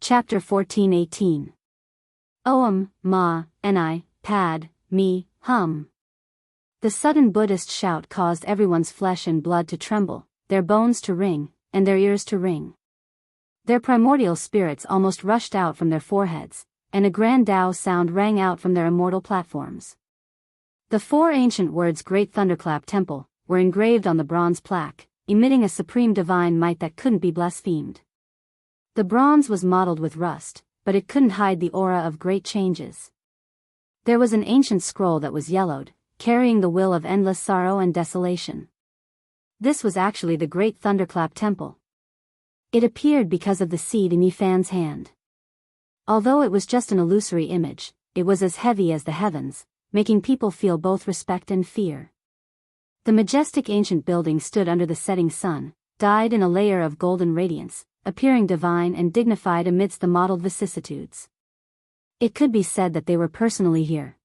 Chapter 14:18. Om, Ma, Ni, Pad, Mi, Hum. The sudden Buddhist shout caused everyone's flesh and blood to tremble, their bones to ring, and their ears to ring. Their primordial spirits almost rushed out from their foreheads, and a grand Tao sound rang out from their immortal platforms. The four ancient words Great Thunderclap Temple were engraved on the bronze plaque, emitting a supreme divine might that couldn't be blasphemed. The bronze was mottled with rust, but it couldn't hide the aura of great changes. There was an ancient scroll that was yellowed, carrying the will of endless sorrow and desolation. This was actually the Great Thunderclap Temple. It appeared because of the seed in Yifan's hand. Although it was just an illusory image, it was as heavy as the heavens, making people feel both respect and fear. The majestic ancient building stood under the setting sun, dyed in a layer of golden radiance, appearing divine and dignified amidst the mottled vicissitudes. It could be said that they were personally here.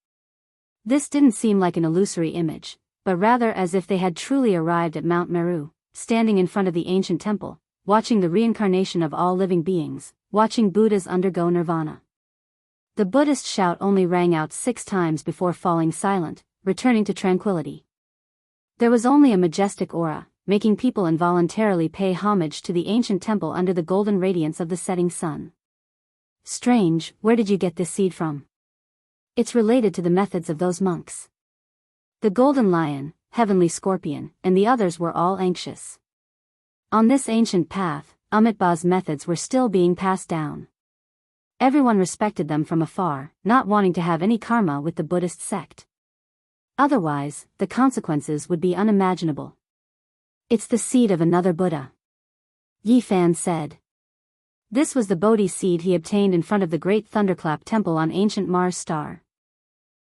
This didn't seem like an illusory image, but rather as if they had truly arrived at Mount Meru, standing in front of the ancient temple, watching the reincarnation of all living beings, watching Buddhas undergo nirvana. The Buddhist shout only rang out 6 times before falling silent, returning to tranquility. There was only a majestic aura, making people involuntarily pay homage to the ancient temple under the golden radiance of the setting sun. Strange, where did you get this seed from? It's related to the methods of those monks. The golden lion, heavenly scorpion, and the others were all anxious. On this ancient path, Amitabha's methods were still being passed down. Everyone respected them from afar, not wanting to have any karma with the Buddhist sect. Otherwise, the consequences would be unimaginable. It's the seed of another Buddha, Yifan said. This was the Bodhi seed he obtained in front of the Great Thunderclap Temple on ancient Mars star.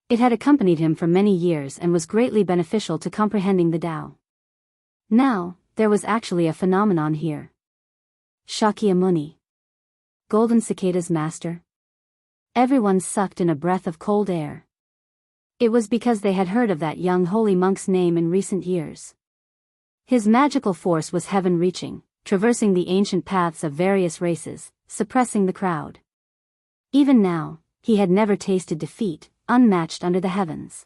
It had accompanied him for many years and was greatly beneficial to comprehending the Tao. Now, there was actually a phenomenon here. Shakyamuni, Golden Cicada's master. Everyone sucked in a breath of cold air. It was because they had heard of that young holy monk's name in recent years. His magical force was heaven-reaching, traversing the ancient paths of various races, suppressing the crowd. Even now, he had never tasted defeat, unmatched under the heavens.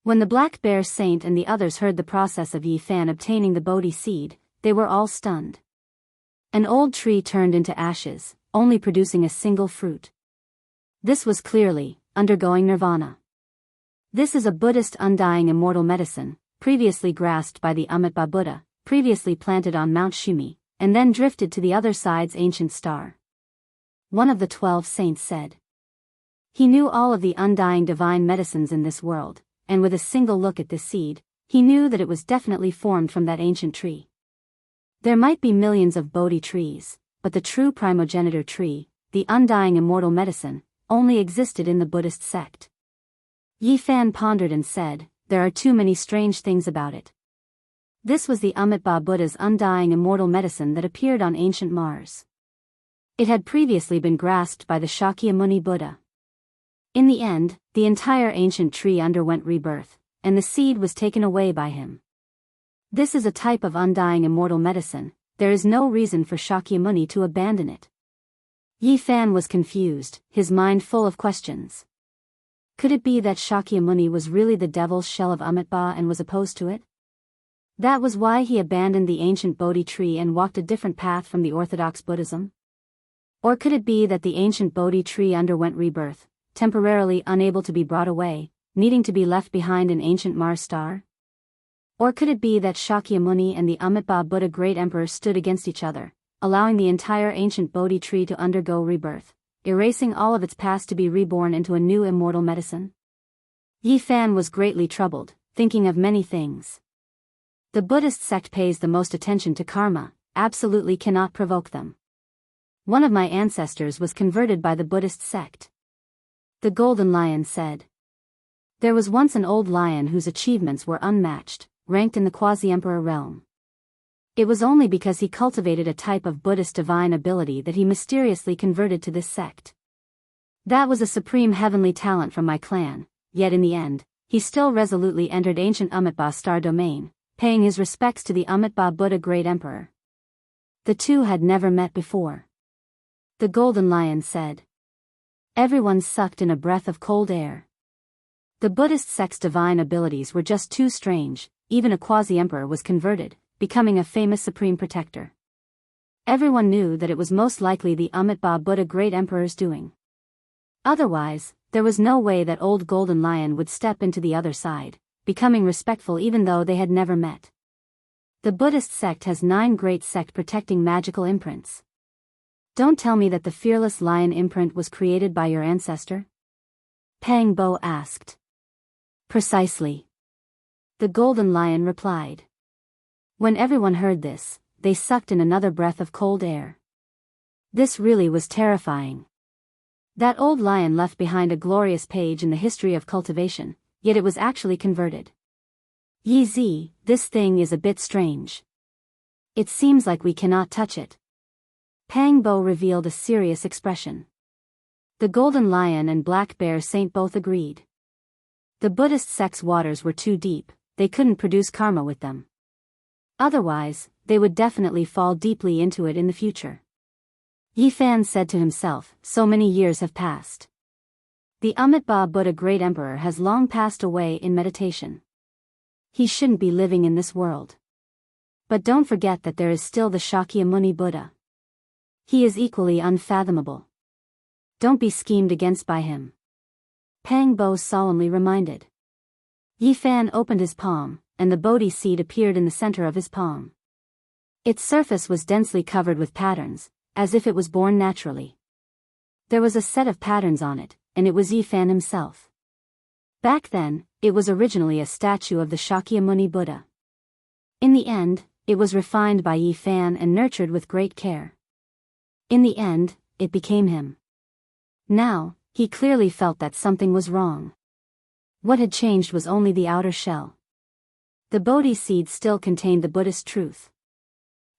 When the Black Bear Saint and the others heard the process of Yifan obtaining the Bodhi seed, they were all stunned. An old tree turned into ashes, only producing a single fruit. This was clearly undergoing nirvana. This is a Buddhist undying immortal medicine, previously grasped by the Amitabha Buddha, previously planted on Mount Shumi, and then drifted to the other side's ancient star. One of the 12 saints said. He knew all of the undying divine medicines in this world, and with a single look at this seed, he knew that it was definitely formed from that ancient tree. There might be millions of Bodhi trees, but the true primogenitor tree, the undying immortal medicine, only existed in the Buddhist sect. Yifan pondered and said, there are too many strange things about it. This was the Amitabha Buddha's undying immortal medicine that appeared on ancient Mars. It had previously been grasped by the Shakyamuni Buddha. In the end, the entire ancient tree underwent rebirth, and the seed was taken away by him. This is a type of undying immortal medicine, there is no reason for Shakyamuni to abandon it. Yifan was confused, his mind full of questions. Could it be that Shakyamuni was really the devil's shell of Amitabha and was opposed to it? That was why he abandoned the ancient Bodhi tree and walked a different path from the orthodox Buddhism? Or could it be that the ancient Bodhi tree underwent rebirth, temporarily unable to be brought away, needing to be left behind in ancient Mars star? Or could it be that Shakyamuni and the Amitabha Buddha Great Emperor stood against each other, allowing the entire ancient Bodhi tree to undergo rebirth, erasing all of its past to be reborn into a new immortal medicine? Yifan was greatly troubled, thinking of many things. The Buddhist sect pays the most attention to karma, absolutely cannot provoke them. One of my ancestors was converted by the Buddhist sect. The Golden Lion said. There was once an old lion whose achievements were unmatched, ranked in the quasi-emperor realm. It was only because he cultivated a type of Buddhist divine ability that he mysteriously converted to this sect. That was a supreme heavenly talent from my clan, yet in the end, he still resolutely entered ancient Amitabha star domain, paying his respects to the Amitabha Buddha Great Emperor. The two had never met before. The golden lion said. Everyone sucked in a breath of cold air. The Buddhist sect's divine abilities were just too strange. Even a quasi-emperor was converted, becoming a famous supreme protector. Everyone knew that it was most likely the Amitabha Buddha Great Emperor's doing. Otherwise, there was no way that old Golden Lion would step into the other side, becoming respectful even though they had never met. The Buddhist sect has 9 great sect protecting magical imprints. Don't tell me that the fearless lion imprint was created by your ancestor? Pang Bo asked. Precisely. The Golden Lion replied. When everyone heard this, they sucked in another breath of cold air. This really was terrifying. That old lion left behind a glorious page in the history of cultivation, yet it was actually converted. Yi Zi, this thing is a bit strange. It seems like we cannot touch it. Pang Bo revealed a serious expression. The Golden Lion and Black Bear Saint both agreed. The Buddhist sect's waters were too deep, they couldn't produce karma with them. Otherwise, they would definitely fall deeply into it in the future. Yi Fan said to himself, so many years have passed. The Amitabha Buddha Great Emperor has long passed away in meditation. He shouldn't be living in this world. But don't forget that there is still the Shakyamuni Buddha. He is equally unfathomable. Don't be schemed against by him. Pang Bo solemnly reminded. Yi Fan opened his palm, and the Bodhi seed appeared in the center of his palm. Its surface was densely covered with patterns, as if it was born naturally. There was a set of patterns on it, and it was Yi Fan himself. Back then, it was originally a statue of the Shakyamuni Buddha. In the end, it was refined by Yi Fan and nurtured with great care. In the end, it became him. Now, he clearly felt that something was wrong. What had changed was only the outer shell. The Bodhi seed still contained the Buddhist truth.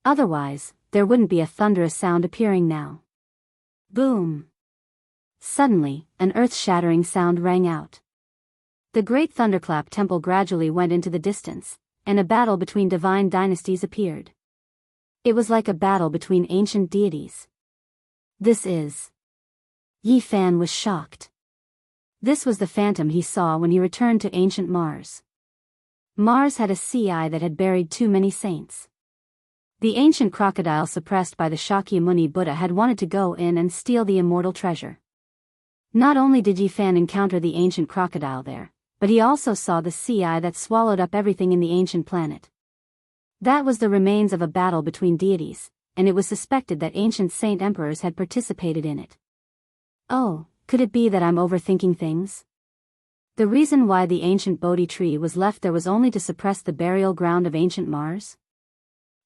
Otherwise, there wouldn't be a thunderous sound appearing now. Boom! Suddenly, an earth-shattering sound rang out. The great thunderclap temple gradually went into the distance, and a battle between divine dynasties appeared. It was like a battle between ancient deities. This is... Yi Fan was shocked. This was the phantom he saw when he returned to ancient Mars. Mars had a sea eye that had buried too many saints. The ancient crocodile suppressed by the Shakyamuni Buddha had wanted to go in and steal the immortal treasure. Not only did Yi Fan encounter the ancient crocodile there, but he also saw the sea eye that swallowed up everything in the ancient planet. That was the remains of a battle between deities, and it was suspected that ancient saint emperors had participated in it. Oh, could it be that I'm overthinking things? The reason why the ancient Bodhi tree was left there was only to suppress the burial ground of ancient Mars?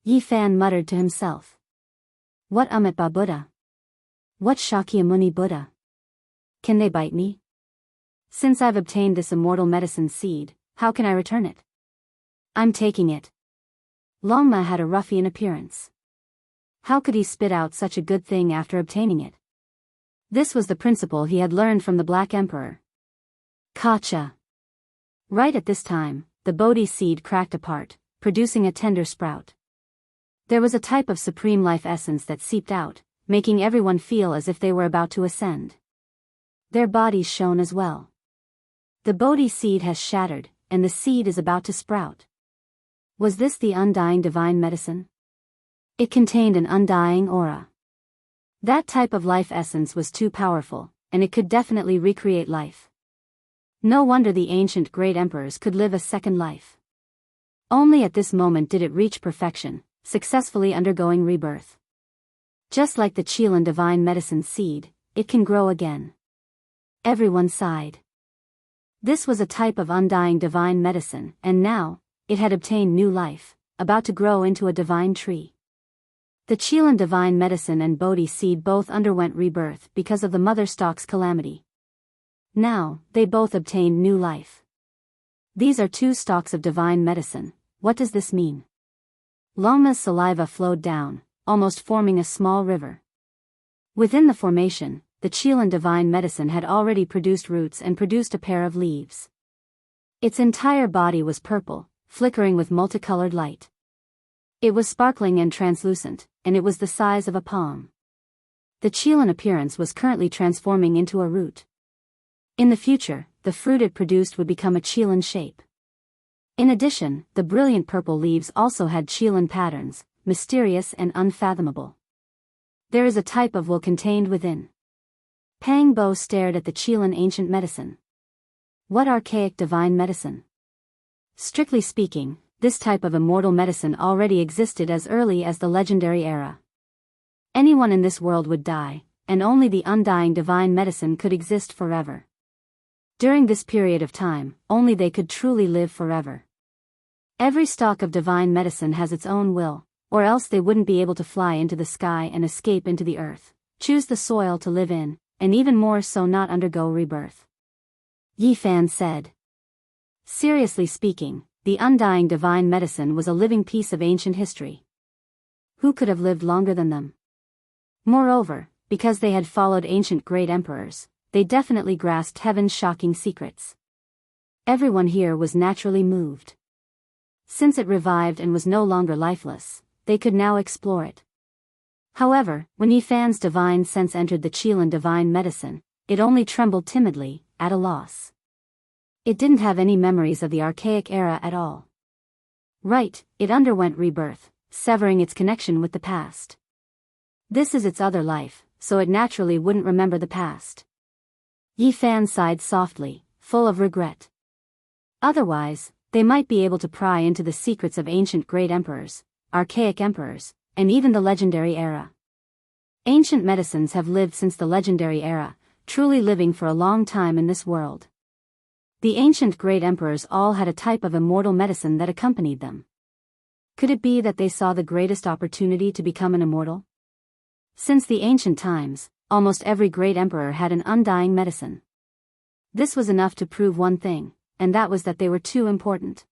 Yi Fan muttered to himself. What Amitabha Buddha? What Shakyamuni Buddha? Can they bite me? Since I've obtained this immortal medicine seed, how can I return it? I'm taking it. Longma had a ruffian appearance. How could he spit out such a good thing after obtaining it? This was the principle he had learned from the Black Emperor. Kacha. Right at this time, the Bodhi seed cracked apart, producing a tender sprout. There was a type of supreme life essence that seeped out, making everyone feel as if they were about to ascend. Their bodies shone as well. The Bodhi seed has shattered, and the seed is about to sprout. Was this the undying divine medicine? It contained an undying aura. That type of life essence was too powerful, and it could definitely recreate life. No wonder the ancient great emperors could live a second life. Only at this moment did it reach perfection, successfully undergoing rebirth. Just like the Qilan divine medicine seed, it can grow again. Everyone sighed. This was a type of undying divine medicine, and now, it had obtained new life, about to grow into a divine tree. The Qilan divine medicine and Bodhi seed both underwent rebirth because of the mother stalk's calamity. Now, they both obtained new life. These are 2 stalks of divine medicine. What does this mean? Longma's saliva flowed down, almost forming a small river. Within the formation, the Qilan divine medicine had already produced roots and produced a pair of leaves. Its entire body was purple, flickering with multicolored light. It was sparkling and translucent, and it was the size of a palm. The qilin appearance was currently transforming into a root. In the future, the fruit it produced would become a qilin shape. In addition, the brilliant purple leaves also had qilin patterns, mysterious and unfathomable. There is a type of will contained within. Pang Bo stared at the qilin ancient medicine. What archaic divine medicine? Strictly speaking, this type of immortal medicine already existed as early as the legendary era. Anyone in this world would die, and only the undying divine medicine could exist forever. During this period of time, only they could truly live forever. Every stalk of divine medicine has its own will, or else they wouldn't be able to fly into the sky and escape into the earth, choose the soil to live in, and even more so not undergo rebirth. Yi Fan said. Seriously speaking, the undying divine medicine was a living piece of ancient history. Who could have lived longer than them? Moreover, because they had followed ancient great emperors, they definitely grasped heaven's shocking secrets. Everyone here was naturally moved. Since it revived and was no longer lifeless, they could now explore it. However, when Yi Fan's divine sense entered the qilin divine medicine, it only trembled timidly, at a loss. It didn't have any memories of the archaic era at all. Right, it underwent rebirth, severing its connection with the past. This is its other life, so it naturally wouldn't remember the past. Yi Fan sighed softly, full of regret. Otherwise, they might be able to pry into the secrets of ancient great emperors, archaic emperors, and even the legendary era. Ancient medicines have lived since the legendary era, truly living for a long time in this world. The ancient great emperors all had a type of immortal medicine that accompanied them. Could it be that they saw the greatest opportunity to become an immortal? Since the ancient times, almost every great emperor had an undying medicine. This was enough to prove one thing, and that was that they were too important.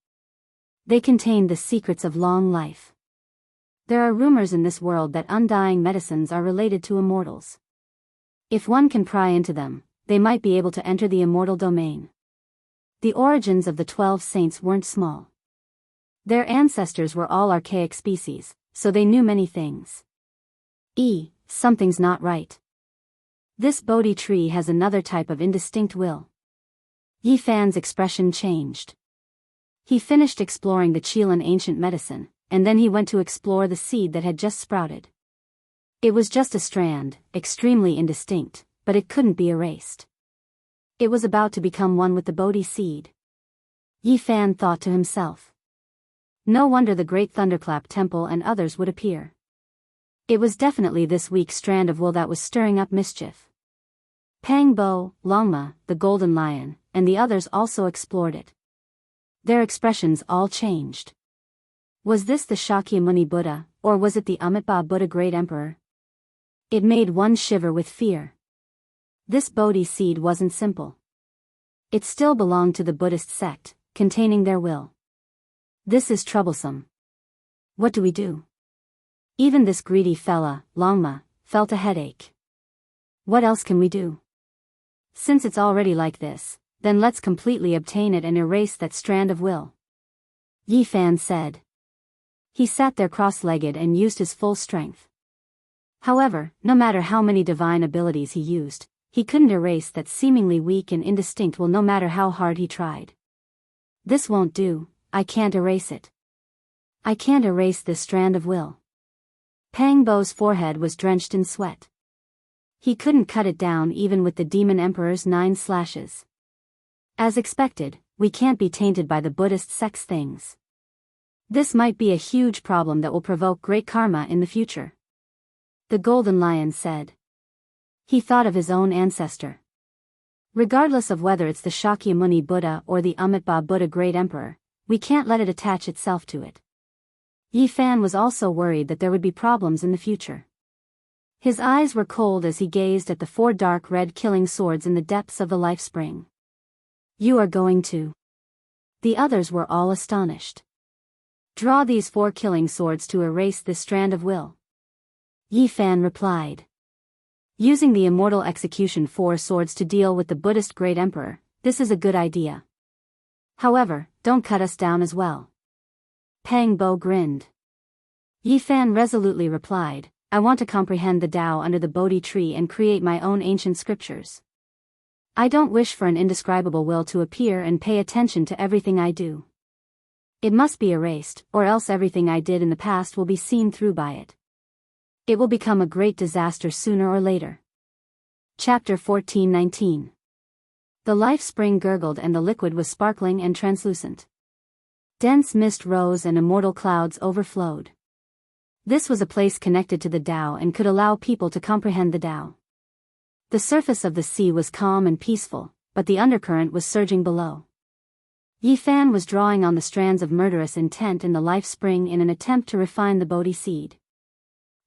They contained the secrets of long life. There are rumors in this world that undying medicines are related to immortals. If one can pry into them, they might be able to enter the immortal domain. The origins of the 12 saints weren't small. Their ancestors were all archaic species, so they knew many things. Something's not right. This Bodhi tree has another type of indistinct will. Yi Fan's expression changed. He finished exploring the qilin ancient medicine, and then he went to explore the seed that had just sprouted. It was just a strand, extremely indistinct, but it couldn't be erased. It was about to become one with the Bodhi seed. Yi Fan thought to himself. No wonder the Great Thunderclap Temple and others would appear. It was definitely this weak strand of will that was stirring up mischief. Pang Bo, Longma, the Golden Lion, and the others also explored it. Their expressions all changed. Was this the Shakyamuni Buddha, or was it the Amitabha Buddha Great Emperor? It made one shiver with fear. This Bodhi seed wasn't simple. It still belonged to the Buddhist sect, containing their will. This is troublesome. What do we do? Even this greedy fella, Longma, felt a headache. What else can we do? Since it's already like this, then let's completely obtain it and erase that strand of will. Yi Fan said. He sat there cross-legged and used his full strength. However, no matter how many divine abilities he used, he couldn't erase that seemingly weak and indistinct will no matter how hard he tried. This won't do, I can't erase it. I can't erase this strand of will. Pang Bo's forehead was drenched in sweat. He couldn't cut it down even with the Demon Emperor's 9 slashes. As expected, we can't be tainted by the Buddhist sect's things. This might be a huge problem that will provoke great karma in the future. The Golden Lion said. He thought of his own ancestor. Regardless of whether it's the Shakyamuni Buddha or the Amitabha Buddha Great Emperor, we can't let it attach itself to it. Yi Fan was also worried that there would be problems in the future. His eyes were cold as he gazed at the 4 dark red killing swords in the depths of the life spring. You are going to. The others were all astonished. Draw these 4 killing swords to erase this strand of will. Yi Fan replied. Using the immortal execution 4 swords to deal with the Buddhist Great Emperor, this is a good idea. However, don't cut us down as well. Pang Bo grinned. Yi Fan resolutely replied, I want to comprehend the Tao under the Bodhi tree and create my own ancient scriptures. I don't wish for an indescribable will to appear and pay attention to everything I do. It must be erased, or else everything I did in the past will be seen through by it. It will become a great disaster sooner or later. Chapter 14:19. The life spring gurgled and the liquid was sparkling and translucent. Dense mist rose and immortal clouds overflowed. This was a place connected to the Tao and could allow people to comprehend the Tao. The surface of the sea was calm and peaceful, but the undercurrent was surging below. Yi Fan was drawing on the strands of murderous intent in the life spring in an attempt to refine the Bodhi seed.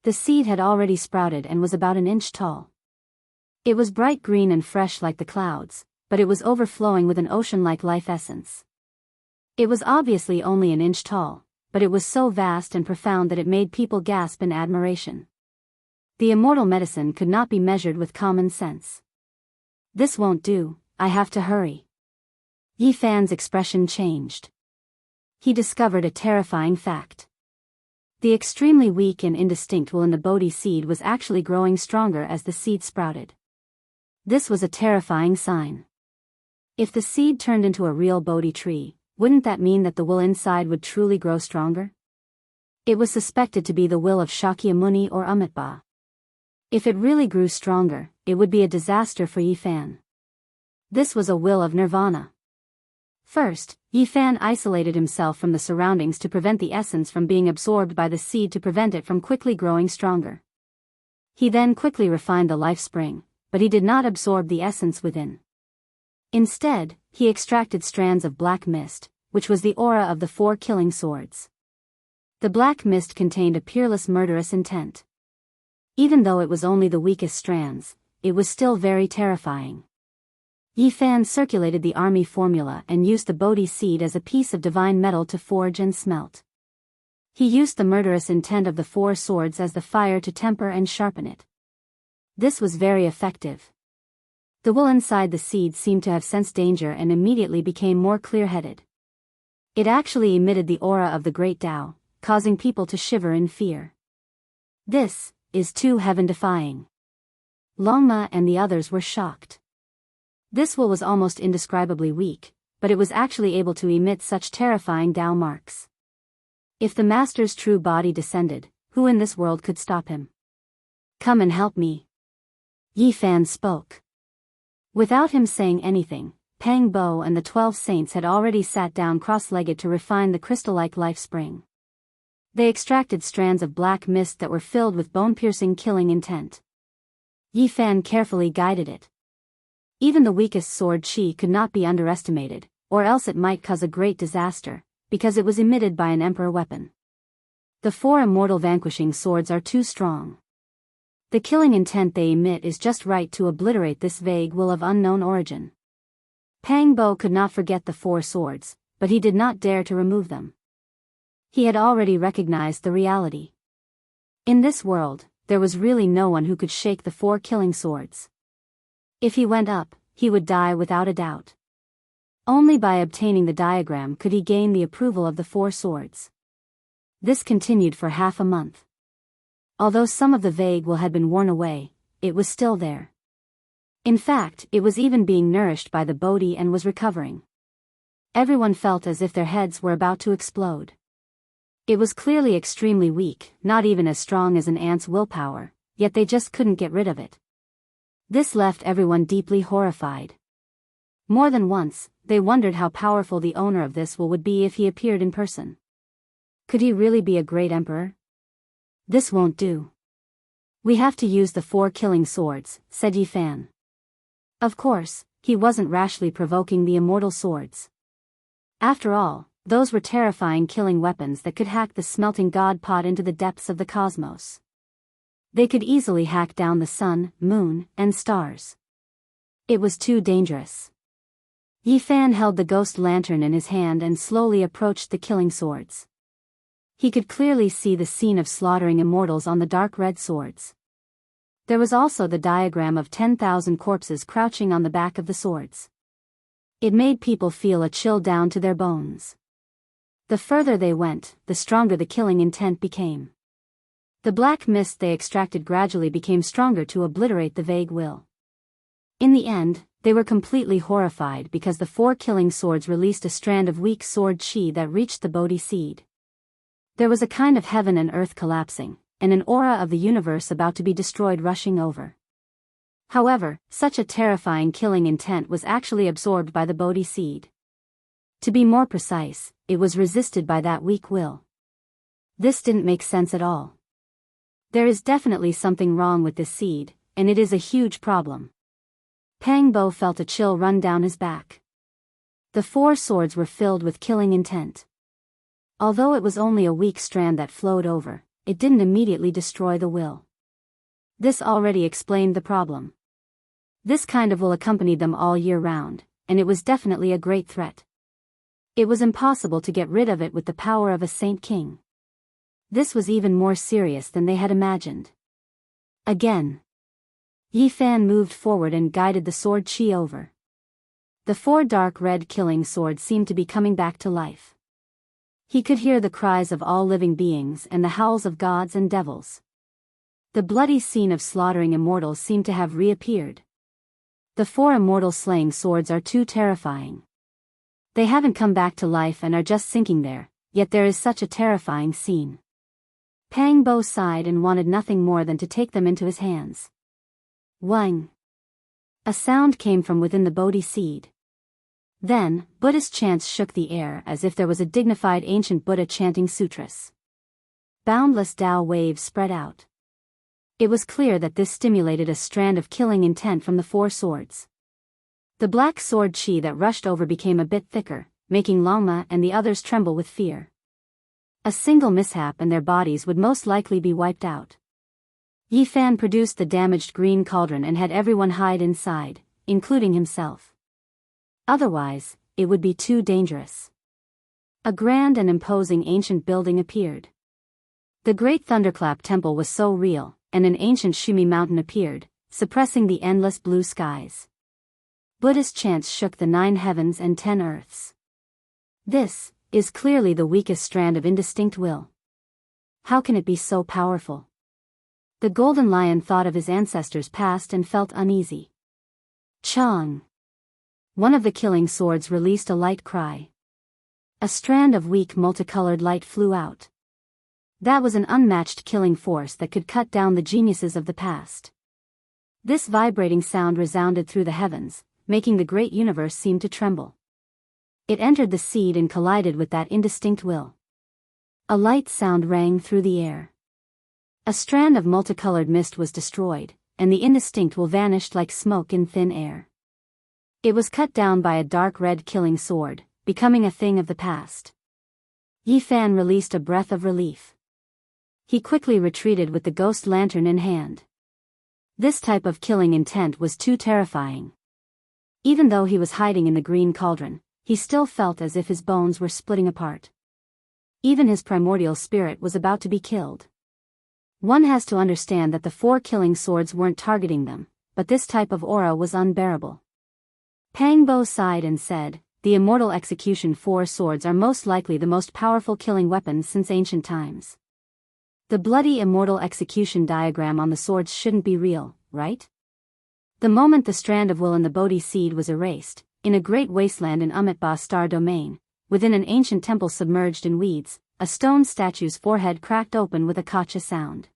The seed had already sprouted and was about an inch tall. It was bright green and fresh like the clouds, but it was overflowing with an ocean-like life essence. It was obviously only an inch tall, but it was so vast and profound that it made people gasp in admiration. The immortal medicine could not be measured with common sense. This won't do, I have to hurry. Yi Fan's expression changed. He discovered a terrifying fact. The extremely weak and indistinct will in the Bodhi seed was actually growing stronger as the seed sprouted. This was a terrifying sign. If the seed turned into a real Bodhi tree, wouldn't that mean that the will inside would truly grow stronger? It was suspected to be the will of Shakyamuni or Amitabha. If it really grew stronger, it would be a disaster for Yi Fan. This was a will of nirvana. First, Yi Fan isolated himself from the surroundings to prevent the essence from being absorbed by the seed to prevent it from quickly growing stronger. He then quickly refined the life spring, but he did not absorb the essence within. Instead, he extracted strands of black mist, which was the aura of the 4 killing swords. The black mist contained a peerless murderous intent. Even though it was only the weakest strands, it was still very terrifying. Yi Fan circulated the army formula and used the Bodhi seed as a piece of divine metal to forge and smelt. He used the murderous intent of the 4 swords as the fire to temper and sharpen it. This was very effective. The will inside the seed seemed to have sensed danger and immediately became more clear-headed. It actually emitted the aura of the great Tao, causing people to shiver in fear. This is too heaven-defying. Longma and the others were shocked. This will was almost indescribably weak, but it was actually able to emit such terrifying Tao marks. If the master's true body descended, who in this world could stop him? Come and help me. Yi Fan spoke. Without him saying anything, Pang Bo and the 12 saints had already sat down cross-legged to refine the crystal-like life spring. They extracted strands of black mist that were filled with bone-piercing killing intent. Yi Fan carefully guided it. Even the weakest sword qi could not be underestimated, or else it might cause a great disaster, because it was emitted by an emperor weapon. The 4 immortal vanquishing swords are too strong. The killing intent they emit is just right to obliterate this vague will of unknown origin. Pang Bo could not forget the 4 swords, but he did not dare to remove them. He had already recognized the reality. In this world, there was really no one who could shake the 4 killing swords. If he went up, he would die without a doubt. Only by obtaining the diagram could he gain the approval of the 4 swords. This continued for half a month. Although some of the vague will had been worn away, it was still there. In fact, it was even being nourished by the Bodhi and was recovering. Everyone felt as if their heads were about to explode. It was clearly extremely weak, not even as strong as an ant's willpower, yet they just couldn't get rid of it. This left everyone deeply horrified. More than once, they wondered how powerful the owner of this will would be if he appeared in person. Could he really be a great emperor? This won't do. We have to use the 4 killing swords, said Yi Fan. Of course, he wasn't rashly provoking the immortal swords. After all, those were terrifying killing weapons that could hack the smelting god pot into the depths of the cosmos. They could easily hack down the sun, moon, and stars. It was too dangerous. Yi Fan held the ghost lantern in his hand and slowly approached the killing swords. He could clearly see the scene of slaughtering immortals on the dark red swords. There was also the diagram of 10,000 corpses crouching on the back of the swords. It made people feel a chill down to their bones. The further they went, the stronger the killing intent became. The black mist they extracted gradually became stronger to obliterate the vague will. In the end, they were completely horrified because the 4 killing swords released a strand of weak sword chi that reached the Bodhi seed. There was a kind of heaven and earth collapsing, and an aura of the universe about to be destroyed rushing over. However, such a terrifying killing intent was actually absorbed by the Bodhi seed. To be more precise, it was resisted by that weak will. This didn't make sense at all. There is definitely something wrong with this seed, and it is a huge problem. Pang Bo felt a chill run down his back. The 4 swords were filled with killing intent. Although it was only a weak strand that flowed over, it didn't immediately destroy the will. This already explained the problem. This kind of will accompanied them all year round, and it was definitely a great threat. It was impossible to get rid of it with the power of a Saint King. This was even more serious than they had imagined. Again, Yi Fan moved forward and guided the sword chi over. The 4 dark red killing swords seemed to be coming back to life. He could hear the cries of all living beings and the howls of gods and devils. The bloody scene of slaughtering immortals seemed to have reappeared. The 4 immortal slaying swords are too terrifying. They haven't come back to life and are just sinking there, yet there is such a terrifying scene. Pang Bo sighed and wanted nothing more than to take them into his hands. Wang! A sound came from within the Bodhi seed. Then, Buddhist chants shook the air as if there was a dignified ancient Buddha chanting sutras. Boundless Tao waves spread out. It was clear that this stimulated a strand of killing intent from the 4 swords. The black sword chi that rushed over became a bit thicker, making Longma and the others tremble with fear. A single mishap and their bodies would most likely be wiped out. Yi Fan produced the damaged green cauldron and had everyone hide inside, including himself. Otherwise, it would be too dangerous. A grand and imposing ancient building appeared. The great thunderclap temple was so real, and an ancient Shumi mountain appeared, suppressing the endless blue skies. Buddhist chants shook the 9 heavens and 10 earths. This is clearly the weakest strand of indistinct will. How can it be so powerful? The golden lion thought of his ancestors past and felt uneasy. Chong! One of the killing swords released a light cry. A strand of weak multicolored light flew out. That was an unmatched killing force that could cut down the geniuses of the past. This vibrating sound resounded through the heavens, making the great universe seem to tremble. It entered the seed and collided with that indistinct will. A light sound rang through the air. A strand of multicolored mist was destroyed, and the indistinct will vanished like smoke in thin air. It was cut down by a dark red killing sword, becoming a thing of the past. Yi Fan released a breath of relief. He quickly retreated with the ghost lantern in hand. This type of killing intent was too terrifying. Even though he was hiding in the green cauldron, he still felt as if his bones were splitting apart. Even his primordial spirit was about to be killed. One has to understand that the 4 killing swords weren't targeting them, but this type of aura was unbearable. Pang Bo sighed and said, "The immortal execution 4 swords are most likely the most powerful killing weapons since ancient times. The bloody immortal execution diagram on the swords shouldn't be real, right?" The moment the strand of will in the Bodhi seed was erased, in a great wasteland in Amitabha Star Domain, within an ancient temple submerged in weeds, a stone statue's forehead cracked open with a kacha sound.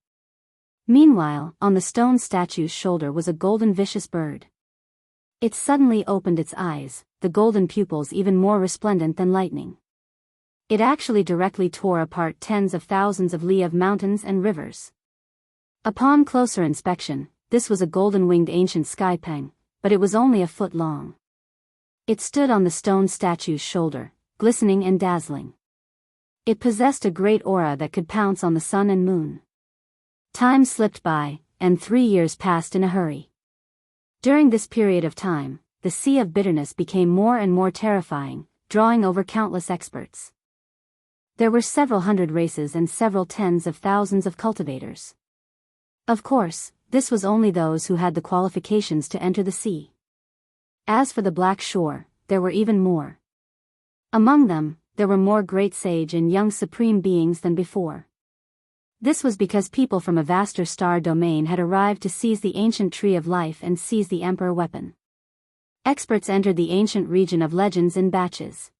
Meanwhile, on the stone statue's shoulder was a golden vicious bird. It suddenly opened its eyes, the golden pupils even more resplendent than lightning. It actually directly tore apart tens of thousands of li of mountains and rivers. Upon closer inspection, this was a golden-winged ancient skypeng, but it was only a foot long. It stood on the stone statue's shoulder, glistening and dazzling. It possessed a great aura that could pounce on the sun and moon. Time slipped by, and 3 years passed in a hurry. During this period of time, the sea of bitterness became more and more terrifying, drawing over countless experts. There were several hundred races and several tens of thousands of cultivators. Of course, this was only those who had the qualifications to enter the sea. As for the Black Shore, there were even more. Among them, there were more great sage and young supreme beings than before. This was because people from a vaster star domain had arrived to seize the ancient tree of life and seize the emperor weapon. Experts entered the ancient region of legends in batches.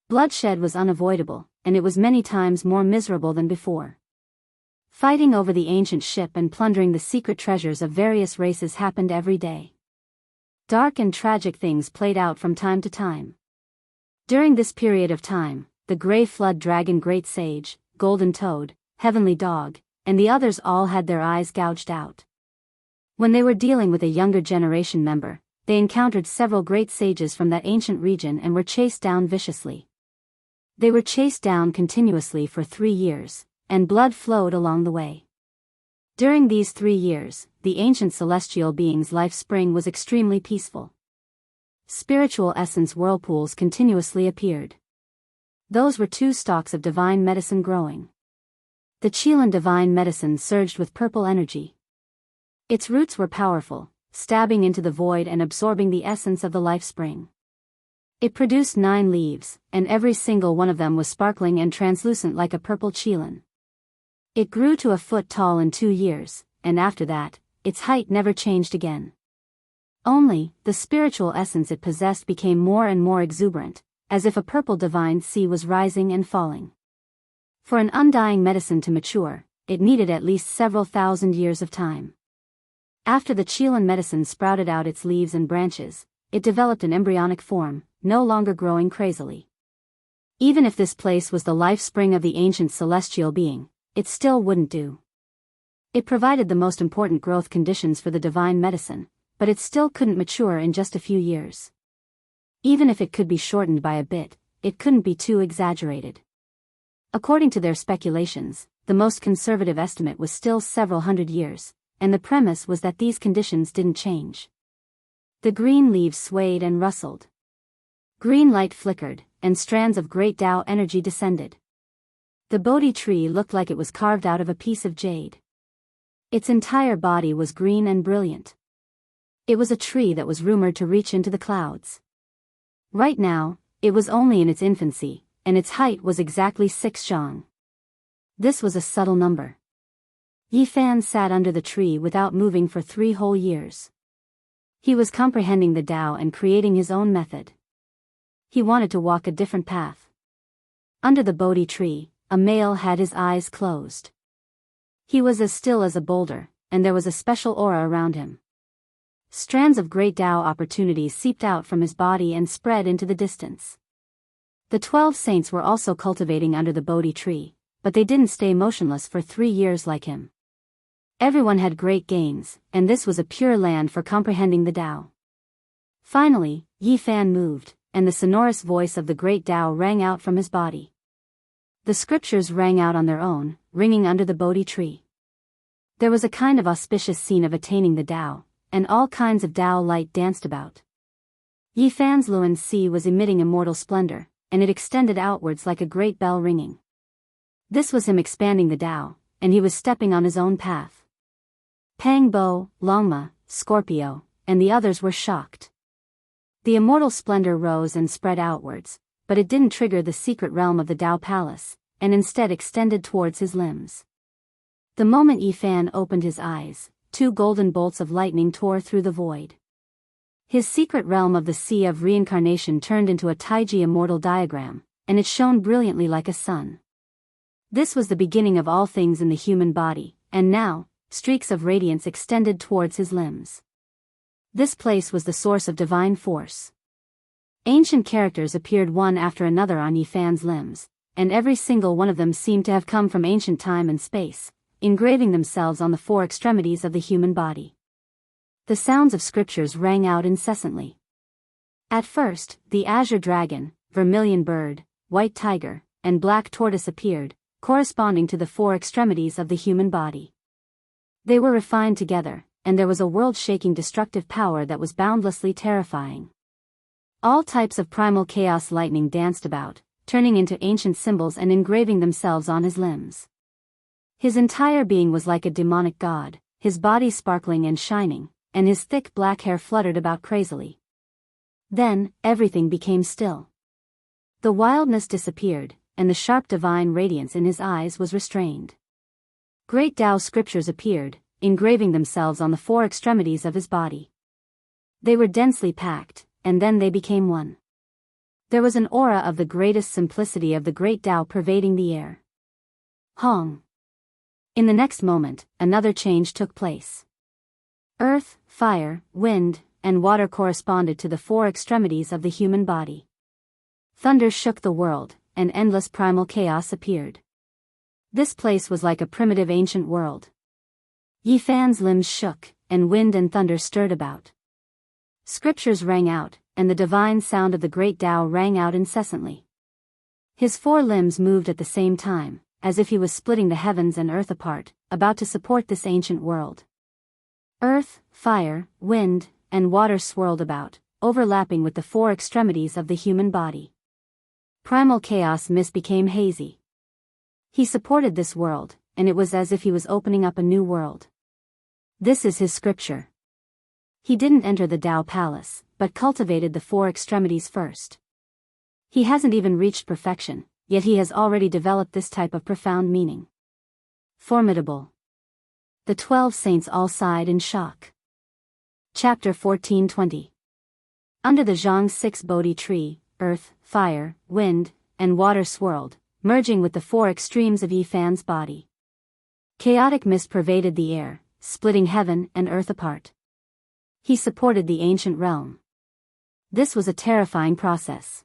Bloodshed was unavoidable, and it was many times more miserable than before. Fighting over the ancient ship and plundering the secret treasures of various races happened every day. Dark and tragic things played out from time to time. During this period of time, the Grey Flood Dragon Great Sage, Golden Toad, Heavenly Dog, and the others all had their eyes gouged out. When they were dealing with a younger generation member, they encountered several great sages from that ancient region and were chased down viciously. They were chased down continuously for 3 years, and blood flowed along the way. During these 3 years, the ancient celestial being's life spring was extremely peaceful. Spiritual essence whirlpools continuously appeared. Those were 2 stalks of divine medicine growing. The Qilan divine medicine surged with purple energy. Its roots were powerful, stabbing into the void and absorbing the essence of the life spring. It produced 9 leaves, and every single one of them was sparkling and translucent like a purple Qilan. It grew to a foot tall in 2 years, and after that, its height never changed again. Only, the spiritual essence it possessed became more and more exuberant, as if a purple divine sea was rising and falling. For an undying medicine to mature, it needed at least several thousand years of time. After the Qilan medicine sprouted out its leaves and branches, it developed an embryonic form, no longer growing crazily. Even if this place was the life spring of the ancient celestial being, it still wouldn't do. It provided the most important growth conditions for the divine medicine, but it still couldn't mature in just a few years. Even if it could be shortened by a bit, it couldn't be too exaggerated. According to their speculations, the most conservative estimate was still several hundred years, and the premise was that these conditions didn't change. The green leaves swayed and rustled. Green light flickered, and strands of great Tao energy descended. The Bodhi tree looked like it was carved out of a piece of jade. Its entire body was green and brilliant. It was a tree that was rumored to reach into the clouds. Right now, it was only in its infancy, and its height was exactly 6 zhang. This was a subtle number. Yi Fan sat under the tree without moving for 3 whole years. He was comprehending the Tao and creating his own method. He wanted to walk a different path. Under the Bodhi tree, a male had his eyes closed. He was as still as a boulder, and there was a special aura around him. Strands of great Tao opportunities seeped out from his body and spread into the distance. The 12 saints were also cultivating under the Bodhi tree, but they didn't stay motionless for 3 years like him. Everyone had great gains, and this was a pure land for comprehending the Tao. Finally, Yi Fan moved, and the sonorous voice of the great Tao rang out from his body. The scriptures rang out on their own, ringing under the Bodhi tree. There was a kind of auspicious scene of attaining the Tao, and all kinds of Tao light danced about. Yi Fan's Luan Sea was emitting immortal splendor, and it extended outwards like a great bell ringing. This was him expanding the Tao, and he was stepping on his own path. Pang Bo, Longma, Scorpio, and the others were shocked. The immortal splendor rose and spread outwards, but it didn't trigger the secret realm of the Tao Palace, and instead extended towards his limbs. The moment Yi Fan opened his eyes, 2 golden bolts of lightning tore through the void. His secret realm of the Sea of Reincarnation turned into a Taiji immortal diagram, and it shone brilliantly like a sun. This was the beginning of all things in the human body, and now, streaks of radiance extended towards his limbs. This place was the source of divine force. Ancient characters appeared one after another on Yi Fan's limbs, and every single one of them seemed to have come from ancient time and space, engraving themselves on the 4 extremities of the human body. The sounds of scriptures rang out incessantly. At first, the azure dragon, vermilion bird, white tiger, and black tortoise appeared, corresponding to the 4 extremities of the human body. They were refined together, and there was a world-shaking destructive power that was boundlessly terrifying. All types of primal chaos lightning danced about, turning into ancient symbols and engraving themselves on his limbs. His entire being was like a demonic god, his body sparkling and shining, and his thick black hair fluttered about crazily. Then, everything became still. The wildness disappeared, and the sharp divine radiance in his eyes was restrained. Great Tao scriptures appeared, engraving themselves on the four extremities of his body. They were densely packed, and then they became one. There was an aura of the greatest simplicity of the Great Tao pervading the air. Hong. In the next moment, another change took place. Earth, fire, wind, and water corresponded to the four extremities of the human body. Thunder shook the world, and endless primal chaos appeared. This place was like a primitive ancient world. Yi Fan's limbs shook, and wind and thunder stirred about. Scriptures rang out, and the divine sound of the Great Tao rang out incessantly. His four limbs moved at the same time, as if he was splitting the heavens and earth apart, about to support this ancient world. Earth, fire, wind, and water swirled about, overlapping with the four extremities of the human body. Primal chaos mist became hazy. He supported this world, and it was as if he was opening up a new world. This is his scripture. He didn't enter the Tao Palace, but cultivated the four extremities first. He hasn't even reached perfection, yet he has already developed this type of profound meaning. Formidable. The 12 saints all sighed in shock. Chapter 14:20. Under the Zhang 6 Bodhi tree, earth, fire, wind, and water swirled, merging with the four extremes of Yi Fan's body. Chaotic mist pervaded the air, splitting heaven and earth apart. He supported the ancient realm. This was a terrifying process.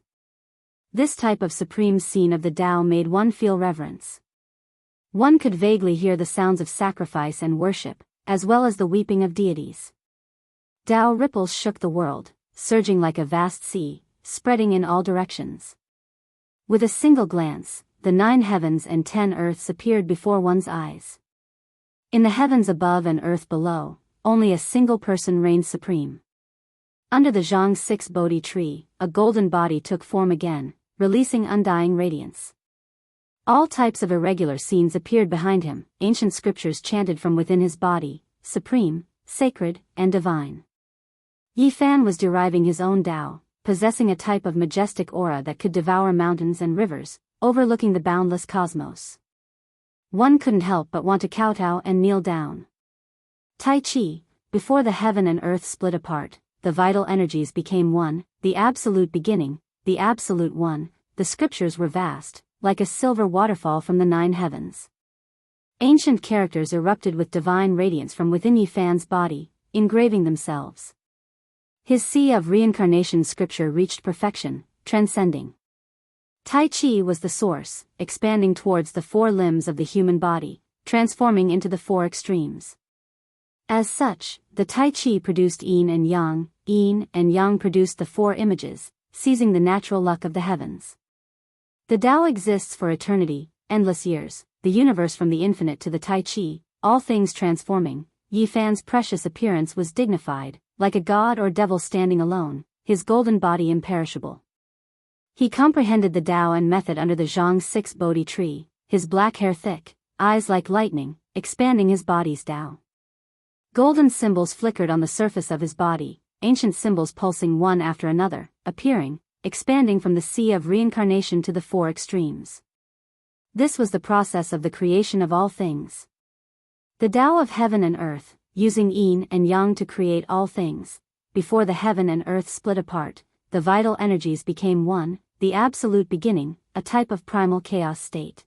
This type of supreme scene of the Tao made one feel reverence. One could vaguely hear the sounds of sacrifice and worship, as well as the weeping of deities. Tao ripples shook the world, surging like a vast sea, spreading in all directions. With a single glance, the 9 heavens and 10 earths appeared before one's eyes. In the heavens above and earth below, only a single person reigned supreme. Under the Zhang 6 Bodhi tree, a golden body took form again, releasing undying radiance. All types of irregular scenes appeared behind him, ancient scriptures chanted from within his body, supreme, sacred, and divine. Yi Fan was deriving his own Tao, possessing a type of majestic aura that could devour mountains and rivers, overlooking the boundless cosmos. One couldn't help but want to kowtow and kneel down. Tai Chi, before the heaven and earth split apart, the vital energies became one, the absolute beginning, the absolute one. The scriptures were vast, like a silver waterfall from the 9 heavens. Ancient characters erupted with divine radiance from within Yi Fan's body, engraving themselves. His sea of reincarnation scripture reached perfection, transcending. Tai Chi was the source, expanding towards the 4 limbs of the human body, transforming into the 4 extremes. As such, the Tai Chi produced Yin and Yang produced the 4 images, seizing the natural luck of the heavens. The Tao exists for eternity, endless years, the universe from the infinite to the Tai Chi, all things transforming. Yi Fan's precious appearance was dignified, like a god or devil standing alone, his golden body imperishable. He comprehended the Tao and method under the Zhang 6 Bodhi tree, his black hair thick, eyes like lightning, expanding his body's Tao. Golden symbols flickered on the surface of his body, ancient symbols pulsing one after another, appearing, expanding from the sea of reincarnation to the 4 extremes. This was the process of the creation of all things. The Tao of heaven and earth, using Yin and Yang to create all things. Before the heaven and earth split apart, the vital energies became one, the absolute beginning, a type of primal chaos state.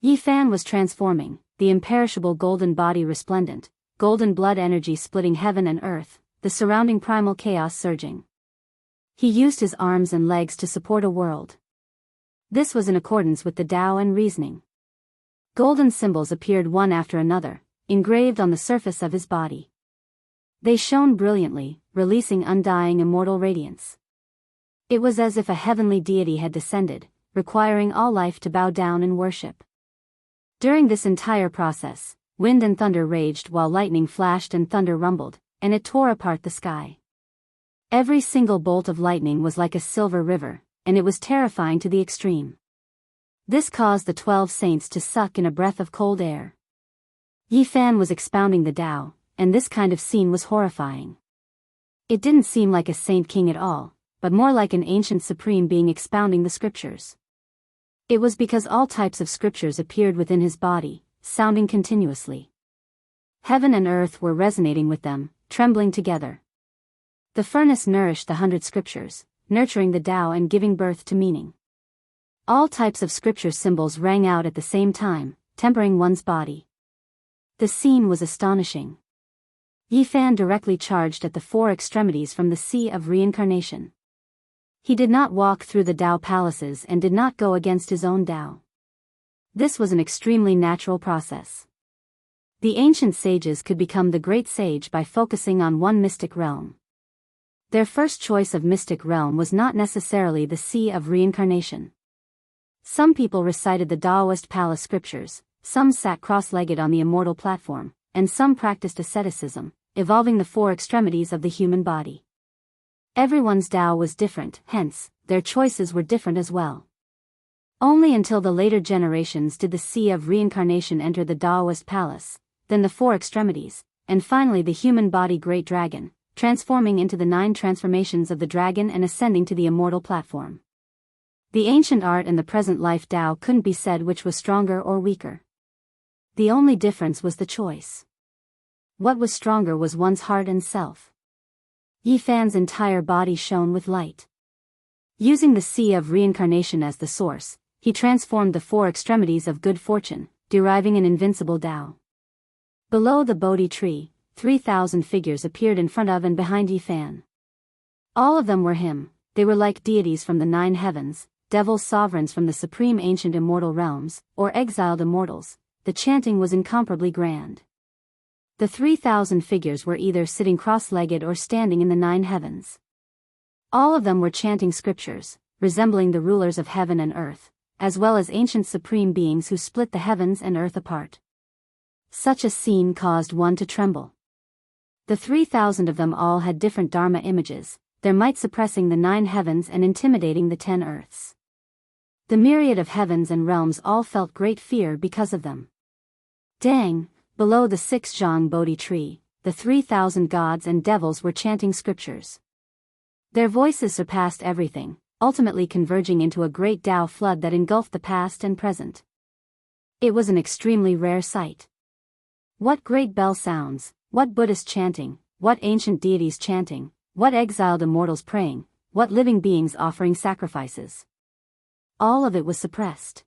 Yi Fan was transforming, the imperishable golden body resplendent, golden blood energy splitting heaven and earth, the surrounding primal chaos surging. He used his arms and legs to support a world. This was in accordance with the Tao and reasoning. Golden symbols appeared one after another, engraved on the surface of his body. They shone brilliantly, releasing undying immortal radiance. It was as if a heavenly deity had descended, requiring all life to bow down in worship. During this entire process, wind and thunder raged while lightning flashed and thunder rumbled, and it tore apart the sky. Every single bolt of lightning was like a silver river, and it was terrifying to the extreme. This caused the 12 saints to suck in a breath of cold air. Yi Fan was expounding the Tao, and this kind of scene was horrifying. It didn't seem like a saint king at all, but more like an ancient supreme being expounding the scriptures. It was because all types of scriptures appeared within his body, sounding continuously. Heaven and earth were resonating with them, trembling together. The furnace nourished the 100 scriptures, nurturing the Tao and giving birth to meaning. All types of scripture symbols rang out at the same time, tempering one's body. The scene was astonishing. Yifan directly charged at the 4 extremities from the Sea of Reincarnation. He did not walk through the Tao palaces and did not go against his own Tao. This was an extremely natural process. The ancient sages could become the great sage by focusing on one mystic realm. Their first choice of mystic realm was not necessarily the Sea of Reincarnation. Some people recited the Daoist palace scriptures, some sat cross-legged on the immortal platform, and some practiced asceticism, evolving the 4 extremities of the human body. Everyone's Tao was different, hence, their choices were different as well. Only until the later generations did the Sea of Reincarnation enter the Daoist palace, then the 4 extremities, and finally the human body great dragon, transforming into the 9 transformations of the dragon and ascending to the immortal platform. The ancient art and the present life Tao couldn't be said which was stronger or weaker. The only difference was the choice. What was stronger was one's heart and self. Yifan's entire body shone with light. Using the Sea of Reincarnation as the source, he transformed the 4 extremities of good fortune, deriving an invincible Tao. Below the Bodhi tree, 3,000 figures appeared in front of and behind Yifan. All of them were him. They were like deities from the 9 heavens, devil sovereigns from the supreme ancient immortal realms, or exiled immortals. The chanting was incomparably grand. The 3,000 figures were either sitting cross-legged or standing in the 9 heavens. All of them were chanting scriptures, resembling the rulers of heaven and earth, as well as ancient supreme beings who split the heavens and earth apart. Such a scene caused one to tremble. The 3,000 of them all had different Dharma images, their might suppressing the 9 heavens and intimidating the 10 earths. The myriad of heavens and realms all felt great fear because of them. Dang! Below the 6 Jianghu Bodhi tree, the 3,000 gods and devils were chanting scriptures. Their voices surpassed everything, ultimately converging into a great Tao flood that engulfed the past and present. It was an extremely rare sight. What great bell sounds, what Buddhist chanting, what ancient deities chanting, what exiled immortals praying, what living beings offering sacrifices. All of it was suppressed.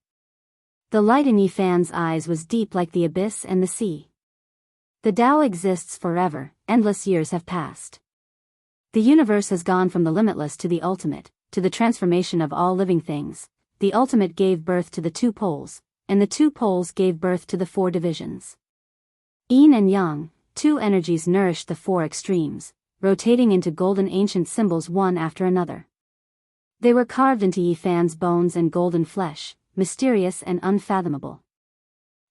The light in Yifan's eyes was deep like the abyss and the sea. The Tao exists forever, endless years have passed. The universe has gone from the limitless to the ultimate, to the transformation of all living things. The ultimate gave birth to the 2 poles, and the 2 poles gave birth to the 4 divisions. Yin and Yang, 2 energies nourished the 4 extremes, rotating into golden ancient symbols one after another. They were carved into Yifan's bones and golden flesh, mysterious and unfathomable.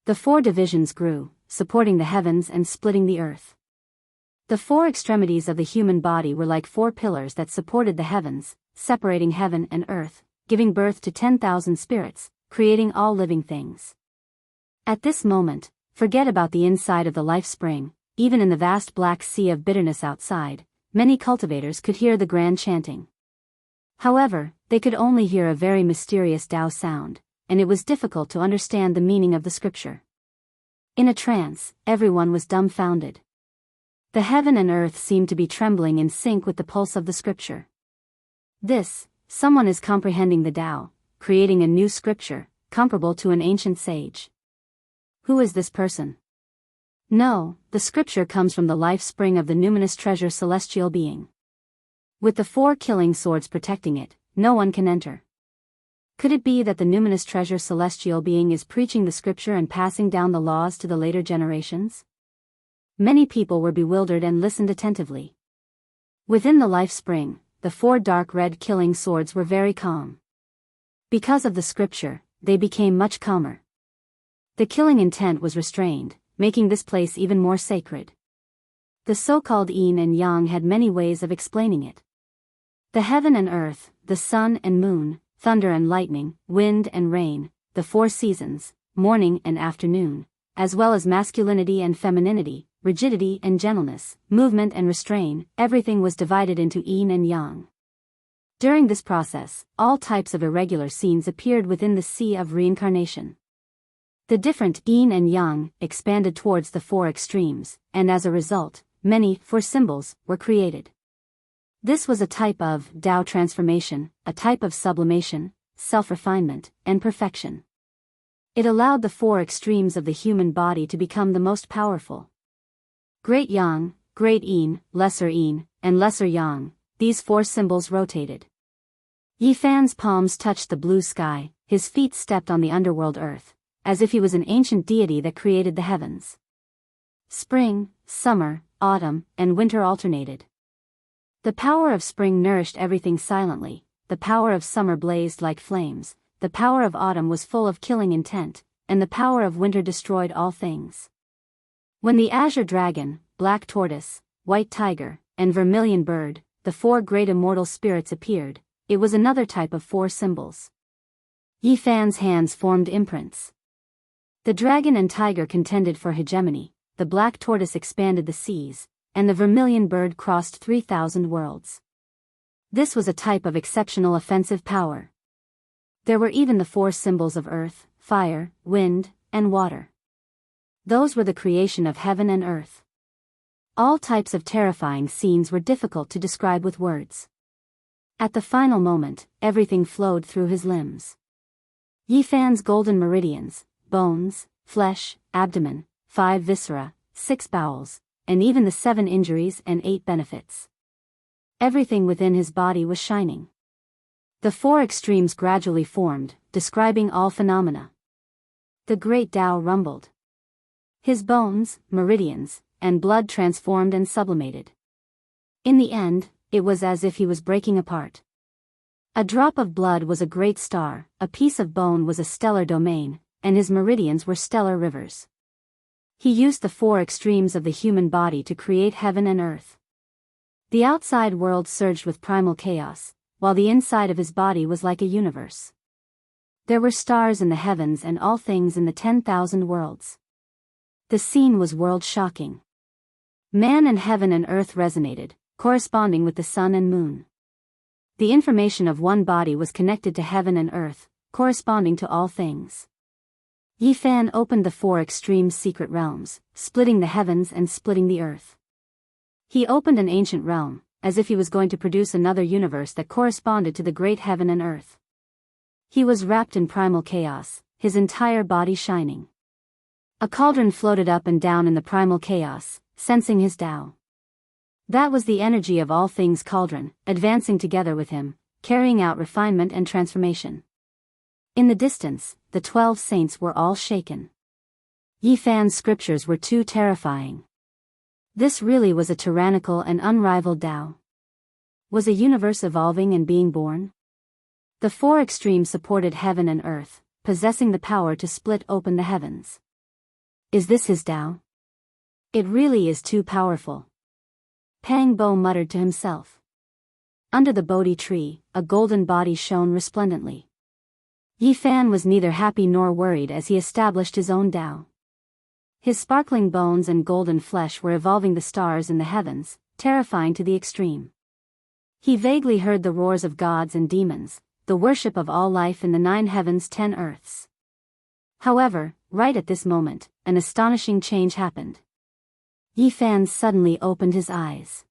The 4 divisions grew, supporting the heavens and splitting the earth. The 4 extremities of the human body were like 4 pillars that supported the heavens, separating heaven and earth, giving birth to 10,000 spirits, creating all living things. At this moment, forget about the inside of the life spring. Even in the vast black sea of bitterness outside, many cultivators could hear the grand chanting. However, they could only hear a very mysterious Tao sound, and it was difficult to understand the meaning of the scripture. In a trance, everyone was dumbfounded. The heaven and earth seemed to be trembling in sync with the pulse of the scripture. Someone is comprehending the Tao, creating a new scripture, comparable to an ancient sage. Who is this person? No, the scripture comes from the life spring of the numinous treasure celestial being. With the 4 killing swords protecting it, no one can enter. Could it be that the numinous treasure celestial being is preaching the scripture and passing down the laws to the later generations? Many people were bewildered and listened attentively. Within the life spring, the 4 dark red killing swords were very calm. Because of the scripture, they became much calmer. The killing intent was restrained, making this place even more sacred. The so-called yin and yang had many ways of explaining it. The heaven and earth, the sun and moon, thunder and lightning, wind and rain, the 4 seasons, morning and afternoon, as well as masculinity and femininity, rigidity and gentleness, movement and restraint, everything was divided into yin and yang. During this process, all types of irregular scenes appeared within the Sea of Reincarnation. The different yin and yang expanded towards the four extremes, and as a result, many four symbols were created. This was a type of Tao transformation, a type of sublimation, self-refinement, and perfection. It allowed the four extremes of the human body to become the most powerful. Great Yang, Great Yin, and Lesser Yang, these four symbols rotated. Yifan's palms touched the blue sky, his feet stepped on the underworld earth, as if he was an ancient deity that created the heavens. Spring, summer, autumn, and winter alternated. The power of spring nourished everything silently, the power of summer blazed like flames, the power of autumn was full of killing intent, and the power of winter destroyed all things. When the azure dragon, black tortoise, white tiger, and vermilion bird, the four great immortal spirits appeared, it was another type of four symbols. Yifan's hands formed imprints. The dragon and tiger contended for hegemony, the black tortoise expanded the seas, and the vermilion bird crossed 3,000 worlds. This was a type of exceptional offensive power. There were even the four symbols of earth, fire, wind, and water. Those were the creation of heaven and earth. All types of terrifying scenes were difficult to describe with words. At the final moment, everything flowed through his limbs. Yifan's golden meridians, bones, flesh, abdomen, 5 viscera, 6 bowels, and even the 7 injuries and 8 benefits. Everything within his body was shining. The four extremes gradually formed, describing all phenomena. The great Tao rumbled. His bones, meridians, and blood transformed and sublimated. In the end, it was as if he was breaking apart. A drop of blood was a great star, a piece of bone was a stellar domain, and his meridians were stellar rivers. He used the four extremes of the human body to create heaven and earth. The outside world surged with primal chaos, while the inside of his body was like a universe. There were stars in the heavens and all things in the 10,000 worlds. The scene was world-shocking. Man and heaven and earth resonated, corresponding with the sun and moon. The information of one body was connected to heaven and earth, corresponding to all things. Yifan opened the four extreme secret realms, splitting the heavens and splitting the earth. He opened an ancient realm, as if he was going to produce another universe that corresponded to the great heaven and earth. He was wrapped in primal chaos, his entire body shining. A cauldron floated up and down in the primal chaos, sensing his Tao. That was the energy of all things cauldron, advancing together with him, carrying out refinement and transformation. In the distance, the 12 saints were all shaken. Yifan's scriptures were too terrifying. This really was a tyrannical and unrivaled Tao. Was a universe evolving and being born? The four extremes supported heaven and earth, possessing the power to split open the heavens. Is this his Tao? It really is too powerful. Pang Bo muttered to himself. Under the Bodhi tree, a golden body shone resplendently. Yifan was neither happy nor worried as he established his own Tao. His sparkling bones and golden flesh were evolving the stars in the heavens, terrifying to the extreme. He vaguely heard the roars of gods and demons, the worship of all life in the 9 heavens 10 earths. However, right at this moment, an astonishing change happened. Yifan suddenly opened his eyes.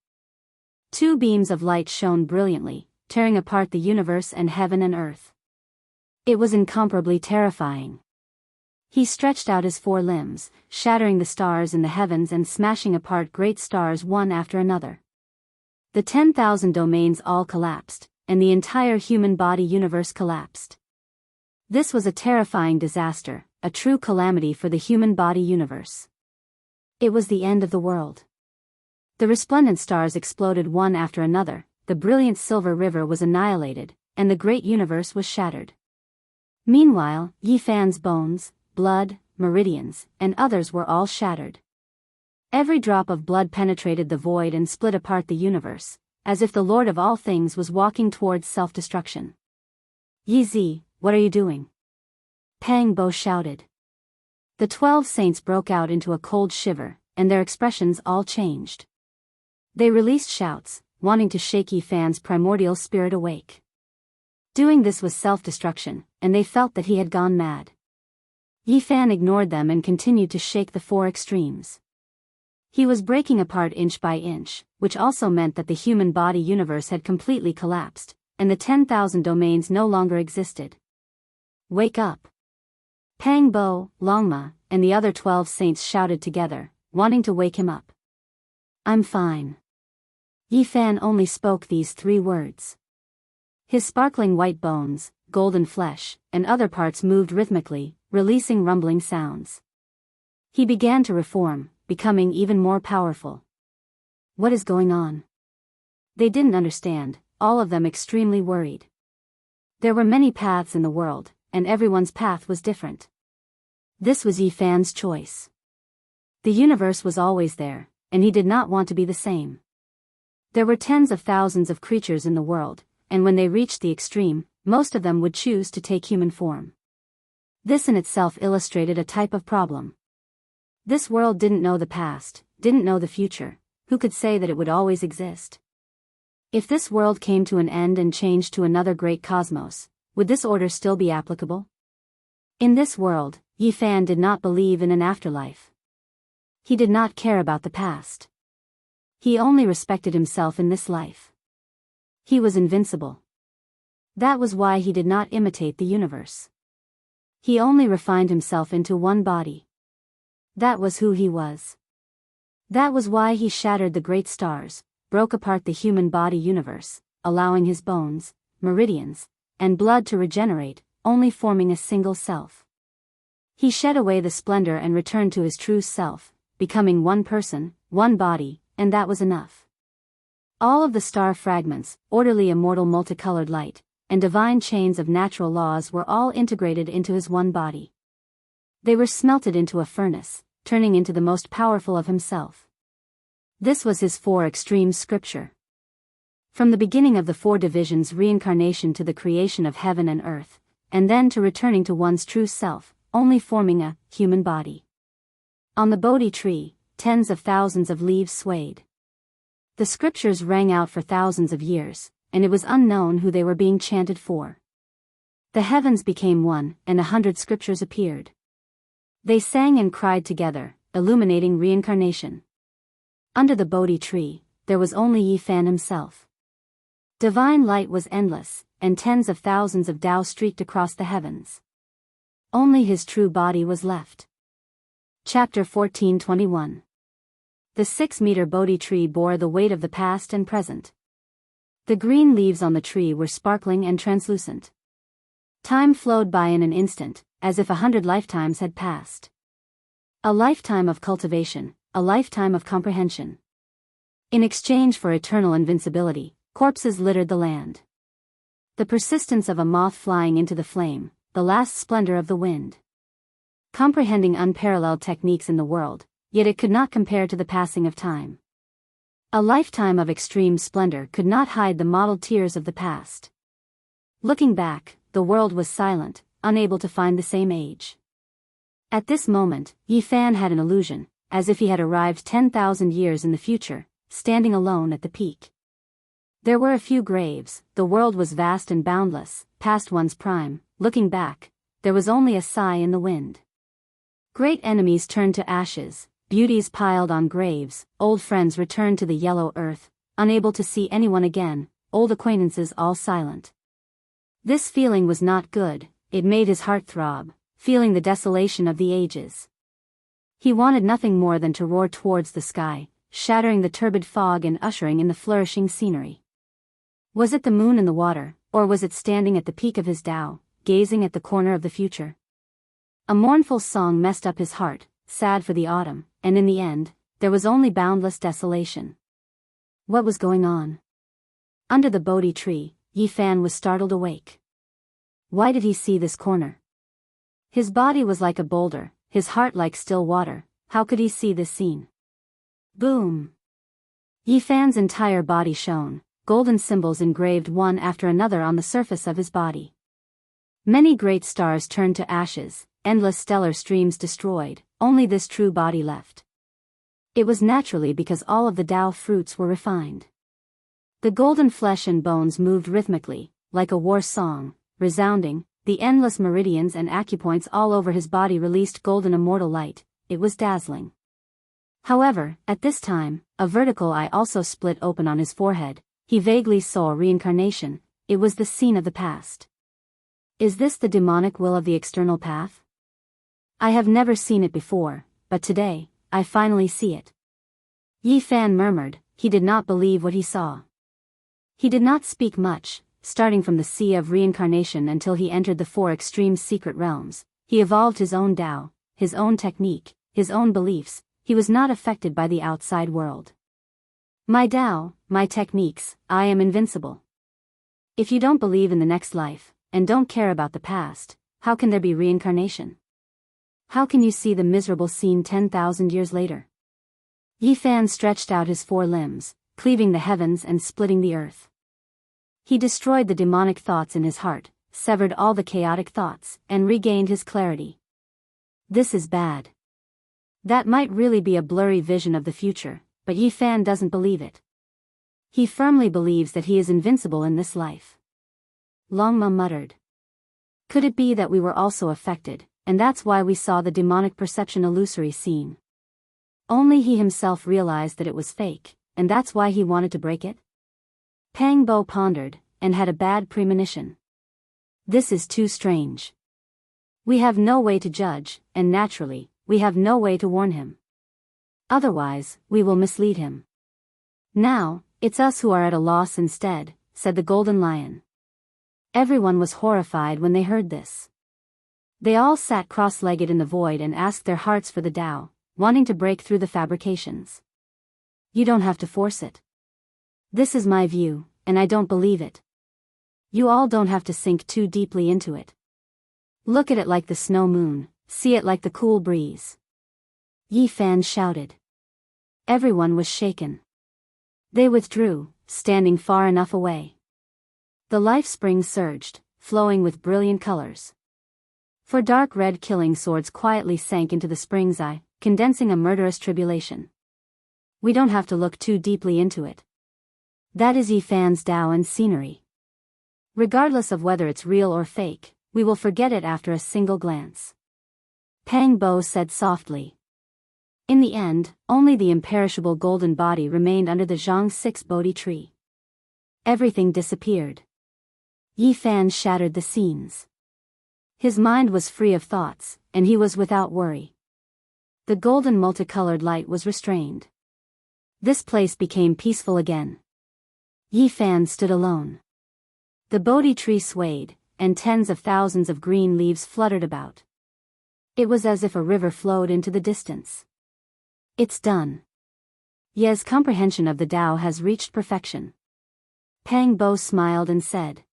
2 beams of light shone brilliantly, tearing apart the universe and heaven and earth. It was incomparably terrifying. He stretched out his 4 limbs, shattering the stars in the heavens and smashing apart great stars one after another. The 10,000 domains all collapsed, and the entire human body universe collapsed. This was a terrifying disaster, a true calamity for the human body universe. It was the end of the world. The resplendent stars exploded one after another, the brilliant silver river was annihilated, and the great universe was shattered. Meanwhile, Yifan's bones, blood, meridians, and others were all shattered. Every drop of blood penetrated the void and split apart the universe, as if the Lord of all things was walking towards self-destruction. Yi Zi, what are you doing? Pang Bo shouted. The 12 saints broke out into a cold shiver, and their expressions all changed. They released shouts, wanting to shake Yifan's primordial spirit awake. Doing this was self-destruction, and they felt that he had gone mad. Yi Fan ignored them and continued to shake the four extremes. He was breaking apart inch by inch, which also meant that the human body universe had completely collapsed, and the 10,000 domains no longer existed. Wake up! Pang Bo, Longma, and the other 12 saints shouted together, wanting to wake him up. I'm fine. Yi Fan only spoke these 3 words. His sparkling white bones, golden flesh, and other parts moved rhythmically, releasing rumbling sounds. He began to reform, becoming even more powerful. What is going on? They didn't understand, all of them extremely worried. There were many paths in the world, and everyone's path was different. This was Yi Fan's choice. The universe was always there, and he did not want to be the same. There were tens of thousands of creatures in the world, and when they reached the extreme, most of them would choose to take human form. This in itself illustrated a type of problem. This world didn't know the past, didn't know the future. Who could say that it would always exist? If this world came to an end and changed to another great cosmos, would this order still be applicable? In this world, Yi Fan did not believe in an afterlife. He did not care about the past. He only respected himself in this life. He was invincible. That was why he did not imitate the universe. He only refined himself into one body. That was who he was. That was why he shattered the great stars, broke apart the human body universe, allowing his bones, meridians, and blood to regenerate, only forming a single self. He shed away the splendor and returned to his true self, becoming one person, one body, and that was enough. All of the star fragments, orderly immortal multicolored light, and divine chains of natural laws were all integrated into his one body. They were smelted into a furnace, turning into the most powerful of himself. This was his 4 extremes scripture. From the beginning of the 4 divisions, reincarnation to the creation of heaven and earth, and then to returning to one's true self, only forming a human body. On the Bodhi tree, tens of thousands of leaves swayed. The scriptures rang out for thousands of years, and it was unknown who they were being chanted for. The heavens became one, and 100 scriptures appeared. They sang and cried together, illuminating reincarnation. Under the Bodhi tree, there was only Yi Fan himself. Divine light was endless, and tens of thousands of Tao streaked across the heavens. Only his true body was left. Chapter 14:21. The 6-meter Bodhi tree bore the weight of the past and present. The green leaves on the tree were sparkling and translucent. Time flowed by in an instant, as if 100 lifetimes had passed. A lifetime of cultivation, a lifetime of comprehension. In exchange for eternal invincibility, corpses littered the land. The persistence of a moth flying into the flame, the last splendor of the wind. Comprehending unparalleled techniques in the world, yet it could not compare to the passing of time. A lifetime of extreme splendor could not hide the mottled tears of the past. Looking back, the world was silent, unable to find the same age. At this moment, Yi Fan had an illusion, as if he had arrived 10,000 years in the future, standing alone at the peak. There were a few graves, the world was vast and boundless, past one's prime. Looking back, there was only a sigh in the wind. Great enemies turned to ashes, beauties piled on graves, old friends returned to the yellow earth, unable to see anyone again, old acquaintances all silent. This feeling was not good, it made his heart throb, feeling the desolation of the ages. He wanted nothing more than to roar towards the sky, shattering the turbid fog and ushering in the flourishing scenery. Was it the moon in the water, or was it standing at the peak of his Tao, gazing at the corner of the future? A mournful song messed up his heart, sad for the autumn, and in the end, there was only boundless desolation. What was going on? Under the Bodhi tree, Yi Fan was startled awake. Why did he see this corner? His body was like a boulder, his heart like still water. How could he see this scene? Boom! Yi Fan's entire body shone, golden symbols engraved one after another on the surface of his body. Many great stars turned to ashes, endless stellar streams destroyed, only this true body left. It was naturally because all of the Tao fruits were refined. The golden flesh and bones moved rhythmically, like a war song, resounding, The endless meridians and acupoints all over his body released golden immortal light. It was dazzling. However, at this time, a vertical eye also split open on his forehead. He vaguely saw reincarnation. It was the scene of the past. Is this the demonic will of the external path? I have never seen it before, but today, I finally see it. Yi Fan murmured. He did not believe what he saw. He did not speak much, starting from the sea of reincarnation until he entered the 4 extreme secret realms. He evolved his own Tao, his own technique, his own beliefs. He was not affected by the outside world. My Tao, my techniques, I am invincible. If you don't believe in the next life, and don't care about the past, how can there be reincarnation? How can you see the miserable scene 10,000 years later? Yi Fan stretched out his 4 limbs, cleaving the heavens and splitting the earth. He destroyed the demonic thoughts in his heart, severed all the chaotic thoughts, and regained his clarity. This is bad. That might really be a blurry vision of the future, but Yi Fan doesn't believe it. He firmly believes that he is invincible in this life. Longma muttered. Could it be that we were also affected, and that's why we saw the demonic perception illusory scene? Only he himself realized that it was fake, and that's why he wanted to break it? Pang Bo pondered, and had a bad premonition. This is too strange. We have no way to judge, and naturally, we have no way to warn him. Otherwise, we will mislead him. Now, it's us who are at a loss instead, said the Golden Lion. Everyone was horrified when they heard this. They all sat cross-legged in the void and asked their hearts for the Tao, wanting to break through the fabrications. You don't have to force it. This is my view, and I don't believe it. You all don't have to sink too deeply into it. Look at it like the snow moon, see it like the cool breeze. Yi Fan shouted. Everyone was shaken. They withdrew, standing far enough away. The life spring surged, flowing with brilliant colors. 4 dark red killing swords quietly sank into the spring's eye, condensing a murderous tribulation. We don't have to look too deeply into it. That is Yi Fan's Tao and scenery. Regardless of whether it's real or fake, we will forget it after a single glance. Pang Bo said softly. In the end, only the imperishable golden body remained under the Zhang 6 Bodhi tree. Everything disappeared. Yi Fan shattered the scenes. His mind was free of thoughts, and he was without worry. The golden multicolored light was restrained. This place became peaceful again. Yi Fan stood alone. The Bodhi tree swayed, and tens of thousands of green leaves fluttered about. It was as if a river flowed into the distance. It's done. Ye's comprehension of the Tao has reached perfection. Pang Bo smiled and said.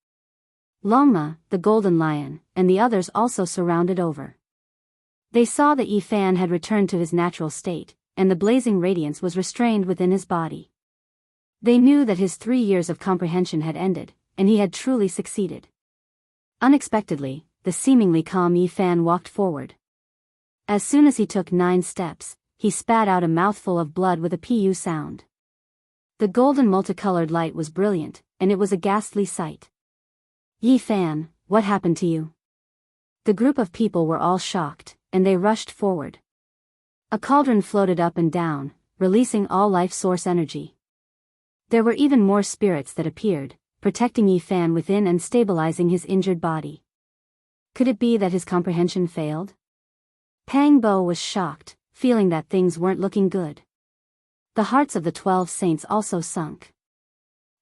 Longma, the Golden Lion, and the others also surrounded over. They saw that Yi Fan had returned to his natural state, and the blazing radiance was restrained within his body. They knew that his 3 years of comprehension had ended, and he had truly succeeded. Unexpectedly, the seemingly calm Yi Fan walked forward. As soon as he took 9 steps, he spat out a mouthful of blood with a pu sound. The golden multicolored light was brilliant, and it was a ghastly sight. Yi Fan, what happened to you? The group of people were all shocked, and they rushed forward. A cauldron floated up and down, releasing all life source energy. There were even more spirits that appeared, protecting Yi Fan within and stabilizing his injured body. Could it be that his comprehension failed? Pang Bo was shocked, feeling that things weren't looking good. The hearts of the 12 saints also sunk.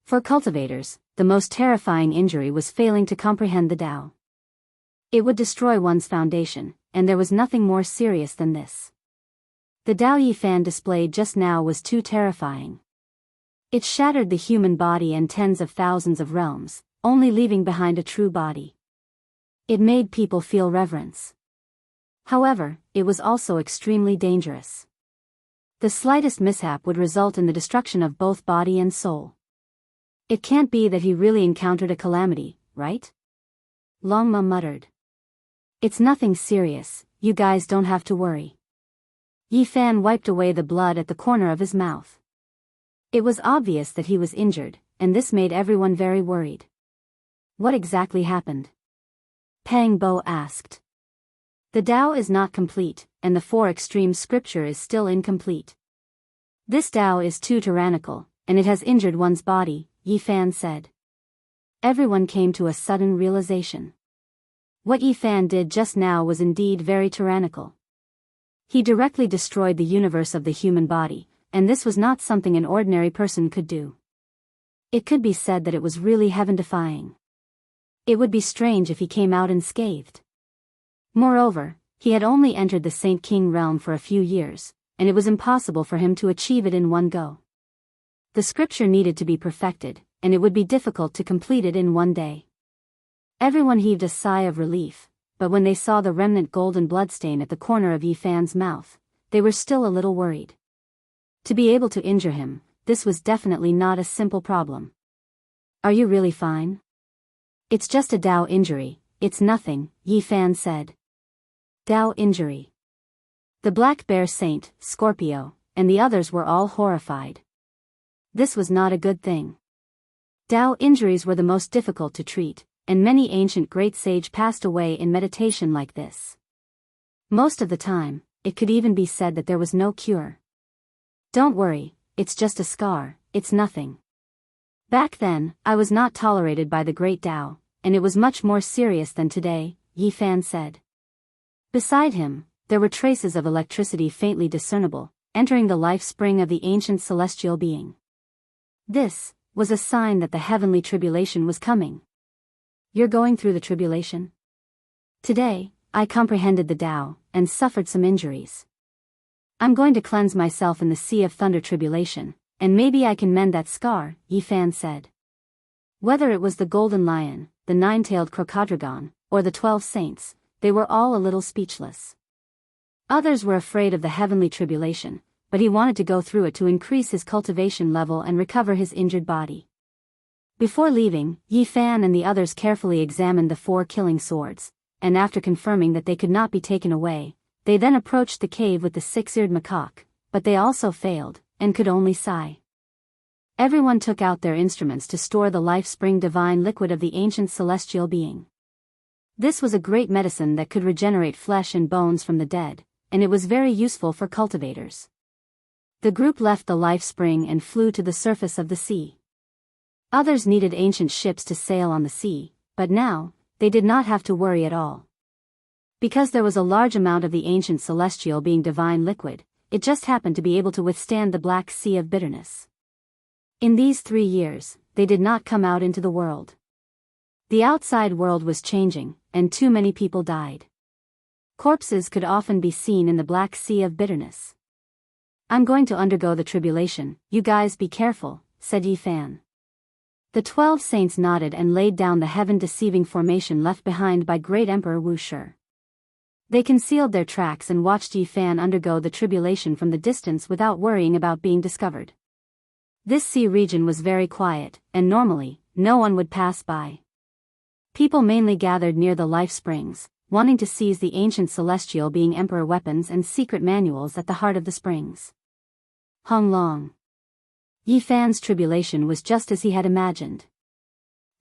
For cultivators, the most terrifying injury was failing to comprehend the Tao. It would destroy one's foundation, and there was nothing more serious than this. The Tao Yi Fan displayed just now was too terrifying. It shattered the human body and tens of thousands of realms, only leaving behind a true body. It made people feel reverence. However, it was also extremely dangerous. The slightest mishap would result in the destruction of both body and soul. It can't be that he really encountered a calamity, right? Longma muttered. It's nothing serious, you guys don't have to worry. Yi Fan wiped away the blood at the corner of his mouth. It was obvious that he was injured, and this made everyone very worried. What exactly happened? Pang Bo asked. The Tao is not complete, and the four extreme scripture is still incomplete. This Tao is too tyrannical, and it has injured one's body, Yi Fan said. Everyone came to a sudden realization. What Yi Fan did just now was indeed very tyrannical. He directly destroyed the universe of the human body, and this was not something an ordinary person could do. It could be said that it was really heaven-defying. It would be strange if he came out unscathed. Moreover, he had only entered the Saint King realm for a few years, and it was impossible for him to achieve it in one go. The scripture needed to be perfected, and it would be difficult to complete it in one day. Everyone heaved a sigh of relief, but when they saw the remnant golden bloodstain at the corner of Yi Fan's mouth, they were still a little worried. To be able to injure him, this was definitely not a simple problem. Are you really fine? It's just a Tao injury, it's nothing, Yi Fan said. Tao injury. The Black Bear Saint, Scorpio, and the others were all horrified. This was not a good thing. Tao injuries were the most difficult to treat, and many ancient great sage passed away in meditation like this. Most of the time, it could even be said that there was no cure. Don't worry, it's just a scar, it's nothing. Back then, I was not tolerated by the great Tao, and it was much more serious than today, Yi Fan said. Beside him, there were traces of electricity faintly discernible, entering the life spring of the ancient celestial being. This was a sign that the heavenly tribulation was coming. You're going through the tribulation? Today, I comprehended the Tao, and suffered some injuries. I'm going to cleanse myself in the sea of thunder tribulation, and maybe I can mend that scar, Yi Fan said. Whether it was the golden lion, the nine-tailed crocodron, or the 12 saints, they were all a little speechless. Others were afraid of the heavenly tribulation, but he wanted to go through it to increase his cultivation level and recover his injured body. Before leaving, Yi Fan and the others carefully examined the 4 killing swords, and after confirming that they could not be taken away, they then approached the cave with the 6-eared macaque, but they also failed, and could only sigh. Everyone took out their instruments to store the life-spring divine liquid of the ancient celestial being. This was a great medicine that could regenerate flesh and bones from the dead, and it was very useful for cultivators. The group left the life spring and flew to the surface of the sea. Others needed ancient ships to sail on the sea, but now, they did not have to worry at all. Because there was a large amount of the ancient celestial being divine liquid, it just happened to be able to withstand the black sea of bitterness. In these 3 years, they did not come out into the world. The outside world was changing, and too many people died. Corpses could often be seen in the black sea of bitterness. I'm going to undergo the tribulation, you guys be careful, said Yi Fan. The 12 saints nodded and laid down the heaven-deceiving formation left behind by great Emperor Wuxia. They concealed their tracks and watched Yi Fan undergo the tribulation from the distance without worrying about being discovered. This sea region was very quiet, and normally, no one would pass by. People mainly gathered near the life springs, wanting to seize the ancient celestial being emperor weapons and secret manuals at the heart of the springs. Hung Long. Yi Fan's tribulation was just as he had imagined.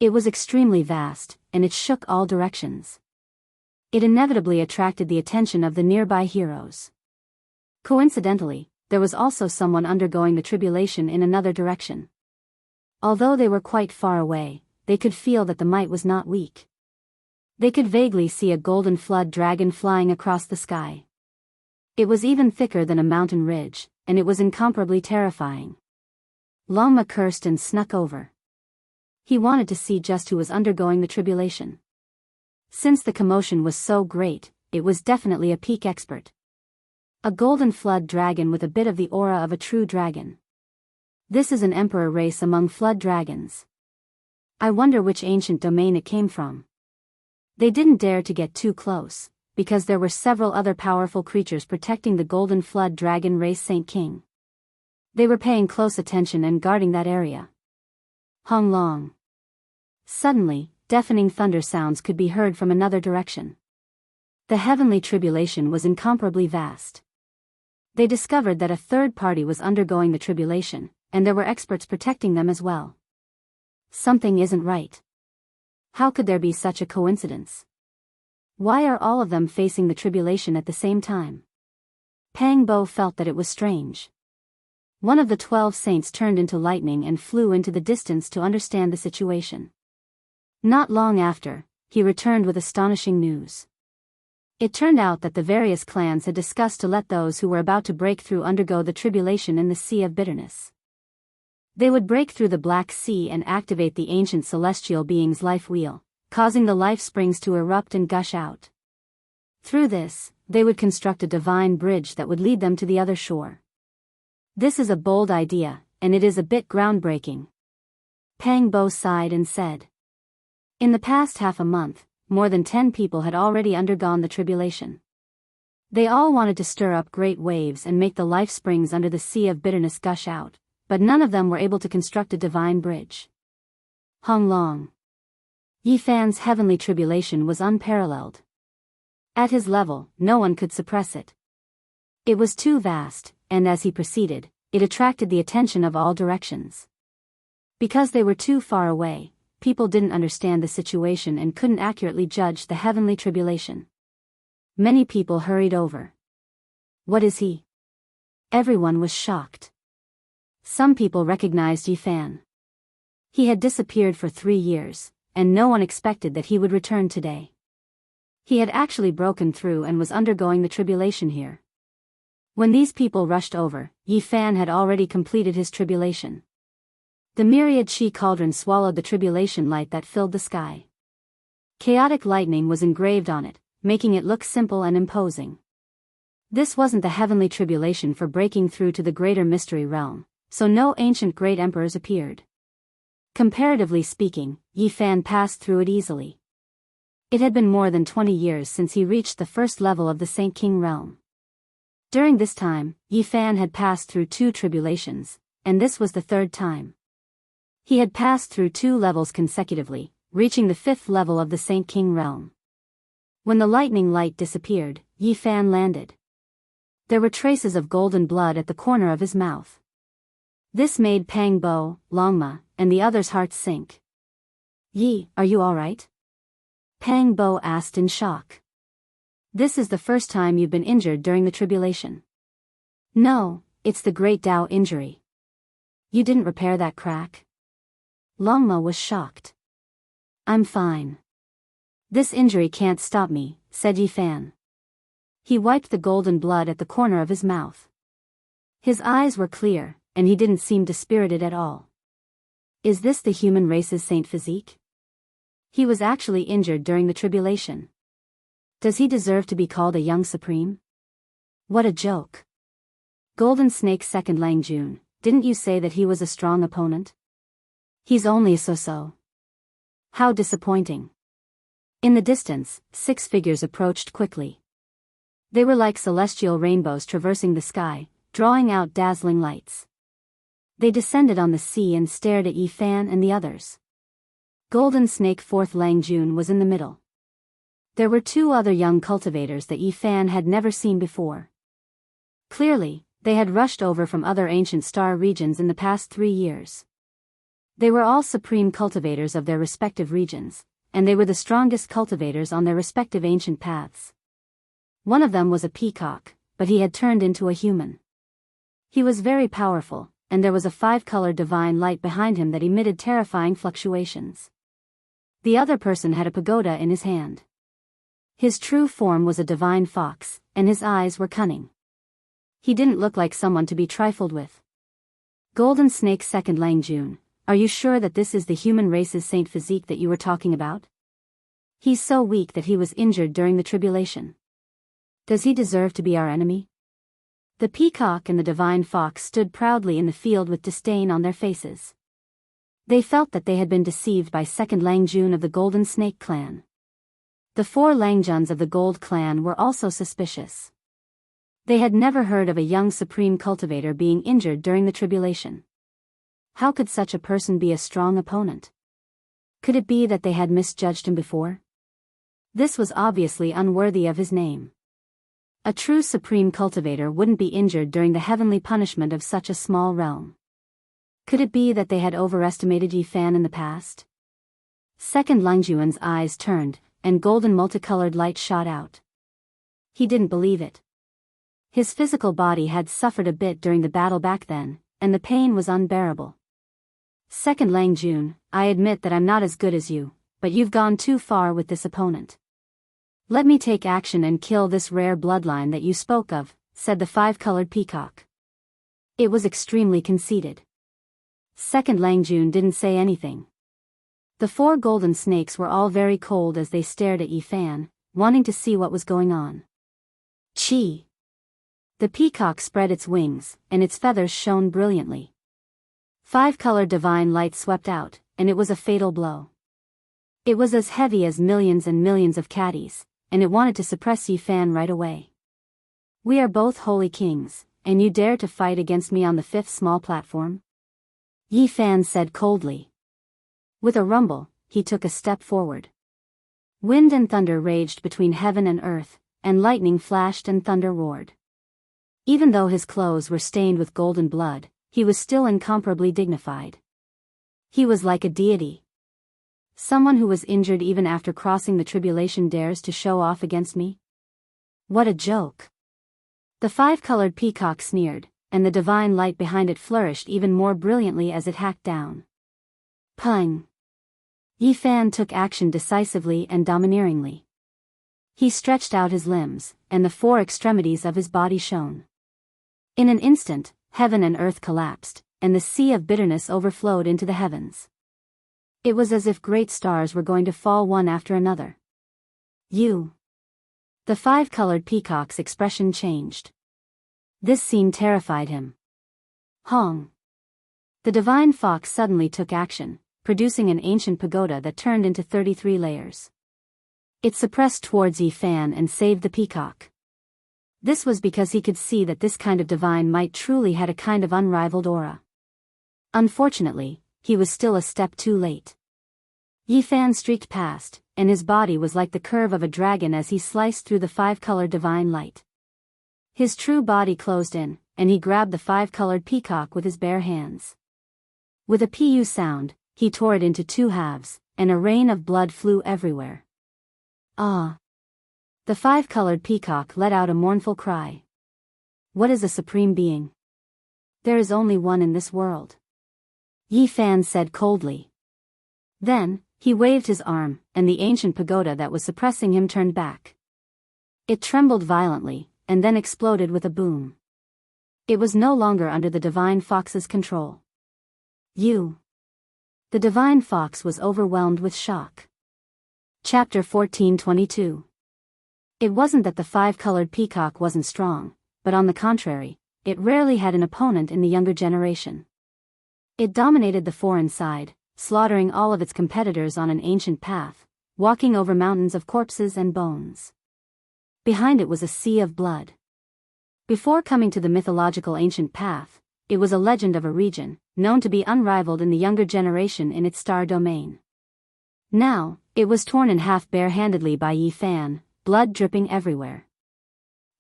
It was extremely vast, and it shook all directions. It inevitably attracted the attention of the nearby heroes. Coincidentally, there was also someone undergoing the tribulation in another direction. Although they were quite far away, they could feel that the might was not weak. They could vaguely see a golden flood dragon flying across the sky. It was even thicker than a mountain ridge, and it was incomparably terrifying. Lama cursed and snuck over. He wanted to see just who was undergoing the tribulation. Since the commotion was so great, it was definitely a peak expert. A golden flood dragon with a bit of the aura of a true dragon. This is an emperor race among flood dragons. I wonder which ancient domain it came from. They didn't dare to get too close, because there were several other powerful creatures protecting the golden flood dragon race Saint King. They were paying close attention and guarding that area. Hung Long. Suddenly, deafening thunder sounds could be heard from another direction. The heavenly tribulation was incomparably vast. They discovered that a third party was undergoing the tribulation, and there were experts protecting them as well. Something isn't right. How could there be such a coincidence? Why are all of them facing the tribulation at the same time? Pang Bo felt that it was strange. One of the 12 saints turned into lightning and flew into the distance to understand the situation. Not long after, he returned with astonishing news. It turned out that the various clans had discussed to let those who were about to break through undergo the tribulation in the Sea of Bitterness. They would break through the Black Sea and activate the ancient celestial being's life wheel, causing the life springs to erupt and gush out. Through this, they would construct a divine bridge that would lead them to the other shore. This is a bold idea, and it is a bit groundbreaking. Pang Bo sighed and said. In the past half a month, more than 10 people had already undergone the tribulation. They all wanted to stir up great waves and make the life springs under the Sea of Bitterness gush out, but none of them were able to construct a divine bridge. Hong Long. Yi Fan's heavenly tribulation was unparalleled. At his level, no one could suppress it. It was too vast, and as he proceeded, it attracted the attention of all directions. Because they were too far away, people didn't understand the situation and couldn't accurately judge the heavenly tribulation. Many people hurried over. What is he? Everyone was shocked. Some people recognized Yi Fan. He had disappeared for 3 years, and no one expected that he would return today. He had actually broken through and was undergoing the tribulation here. When these people rushed over, Yi Fan had already completed his tribulation. The myriad Qi cauldron swallowed the tribulation light that filled the sky. Chaotic lightning was engraved on it, making it look simple and imposing. This wasn't the heavenly tribulation for breaking through to the greater mystery realm, so no ancient great emperors appeared. Comparatively speaking, Yi Fan passed through it easily. It had been more than 20 years since he reached the first level of the Saint King realm. During this time, Yi Fan had passed through 2 tribulations, and this was the 3rd time. He had passed through 2 levels consecutively, reaching the 5th level of the Saint King realm. When the lightning light disappeared, Yi Fan landed. There were traces of golden blood at the corner of his mouth. This made Pang Bo, Longma, and the others' hearts sink. Yi, are you alright? Pang Bo asked in shock. This is the first time you've been injured during the tribulation. No, it's the Great Dao injury. You didn't repair that crack? Longma was shocked. I'm fine. This injury can't stop me, said Yi Fan. He wiped the golden blood at the corner of his mouth. His eyes were clear, and he didn't seem dispirited at all. Is this the human race's saint physique? He was actually injured during the tribulation. Does he deserve to be called a young supreme? What a joke. Golden Snake's second Lang Jun, didn't you say that he was a strong opponent? He's only a so-so. How disappointing. In the distance, 6 figures approached quickly. They were like celestial rainbows traversing the sky, drawing out dazzling lights. They descended on the sea and stared at Yi Fan and the others. Golden Snake 4th Lang Jun was in the middle. There were 2 other young cultivators that Yi Fan had never seen before. Clearly, they had rushed over from other ancient star regions in the past 3 years. They were all supreme cultivators of their respective regions, and they were the strongest cultivators on their respective ancient paths. One of them was a peacock, but he had turned into a human. He was very powerful, and there was a 5-color divine light behind him that emitted terrifying fluctuations. The other person had a pagoda in his hand. His true form was a divine fox, and his eyes were cunning. He didn't look like someone to be trifled with. Golden Snake's second Lang Jun, are you sure that this is the human race's saint physique that you were talking about? He's so weak that he was injured during the tribulation. Does he deserve to be our enemy? The peacock and the divine fox stood proudly in the field with disdain on their faces. They felt that they had been deceived by second Lang Jun of the Golden Snake clan. The 4 Langjuns of the Gold clan were also suspicious. They had never heard of a young supreme cultivator being injured during the tribulation. How could such a person be a strong opponent? Could it be that they had misjudged him before? This was obviously unworthy of his name. A true supreme cultivator wouldn't be injured during the heavenly punishment of such a small realm. Could it be that they had overestimated Yi Fan in the past? Second Langjuan's eyes turned, and golden multicolored light shot out. He didn't believe it. His physical body had suffered a bit during the battle back then, and the pain was unbearable. Second Lang Jun, I admit that I'm not as good as you, but you've gone too far with this opponent. Let me take action and kill this rare bloodline that you spoke of, said the five-colored peacock. It was extremely conceited. Second Lang Jun didn't say anything. The four golden snakes were all very cold as they stared at Yi Fan, wanting to see what was going on. Chi! The peacock spread its wings, and its feathers shone brilliantly. Five-colored divine light swept out, and it was a fatal blow. It was as heavy as millions and millions of caddies, and it wanted to suppress Yi Fan right away. We are both holy kings, and you dare to fight against me on the fifth small platform? Yi Fan said coldly. With a rumble, he took a step forward. Wind and thunder raged between heaven and earth, and lightning flashed and thunder roared. Even though his clothes were stained with golden blood, he was still incomparably dignified. He was like a deity. Someone who was injured even after crossing the tribulation dares to show off against me? What a joke! The five-colored peacock sneered, and the divine light behind it flourished even more brilliantly as it hacked down. Pung! Yi Fan took action decisively and domineeringly. He stretched out his limbs, and the four extremities of his body shone. In an instant, heaven and earth collapsed, and the sea of bitterness overflowed into the heavens. It was as if great stars were going to fall one after another. You! The five-colored peacock's expression changed. This scene terrified him. Hong! The divine fox suddenly took action, producing an ancient pagoda that turned into 33 layers. It suppressed towards Yi Fan and saved the peacock. This was because he could see that this kind of divine might truly had a kind of unrivaled aura. Unfortunately, he was still a step too late. Yi Fan streaked past, and his body was like the curve of a dragon as he sliced through the five-colored divine light. His true body closed in, and he grabbed the five-colored peacock with his bare hands. With a pu sound, he tore it into two halves, and a rain of blood flew everywhere. Ah! The five-colored peacock let out a mournful cry. What is a supreme being? There is only one in this world. Yi Fan said coldly. Then, he waved his arm, and the ancient pagoda that was suppressing him turned back. It trembled violently, and then exploded with a boom. It was no longer under the divine fox's control. You! The divine fox was overwhelmed with shock. Chapter 14:22. It wasn't that the five-colored peacock wasn't strong, but on the contrary, it rarely had an opponent in the younger generation. It dominated the foreign side, slaughtering all of its competitors on an ancient path, walking over mountains of corpses and bones. Behind it was a sea of blood. Before coming to the mythological ancient path, it was a legend of a region, known to be unrivaled in the younger generation in its star domain. Now, it was torn in half barehandedly by Yi Fan, blood dripping everywhere.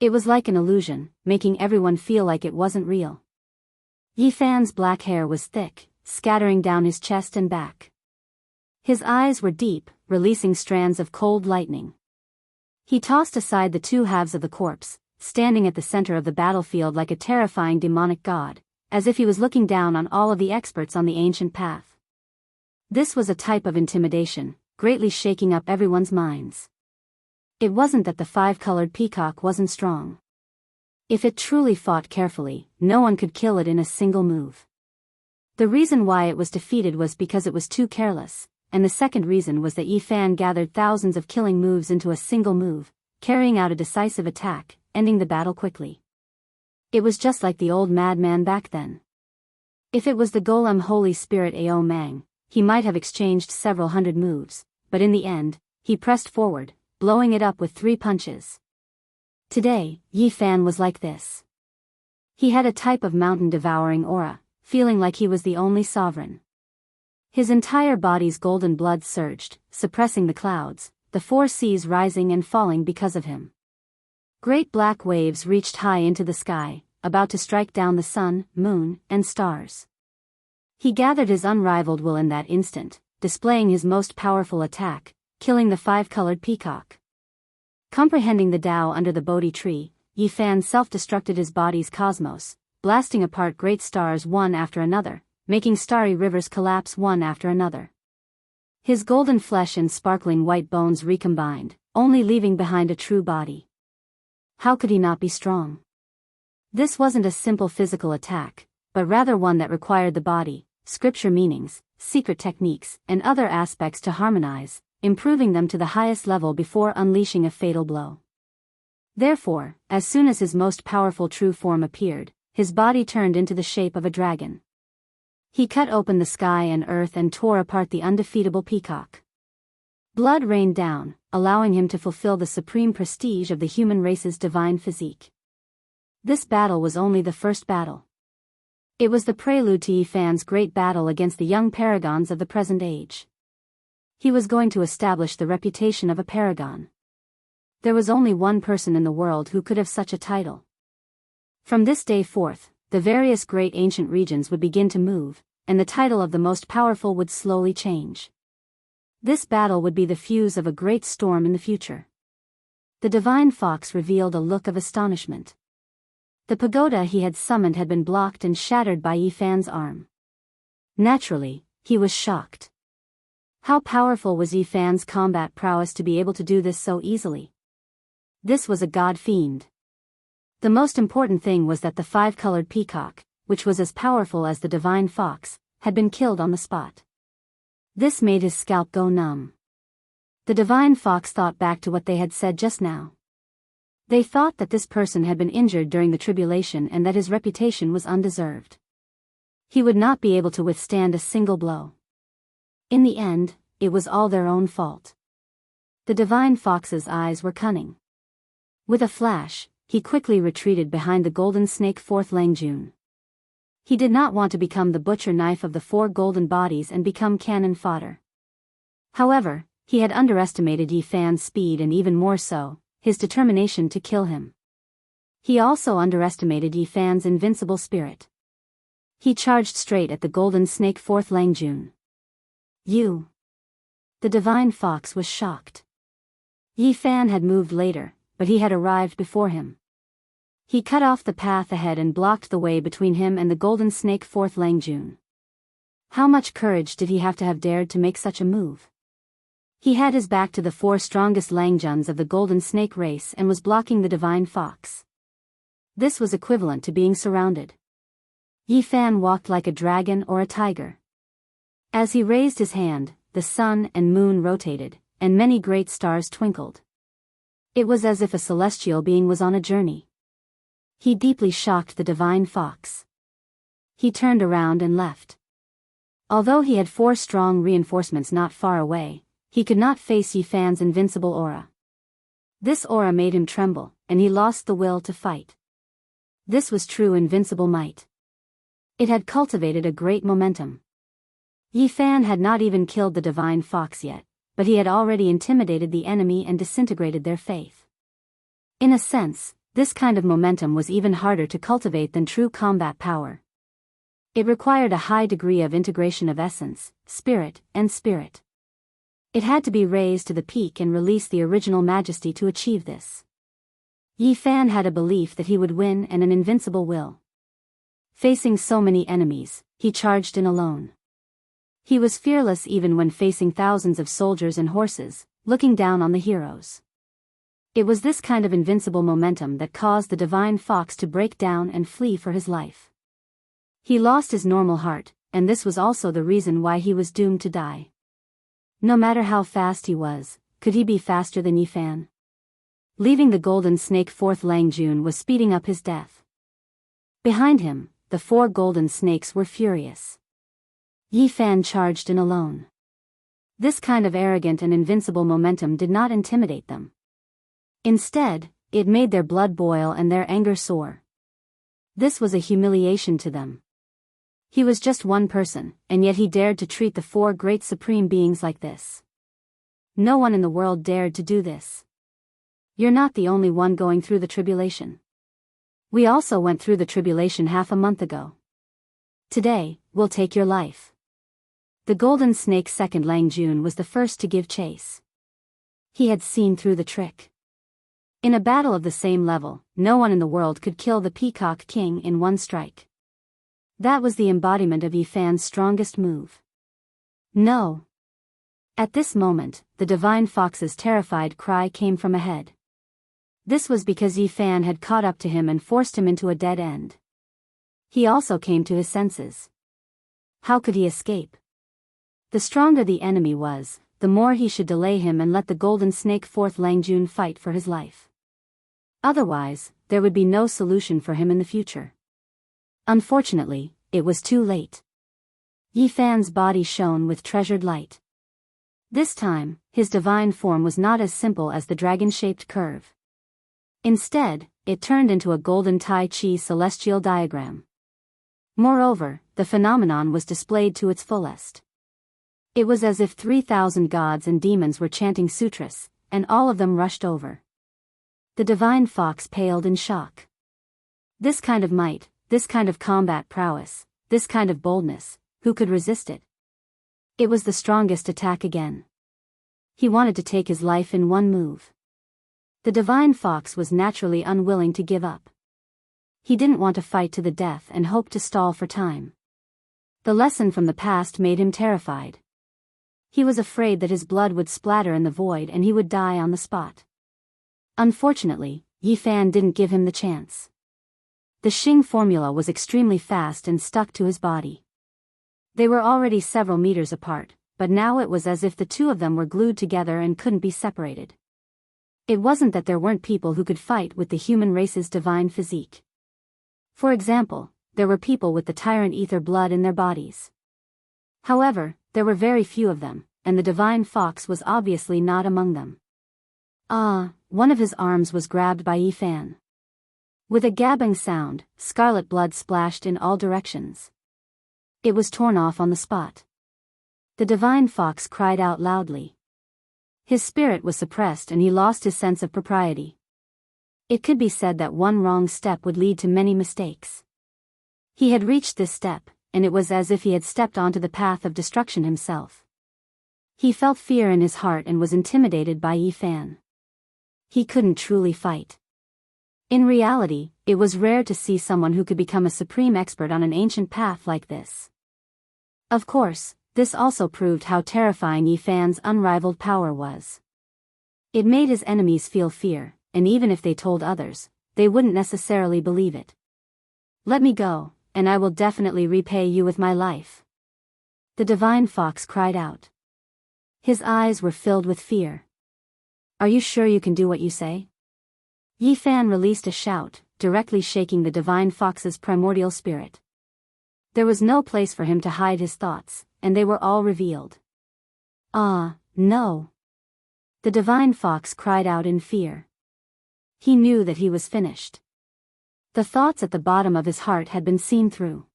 It was like an illusion, making everyone feel like it wasn't real. Yi Fan's black hair was thick, scattering down his chest and back. His eyes were deep, releasing strands of cold lightning. He tossed aside the two halves of the corpse, standing at the center of the battlefield like a terrifying demonic god, as if he was looking down on all of the experts on the ancient path. This was a type of intimidation, greatly shaking up everyone's minds. It wasn't that the five-colored peacock wasn't strong. If it truly fought carefully, no one could kill it in a single move. The reason why it was defeated was because it was too careless, and the second reason was that Yi Fan gathered thousands of killing moves into a single move, carrying out a decisive attack, ending the battle quickly. It was just like the old madman back then. If it was the golem Holy Spirit Ao Mang, he might have exchanged several hundred moves, but in the end, he pressed forward, blowing it up with 3 punches. Today, Yi Fan was like this. He had a type of mountain-devouring aura, feeling like he was the only sovereign. His entire body's golden blood surged, suppressing the clouds, the 4 seas rising and falling because of him. Great black waves reached high into the sky, about to strike down the sun, moon, and stars. He gathered his unrivaled will in that instant, displaying his most powerful attack, killing the five-colored peacock. Comprehending the Tao under the Bodhi tree, Yi Fan self-destructed his body's cosmos, blasting apart great stars one after another, making starry rivers collapse one after another. His golden flesh and sparkling white bones recombined, only leaving behind a true body. How could he not be strong? This wasn't a simple physical attack, but rather one that required the body, scripture meanings, secret techniques, and other aspects to harmonize, improving them to the highest level before unleashing a fatal blow. Therefore, as soon as his most powerful true form appeared, his body turned into the shape of a dragon. He cut open the sky and earth and tore apart the undefeatable peacock. Blood rained down, allowing him to fulfill the supreme prestige of the human race's divine physique. This battle was only the first battle. It was the prelude to Yi Fan's great battle against the young paragons of the present age. He was going to establish the reputation of a paragon. There was only one person in the world who could have such a title. From this day forth, the various great ancient regions would begin to move, and the title of the most powerful would slowly change. This battle would be the fuse of a great storm in the future. The divine fox revealed a look of astonishment. The pagoda he had summoned had been blocked and shattered by Yi Fan's arm. Naturally, he was shocked. How powerful was Yi Fan's combat prowess to be able to do this so easily? This was a god fiend. The most important thing was that the five-colored peacock, which was as powerful as the divine fox, had been killed on the spot. This made his scalp go numb. The divine fox thought back to what they had said just now. They thought that this person had been injured during the tribulation and that his reputation was undeserved. He would not be able to withstand a single blow. In the end, it was all their own fault. The divine fox's eyes were cunning. With a flash, he quickly retreated behind the golden snake fourth Langjun. He did not want to become the butcher knife of the four golden bodies and become cannon fodder. However, he had underestimated Yi Fan's speed and even more so, his determination to kill him. He also underestimated Yi Fan's invincible spirit. He charged straight at the golden snake fourth Langjun. You! The divine fox was shocked. Yi Fan had moved later, but he had arrived before him. He cut off the path ahead and blocked the way between him and the golden snake fourth Langjun. How much courage did he have to have dared to make such a move? He had his back to the four strongest Langjuns of the golden snake race and was blocking the divine fox. This was equivalent to being surrounded. Yi Fan walked like a dragon or a tiger. As he raised his hand, the sun and moon rotated, and many great stars twinkled. It was as if a celestial being was on a journey. He deeply shocked the divine fox. He turned around and left. Although he had four strong reinforcements not far away, he could not face Yi Fan's invincible aura. This aura made him tremble, and he lost the will to fight. This was true invincible might. It had cultivated a great momentum. Yi Fan had not even killed the divine fox yet, but he had already intimidated the enemy and disintegrated their faith. In a sense, this kind of momentum was even harder to cultivate than true combat power. It required a high degree of integration of essence, spirit, and spirit. It had to be raised to the peak and release the original majesty to achieve this. Yi Fan had a belief that he would win and an invincible will. Facing so many enemies, he charged in alone. He was fearless even when facing thousands of soldiers and horses, looking down on the heroes. It was this kind of invincible momentum that caused the divine fox to break down and flee for his life. He lost his normal heart, and this was also the reason why he was doomed to die. No matter how fast he was, could he be faster than Yi Fan? Leaving the golden snake fourth Langjun was speeding up his death. Behind him, the four golden snakes were furious. Yi Fan charged in alone. This kind of arrogant and invincible momentum did not intimidate them. Instead, it made their blood boil and their anger soar. This was a humiliation to them. He was just one person, and yet he dared to treat the four great supreme beings like this. No one in the world dared to do this. You're not the only one going through the tribulation. We also went through the tribulation half a month ago. Today, we'll take your life. The golden snake's second Langjun was the first to give chase. He had seen through the trick. In a battle of the same level, no one in the world could kill the Peacock King in one strike. That was the embodiment of Yifan's strongest move. No. At this moment, the Divine Fox's terrified cry came from ahead. This was because Yifan had caught up to him and forced him into a dead end. He also came to his senses. How could he escape? The stronger the enemy was, the more he should delay him and let the Golden Snake Fourth Langjun fight for his life. Otherwise, there would be no solution for him in the future. Unfortunately, it was too late. Yifan's body shone with treasured light. This time, his divine form was not as simple as the dragon-shaped curve. Instead, it turned into a golden Tai Chi celestial diagram. Moreover, the phenomenon was displayed to its fullest. It was as if 3,000 gods and demons were chanting sutras, and all of them rushed over. The Divine Fox paled in shock. This kind of might, this kind of combat prowess, this kind of boldness, who could resist it? It was the strongest attack again. He wanted to take his life in one move. The Divine Fox was naturally unwilling to give up. He didn't want to fight to the death and hoped to stall for time. The lesson from the past made him terrified. He was afraid that his blood would splatter in the void and he would die on the spot. Unfortunately, Yifan didn't give him the chance. The Xing formula was extremely fast and stuck to his body. They were already several meters apart, but now it was as if the two of them were glued together and couldn't be separated. It wasn't that there weren't people who could fight with the human race's divine physique. For example, there were people with the tyrant ether blood in their bodies. However, there were very few of them, and the Divine Fox was obviously not among them. One of his arms was grabbed by Yifan. With a gabbing sound, scarlet blood splashed in all directions. It was torn off on the spot. The Divine Fox cried out loudly. His spirit was suppressed and he lost his sense of propriety. It could be said that one wrong step would lead to many mistakes. He had reached this step, and it was as if he had stepped onto the path of destruction himself. He felt fear in his heart and was intimidated by Yifan. He couldn't truly fight. In reality, it was rare to see someone who could become a supreme expert on an ancient path like this. Of course, this also proved how terrifying Yifan's unrivaled power was. It made his enemies feel fear, and even if they told others, they wouldn't necessarily believe it. Let me go, and I will definitely repay you with my life. The Divine Fox cried out. His eyes were filled with fear. Are you sure you can do what you say? Yifan released a shout, directly shaking the Divine Fox's primordial spirit. There was no place for him to hide his thoughts, and they were all revealed. No. The Divine Fox cried out in fear. He knew that he was finished. The thoughts at the bottom of his heart had been seen through.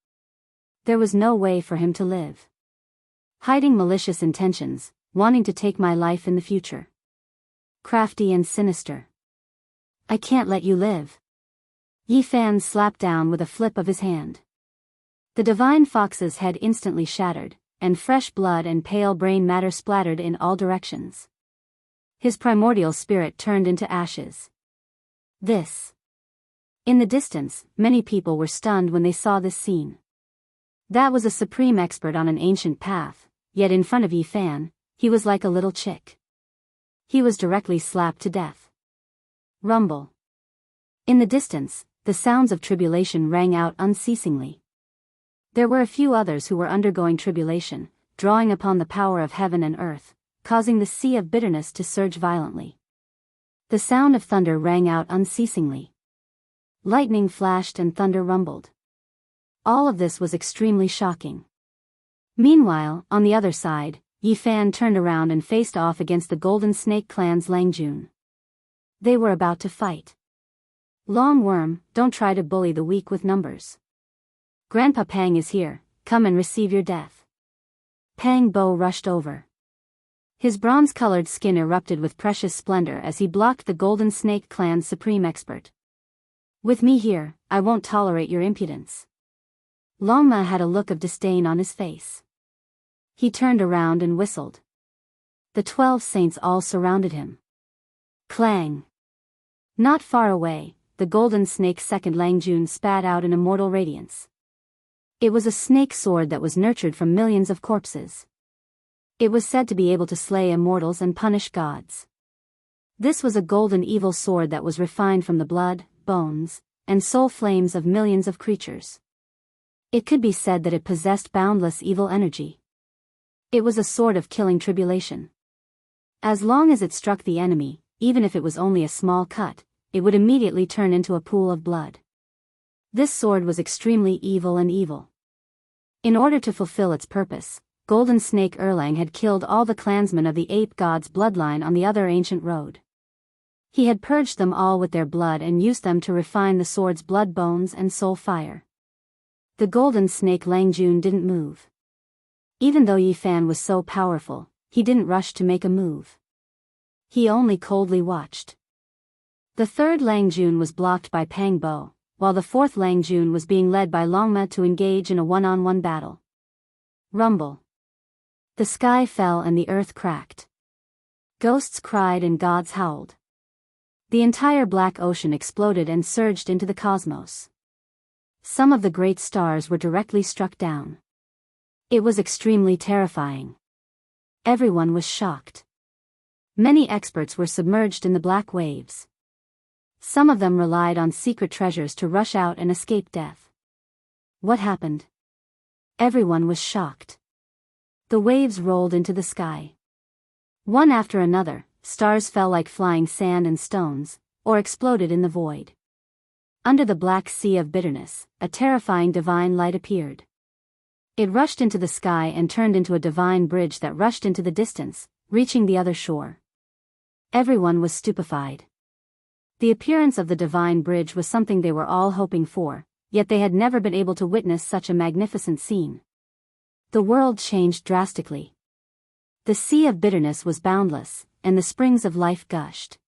There was no way for him to live. Hiding malicious intentions, wanting to take my life in the future. Crafty and sinister. I can't let you live. Yifan slapped down with a flip of his hand. The Divine Fox's head instantly shattered, and fresh blood and pale brain matter splattered in all directions. His primordial spirit turned into ashes. In the distance, many people were stunned when they saw this scene. That was a supreme expert on an ancient path, yet in front of Yifan, he was like a little chick. He was directly slapped to death. Rumble. In the distance, the sounds of tribulation rang out unceasingly. There were a few others who were undergoing tribulation, drawing upon the power of heaven and earth, causing the sea of bitterness to surge violently. The sound of thunder rang out unceasingly. Lightning flashed and thunder rumbled. All of this was extremely shocking. Meanwhile, on the other side, Yifan turned around and faced off against the Golden Snake Clan's Langjun. They were about to fight. Long Worm, don't try to bully the weak with numbers. Grandpa Pang is here, come and receive your death. Pang Bo rushed over. His bronze-colored skin erupted with precious splendor as he blocked the Golden Snake Clan's supreme expert. With me here, I won't tolerate your impudence. Longma had a look of disdain on his face. He turned around and whistled. The 12 saints all surrounded him. Clang. Not far away, the golden snake's second Langjun spat out an immortal radiance. It was a snake sword that was nurtured from millions of corpses. It was said to be able to slay immortals and punish gods. This was a golden evil sword that was refined from the blood, bones, and soul flames of millions of creatures. It could be said that it possessed boundless evil energy. It was a sword of killing tribulation. As long as it struck the enemy, even if it was only a small cut, it would immediately turn into a pool of blood. This sword was extremely evil and evil. In order to fulfill its purpose, Golden Snake Erlang had killed all the clansmen of the ape god's bloodline on the other ancient road. He had purged them all with their blood and used them to refine the sword's blood, bones and soul fire. The golden snake Langjun didn't move. Even though Yi Fan was so powerful, he didn't rush to make a move. He only coldly watched. The third Langjun was blocked by Pang Bo, while the fourth Langjun was being led by Longma to engage in a one-on-one battle. Rumble. The sky fell and the earth cracked. Ghosts cried and gods howled. The entire black ocean exploded and surged into the cosmos. Some of the great stars were directly struck down. It was extremely terrifying. Everyone was shocked. Many experts were submerged in the black waves. Some of them relied on secret treasures to rush out and escape death. What happened? Everyone was shocked. The waves rolled into the sky. One after another, stars fell like flying sand and stones, or exploded in the void. Under the black sea of bitterness, a terrifying divine light appeared. It rushed into the sky and turned into a divine bridge that rushed into the distance, reaching the other shore. Everyone was stupefied. The appearance of the divine bridge was something they were all hoping for, yet they had never been able to witness such a magnificent scene. The world changed drastically. The sea of bitterness was boundless, and the springs of life gushed.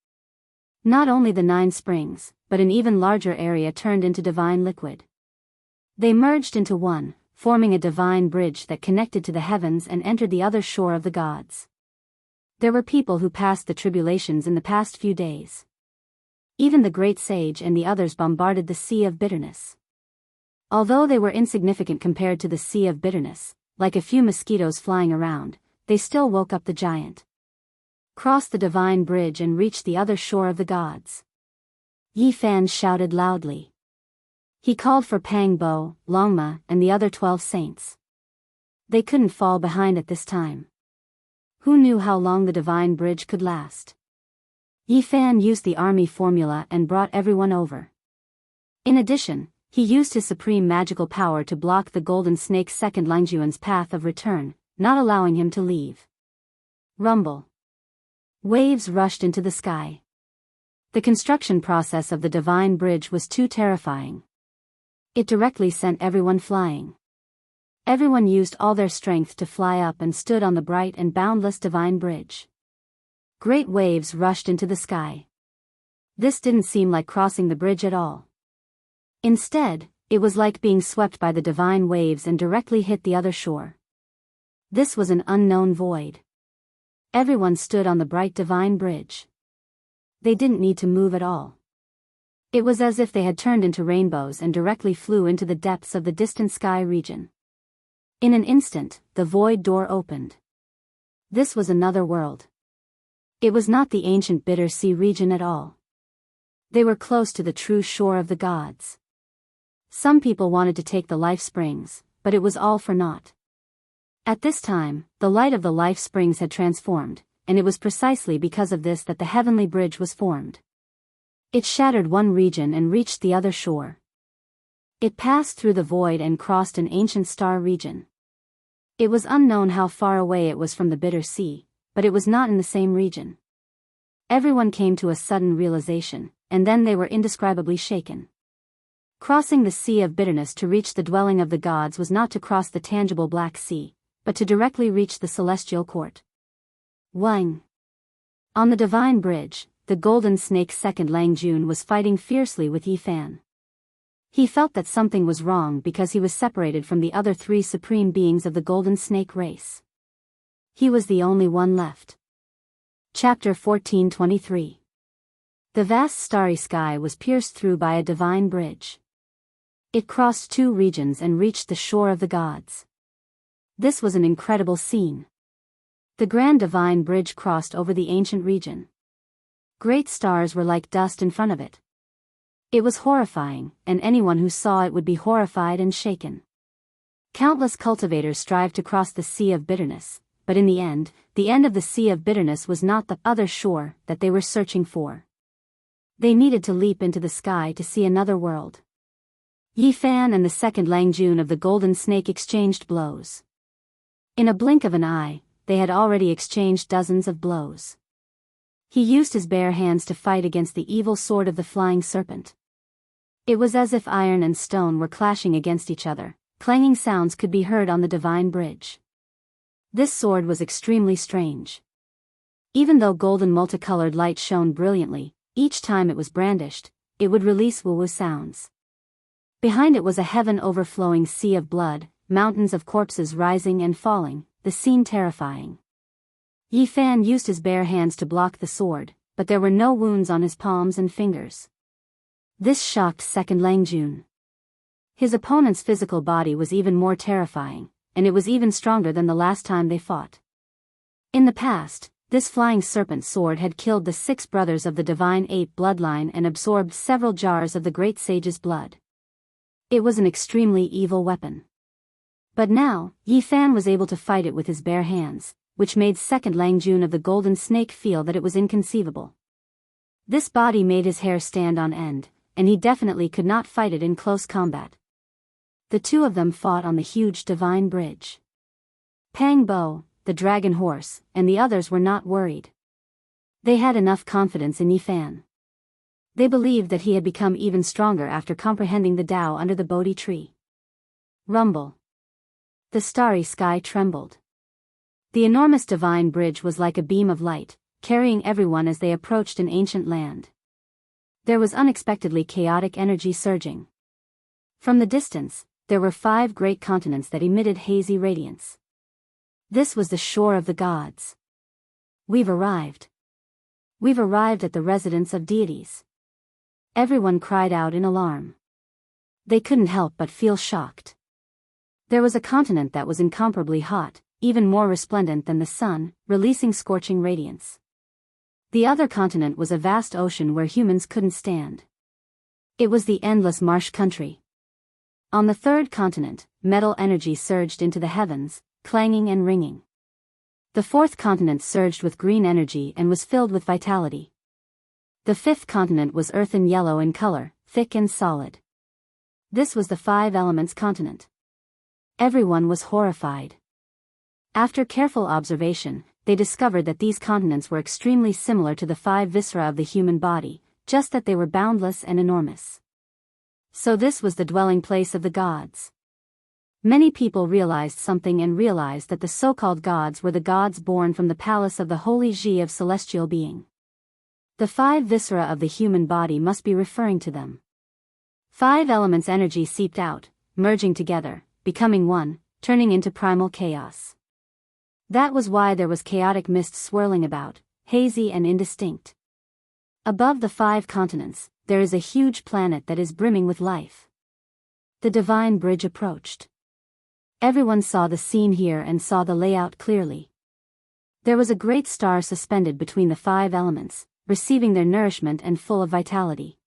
Not only the 9 springs, but an even larger area turned into divine liquid. They merged into one, forming a divine bridge that connected to the heavens and entered the other shore of the gods. There were people who passed the tribulations in the past few days. Even the great sage and the others bombarded the sea of bitterness. Although they were insignificant compared to the sea of bitterness, like a few mosquitoes flying around, they still woke up the giant. Crossed the divine bridge and reached the other shore of the gods. Yi Fan shouted loudly. He called for Pang Bo, Longma, and the other 12 saints. They couldn't fall behind at this time. Who knew how long the divine bridge could last? Yi Fan used the army formula and brought everyone over. In addition, he used his supreme magical power to block the golden snake's second Langjuan's path of return, not allowing him to leave. Rumble. Waves rushed into the sky. The construction process of the divine bridge was too terrifying. It directly sent everyone flying. Everyone used all their strength to fly up and stood on the bright and boundless divine bridge. Great waves rushed into the sky. This didn't seem like crossing the bridge at all. Instead, it was like being swept by the divine waves and directly hit the other shore. This was an unknown void. Everyone stood on the bright divine bridge. They didn't need to move at all. It was as if they had turned into rainbows and directly flew into the depths of the distant sky region. In an instant, the void door opened. This was another world. It was not the ancient bitter sea region at all. They were close to the true shore of the gods. Some people wanted to take the life springs, but it was all for naught. At this time, the light of the life springs had transformed, and it was precisely because of this that the heavenly bridge was formed. It shattered one region and reached the other shore. It passed through the void and crossed an ancient star region. It was unknown how far away it was from the bitter sea, but it was not in the same region. Everyone came to a sudden realization, and then they were indescribably shaken. Crossing the sea of bitterness to reach the dwelling of the gods was not to cross the tangible Black Sea, but to directly reach the celestial court. Wang. On the divine bridge, the golden snake's second Langjun was fighting fiercely with Yi Fan. He felt that something was wrong because he was separated from the other 3 supreme beings of the golden snake race. He was the only one left. Chapter 1423. The vast starry sky was pierced through by a divine bridge. It crossed 2 regions and reached the shore of the gods. This was an incredible scene. The grand divine bridge crossed over the ancient region. Great stars were like dust in front of it. It was horrifying, and anyone who saw it would be horrified and shaken. Countless cultivators strived to cross the sea of bitterness, but in the end of the sea of bitterness was not the other shore that they were searching for. They needed to leap into the sky to see another world. Yi Fan and the second Lang Jun of the Golden Snake exchanged blows. In a blink of an eye, they had already exchanged dozens of blows. He used his bare hands to fight against the evil sword of the flying serpent. It was as if iron and stone were clashing against each other. Clanging sounds could be heard on the divine bridge. This sword was extremely strange. Even though golden multicolored light shone brilliantly, each time it was brandished, it would release woo-woo sounds. Behind it was a heaven-overflowing sea of blood, mountains of corpses rising and falling, the scene terrifying. Yi Fan used his bare hands to block the sword, but there were no wounds on his palms and fingers. This shocked second Lang Jun. His opponent's physical body was even more terrifying, and it was even stronger than the last time they fought. In the past, this flying serpent sword had killed the 6 brothers of the divine ape bloodline and absorbed several jars of the great sage's blood. It was an extremely evil weapon. But now, Yi Fan was able to fight it with his bare hands, which made second Lang Jun of the Golden Snake feel that it was inconceivable. This body made his hair stand on end, and he definitely could not fight it in close combat. The 2 of them fought on the huge divine bridge. Pang Bo, the dragon horse, and the others were not worried. They had enough confidence in Yi Fan. They believed that he had become even stronger after comprehending the Tao under the Bodhi tree. Rumble. The starry sky trembled. The enormous divine bridge was like a beam of light, carrying everyone as they approached an ancient land. There was unexpectedly chaotic energy surging. From the distance, there were 5 great continents that emitted hazy radiance. This was the shore of the gods. We've arrived. We've arrived at the residence of deities. Everyone cried out in alarm. They couldn't help but feel shocked. There was a continent that was incomparably hot, even more resplendent than the sun, releasing scorching radiance. The other continent was a vast ocean where humans couldn't stand. It was the endless marsh country. On the third continent, metal energy surged into the heavens, clanging and ringing. The fourth continent surged with green energy and was filled with vitality. The fifth continent was earthen yellow in color, thick and solid. This was the 5 elements continent. Everyone was horrified. After careful observation, they discovered that these continents were extremely similar to the 5 viscera of the human body, just that they were boundless and enormous. So this was the dwelling place of the gods. Many people realized something and realized that the so-called gods were the gods born from the palace of the holy Ji of celestial being. The 5 viscera of the human body must be referring to them. 5 elements energy seeped out, merging together, becoming one, turning into primal chaos. That was why there was chaotic mist swirling about, hazy and indistinct. Above the 5 continents, there is a huge planet that is brimming with life. The divine bridge approached. Everyone saw the scene here and saw the layout clearly. There was a great star suspended between the 5 elements, receiving their nourishment and full of vitality.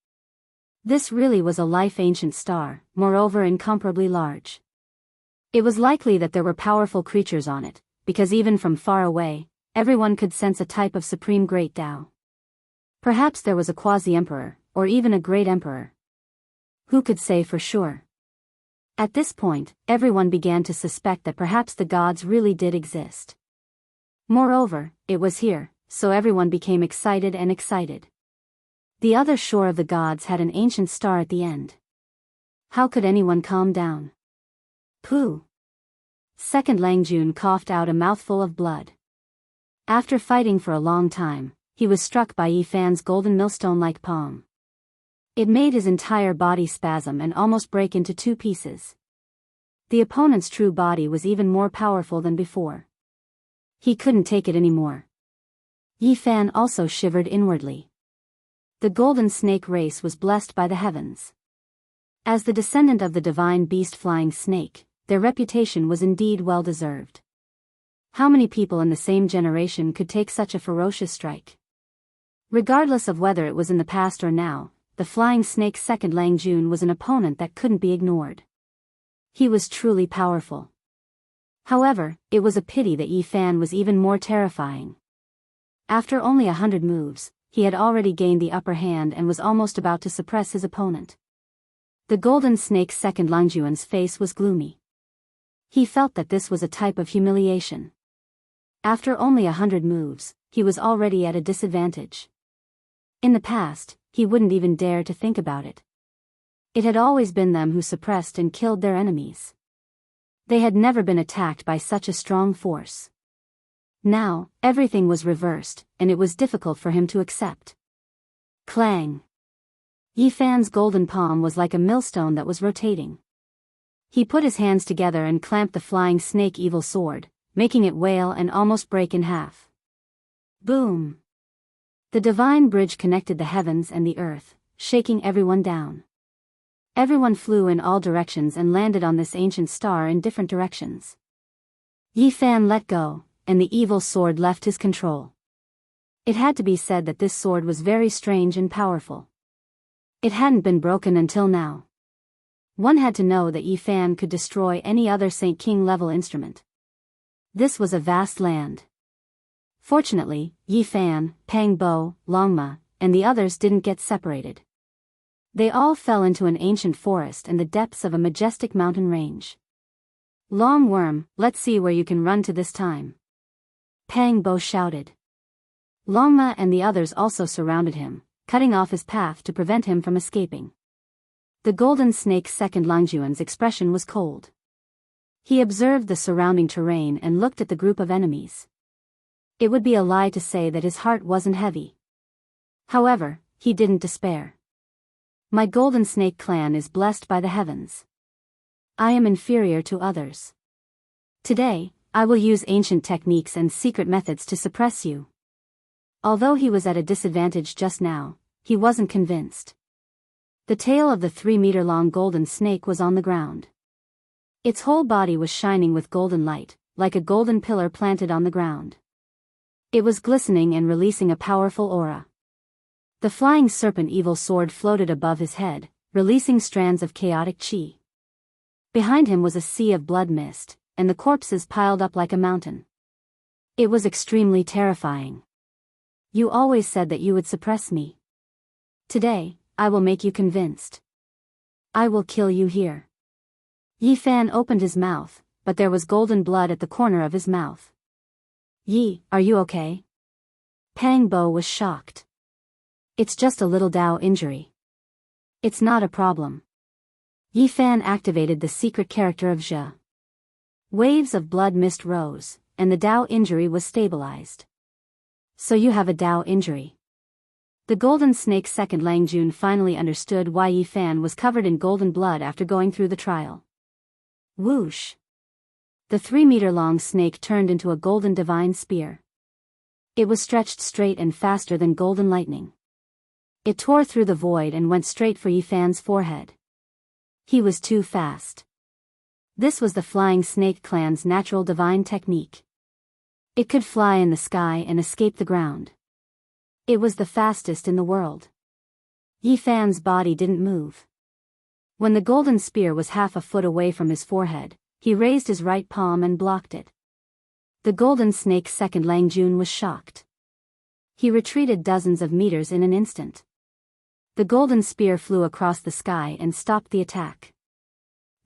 This really was a life-ancient star, moreover incomparably large. It was likely that there were powerful creatures on it, because even from far away, everyone could sense a type of supreme great Tao. Perhaps there was a quasi-emperor, or even a great emperor. Who could say for sure? At this point, everyone began to suspect that perhaps the gods really did exist. Moreover, it was here, so everyone became excited and excited. The other shore of the gods had an ancient star at the end. How could anyone calm down? Pooh! Second Lang Jun coughed out a mouthful of blood. After fighting for a long time, he was struck by Yi Fan's golden millstone-like palm. It made his entire body spasm and almost break into 2 pieces. The opponent's true body was even more powerful than before. He couldn't take it anymore. Yi Fan also shivered inwardly. The golden snake race was blessed by the heavens. As the descendant of the divine beast flying snake, their reputation was indeed well-deserved. How many people in the same generation could take such a ferocious strike? Regardless of whether it was in the past or now, the flying snake's second Lang Jun was an opponent that couldn't be ignored. He was truly powerful. However, it was a pity that Yi Fan was even more terrifying. After only 100 moves, he had already gained the upper hand and was almost about to suppress his opponent. The golden snake's second Lang Jun's face was gloomy. He felt that this was a type of humiliation. After only 100 moves, he was already at a disadvantage. In the past, he wouldn't even dare to think about it. It had always been them who suppressed and killed their enemies. They had never been attacked by such a strong force. Now, everything was reversed, and it was difficult for him to accept. Clang! Yi Fan's golden palm was like a millstone that was rotating. He put his hands together and clamped the flying snake evil sword, making it wail and almost break in half. Boom! The divine bridge connected the heavens and the earth, shaking everyone down. Everyone flew in all directions and landed on this ancient star in different directions. Yi Fan let go, and the evil sword left his control. It had to be said that this sword was very strange and powerful. It hadn't been broken until now. One had to know that Yi Fan could destroy any other Saint King level instrument. This was a vast land. Fortunately, Yi Fan, Pang Bo, Longma, and the others didn't get separated. They all fell into an ancient forest and the depths of a majestic mountain range. Long Worm, let's see where you can run to this time. Pang Bo shouted. Longma and the others also surrounded him, cutting off his path to prevent him from escaping. The golden snake's second Lang Jun's expression was cold. He observed the surrounding terrain and looked at the group of enemies. It would be a lie to say that his heart wasn't heavy. However, he didn't despair. My golden snake clan is blessed by the heavens. I am inferior to others. Today, I will use ancient techniques and secret methods to suppress you. Although he was at a disadvantage just now, he wasn't convinced. The tail of the 3-meter-long golden snake was on the ground. Its whole body was shining with golden light, like a golden pillar planted on the ground. It was glistening and releasing a powerful aura. The flying serpent evil sword floated above his head, releasing strands of chaotic chi. Behind him was a sea of blood mist, and the corpses piled up like a mountain. It was extremely terrifying. You always said that you would suppress me. Today, I will make you convinced. I will kill you here. Yi Fan opened his mouth, but there was golden blood at the corner of his mouth. Yi, are you okay? Pang Bo was shocked. It's just a little Dao injury. It's not a problem. Yi Fan activated the secret character of Zhe. Waves of blood mist rose, and the Dao injury was stabilized. So you have a Dao injury. The golden snake's second Lang Jun finally understood why Yi Fan was covered in golden blood after going through the trial. Whoosh! The 3-meter-long snake turned into a golden divine spear. It was stretched straight and faster than golden lightning. It tore through the void and went straight for Yi Fan's forehead. He was too fast. This was the flying snake clan's natural divine technique. It could fly in the sky and escape the ground. It was the fastest in the world. Yi Fan's body didn't move. When the golden spear was half a foot away from his forehead, he raised his right palm and blocked it. The golden snake's second Lang Jun was shocked. He retreated dozens of meters in an instant. The golden spear flew across the sky and stopped the attack.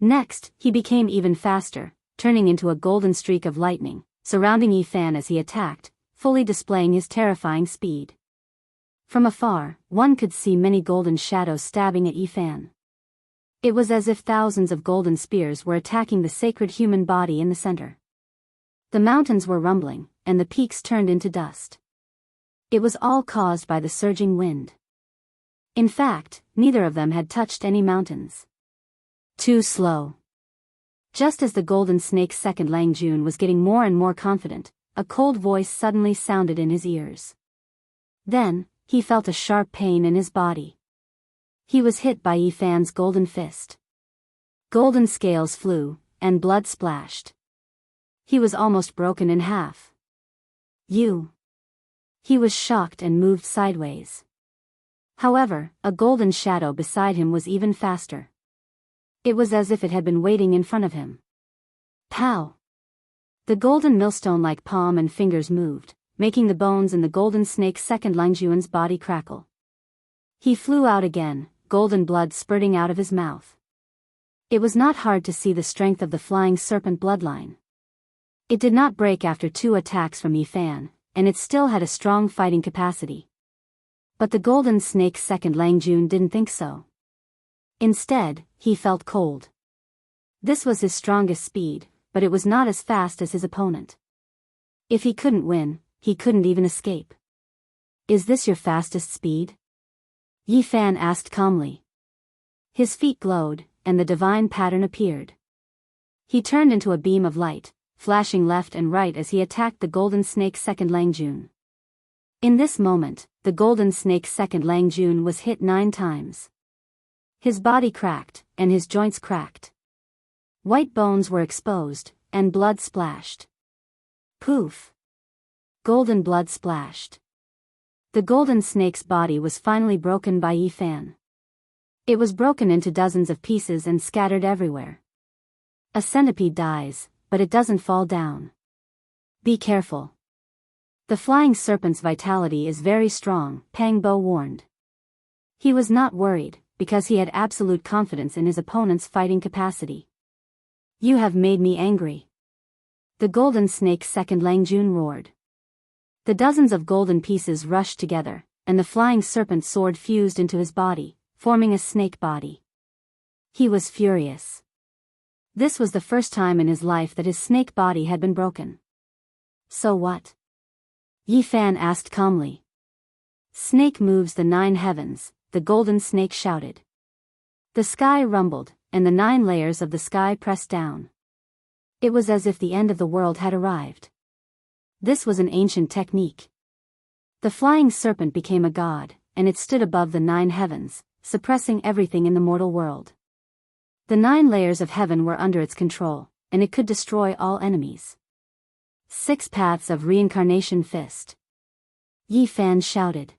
Next, he became even faster, turning into a golden streak of lightning, surrounding Yi Fan as he attacked, fully displaying his terrifying speed. From afar, one could see many golden shadows stabbing at Yi Fan. It was as if thousands of golden spears were attacking the sacred human body in the center. The mountains were rumbling, and the peaks turned into dust. It was all caused by the surging wind. In fact, neither of them had touched any mountains. Too slow. Just as the golden snake's second Lang Jun was getting more and more confident, a cold voice suddenly sounded in his ears. Then, he felt a sharp pain in his body. He was hit by Yi Fan's golden fist. Golden scales flew, and blood splashed. He was almost broken in half. You. He was shocked and moved sideways. However, a golden shadow beside him was even faster. It was as if it had been waiting in front of him. Pow! The golden millstone-like palm and fingers moved, making the bones in the golden snake's second Langjuan's body crackle. He flew out again, golden blood spurting out of his mouth. It was not hard to see the strength of the flying serpent bloodline. It did not break after 2 attacks from Yi Fan, and it still had a strong fighting capacity. But the golden snake's second Langjun didn't think so. Instead, he felt cold. This was his strongest speed, but it was not as fast as his opponent. If he couldn't win, he couldn't even escape. Is this your fastest speed? Yi Fan asked calmly. His feet glowed, and the divine pattern appeared. He turned into a beam of light, flashing left and right as he attacked the golden snake's second Langjun. In this moment, the golden snake's second Langjun was hit 9 times. His body cracked, and his joints cracked. White bones were exposed, and blood splashed. Poof! Golden blood splashed. The golden snake's body was finally broken by Yi Fan. It was broken into dozens of pieces and scattered everywhere. A centipede dies, but it doesn't fall down. Be careful. The flying serpent's vitality is very strong, Pang Bo warned. He was not worried, because he had absolute confidence in his opponent's fighting capacity. You have made me angry. The golden snake's second Langjun roared. The dozens of golden pieces rushed together, and the flying serpent's sword fused into his body, forming a snake body. He was furious. This was the first time in his life that his snake body had been broken. So what? Yi Fan asked calmly. Snake moves the 9 heavens, the golden snake shouted. The sky rumbled, and the 9 layers of the sky pressed down. It was as if the end of the world had arrived. This was an ancient technique. The flying serpent became a god, and it stood above the 9 heavens, suppressing everything in the mortal world. The 9 layers of heaven were under its control, and it could destroy all enemies. 6 paths of reincarnation fist. Yi Fan shouted.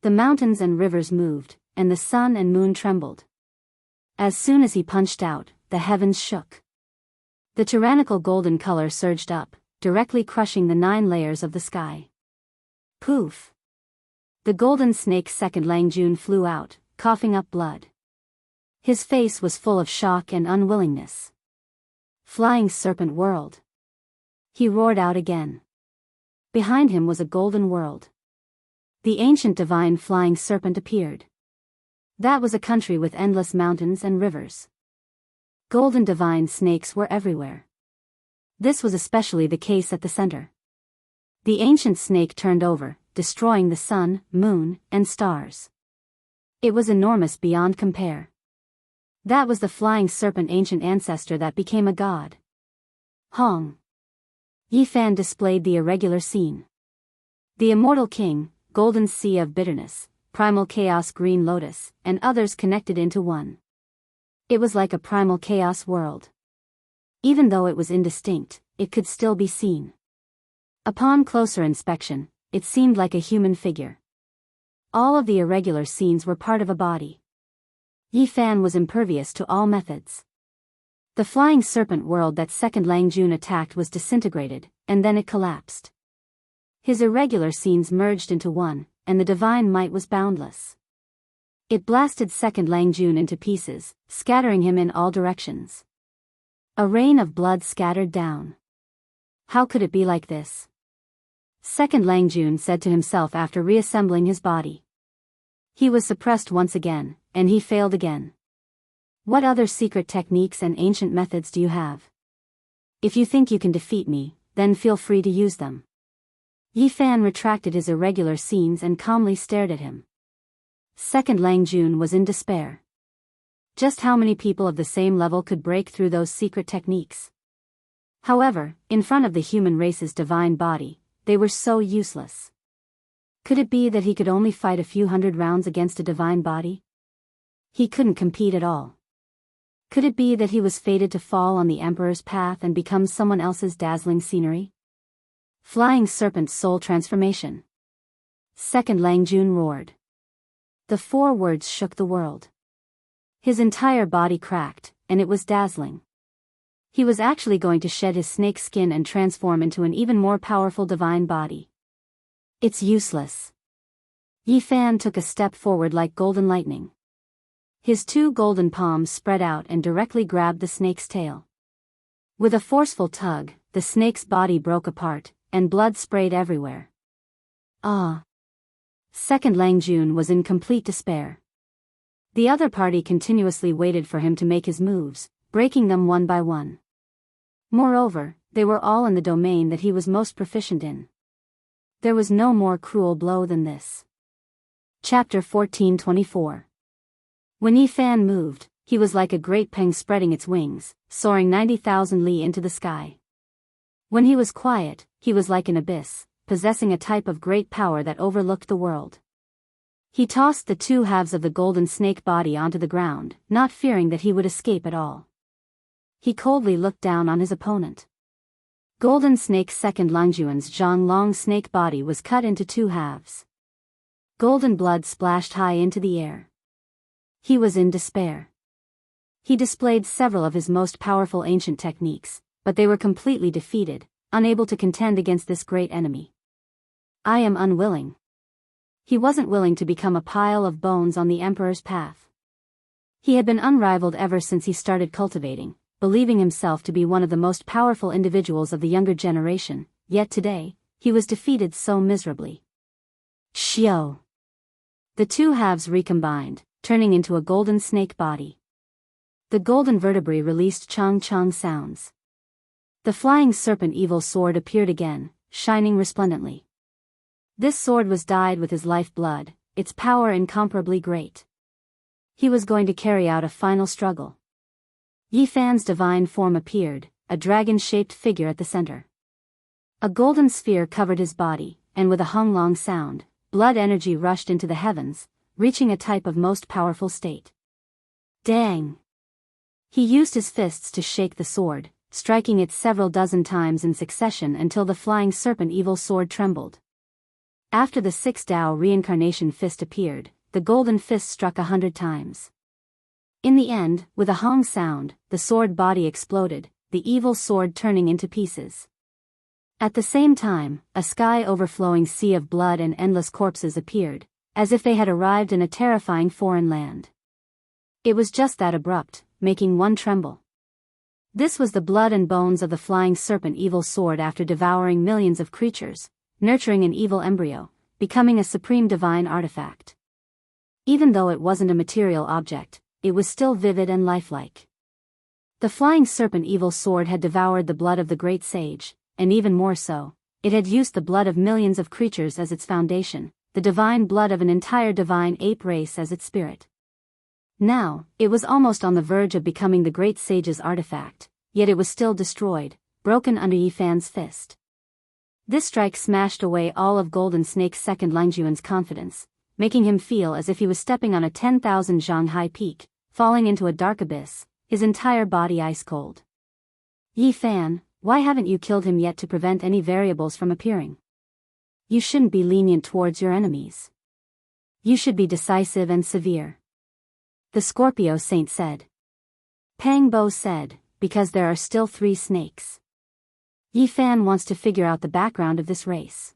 The mountains and rivers moved, and the sun and moon trembled. As soon as he punched out, the heavens shook. The tyrannical golden color surged up, directly crushing the 9 layers of the sky. Poof! The golden snake's second Langjun flew out, coughing up blood. His face was full of shock and unwillingness. Flying serpent world. He roared out again. Behind him was a golden world. The ancient divine flying serpent appeared. That was a country with endless mountains and rivers. Golden divine snakes were everywhere. This was especially the case at the center. The ancient snake turned over, destroying the sun, moon, and stars. It was enormous beyond compare. That was the flying serpent ancient ancestor that became a god. Hong. Yi Fan displayed the irregular scene. The immortal king, golden sea of bitterness, primal chaos green lotus, and others connected into one. It was like a primal chaos world. Even though it was indistinct, it could still be seen. Upon closer inspection, it seemed like a human figure. All of the irregular scenes were part of a body. Yi Fan was impervious to all methods. The flying serpent world that second Langjun attacked was disintegrated, and then it collapsed. His irregular scenes merged into one, and the divine might was boundless. It blasted second Langjun into pieces, scattering him in all directions. A rain of blood scattered down. How could it be like this? Second Langjun said to himself after reassembling his body. He was suppressed once again, and he failed again. What other secret techniques and ancient methods do you have? If you think you can defeat me, then feel free to use them. Yi Fan retracted his irregular scenes and calmly stared at him. Second Langjun was in despair. Just how many people of the same level could break through those secret techniques? However, in front of the human race's divine body, they were so useless. Could it be that he could only fight a few hundred rounds against a divine body? He couldn't compete at all. Could it be that he was fated to fall on the Emperor's path and become someone else's dazzling scenery? Flying Serpent Soul Transformation. Second Lang Jun roared. The 4 words shook the world. His entire body cracked, and it was dazzling. He was actually going to shed his snake skin and transform into an even more powerful divine body. It's useless. Yi Fan took a step forward like golden lightning. His 2 golden palms spread out and directly grabbed the snake's tail. With a forceful tug, the snake's body broke apart, and blood sprayed everywhere. Ah! Second Lang Jun was in complete despair. The other party continuously waited for him to make his moves, breaking them one by one. Moreover, they were all in the domain that he was most proficient in. There was no more cruel blow than this. Chapter 1424. When Yi Fan moved, he was like a great peng spreading its wings, soaring 90,000 li into the sky. When he was quiet, he was like an abyss, possessing a type of great power that overlooked the world. He tossed the 2 halves of the golden snake body onto the ground, not fearing that he would escape at all. He coldly looked down on his opponent. Golden Snake Second Langjuan's Zhang Long snake body was cut into 2 halves. Golden blood splashed high into the air. He was in despair. He displayed several of his most powerful ancient techniques, but they were completely defeated, unable to contend against this great enemy. I am unwilling. He wasn't willing to become a pile of bones on the Emperor's path. He had been unrivaled ever since he started cultivating, believing himself to be one of the most powerful individuals of the younger generation, yet today, he was defeated so miserably. Xiao! The 2 halves recombined, turning into a golden snake body. The golden vertebrae released chong-chong sounds. The flying serpent evil sword appeared again, shining resplendently. This sword was dyed with his life blood, its power incomparably great. He was going to carry out a final struggle. Yi Fan's divine form appeared, a dragon-shaped figure at the center. A golden sphere covered his body, and with a hung-long sound, blood energy rushed into the heavens, reaching a type of most powerful state. Dang! He used his fists to shake the sword, striking it several dozen times in succession until the flying serpent evil sword trembled. After the 6th Dao reincarnation fist appeared, the golden fist struck 100 times. In the end, with a hong sound, the sword body exploded, the evil sword turning into pieces. At the same time, a sky-overflowing sea of blood and endless corpses appeared, as if they had arrived in a terrifying foreign land. It was just that abrupt, making one tremble. This was the blood and bones of the flying serpent evil sword after devouring millions of creatures, nurturing an evil embryo, becoming a supreme divine artifact. Even though it wasn't a material object, it was still vivid and lifelike. The flying serpent evil sword had devoured the blood of the great sage, and even more so, it had used the blood of millions of creatures as its foundation, the divine blood of an entire divine ape race as its spirit. Now, it was almost on the verge of becoming the great sage's artifact, yet it was still destroyed, broken under Yi Fan's fist. This strike smashed away all of Golden Snake's Second Langjuan's confidence, making him feel as if he was stepping on a 10,000 zhang high peak, falling into a dark abyss, his entire body ice cold. Yi Fan, why haven't you killed him yet to prevent any variables from appearing? You shouldn't be lenient towards your enemies. You should be decisive and severe. The Scorpio Saint said. Pang Bo said, because there are still 3 snakes. Yi Fan wants to figure out the background of this race.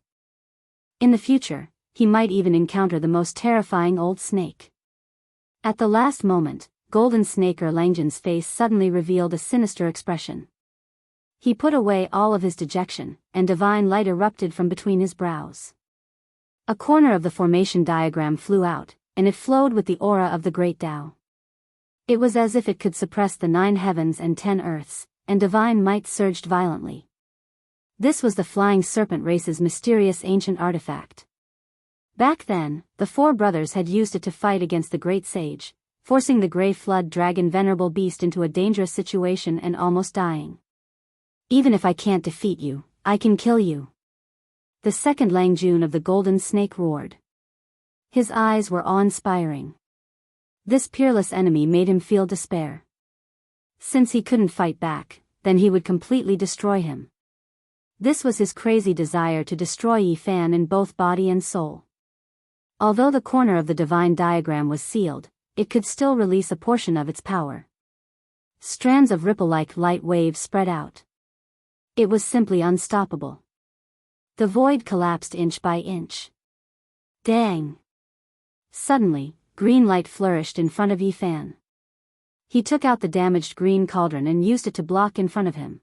In the future, he might even encounter the most terrifying old snake. At the last moment, Golden Snake Langjan's face suddenly revealed a sinister expression. He put away all of his dejection, and divine light erupted from between his brows. A corner of the formation diagram flew out, and it flowed with the aura of the great Tao. It was as if it could suppress the 9 heavens and 10 earths, and divine might surged violently. This was the flying serpent race's mysterious ancient artifact. Back then, the 4 brothers had used it to fight against the great sage, forcing the Grey Flood Dragon venerable beast into a dangerous situation and almost dying. Even if I can't defeat you, I can kill you. The second Langjun of the Golden Snake roared. His eyes were awe-inspiring. This peerless enemy made him feel despair. Since he couldn't fight back, then he would completely destroy him. This was his crazy desire to destroy Yi Fan in both body and soul. Although the corner of the divine diagram was sealed, it could still release a portion of its power. Strands of ripple-like light waves spread out. It was simply unstoppable. The void collapsed inch by inch. Dang! Suddenly, green light flourished in front of Yi Fan. He took out the damaged green cauldron and used it to block in front of him.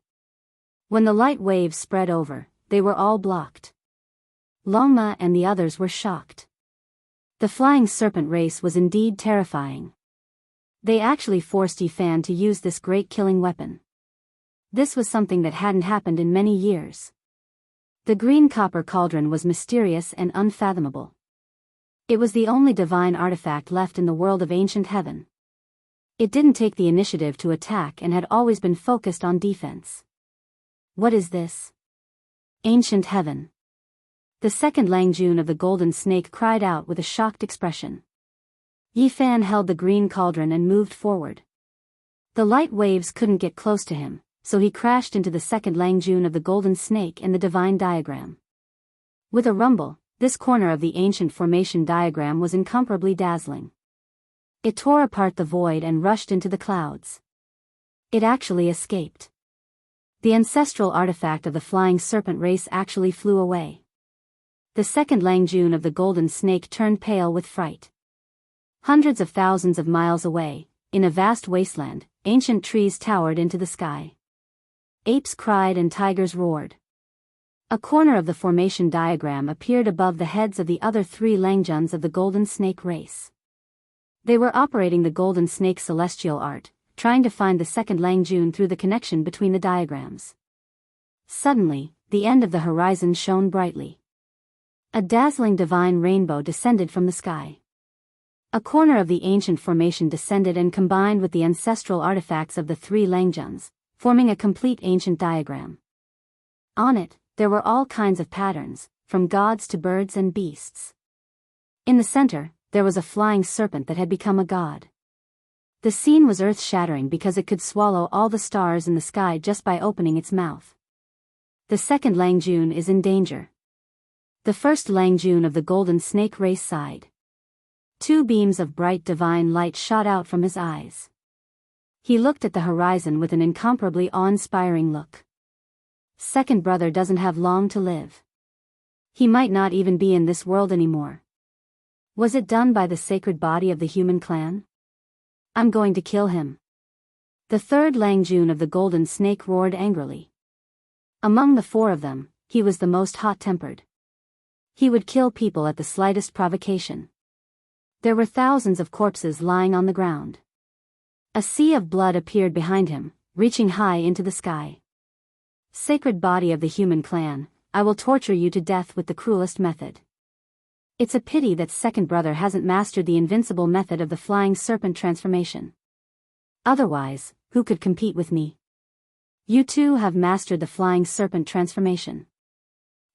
When the light waves spread over, they were all blocked. Longma and the others were shocked. The flying serpent race was indeed terrifying. They actually forced Yi Fan to use this great killing weapon. This was something that hadn't happened in many years. The green copper cauldron was mysterious and unfathomable. It was the only divine artifact left in the world of ancient heaven. It didn't take the initiative to attack and had always been focused on defense. What is this? Ancient heaven. The second Langjun of the Golden Snake cried out with a shocked expression. Yi Fan held the green cauldron and moved forward. The light waves couldn't get close to him, so he crashed into the second Langjun of the Golden Snake and the divine diagram. With a rumble, this corner of the ancient formation diagram was incomparably dazzling. It tore apart the void and rushed into the clouds. It actually escaped. The ancestral artifact of the flying serpent race actually flew away. The second Langjun of the Golden Snake turned pale with fright. Hundreds of thousands of miles away, in a vast wasteland, ancient trees towered into the sky. Apes cried and tigers roared. A corner of the formation diagram appeared above the heads of the other three Langjuns of the Golden Snake race. They were operating the Golden Snake celestial art, trying to find the second Langjun through the connection between the diagrams. Suddenly, the end of the horizon shone brightly. A dazzling divine rainbow descended from the sky. A corner of the ancient formation descended and combined with the ancestral artifacts of the three Langjuns, forming a complete ancient diagram. On it, there were all kinds of patterns, from gods to birds and beasts. In the center, there was a flying serpent that had become a god. The scene was earth-shattering because it could swallow all the stars in the sky just by opening its mouth. The second Langjun is in danger. The first Langjun of the Golden Snake race sighed. Two beams of bright divine light shot out from his eyes. He looked at the horizon with an incomparably awe-inspiring look. Second brother doesn't have long to live. He might not even be in this world anymore. Was it done by the sacred body of the human clan? I'm going to kill him. The third Langjun of the Golden Snake roared angrily. Among the four of them, he was the most hot-tempered. He would kill people at the slightest provocation. There were thousands of corpses lying on the ground. A sea of blood appeared behind him, reaching high into the sky. Sacred body of the human clan, I will torture you to death with the cruelest method. It's a pity that second brother hasn't mastered the invincible method of the flying serpent transformation. Otherwise, who could compete with me? You two have mastered the flying serpent transformation.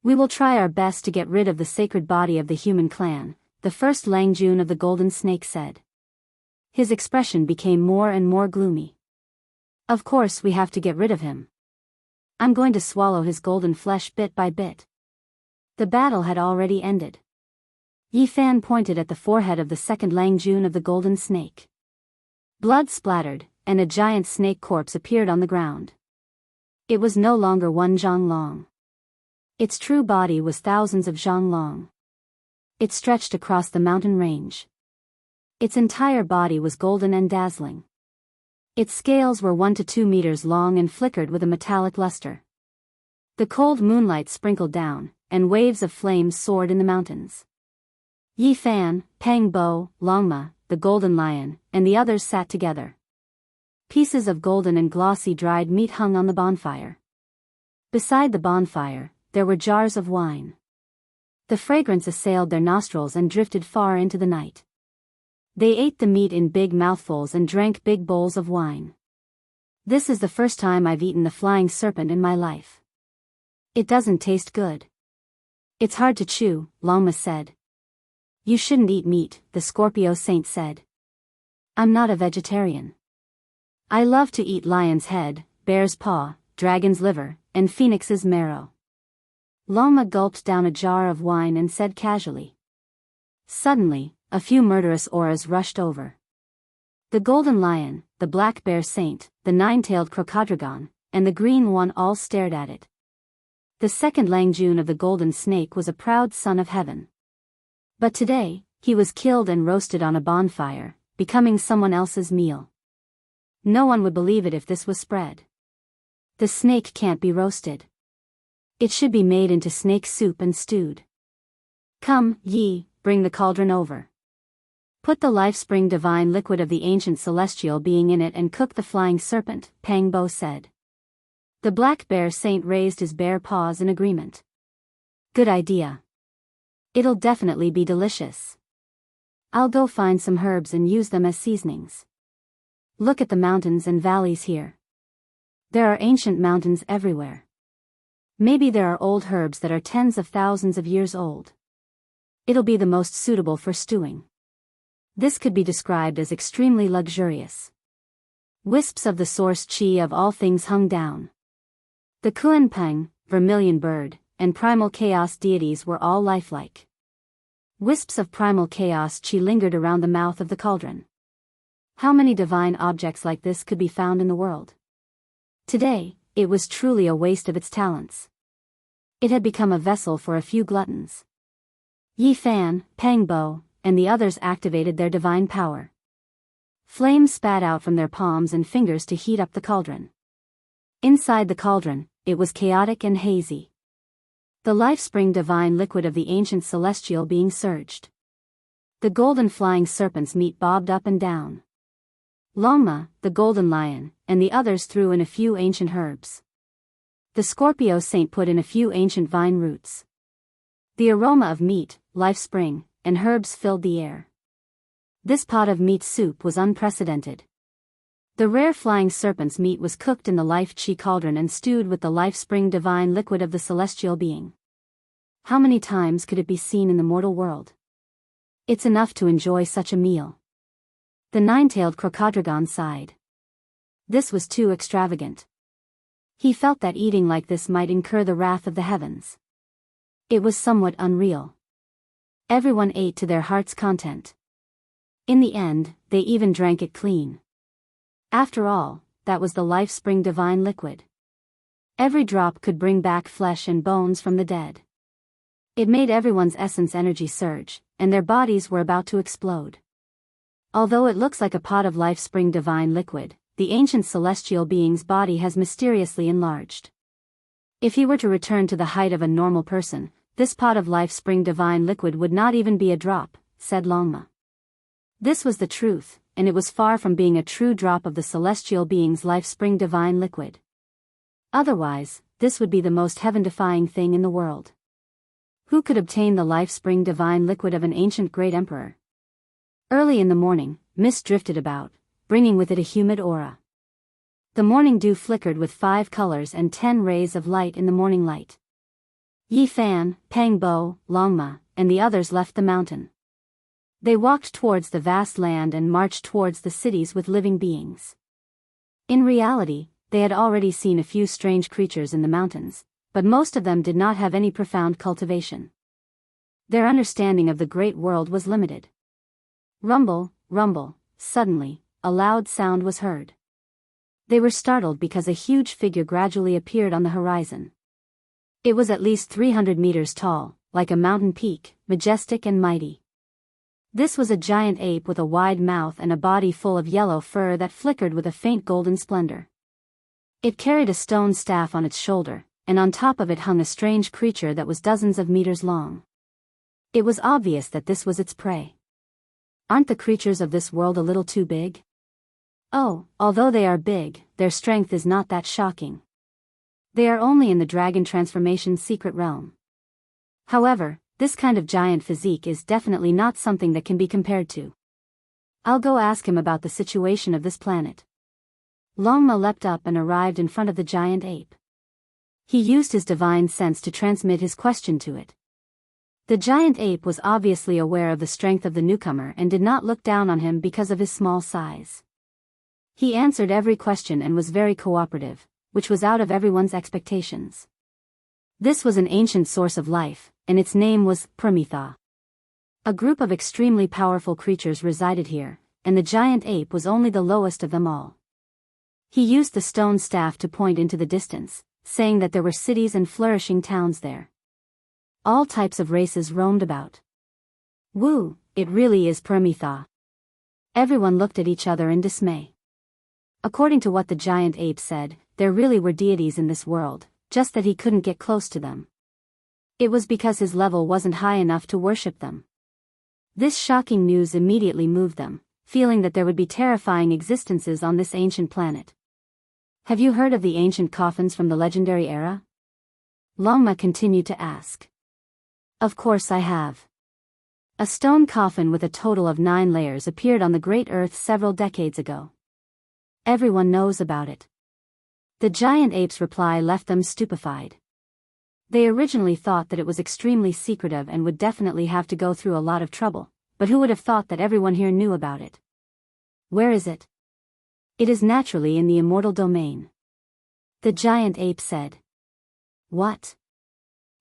We will try our best to get rid of the sacred body of the human clan, the first Langjun of the Golden Snake said. His expression became more and more gloomy. Of course we have to get rid of him. I'm going to swallow his golden flesh bit by bit. The battle had already ended. Yi Fan pointed at the forehead of the second Langjun of the Golden Snake. Blood splattered, and a giant snake corpse appeared on the ground. It was no longer one zhang long. Its true body was thousands of zhang long. It stretched across the mountain range. Its entire body was golden and dazzling. Its scales were 1 to 2 meters long and flickered with a metallic luster. The cold moonlight sprinkled down, and waves of flames soared in the mountains. Yi Fan, Peng Bo, Longma, the Golden Lion, and the others sat together. Pieces of golden and glossy dried meat hung on the bonfire. Beside the bonfire, there were jars of wine. The fragrance assailed their nostrils and drifted far into the night. They ate the meat in big mouthfuls and drank big bowls of wine. This is the first time I've eaten the flying serpent in my life. It doesn't taste good. It's hard to chew, Longma said. You shouldn't eat meat, the Scorpio Saint said. I'm not a vegetarian. I love to eat lion's head, bear's paw, dragon's liver, and phoenix's marrow. Longma gulped down a jar of wine and said casually. Suddenly, a few murderous auras rushed over. The golden lion, the black bear saint, the nine-tailed crocodragon, and the green one all stared at it. The second Langjun of the golden snake was a proud son of heaven. But today, he was killed and roasted on a bonfire, becoming someone else's meal. No one would believe it if this was spread. The snake can't be roasted. It should be made into snake soup and stewed. Come, Yi, bring the cauldron over. Put the life-spring divine liquid of the ancient celestial being in it and cook the flying serpent, Pang Bo said. The black bear saint raised his bare paws in agreement. Good idea. It'll definitely be delicious. I'll go find some herbs and use them as seasonings. Look at the mountains and valleys here. There are ancient mountains everywhere. Maybe there are old herbs that are tens of thousands of years old. It'll be the most suitable for stewing. This could be described as extremely luxurious. Wisps of the source chi of all things hung down. The Kuenpeng, vermilion bird, and primal chaos deities were all lifelike. Wisps of primal chaos chi lingered around the mouth of the cauldron. How many divine objects like this could be found in the world? Today, it was truly a waste of its talents. It had become a vessel for a few gluttons. Yi Fan, Pang Bo, and the others activated their divine power. Flames spat out from their palms and fingers to heat up the cauldron. Inside the cauldron, it was chaotic and hazy. The life-spring divine liquid of the ancient celestial being surged. The golden flying serpent's meat bobbed up and down. Longma, the golden lion, and the others threw in a few ancient herbs. The Scorpio Saint put in a few ancient vine roots. The aroma of meat, life-spring, and herbs filled the air. This pot of meat soup was unprecedented. The rare flying serpent's meat was cooked in the life-chi cauldron and stewed with the life-spring divine liquid of the celestial being. How many times could it be seen in the mortal world? It's enough to enjoy such a meal. The nine-tailed crocodragon sighed. This was too extravagant. He felt that eating like this might incur the wrath of the heavens. It was somewhat unreal. Everyone ate to their heart's content. In the end, they even drank it clean. After all, that was the life-spring divine liquid. Every drop could bring back flesh and bones from the dead. It made everyone's essence energy surge, and their bodies were about to explode. Although it looks like a pot of life-spring divine liquid, the ancient celestial being's body has mysteriously enlarged. If he were to return to the height of a normal person, this pot of life-spring divine liquid would not even be a drop, said Longma. This was the truth, and it was far from being a true drop of the celestial being's life-spring divine liquid. Otherwise, this would be the most heaven-defying thing in the world. Who could obtain the life-spring divine liquid of an ancient great emperor? Early in the morning, mist drifted about, bringing with it a humid aura. The morning dew flickered with 5 colors and 10 rays of light in the morning light. Yi Fan, Pang Bo, Longma, and the others left the mountain. They walked towards the vast land and marched towards the cities with living beings. In reality, they had already seen a few strange creatures in the mountains, but most of them did not have any profound cultivation. Their understanding of the great world was limited. Rumble, rumble, suddenly, a loud sound was heard. They were startled because a huge figure gradually appeared on the horizon. It was at least 300 meters tall, like a mountain peak, majestic and mighty. This was a giant ape with a wide mouth and a body full of yellow fur that flickered with a faint golden splendor. It carried a stone staff on its shoulder, and on top of it hung a strange creature that was dozens of meters long. It was obvious that this was its prey. Aren't the creatures of this world a little too big? Oh, although they are big, their strength is not that shocking. They are only in the dragon transformation's secret realm. However, this kind of giant physique is definitely not something that can be compared to. I'll go ask him about the situation of this planet. Longma leapt up and arrived in front of the giant ape. He used his divine sense to transmit his question to it. The giant ape was obviously aware of the strength of the newcomer and did not look down on him because of his small size. He answered every question and was very cooperative, which was out of everyone's expectations. This was an ancient source of life, and its name was Prometha. A group of extremely powerful creatures resided here, and the giant ape was only the lowest of them all. He used the stone staff to point into the distance, saying that there were cities and flourishing towns there. All types of races roamed about. Woo, it really is Prometha. Everyone looked at each other in dismay. According to what the giant ape said, there really were deities in this world, just that he couldn't get close to them. It was because his level wasn't high enough to worship them. This shocking news immediately moved them, feeling that there would be terrifying existences on this ancient planet. Have you heard of the ancient coffins from the legendary era? Longma continued to ask. Of course I have. A stone coffin with a total of 9 layers appeared on the Great Earth several decades ago. Everyone knows about it. The giant ape's reply left them stupefied. They originally thought that it was extremely secretive and would definitely have to go through a lot of trouble, but who would have thought that everyone here knew about it? Where is it? It is naturally in the immortal domain. The giant ape said. What?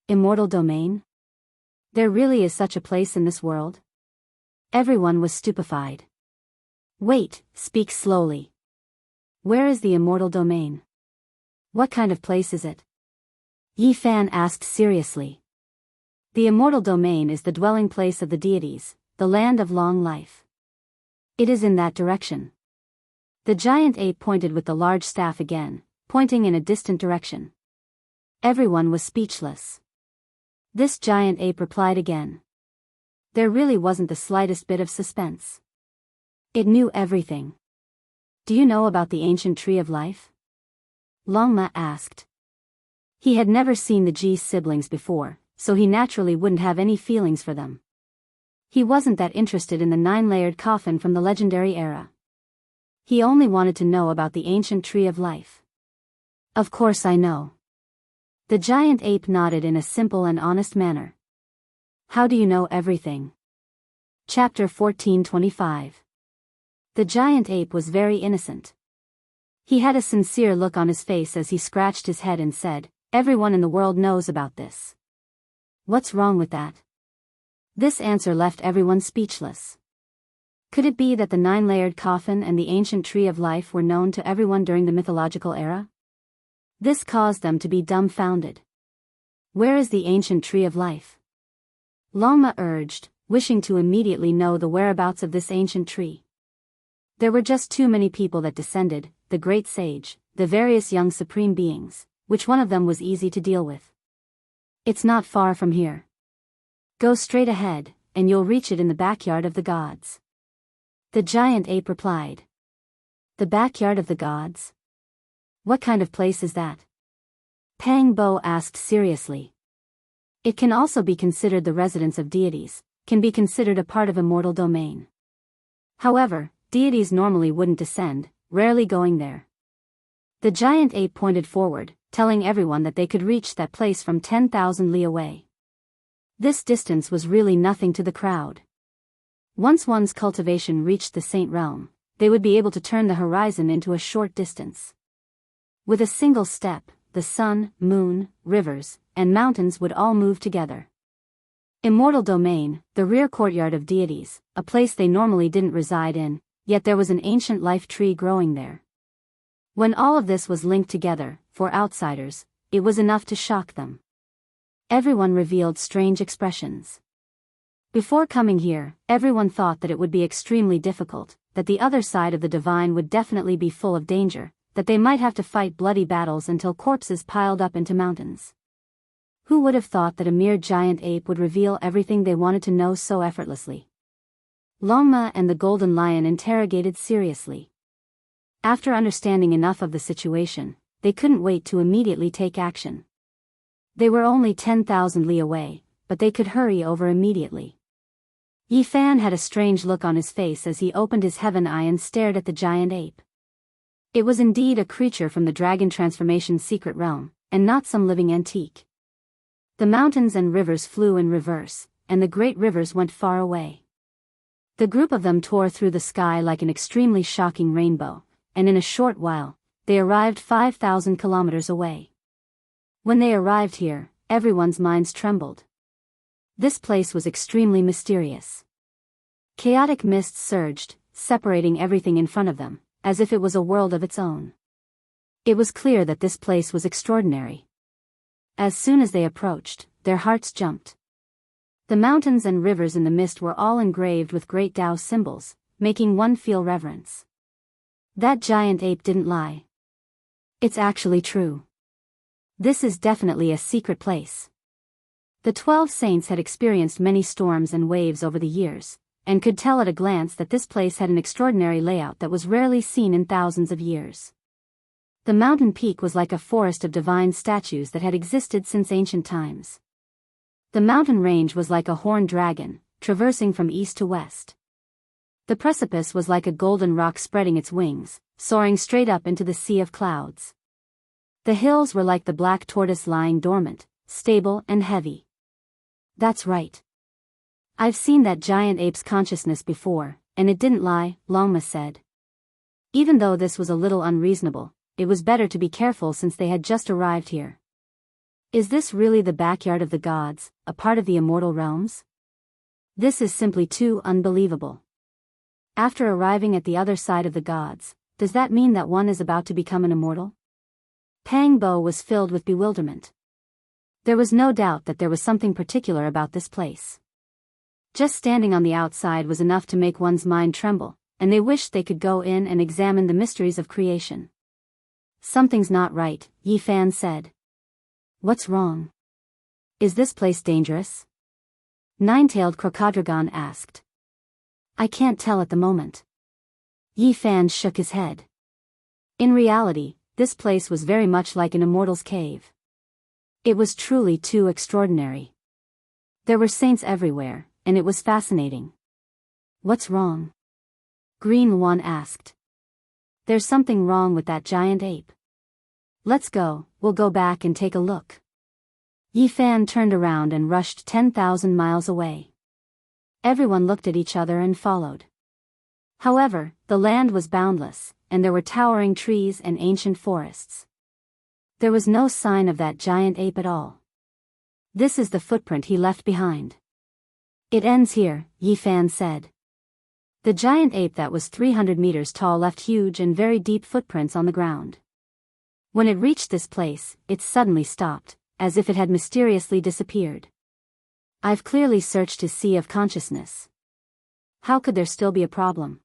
Immortal domain? There really is such a place in this world? Everyone was stupefied. Wait, speak slowly. Where is the immortal domain? What kind of place is it? Yi Fan asked seriously. The immortal domain is the dwelling place of the deities, the land of long life. It is in that direction. The giant ape pointed with the large staff again, pointing in a distant direction. Everyone was speechless. This giant ape replied again. There really wasn't the slightest bit of suspense. It knew everything. Do you know about the ancient tree of life? Longma asked. He had never seen the Ji siblings before, so he naturally wouldn't have any feelings for them. He wasn't that interested in the 9-layered coffin from the legendary era. He only wanted to know about the ancient tree of life. Of course I know. The giant ape nodded in a simple and honest manner. How do you know everything? Chapter 1425. The giant ape was very innocent. He had a sincere look on his face as he scratched his head and said, Everyone in the world knows about this. What's wrong with that? This answer left everyone speechless. Could it be that the 9-layered coffin and the ancient tree of life were known to everyone during the mythological era? This caused them to be dumbfounded. Where is the ancient tree of life? Longma urged, wishing to immediately know the whereabouts of this ancient tree. There were just too many people that descended, the great sage, the various young supreme beings, which one of them was easy to deal with. It's not far from here. Go straight ahead, and you'll reach it in the backyard of the gods. The giant ape replied. The backyard of the gods? What kind of place is that? Pang Bo asked seriously. It can also be considered the residence of deities, can be considered a part of immortal domain. However, deities normally wouldn't descend, rarely going there. The giant ape pointed forward, telling everyone that they could reach that place from 10,000 li away. This distance was really nothing to the crowd. Once one's cultivation reached the Saint Realm, they would be able to turn the horizon into a short distance. With a single step, the sun, moon, rivers, and mountains would all move together. Immortal domain, the rear courtyard of deities, a place they normally didn't reside in, yet there was an ancient life tree growing there. When all of this was linked together, for outsiders, it was enough to shock them. Everyone revealed strange expressions. Before coming here, everyone thought that it would be extremely difficult, that the other side of the divine would definitely be full of danger, that they might have to fight bloody battles until corpses piled up into mountains. Who would have thought that a mere giant ape would reveal everything they wanted to know so effortlessly? Longma and the Golden Lion interrogated seriously. After understanding enough of the situation, they couldn't wait to immediately take action. They were only 10,000 li away, but they could hurry over immediately. Yi Fan had a strange look on his face as he opened his heaven eye and stared at the giant ape. It was indeed a creature from the dragon transformation's secret realm, and not some living antique. The mountains and rivers flew in reverse, and the great rivers went far away. The group of them tore through the sky like an extremely shocking rainbow, and in a short while, they arrived 5,000 kilometers away. When they arrived here, everyone's minds trembled. This place was extremely mysterious. Chaotic mists surged, separating everything in front of them, as if it was a world of its own. It was clear that this place was extraordinary. As soon as they approached, their hearts jumped. The mountains and rivers in the mist were all engraved with great Dao symbols, making one feel reverence. That giant ape didn't lie. It's actually true. This is definitely a secret place. The 12 saints had experienced many storms and waves over the years, and could tell at a glance that this place had an extraordinary layout that was rarely seen in thousands of years. The mountain peak was like a forest of divine statues that had existed since ancient times. The mountain range was like a horned dragon, traversing from east to west. The precipice was like a golden rock spreading its wings, soaring straight up into the sea of clouds. The hills were like the black tortoise lying dormant, stable and heavy. That's right. I've seen that giant ape's consciousness before, and it didn't lie, Longma said. Even though this was a little unreasonable, it was better to be careful since they had just arrived here. Is this really the backyard of the gods, a part of the immortal realms? This is simply too unbelievable. After arriving at the other side of the gods, does that mean that one is about to become an immortal? Pang Bo was filled with bewilderment. There was no doubt that there was something particular about this place. Just standing on the outside was enough to make one's mind tremble, and they wished they could go in and examine the mysteries of creation. Something's not right, Yi Fan said. What's wrong? Is this place dangerous? Nine-tailed Crocodrogon asked. I can't tell at the moment. Yi Fan shook his head. In reality, this place was very much like an immortal's cave. It was truly too extraordinary. There were saints everywhere, and it was fascinating. What's wrong? Green Wan asked. There's something wrong with that giant ape. Let's go, we'll go back and take a look. Yi Fan turned around and rushed 10,000 miles away. Everyone looked at each other and followed. However, the land was boundless, and there were towering trees and ancient forests. There was no sign of that giant ape at all. This is the footprint he left behind. It ends here, Yi Fan said. The giant ape that was 300 meters tall left huge and very deep footprints on the ground. When it reached this place, it suddenly stopped, as if it had mysteriously disappeared. I've clearly searched his sea of consciousness. How could there still be a problem?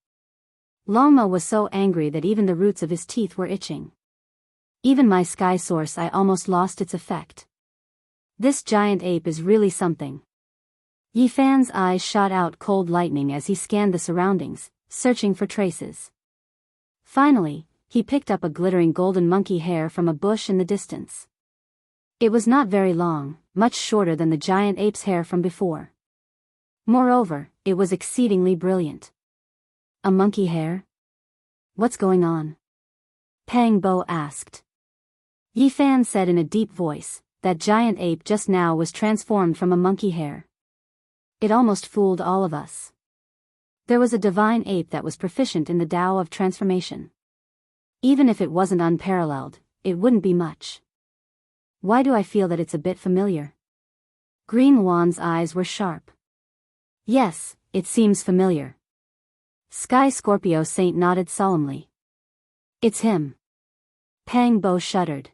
Longma was so angry that even the roots of his teeth were itching. Even my sky source I almost lost its effect. This giant ape is really something. Yi Fan's eyes shot out cold lightning as he scanned the surroundings, searching for traces. Finally, he picked up a glittering golden monkey hair from a bush in the distance. It was not very long, much shorter than the giant ape's hair from before. Moreover, it was exceedingly brilliant. A monkey hair? What's going on? Pang Bo asked. Yi Fan said in a deep voice, that giant ape just now was transformed from a monkey hair. It almost fooled all of us. There was a divine ape that was proficient in the Tao of transformation. Even if it wasn't unparalleled, it wouldn't be much. Why do I feel that it's a bit familiar? Green Wan's eyes were sharp. Yes, it seems familiar. Sky Scorpio Saint nodded solemnly. It's him. Pang Bo shuddered.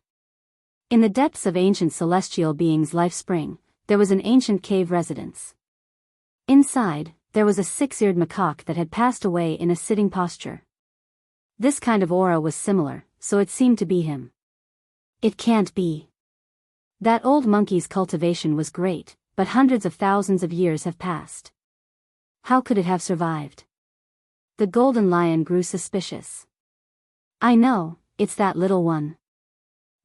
In the depths of ancient celestial beings' life spring, there was an ancient cave residence. Inside, there was a six-eared macaque that had passed away in a sitting posture. This kind of aura was similar, so it seemed to be him. It can't be. That old monkey's cultivation was great, but hundreds of thousands of years have passed. How could it have survived? The golden lion grew suspicious. I know, it's that little one.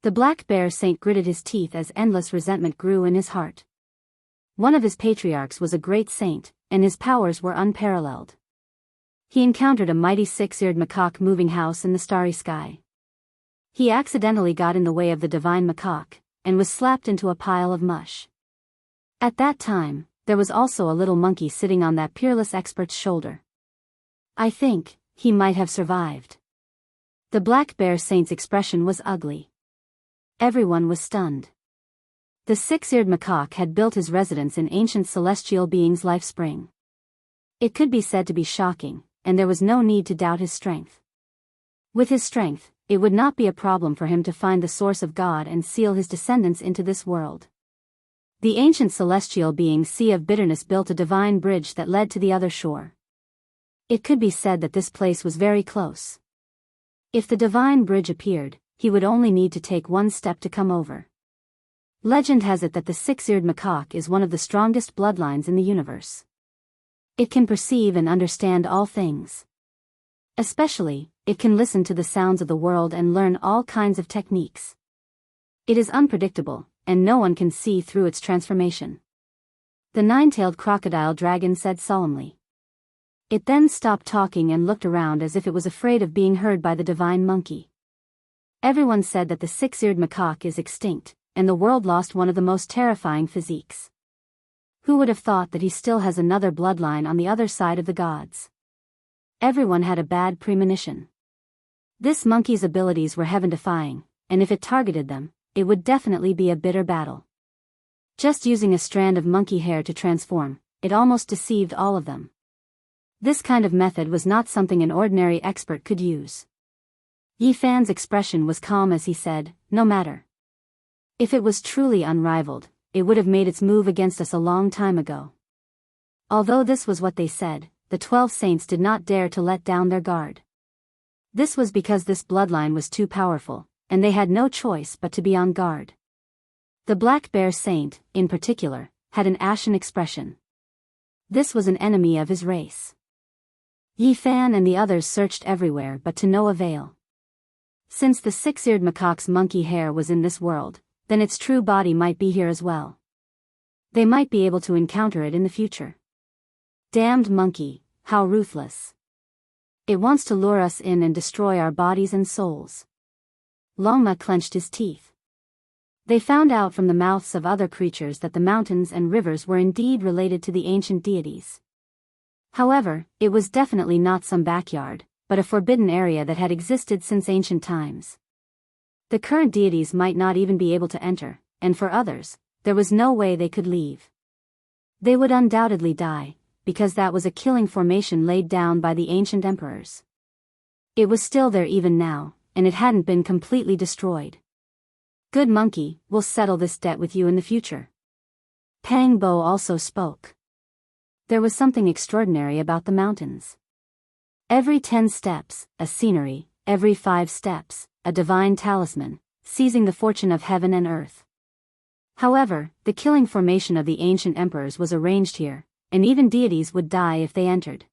The black bear saint gritted his teeth as endless resentment grew in his heart. One of his patriarchs was a great saint, and his powers were unparalleled. He encountered a mighty six-eared macaque moving house in the starry sky. He accidentally got in the way of the divine macaque, and was slapped into a pile of mush. At that time, there was also a little monkey sitting on that peerless expert's shoulder. I think he might have survived. The black bear saint's expression was ugly. Everyone was stunned. The six-eared macaque had built his residence in ancient celestial being's life spring. It could be said to be shocking, and there was no need to doubt his strength. With his strength, it would not be a problem for him to find the source of God and seal his descendants into this world. The ancient celestial being Sea of Bitterness built a divine bridge that led to the other shore. It could be said that this place was very close. If the divine bridge appeared, he would only need to take one step to come over. Legend has it that the six-eared macaque is one of the strongest bloodlines in the universe. It can perceive and understand all things. Especially, it can listen to the sounds of the world and learn all kinds of techniques. It is unpredictable, and no one can see through its transformation. The nine-tailed crocodile dragon said solemnly. It then stopped talking and looked around as if it was afraid of being heard by the divine monkey. Everyone said that the six-eared macaque is extinct, and the world lost one of the most terrifying physiques. Who would have thought that he still has another bloodline on the other side of the gods? Everyone had a bad premonition. This monkey's abilities were heaven-defying, and if it targeted them, it would definitely be a bitter battle. Just using a strand of monkey hair to transform, it almost deceived all of them. This kind of method was not something an ordinary expert could use. Yi Fan's expression was calm as he said, "No matter. If it was truly unrivaled, it would have made its move against us a long time ago." Although this was what they said, the 12 saints did not dare to let down their guard. This was because this bloodline was too powerful, and they had no choice but to be on guard. The black bear saint, in particular, had an ashen expression. This was an enemy of his race. Yi Fan and the others searched everywhere but to no avail. Since the six-eared macaque's monkey hair was in this world, then its true body might be here as well. They might be able to encounter it in the future. Damned monkey, how ruthless. It wants to lure us in and destroy our bodies and souls. Longma clenched his teeth. They found out from the mouths of other creatures that the mountains and rivers were indeed related to the ancient deities. However, it was definitely not some backyard, but a forbidden area that had existed since ancient times. The current deities might not even be able to enter, and for others, there was no way they could leave. They would undoubtedly die, because that was a killing formation laid down by the ancient emperors. It was still there even now, and it hadn't been completely destroyed. "Good monkey, we'll settle this debt with you in the future." Pang Bo also spoke. There was something extraordinary about the mountains. Every 10 steps, a scenery; every 5 steps, a divine talisman, seizing the fortune of heaven and earth. However, the killing formation of the ancient emperors was arranged here, and even deities would die if they entered.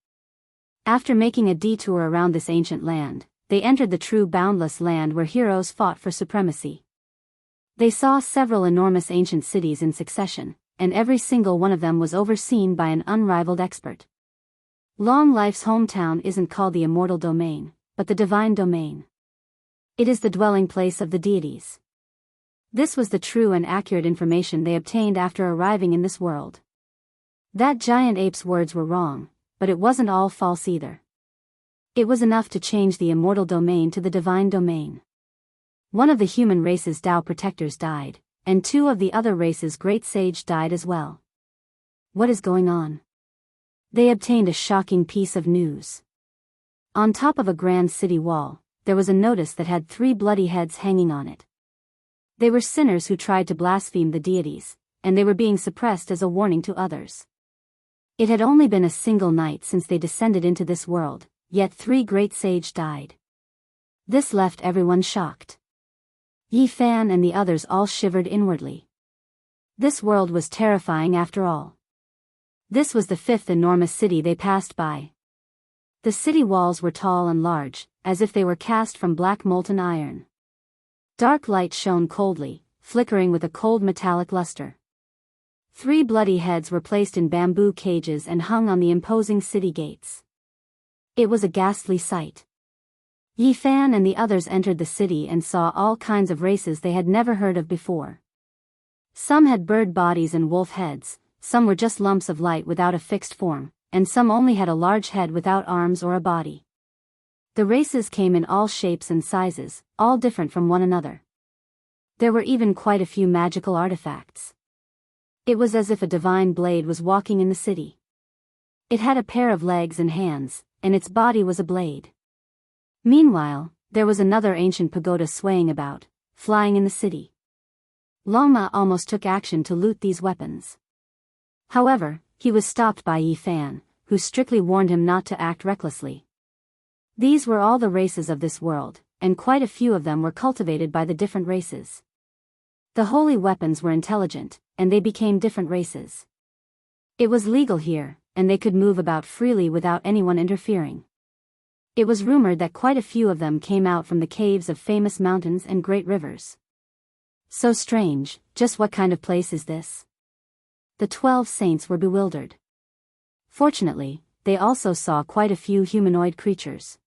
After making a detour around this ancient land, they entered the true boundless land where heroes fought for supremacy. They saw several enormous ancient cities in succession, and every single one of them was overseen by an unrivaled expert. Long Life's hometown isn't called the immortal domain, but the divine domain. It is the dwelling place of the deities. This was the true and accurate information they obtained after arriving in this world. That giant ape's words were wrong, but it wasn't all false either. It was enough to change the immortal domain to the divine domain. One of the human race's Tao protectors died, and 2 of the other race's great sage died as well. What is going on? They obtained a shocking piece of news. On top of a grand city wall, there was a notice that had 3 bloody heads hanging on it. They were sinners who tried to blaspheme the deities, and they were being suppressed as a warning to others. It had only been a single night since they descended into this world, yet 3 great sage died. This left everyone shocked. Yi Fan and the others all shivered inwardly. This world was terrifying after all. This was the 5th enormous city they passed by. The city walls were tall and large, as if they were cast from black molten iron. Dark light shone coldly, flickering with a cold metallic luster. 3 bloody heads were placed in bamboo cages and hung on the imposing city gates. It was a ghastly sight. Yi Fan and the others entered the city and saw all kinds of races they had never heard of before. Some had bird bodies and wolf heads, some were just lumps of light without a fixed form, and some only had a large head without arms or a body. The races came in all shapes and sizes, all different from one another. There were even quite a few magical artifacts. It was as if a divine blade was walking in the city. It had a pair of legs and hands, and its body was a blade. Meanwhile, there was another ancient pagoda swaying about, flying in the city. Lama almost took action to loot these weapons. However, he was stopped by Yi Fan, who strictly warned him not to act recklessly. These were all the races of this world, and quite a few of them were cultivated by the different races. The holy weapons were intelligent, and they became different races. It was legal here, and they could move about freely without anyone interfering. It was rumored that quite a few of them came out from the caves of famous mountains and great rivers. So strange, just what kind of place is this? The 12 saints were bewildered. Fortunately, they also saw quite a few humanoid creatures.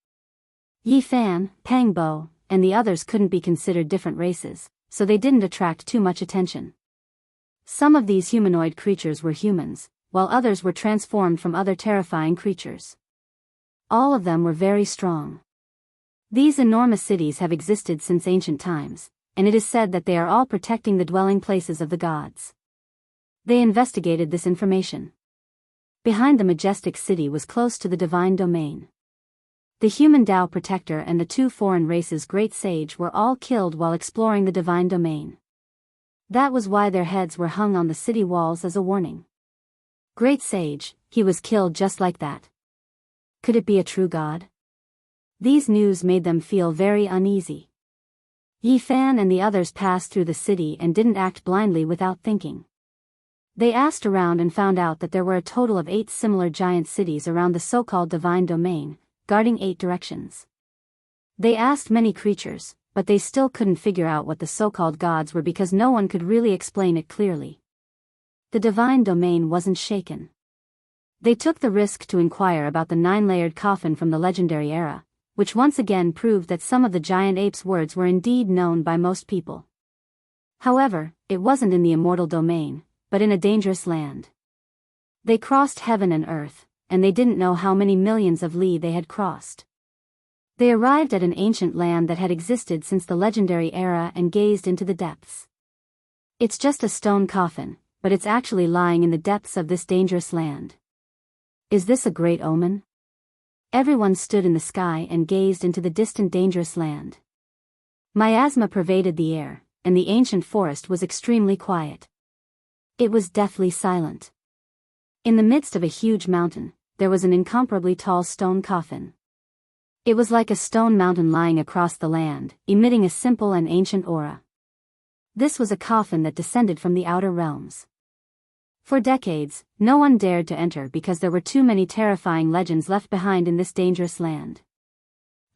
Yi Fan, Pang Bo, and the others couldn't be considered different races, so they didn't attract too much attention. Some of these humanoid creatures were humans, while others were transformed from other terrifying creatures. All of them were very strong. These enormous cities have existed since ancient times, and it is said that they are all protecting the dwelling places of the gods. They investigated this information. Behind the majestic city was close to the divine domain. The human Tao protector and the 2 foreign races' great sage were all killed while exploring the divine domain. That was why their heads were hung on the city walls as a warning. Great sage, he was killed just like that. Could it be a true god? These news made them feel very uneasy. Yi Fan and the others passed through the city and didn't act blindly without thinking. They asked around and found out that there were a total of 8 similar giant cities around the so-called divine domain, guarding 8 directions. They asked many creatures, but they still couldn't figure out what the so-called gods were because no one could really explain it clearly. The divine domain wasn't shaken. They took the risk to inquire about the 9-layered coffin from the legendary era, which once again proved that some of the giant apes' words were indeed known by most people. However, it wasn't in the immortal domain, but in a dangerous land. They crossed heaven and earth, and they didn't know how many millions of li they had crossed. They arrived at an ancient land that had existed since the legendary era and gazed into the depths. It's just a stone coffin, but it's actually lying in the depths of this dangerous land. Is this a great omen? Everyone stood in the sky and gazed into the distant dangerous land. Miasma pervaded the air, and the ancient forest was extremely quiet. It was deathly silent. In the midst of a huge mountain, there was an incomparably tall stone coffin. It was like a stone mountain lying across the land, emitting a simple and ancient aura. This was a coffin that descended from the outer realms. For decades, no one dared to enter because there were too many terrifying legends left behind in this dangerous land.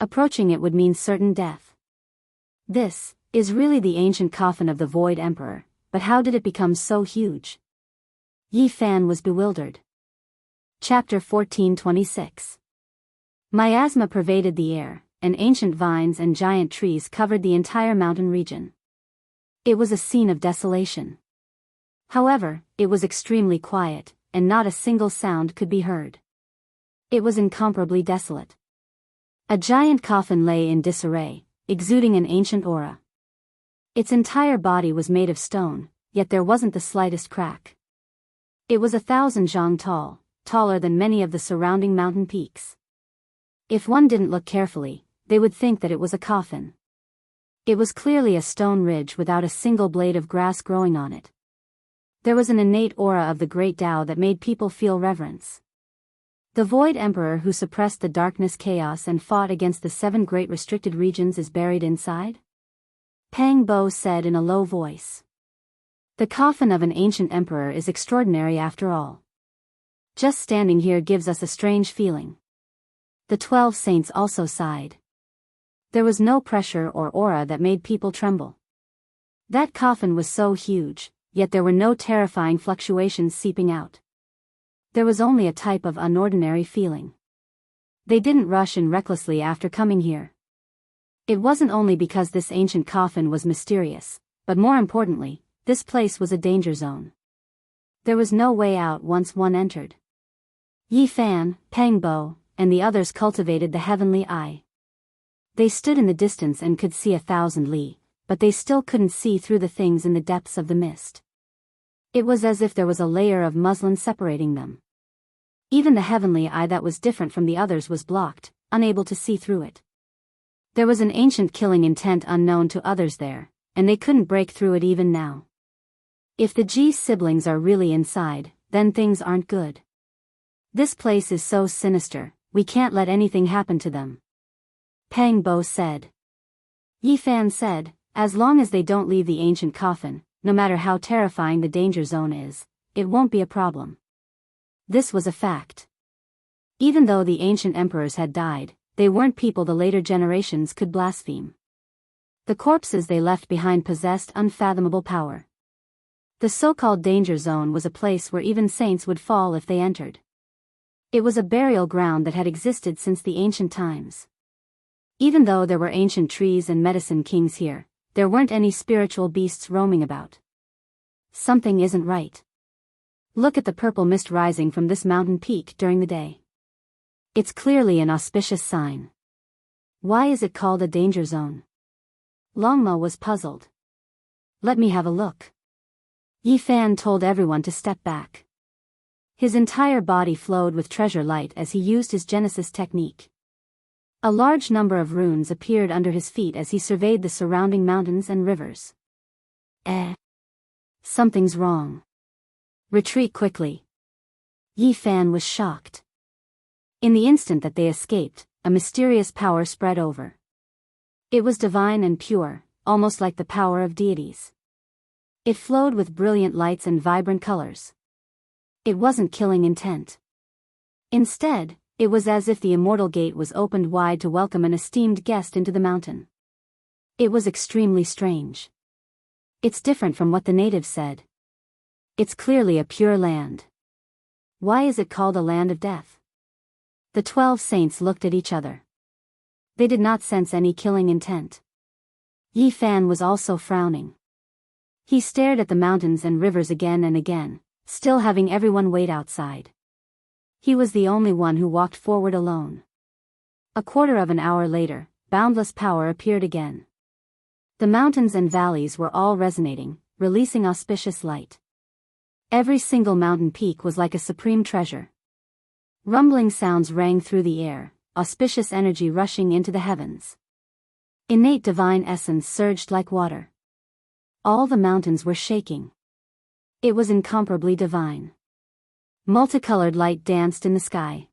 Approaching it would mean certain death. This is really the ancient coffin of the Void Emperor, but how did it become so huge? Yi Fan was bewildered. Chapter 1426. Miasma pervaded the air, and ancient vines and giant trees covered the entire mountain region. It was a scene of desolation. However, it was extremely quiet, and not a single sound could be heard. It was incomparably desolate. A giant coffin lay in disarray, exuding an ancient aura. Its entire body was made of stone, yet there wasn't the slightest crack. It was 1,000 zhang tall, taller than many of the surrounding mountain peaks. If one didn't look carefully, they would think that it was a coffin. It was clearly a stone ridge without a single blade of grass growing on it. There was an innate aura of the great Tao that made people feel reverence. The Void Emperor who suppressed the darkness chaos and fought against the 7 great restricted regions is buried inside? Pang Bo said in a low voice. The coffin of an ancient emperor is extraordinary after all. Just standing here gives us a strange feeling. The 12 saints also sighed. There was no pressure or aura that made people tremble. That coffin was so huge, yet there were no terrifying fluctuations seeping out. There was only a type of unordinary feeling. They didn't rush in recklessly after coming here. It wasn't only because this ancient coffin was mysterious, but more importantly, this place was a danger zone. There was no way out once one entered. Yi Fan, Peng Bo, and the others cultivated the heavenly eye. They stood in the distance and could see 1,000 li, but they still couldn't see through the things in the depths of the mist. It was as if there was a layer of muslin separating them. Even the heavenly eye that was different from the others was blocked, unable to see through it. There was an ancient killing intent unknown to others there, and they couldn't break through it even now. If the Ji siblings are really inside, then things aren't good. This place is so sinister, we can't let anything happen to them. Peng Bo said. Yi Fan said, as long as they don't leave the ancient coffin, no matter how terrifying the danger zone is, it won't be a problem. This was a fact. Even though the ancient emperors had died, they weren't people the later generations could blaspheme. The corpses they left behind possessed unfathomable power. The so-called danger zone was a place where even saints would fall if they entered. It was a burial ground that had existed since the ancient times. Even though there were ancient trees and medicine kings here, there weren't any spiritual beasts roaming about. Something isn't right. Look at the purple mist rising from this mountain peak during the day. It's clearly an auspicious sign. Why is it called a danger zone? Longma was puzzled. Let me have a look. Yi Fan told everyone to step back. His entire body flowed with treasure light as he used his Genesis technique. A large number of runes appeared under his feet as he surveyed the surrounding mountains and rivers. Something's wrong. Retreat quickly. Yi Fan was shocked. In the instant that they escaped, a mysterious power spread over. It was divine and pure, almost like the power of deities. It flowed with brilliant lights and vibrant colors. It wasn't killing intent. Instead, it was as if the immortal gate was opened wide to welcome an esteemed guest into the mountain. It was extremely strange. It's different from what the natives said. It's clearly a pure land. Why is it called a land of death? The 12 saints looked at each other. They did not sense any killing intent. Yi Fan was also frowning. He stared at the mountains and rivers again and again, still having everyone wait outside. He was the only one who walked forward alone. A quarter of an hour later, boundless power appeared again. The mountains and valleys were all resonating, releasing auspicious light. Every single mountain peak was like a supreme treasure. Rumbling sounds rang through the air, auspicious energy rushing into the heavens. Innate divine essence surged like water. All the mountains were shaking. It was incomparably divine. Multicolored light danced in the sky.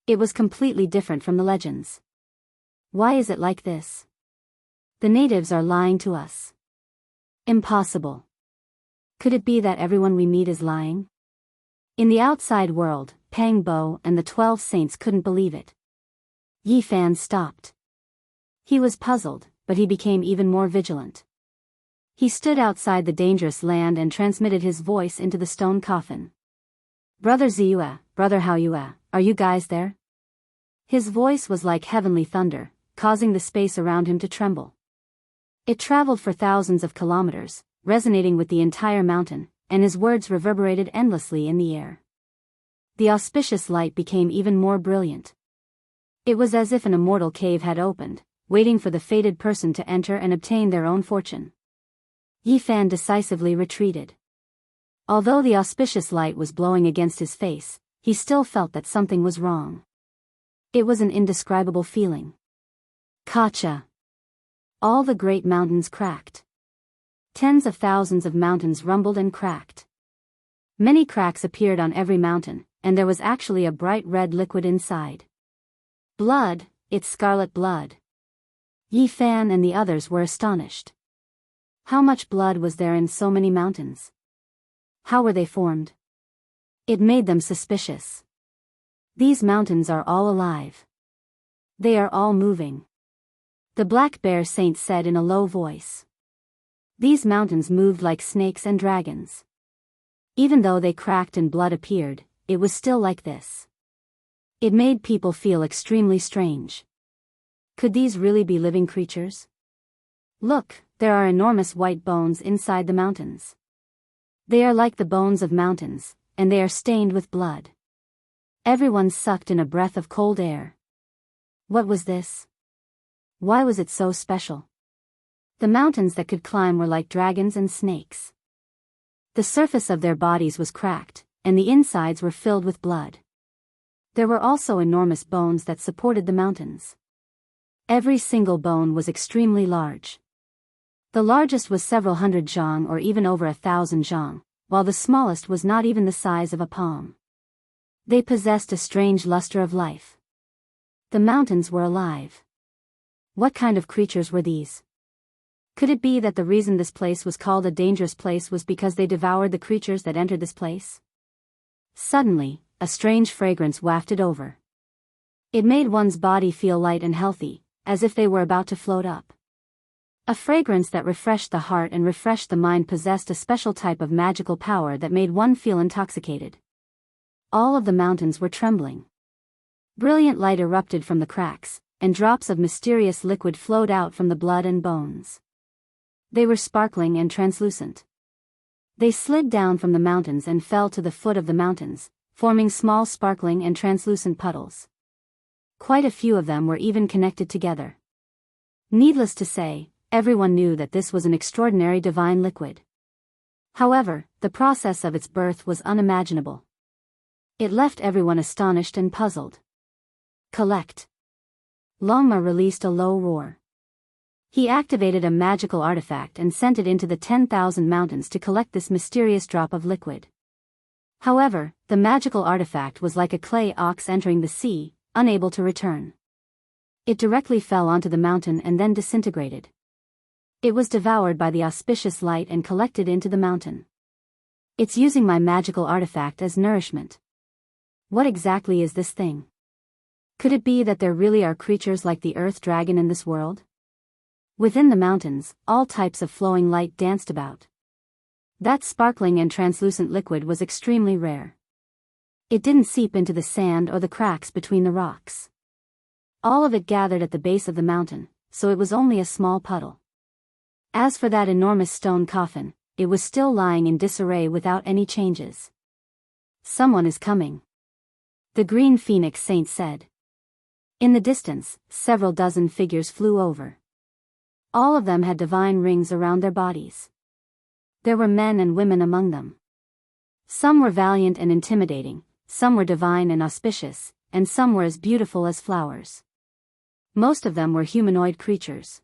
It was completely different from the legends. Why is it like this? The natives are lying to us. Impossible. Could it be that everyone we meet is lying? In the outside world, Peng Bo and the 12 saints couldn't believe it. Yi Fan stopped. He was puzzled, but he became even more vigilant. He stood outside the dangerous land and transmitted his voice into the stone coffin. Brother Ziyue, Brother Haoyue, are you guys there? His voice was like heavenly thunder, causing the space around him to tremble. It traveled for thousands of kilometers, resonating with the entire mountain, and his words reverberated endlessly in the air. The auspicious light became even more brilliant. It was as if an immortal cave had opened, waiting for the fated person to enter and obtain their own fortune. Yi Fan decisively retreated. Although the auspicious light was blowing against his face, he still felt that something was wrong. It was an indescribable feeling. Kacha. All the great mountains cracked. Tens of thousands of mountains rumbled and cracked. Many cracks appeared on every mountain, and there was actually a bright red liquid inside. Blood, it's scarlet blood. Yi Fan and the others were astonished. How much blood was there in so many mountains? How were they formed? It made them suspicious. These mountains are all alive. They are all moving. The Black Bear Saint said in a low voice. These mountains moved like snakes and dragons. Even though they cracked and blood appeared, it was still like this. It made people feel extremely strange. Could these really be living creatures? Look, there are enormous white bones inside the mountains. They are like the bones of mountains, and they are stained with blood. Everyone sucked in a breath of cold air. What was this? Why was it so special? The mountains that could climb were like dragons and snakes. The surface of their bodies was cracked, and the insides were filled with blood. There were also enormous bones that supported the mountains. Every single bone was extremely large. The largest was several hundred zhang or even over 1,000 zhang, while the smallest was not even the size of a palm. They possessed a strange luster of life. The mountains were alive. What kind of creatures were these? Could it be that the reason this place was called a dangerous place was because they devoured the creatures that entered this place? Suddenly, a strange fragrance wafted over. It made one's body feel light and healthy, as if they were about to float up. A fragrance that refreshed the heart and refreshed the mind possessed a special type of magical power that made one feel intoxicated. All of the mountains were trembling. Brilliant light erupted from the cracks, and drops of mysterious liquid flowed out from the blood and bones. They were sparkling and translucent. They slid down from the mountains and fell to the foot of the mountains, forming small sparkling and translucent puddles. Quite a few of them were even connected together. Needless to say, everyone knew that this was an extraordinary divine liquid. However, the process of its birth was unimaginable. It left everyone astonished and puzzled. Collect. Longma released a low roar. He activated a magical artifact and sent it into the 10,000 mountains to collect this mysterious drop of liquid. However, the magical artifact was like a clay ox entering the sea, unable to return. It directly fell onto the mountain and then disintegrated. It was devoured by the auspicious light and collected into the mountain. It's using my magical artifact as nourishment. What exactly is this thing? Could it be that there really are creatures like the earth dragon in this world? Within the mountains, all types of flowing light danced about. That sparkling and translucent liquid was extremely rare. It didn't seep into the sand or the cracks between the rocks. All of it gathered at the base of the mountain, so it was only a small puddle. As for that enormous stone coffin, it was still lying in disarray without any changes. Someone is coming. The Green Phoenix Saint said. In the distance, several dozen figures flew over. All of them had divine rings around their bodies. There were men and women among them. Some were valiant and intimidating, some were divine and auspicious, and some were as beautiful as flowers. Most of them were humanoid creatures.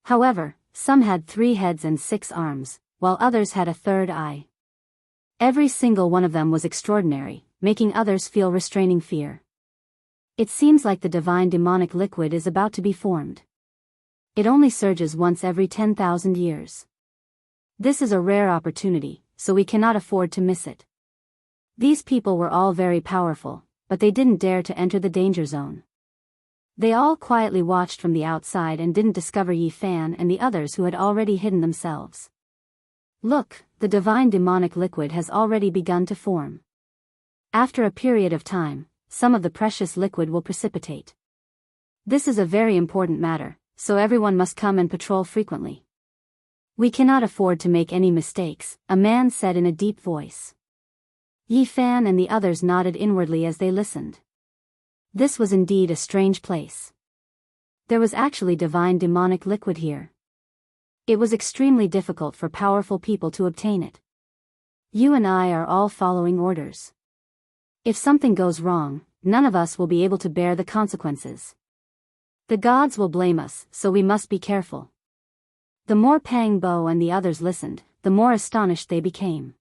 However, some had 3 heads and 6 arms, while others had a 3rd eye. Every single one of them was extraordinary, making others feel restraining fear. It seems like the divine demonic liquid is about to be formed. It only surges once every 10,000 years. This is a rare opportunity, so we cannot afford to miss it. These people were all very powerful, but they didn't dare to enter the danger zone. They all quietly watched from the outside and didn't discover Yi Fan and the others who had already hidden themselves. Look, the divine demonic liquid has already begun to form. After a period of time, some of the precious liquid will precipitate. This is a very important matter, so everyone must come and patrol frequently. We cannot afford to make any mistakes, a man said in a deep voice. Yi Fan and the others nodded inwardly as they listened. This was indeed a strange place. There was actually divine demonic liquid here. It was extremely difficult for powerful people to obtain it. You and I are all following orders. If something goes wrong, none of us will be able to bear the consequences. The gods will blame us, so we must be careful. The more Pang Bo and the others listened, the more astonished they became.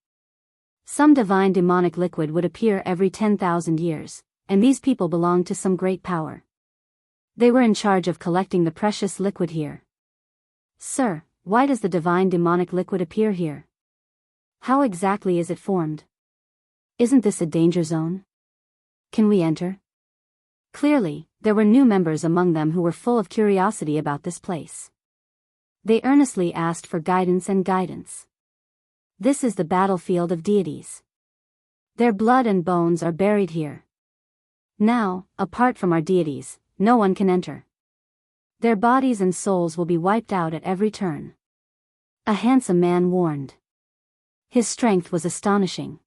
Some divine demonic liquid would appear every 10,000 years, and these people belonged to some great power. They were in charge of collecting the precious liquid here. Sir, why does the divine demonic liquid appear here? How exactly is it formed? Isn't this a danger zone? Can we enter? Clearly, there were new members among them who were full of curiosity about this place. They earnestly asked for guidance and guidance. This is the battlefield of deities. Their blood and bones are buried here. Now, apart from our deities, no one can enter. Their bodies and souls will be wiped out at every turn. A handsome man warned. His strength was astonishing.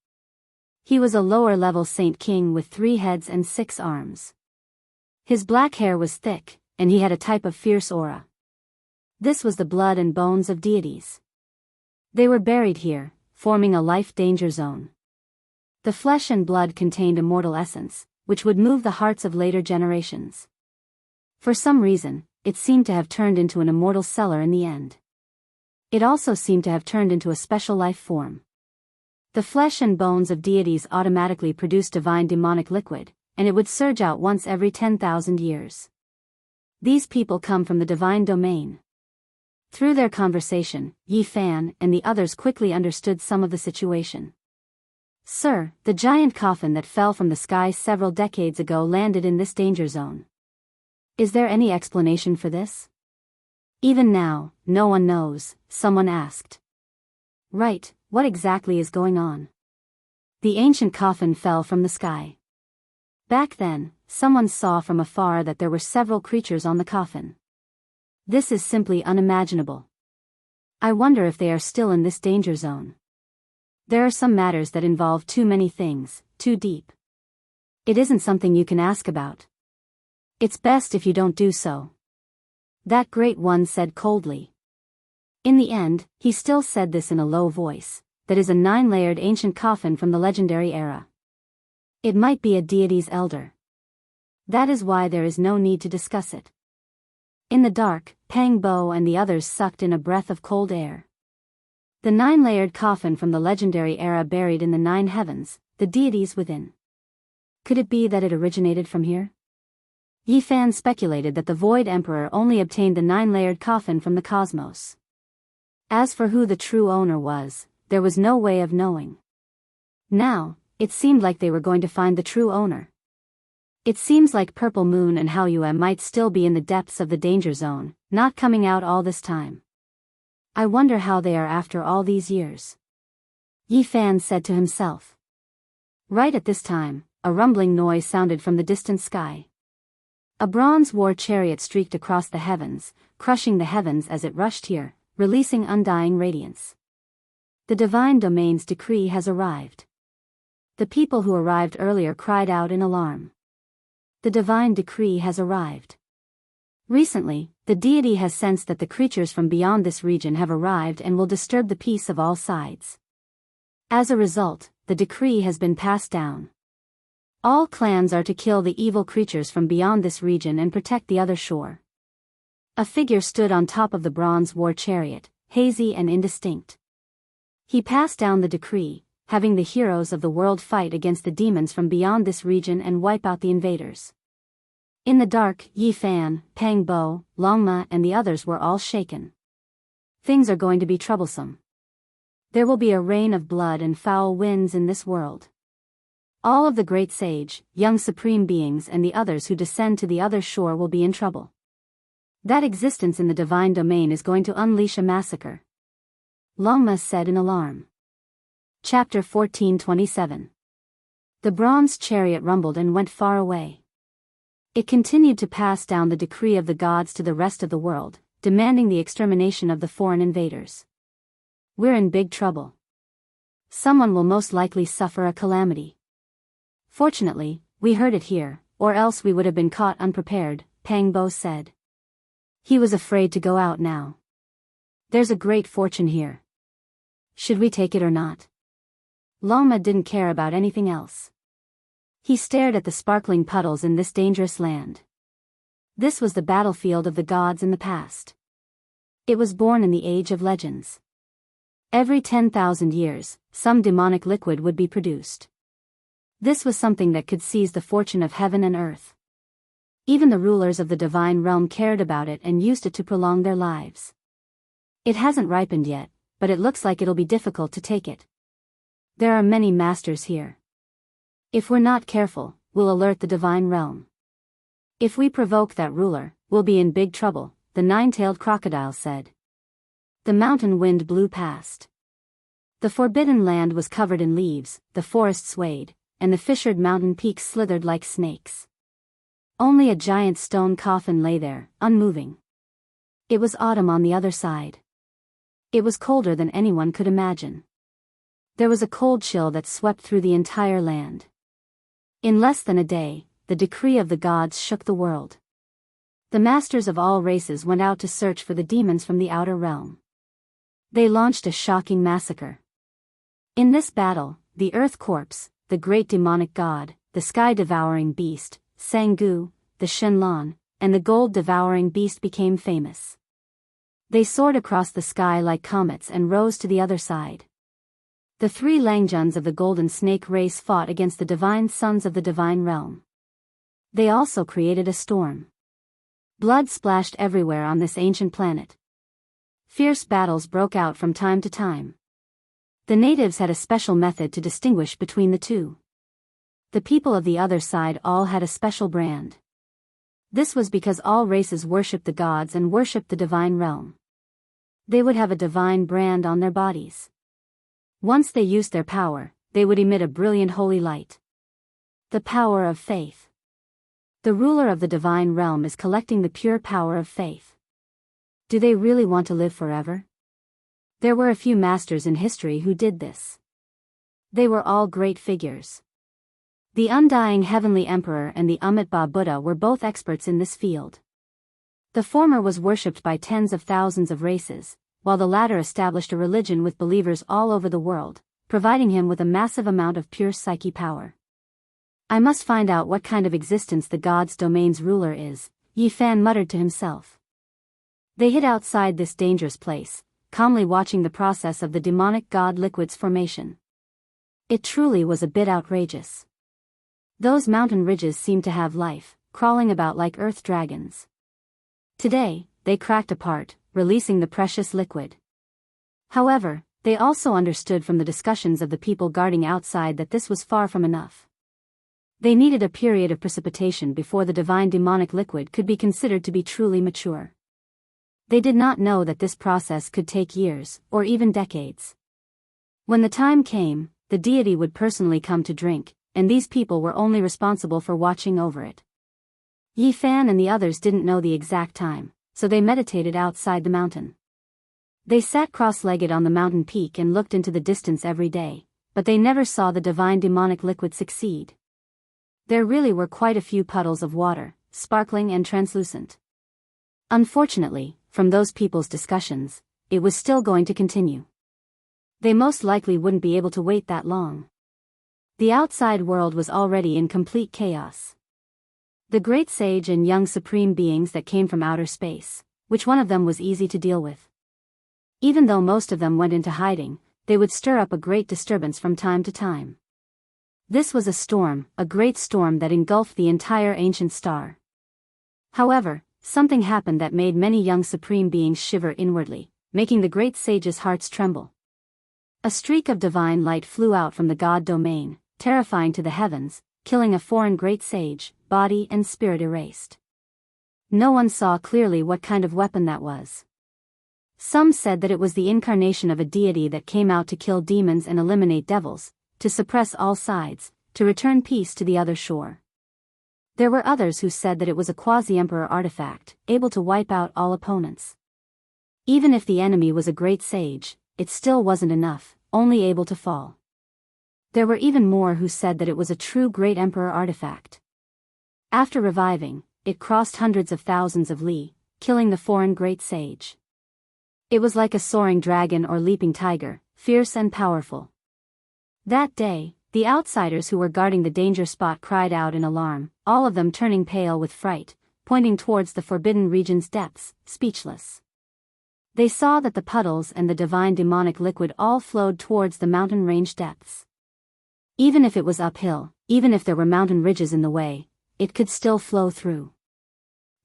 He was a lower-level Saint King with 3 heads and 6 arms. His black hair was thick, and he had a type of fierce aura. This was the blood and bones of deities. They were buried here, forming a life-danger zone. The flesh and blood contained immortal essence, which would move the hearts of later generations. For some reason, it seemed to have turned into an immortal cellar in the end. It also seemed to have turned into a special life form. The flesh and bones of deities automatically produced divine demonic liquid, and it would surge out once every 10,000 years. These people come from the divine domain. Through their conversation, Yi Fan and the others quickly understood some of the situation. Sir, the giant coffin that fell from the sky several decades ago landed in this danger zone. Is there any explanation for this? Even now, no one knows, someone asked. Right, what exactly is going on? The ancient coffin fell from the sky. Back then, someone saw from afar that there were several creatures on the coffin. This is simply unimaginable. I wonder if they are still in this danger zone. There are some matters that involve too many things, too deep. It isn't something you can ask about. It's best if you don't do so. That great one said coldly. In the end, he still said this in a low voice. That is a 9-layered ancient coffin from the legendary era. It might be a deity's elder. That is why there is no need to discuss it. In the dark, Pang Bo and the others sucked in a breath of cold air. The 9-layered coffin from the legendary era buried in the 9 heavens, the deities within. Could it be that it originated from here? Yi Fan speculated that the Void Emperor only obtained the 9-layered coffin from the cosmos. As for who the true owner was, there was no way of knowing. Now, it seemed like they were going to find the true owner. It seems like Purple Moon and Hao Yue might still be in the depths of the danger zone, not coming out all this time. I wonder how they are after all these years. Yi Fan said to himself. Right at this time, a rumbling noise sounded from the distant sky. A bronze war chariot streaked across the heavens, crushing the heavens as it rushed here, releasing undying radiance. The divine domain's decree has arrived. The people who arrived earlier cried out in alarm. The divine decree has arrived. Recently, the deity has sensed that the creatures from beyond this region have arrived and will disturb the peace of all sides. As a result, the decree has been passed down. All clans are to kill the evil creatures from beyond this region and protect the other shore. A figure stood on top of the bronze war chariot, hazy and indistinct. He passed down the decree, having the heroes of the world fight against the demons from beyond this region and wipe out the invaders. In the dark, Yi Fan, Pang Bo, Longma and the others were all shaken. Things are going to be troublesome. There will be a rain of blood and foul winds in this world. All of the great sage, young supreme beings and the others who descend to the other shore will be in trouble. That existence in the divine domain is going to unleash a massacre. Longma said in alarm. Chapter 14:27. The bronze chariot rumbled and went far away. It continued to pass down the decree of the gods to the rest of the world, demanding the extermination of the foreign invaders. We're in big trouble. Someone will most likely suffer a calamity. Fortunately, we heard it here, or else we would have been caught unprepared, Pang Bo said. He was afraid to go out now. There's a great fortune here. Should we take it or not? Longma didn't care about anything else. He stared at the sparkling puddles in this dangerous land. This was the battlefield of the gods in the past. It was born in the age of legends. Every 10,000 years, some demonic liquid would be produced. This was something that could seize the fortune of heaven and earth. Even the rulers of the divine realm cared about it and used it to prolong their lives. It hasn't ripened yet, but it looks like it'll be difficult to take it. There are many masters here. If we're not careful, we'll alert the divine realm. If we provoke that ruler, we'll be in big trouble, the 9-tailed crocodile said. The mountain wind blew past. The forbidden land was covered in leaves, the forest swayed, and the fissured mountain peaks slithered like snakes. Only a giant stone coffin lay there, unmoving. It was autumn on the other side. It was colder than anyone could imagine. There was a cold chill that swept through the entire land. In less than a day, the decree of the gods shook the world. The masters of all races went out to search for the demons from the outer realm. They launched a shocking massacre. In this battle, the Earth Corpse, the great demonic god, the sky-devouring beast, Jianghu, the Shenlong, and the gold-devouring beast became famous. They soared across the sky like comets and rose to the other side. The three Langjuns of the Golden Snake race fought against the divine sons of the divine realm. They also created a storm. Blood splashed everywhere on this ancient planet. Fierce battles broke out from time to time. The natives had a special method to distinguish between the two. The people of the other side all had a special brand. This was because all races worshipped the gods and worshipped the divine realm. They would have a divine brand on their bodies. Once they used their power, they would emit a brilliant holy light. The power of faith. The ruler of the divine realm is collecting the pure power of faith. Do they really want to live forever? There were a few masters in history who did this. They were all great figures. The undying heavenly emperor and the Amitabha Buddha were both experts in this field. The former was worshipped by tens of thousands of races, while the latter established a religion with believers all over the world, providing him with a massive amount of pure psyche power. I must find out what kind of existence the god's domain's ruler is, Yi Fan muttered to himself. They hid outside this dangerous place, calmly watching the process of the demonic god liquid's formation. It truly was a bit outrageous. Those mountain ridges seemed to have life, crawling about like earth dragons. Today, they cracked apart, releasing the precious liquid. However, they also understood from the discussions of the people guarding outside that this was far from enough. They needed a period of precipitation before the divine demonic liquid could be considered to be truly mature. They did not know that this process could take years, or even decades. When the time came, the deity would personally come to drink, and these people were only responsible for watching over it. Yi Fan and the others didn't know the exact time, so they meditated outside the mountain. They sat cross-legged on the mountain peak and looked into the distance every day, but they never saw the divine demonic liquid succeed. There really were quite a few puddles of water, sparkling and translucent. Unfortunately, from those people's discussions, it was still going to continue. They most likely wouldn't be able to wait that long. The outside world was already in complete chaos. The great sage and young supreme beings that came from outer space, which one of them was easy to deal with? Even though most of them went into hiding, they would stir up a great disturbance from time to time. This was a storm, a great storm that engulfed the entire ancient star. However, something happened that made many young supreme beings shiver inwardly, making the great sage's hearts tremble. A streak of divine light flew out from the god domain, terrifying to the heavens, killing a foreign great sage, body and spirit erased. No one saw clearly what kind of weapon that was. Some said that it was the incarnation of a deity that came out to kill demons and eliminate devils, to suppress all sides, to return peace to the other shore. There were others who said that it was a quasi-emperor artifact, able to wipe out all opponents. Even if the enemy was a great sage, it still wasn't enough, only able to fall. There were even more who said that it was a true great emperor artifact. After reviving, it crossed hundreds of thousands of li, killing the foreign great sage. It was like a soaring dragon or leaping tiger, fierce and powerful. That day, the outsiders who were guarding the danger spot cried out in alarm, all of them turning pale with fright, pointing towards the forbidden region's depths, speechless. They saw that the puddles and the divine demonic liquid all flowed towards the mountain range depths. Even if it was uphill, even if there were mountain ridges in the way, it could still flow through.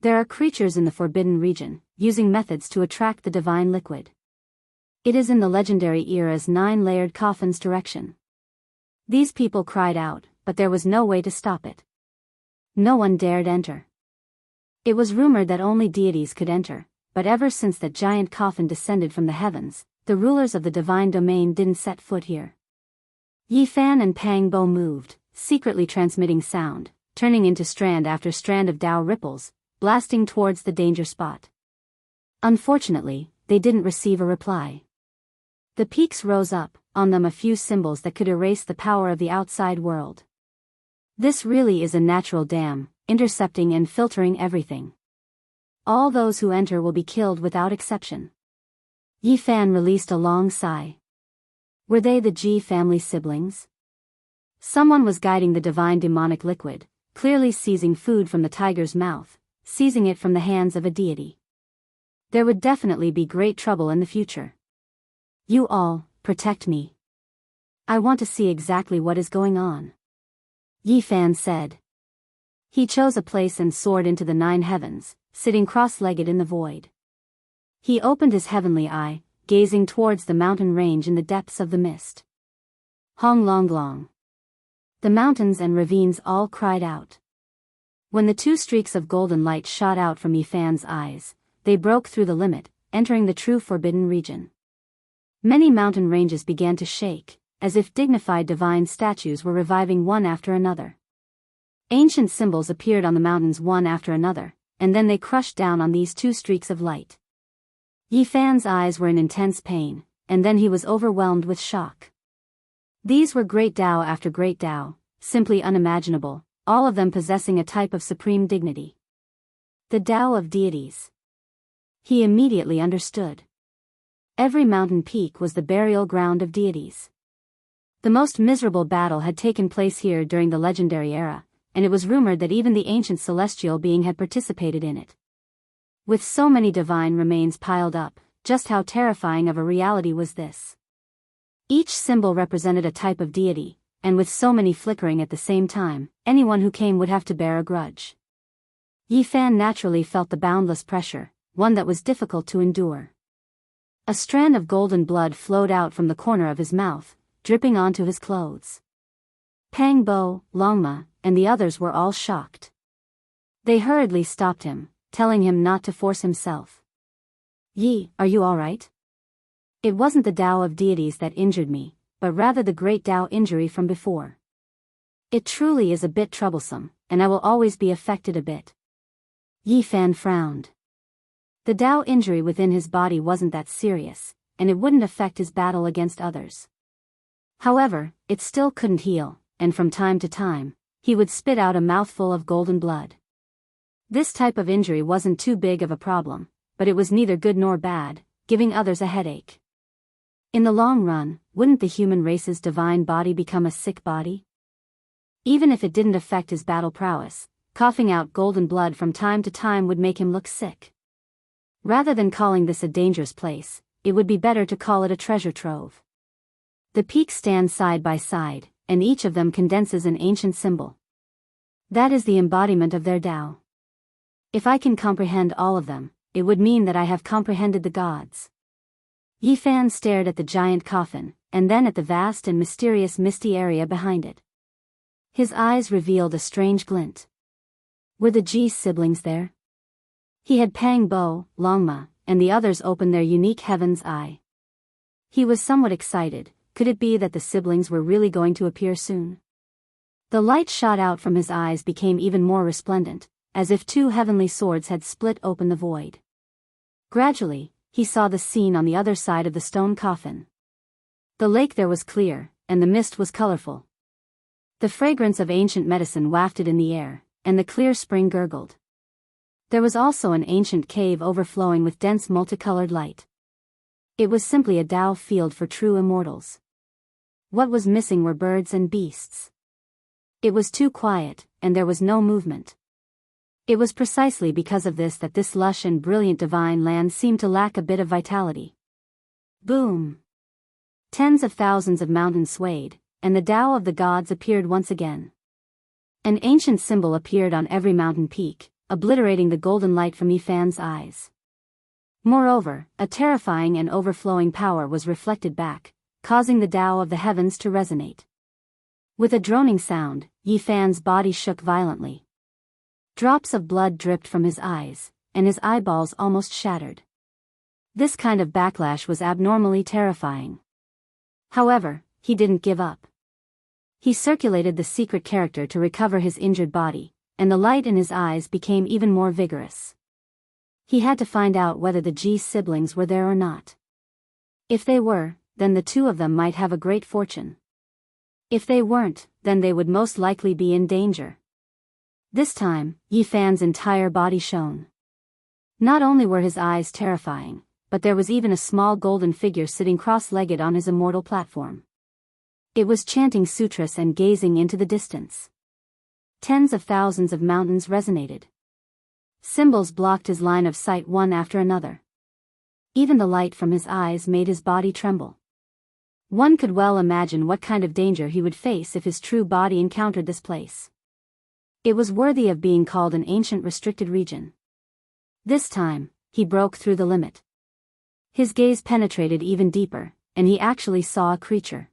There are creatures in the forbidden region, using methods to attract the divine liquid. It is in the legendary era's 9-layered coffin's direction. These people cried out, but there was no way to stop it. No one dared enter. It was rumored that only deities could enter, but ever since that giant coffin descended from the heavens, the rulers of the divine domain didn't set foot here. Yi Fan and Pang Bo moved, secretly transmitting sound, turning into strand after strand of Tao ripples, blasting towards the danger spot. Unfortunately, they didn't receive a reply. The peaks rose up, on them a few symbols that could erase the power of the outside world. This really is a natural dam, intercepting and filtering everything. All those who enter will be killed without exception. Yi Fan released a long sigh. Were they the Ji family siblings? Someone was guiding the divine demonic liquid, clearly seizing food from the tiger's mouth, seizing it from the hands of a deity. There would definitely be great trouble in the future. You all, protect me. I want to see exactly what is going on. Yi Fan said. He chose a place and soared into the 9 heavens, sitting cross-legged in the void. He opened his heavenly eye, gazing towards the mountain range in the depths of the mist. Hong Long Long. The mountains and ravines all cried out. When the 2 streaks of golden light shot out from Yi Fan's eyes, they broke through the limit, entering the true forbidden region. Many mountain ranges began to shake, as if dignified divine statues were reviving one after another. Ancient symbols appeared on the mountains one after another, and then they crushed down on these 2 streaks of light. Yi Fan's eyes were in intense pain, and then he was overwhelmed with shock. These were great Tao after great Tao, simply unimaginable, all of them possessing a type of supreme dignity. The Tao of deities. He immediately understood. Every mountain peak was the burial ground of deities. The most miserable battle had taken place here during the legendary era, and it was rumored that even the ancient celestial being had participated in it. With so many divine remains piled up, just how terrifying of a reality was this? Each symbol represented a type of deity, and with so many flickering at the same time, anyone who came would have to bear a grudge. Yi Fan naturally felt the boundless pressure, one that was difficult to endure. A strand of golden blood flowed out from the corner of his mouth, dripping onto his clothes. Pang Bo, Longma, and the others were all shocked. They hurriedly stopped him, telling him not to force himself. Yi, are you all right? It wasn't the Tao of deities that injured me, but rather the great Tao injury from before. It truly is a bit troublesome, and I will always be affected a bit. Yi Fan frowned. The Tao injury within his body wasn't that serious, and it wouldn't affect his battle against others. However, it still couldn't heal, and from time to time, he would spit out a mouthful of golden blood. This type of injury wasn't too big of a problem, but it was neither good nor bad, giving others a headache. In the long run, wouldn't the human race's divine body become a sick body? Even if it didn't affect his battle prowess, coughing out golden blood from time to time would make him look sick. Rather than calling this a dangerous place, it would be better to call it a treasure trove. The peaks stand side by side, and each of them condenses an ancient symbol. That is the embodiment of their Tao. If I can comprehend all of them, it would mean that I have comprehended the gods. Yi Fan stared at the giant coffin, and then at the vast and mysterious misty area behind it. His eyes revealed a strange glint. Were the Ji siblings there? He had Pang Bo, Longma, and the others open their unique heaven's eye. He was somewhat excited. Could it be that the siblings were really going to appear soon? The light shot out from his eyes became even more resplendent, as if 2 heavenly swords had split open the void. Gradually, he saw the scene on the other side of the stone coffin. The lake there was clear, and the mist was colorful. The fragrance of ancient medicine wafted in the air, and the clear spring gurgled. There was also an ancient cave overflowing with dense multicolored light. It was simply a Tao field for true immortals. What was missing were birds and beasts. It was too quiet, and there was no movement. It was precisely because of this that this lush and brilliant divine land seemed to lack a bit of vitality. Boom! Tens of thousands of mountains swayed, and the Tao of the gods appeared once again. An ancient symbol appeared on every mountain peak, obliterating the golden light from Yi Fan's eyes. Moreover, a terrifying and overflowing power was reflected back, causing the Tao of the heavens to resonate. With a droning sound, Yi Fan's body shook violently. Drops of blood dripped from his eyes, and his eyeballs almost shattered. This kind of backlash was abnormally terrifying. However, he didn't give up. He circulated the secret character to recover his injured body, and the light in his eyes became even more vigorous. He had to find out whether the Ji siblings were there or not. If they were, then the two of them might have a great fortune. If they weren't, then they would most likely be in danger. This time, Yi Fan's entire body shone. Not only were his eyes terrifying, but there was even a small golden figure sitting cross-legged on his immortal platform. It was chanting sutras and gazing into the distance. Tens of thousands of mountains resonated. Symbols blocked his line of sight one after another. Even the light from his eyes made his body tremble. One could well imagine what kind of danger he would face if his true body encountered this place. It was worthy of being called an ancient restricted region. This time, he broke through the limit. His gaze penetrated even deeper, and he actually saw a creature.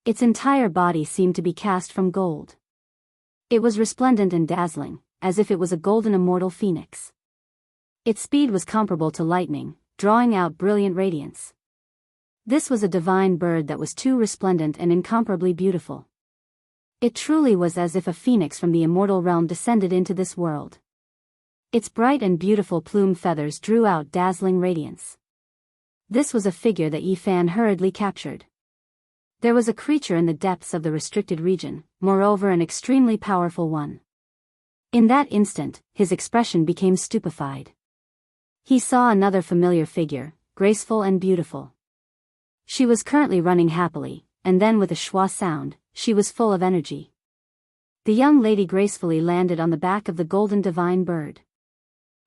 Its entire body seemed to be cast from gold. It was resplendent and dazzling, as if it was a golden immortal phoenix. Its speed was comparable to lightning, drawing out brilliant radiance. This was a divine bird that was too resplendent and incomparably beautiful. It truly was as if a phoenix from the immortal realm descended into this world. Its bright and beautiful plume feathers drew out dazzling radiance. This was a figure that Yi Fan hurriedly captured. There was a creature in the depths of the restricted region, moreover an extremely powerful one. In that instant, his expression became stupefied. He saw another familiar figure, graceful and beautiful. She was currently running happily, and then with a schwa sound, she was full of energy. The young lady gracefully landed on the back of the golden divine bird.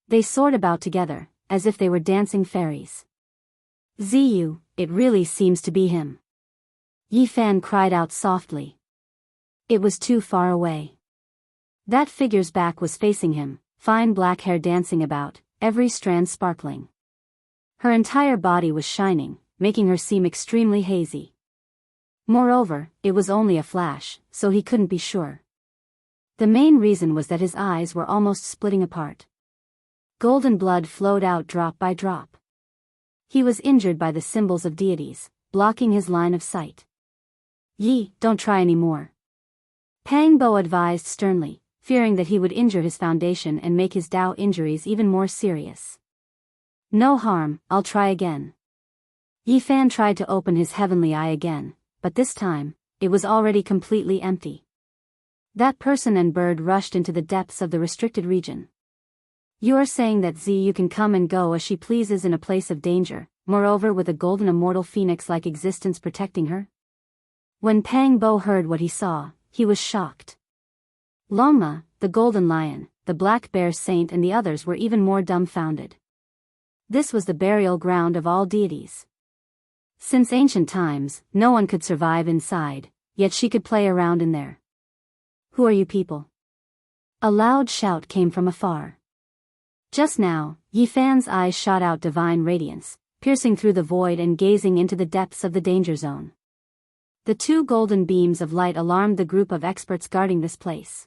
They soared about together, as if they were dancing fairies. Ziyu, it really seems to be him. Yi Fan cried out softly. It was too far away. That figure's back was facing him, fine black hair dancing about, every strand sparkling. Her entire body was shining, making her seem extremely hazy. Moreover, it was only a flash, so he couldn't be sure. The main reason was that his eyes were almost splitting apart. Golden blood flowed out drop by drop. He was injured by the symbols of deities, blocking his line of sight. Yi, don't try anymore. Pang Bo advised sternly, fearing that he would injure his foundation and make his Dao injuries even more serious. No harm, I'll try again. Yi Fan tried to open his heavenly eye again, but this time, it was already completely empty. That person and bird rushed into the depths of the restricted region. You are saying that Ziyu can come and go as she pleases in a place of danger, moreover with a golden immortal phoenix-like existence protecting her? When Pang Bo heard what he saw, he was shocked. Longma, the golden lion, the black bear saint and the others were even more dumbfounded. This was the burial ground of all deities. Since ancient times, no one could survive inside, yet she could play around in there. Who are you people? A loud shout came from afar. Just now, Yi Fan's eyes shot out divine radiance, piercing through the void and gazing into the depths of the danger zone. The two golden beams of light alarmed the group of experts guarding this place.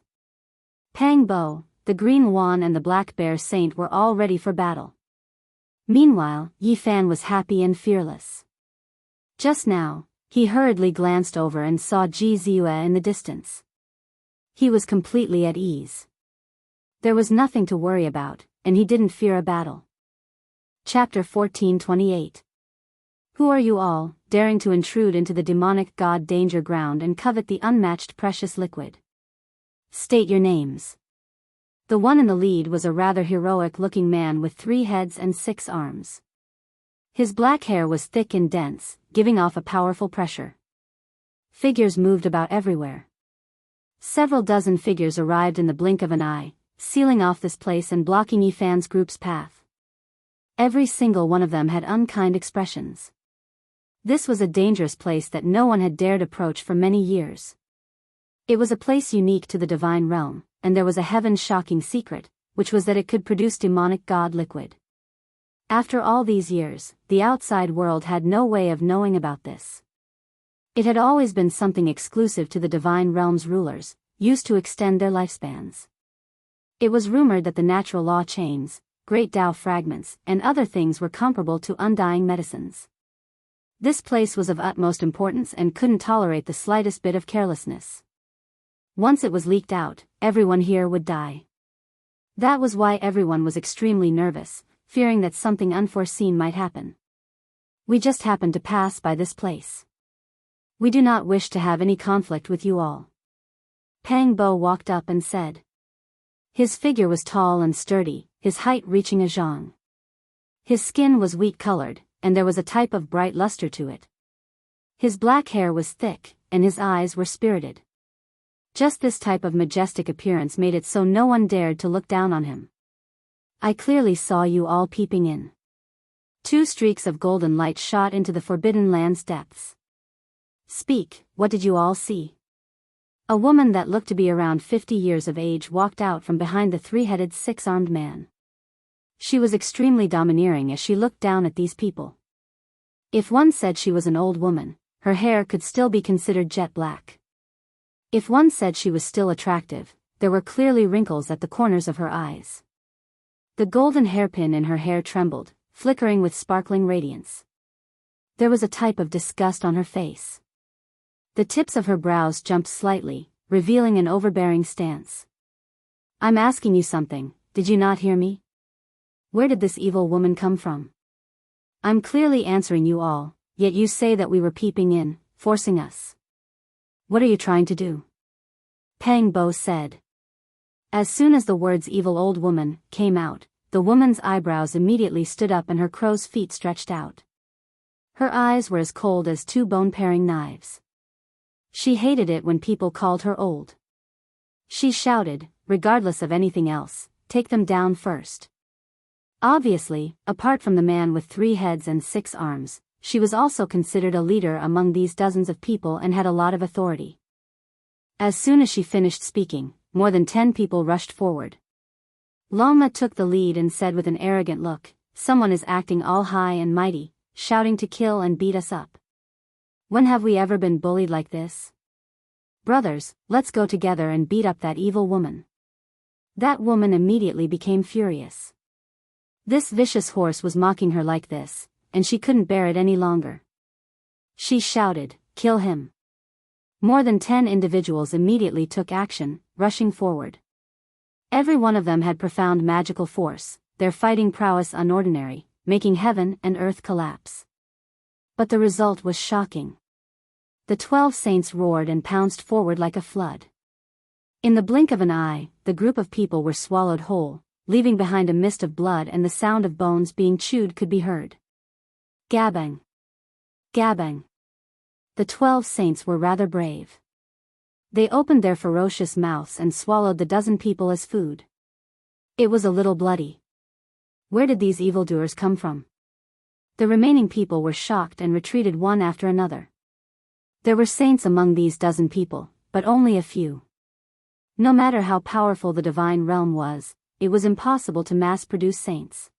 Pang Bo, the green Wan and the black bear saint were all ready for battle. Meanwhile, Yi Fan was happy and fearless. Just now, he hurriedly glanced over and saw Ji Ziyue in the distance. He was completely at ease. There was nothing to worry about, and he didn't fear a battle. Chapter 14:28. Who are you all, daring to intrude into the demonic god danger ground and covet the unmatched precious liquid? State your names. The one in the lead was a rather heroic-looking man with 3 heads and 6 arms. His black hair was thick and dense, giving off a powerful pressure. Figures moved about everywhere. Several dozen figures arrived in the blink of an eye, sealing off this place and blocking Yi Fan's group's path. Every single one of them had unkind expressions. This was a dangerous place that no one had dared approach for many years. It was a place unique to the divine realm, and there was a heaven-shocking secret, which was that it could produce demonic god liquid. After all these years, the outside world had no way of knowing about this. It had always been something exclusive to the divine realm's rulers, used to extend their lifespans. It was rumored that the natural law chains, great Dao fragments, and other things were comparable to undying medicines. This place was of utmost importance and couldn't tolerate the slightest bit of carelessness. Once it was leaked out, everyone here would die. That was why everyone was extremely nervous, fearing that something unforeseen might happen. We just happened to pass by this place. We do not wish to have any conflict with you all. Pang Bo walked up and said. His figure was tall and sturdy, his height reaching a zhang. His skin was wheat-colored, and there was a type of bright luster to it. His black hair was thick, and his eyes were spirited. Just this type of majestic appearance made it so no one dared to look down on him. I clearly saw you all peeping in. 2 streaks of golden light shot into the Forbidden Land's depths. Speak, what did you all see? A woman that looked to be around 50 years of age walked out from behind the 3-headed 6-armed man. She was extremely domineering as she looked down at these people. If one said she was an old woman, her hair could still be considered jet black. If one said she was still attractive, there were clearly wrinkles at the corners of her eyes. The golden hairpin in her hair trembled, flickering with sparkling radiance. There was a type of disgust on her face. The tips of her brows jumped slightly, revealing an overbearing stance. I'm asking you something, did you not hear me? Where did this evil woman come from? I'm clearly answering you all, yet you say that we were peeping in, forcing us. What are you trying to do? Pang Bo said. As soon as the words evil old woman came out, the woman's eyebrows immediately stood up and her crow's feet stretched out. Her eyes were as cold as 2 bone-paring knives. She hated it when people called her old. She shouted, regardless of anything else, take them down first. Obviously, apart from the man with 3 heads and 6 arms, she was also considered a leader among these dozens of people and had a lot of authority. As soon as she finished speaking, more than 10 people rushed forward. Loma took the lead and said with an arrogant look, someone is acting all high and mighty, shouting to kill and beat us up. When have we ever been bullied like this? Brothers, let's go together and beat up that evil woman. That woman immediately became furious. This vicious horse was mocking her like this, and she couldn't bear it any longer. She shouted, kill him. More than 10 individuals immediately took action, rushing forward. Every one of them had profound magical force, their fighting prowess unordinary, making heaven and earth collapse. But the result was shocking. The 12 saints roared and pounced forward like a flood. In the blink of an eye, the group of people were swallowed whole, leaving behind a mist of blood, and the sound of bones being chewed could be heard. Gabbang. Gabbang. The 12 saints were rather brave. They opened their ferocious mouths and swallowed the dozen people as food. It was a little bloody. Where did these evildoers come from? The remaining people were shocked and retreated one after another. There were saints among these dozen people, but only a few. No matter how powerful the divine realm was, it was impossible to mass-produce saints.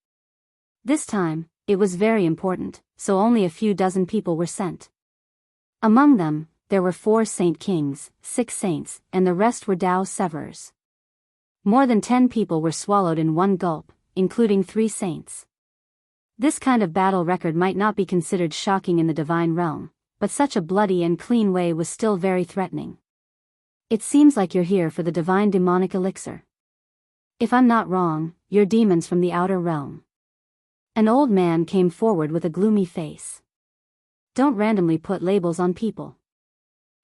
This time, it was very important, so only a few dozen people were sent. Among them, there were 4 saint kings, 6 saints, and the rest were Dao severers. More than 10 people were swallowed in one gulp, including 3 saints. This kind of battle record might not be considered shocking in the divine realm, but such a bloody and clean way was still very threatening. It seems like you're here for the divine demonic elixir. If I'm not wrong, you're demons from the outer realm. An old man came forward with a gloomy face. Don't randomly put labels on people.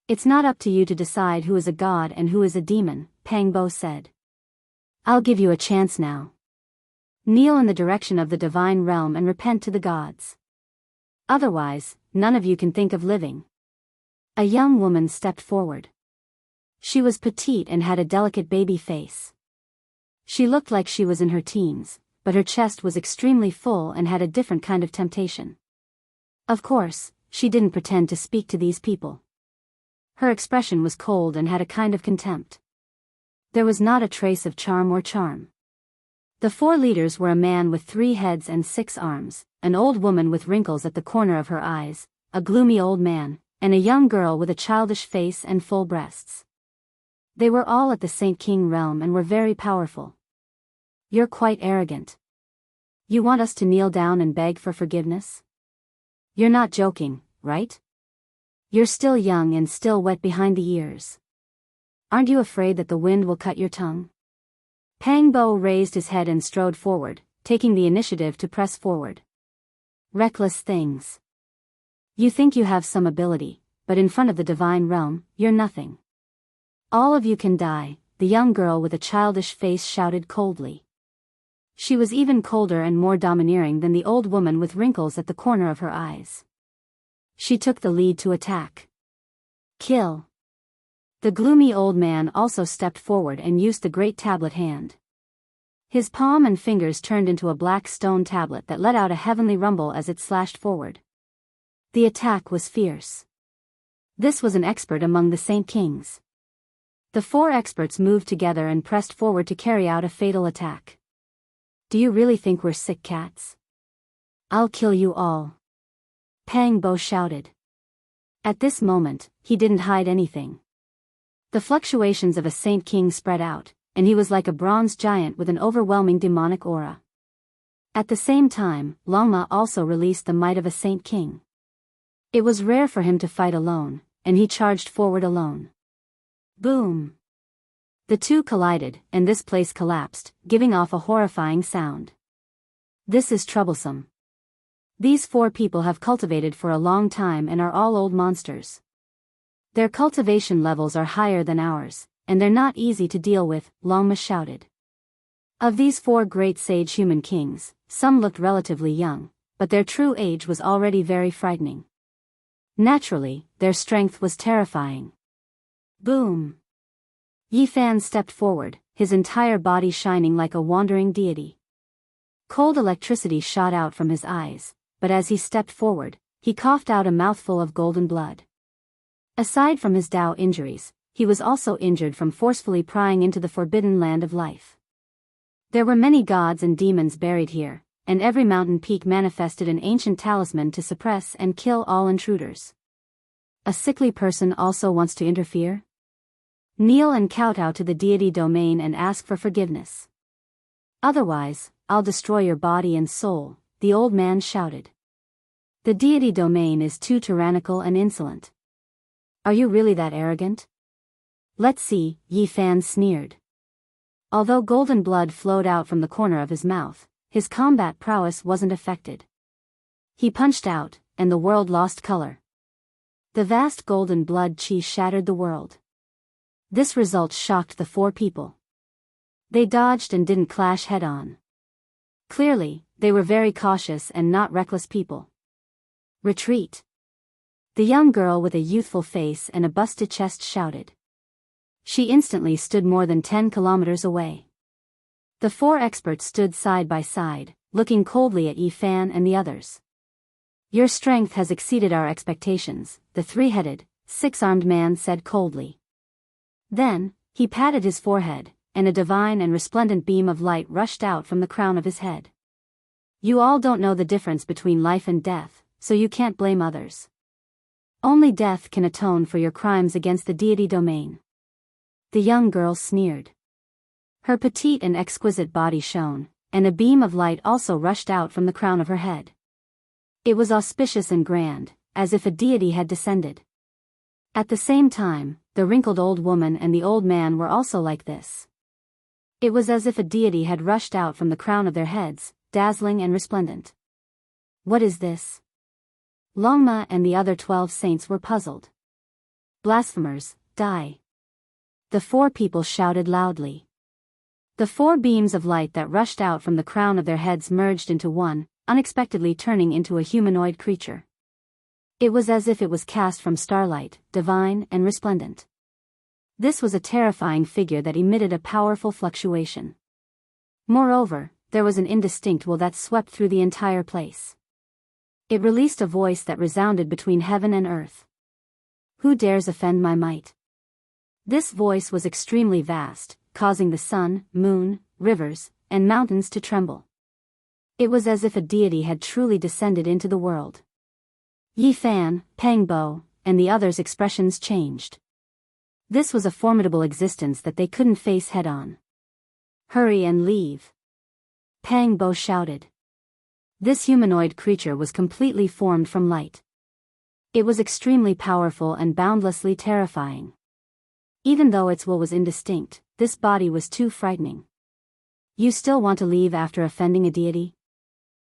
It's not up to you to decide who is a god and who is a demon, Pang Bo said. I'll give you a chance now. Kneel in the direction of the divine realm and repent to the gods. Otherwise, none of you can think of living. A young woman stepped forward. She was petite and had a delicate baby face. She looked like she was in her teens, but her chest was extremely full and had a different kind of temptation. Of course, she didn't pretend to speak to these people. Her expression was cold and had a kind of contempt. There was not a trace of charm or charm. The 4 leaders were a man with 3 heads and 6 arms, an old woman with wrinkles at the corner of her eyes, a gloomy old man, and a young girl with a childish face and full breasts. They were all at the Saint King realm and were very powerful. You're quite arrogant. You want us to kneel down and beg for forgiveness? You're not joking, right? You're still young and still wet behind the ears. Aren't you afraid that the wind will cut your tongue? Pang Bo raised his head and strode forward, taking the initiative to press forward. Reckless things. You think you have some ability, but in front of the divine realm, you're nothing. All of you can die, the young girl with a childish face shouted coldly. She was even colder and more domineering than the old woman with wrinkles at the corner of her eyes. She took the lead to attack. Kill. The gloomy old man also stepped forward and used the great tablet hand. His palm and fingers turned into a black stone tablet that let out a heavenly rumble as it slashed forward. The attack was fierce. This was an expert among the Saint Kings. The 4 experts moved together and pressed forward to carry out a fatal attack. Do you really think we're sick cats? I'll kill you all. Pang Bo shouted. At this moment, he didn't hide anything. The fluctuations of a Saint King spread out, and he was like a bronze giant with an overwhelming demonic aura. At the same time, Longma also released the might of a Saint King. It was rare for him to fight alone, and he charged forward alone. Boom! The two collided, and this place collapsed, giving off a horrifying sound. This is troublesome. These 4 people have cultivated for a long time and are all old monsters. Their cultivation levels are higher than ours, and they're not easy to deal with, Longma shouted. Of these 4 great sage human kings, some looked relatively young, but their true age was already very frightening. Naturally, their strength was terrifying. Boom! Yi Fan stepped forward, his entire body shining like a wandering deity. Cold electricity shot out from his eyes, but as he stepped forward, he coughed out a mouthful of golden blood. Aside from his Dao injuries, he was also injured from forcefully prying into the forbidden land of life. There were many gods and demons buried here, and every mountain peak manifested an ancient talisman to suppress and kill all intruders. A sickly person also wants to interfere? Kneel and kowtow to the deity domain and ask for forgiveness. Otherwise, I'll destroy your body and soul, the old man shouted. The deity domain is too tyrannical and insolent. Are you really that arrogant? Let's see, Yi Fan sneered. Although golden blood flowed out from the corner of his mouth, his combat prowess wasn't affected. He punched out, and the world lost color. The vast golden blood chi shattered the world. This result shocked the 4 people. They dodged and didn't clash head-on. Clearly, they were very cautious and not reckless people. Retreat! The young girl with a youthful face and a busted chest shouted. She instantly stood more than 10 kilometers away. The 4 experts stood side by side, looking coldly at Yi Fan and the others. Your strength has exceeded our expectations, the 3-headed, 6-armed man said coldly. Then, he patted his forehead, and a divine and resplendent beam of light rushed out from the crown of his head. You all don't know the difference between life and death, so you can't blame others. Only death can atone for your crimes against the deity domain. The young girl sneered. Her petite and exquisite body shone, and a beam of light also rushed out from the crown of her head. It was auspicious and grand, as if a deity had descended. At the same time, the wrinkled old woman and the old man were also like this. It was as if a deity had rushed out from the crown of their heads, dazzling and resplendent. What is this? Longma and the other 12 saints were puzzled. Blasphemers, die! The 4 people shouted loudly. The 4 beams of light that rushed out from the crown of their heads merged into one, unexpectedly turning into a humanoid creature. It was as if it was cast from starlight, divine and resplendent. This was a terrifying figure that emitted a powerful fluctuation. Moreover, there was an indistinct wail that swept through the entire place. It released a voice that resounded between heaven and earth. Who dares offend my might? This voice was extremely vast, causing the sun, moon, rivers, and mountains to tremble. It was as if a deity had truly descended into the world. Yi Fan, Pang Bo, and the others' expressions changed. This was a formidable existence that they couldn't face head-on. Hurry and leave! Pang Bo shouted. This humanoid creature was completely formed from light. It was extremely powerful and boundlessly terrifying. Even though its will was indistinct, this body was too frightening. You still want to leave after offending a deity?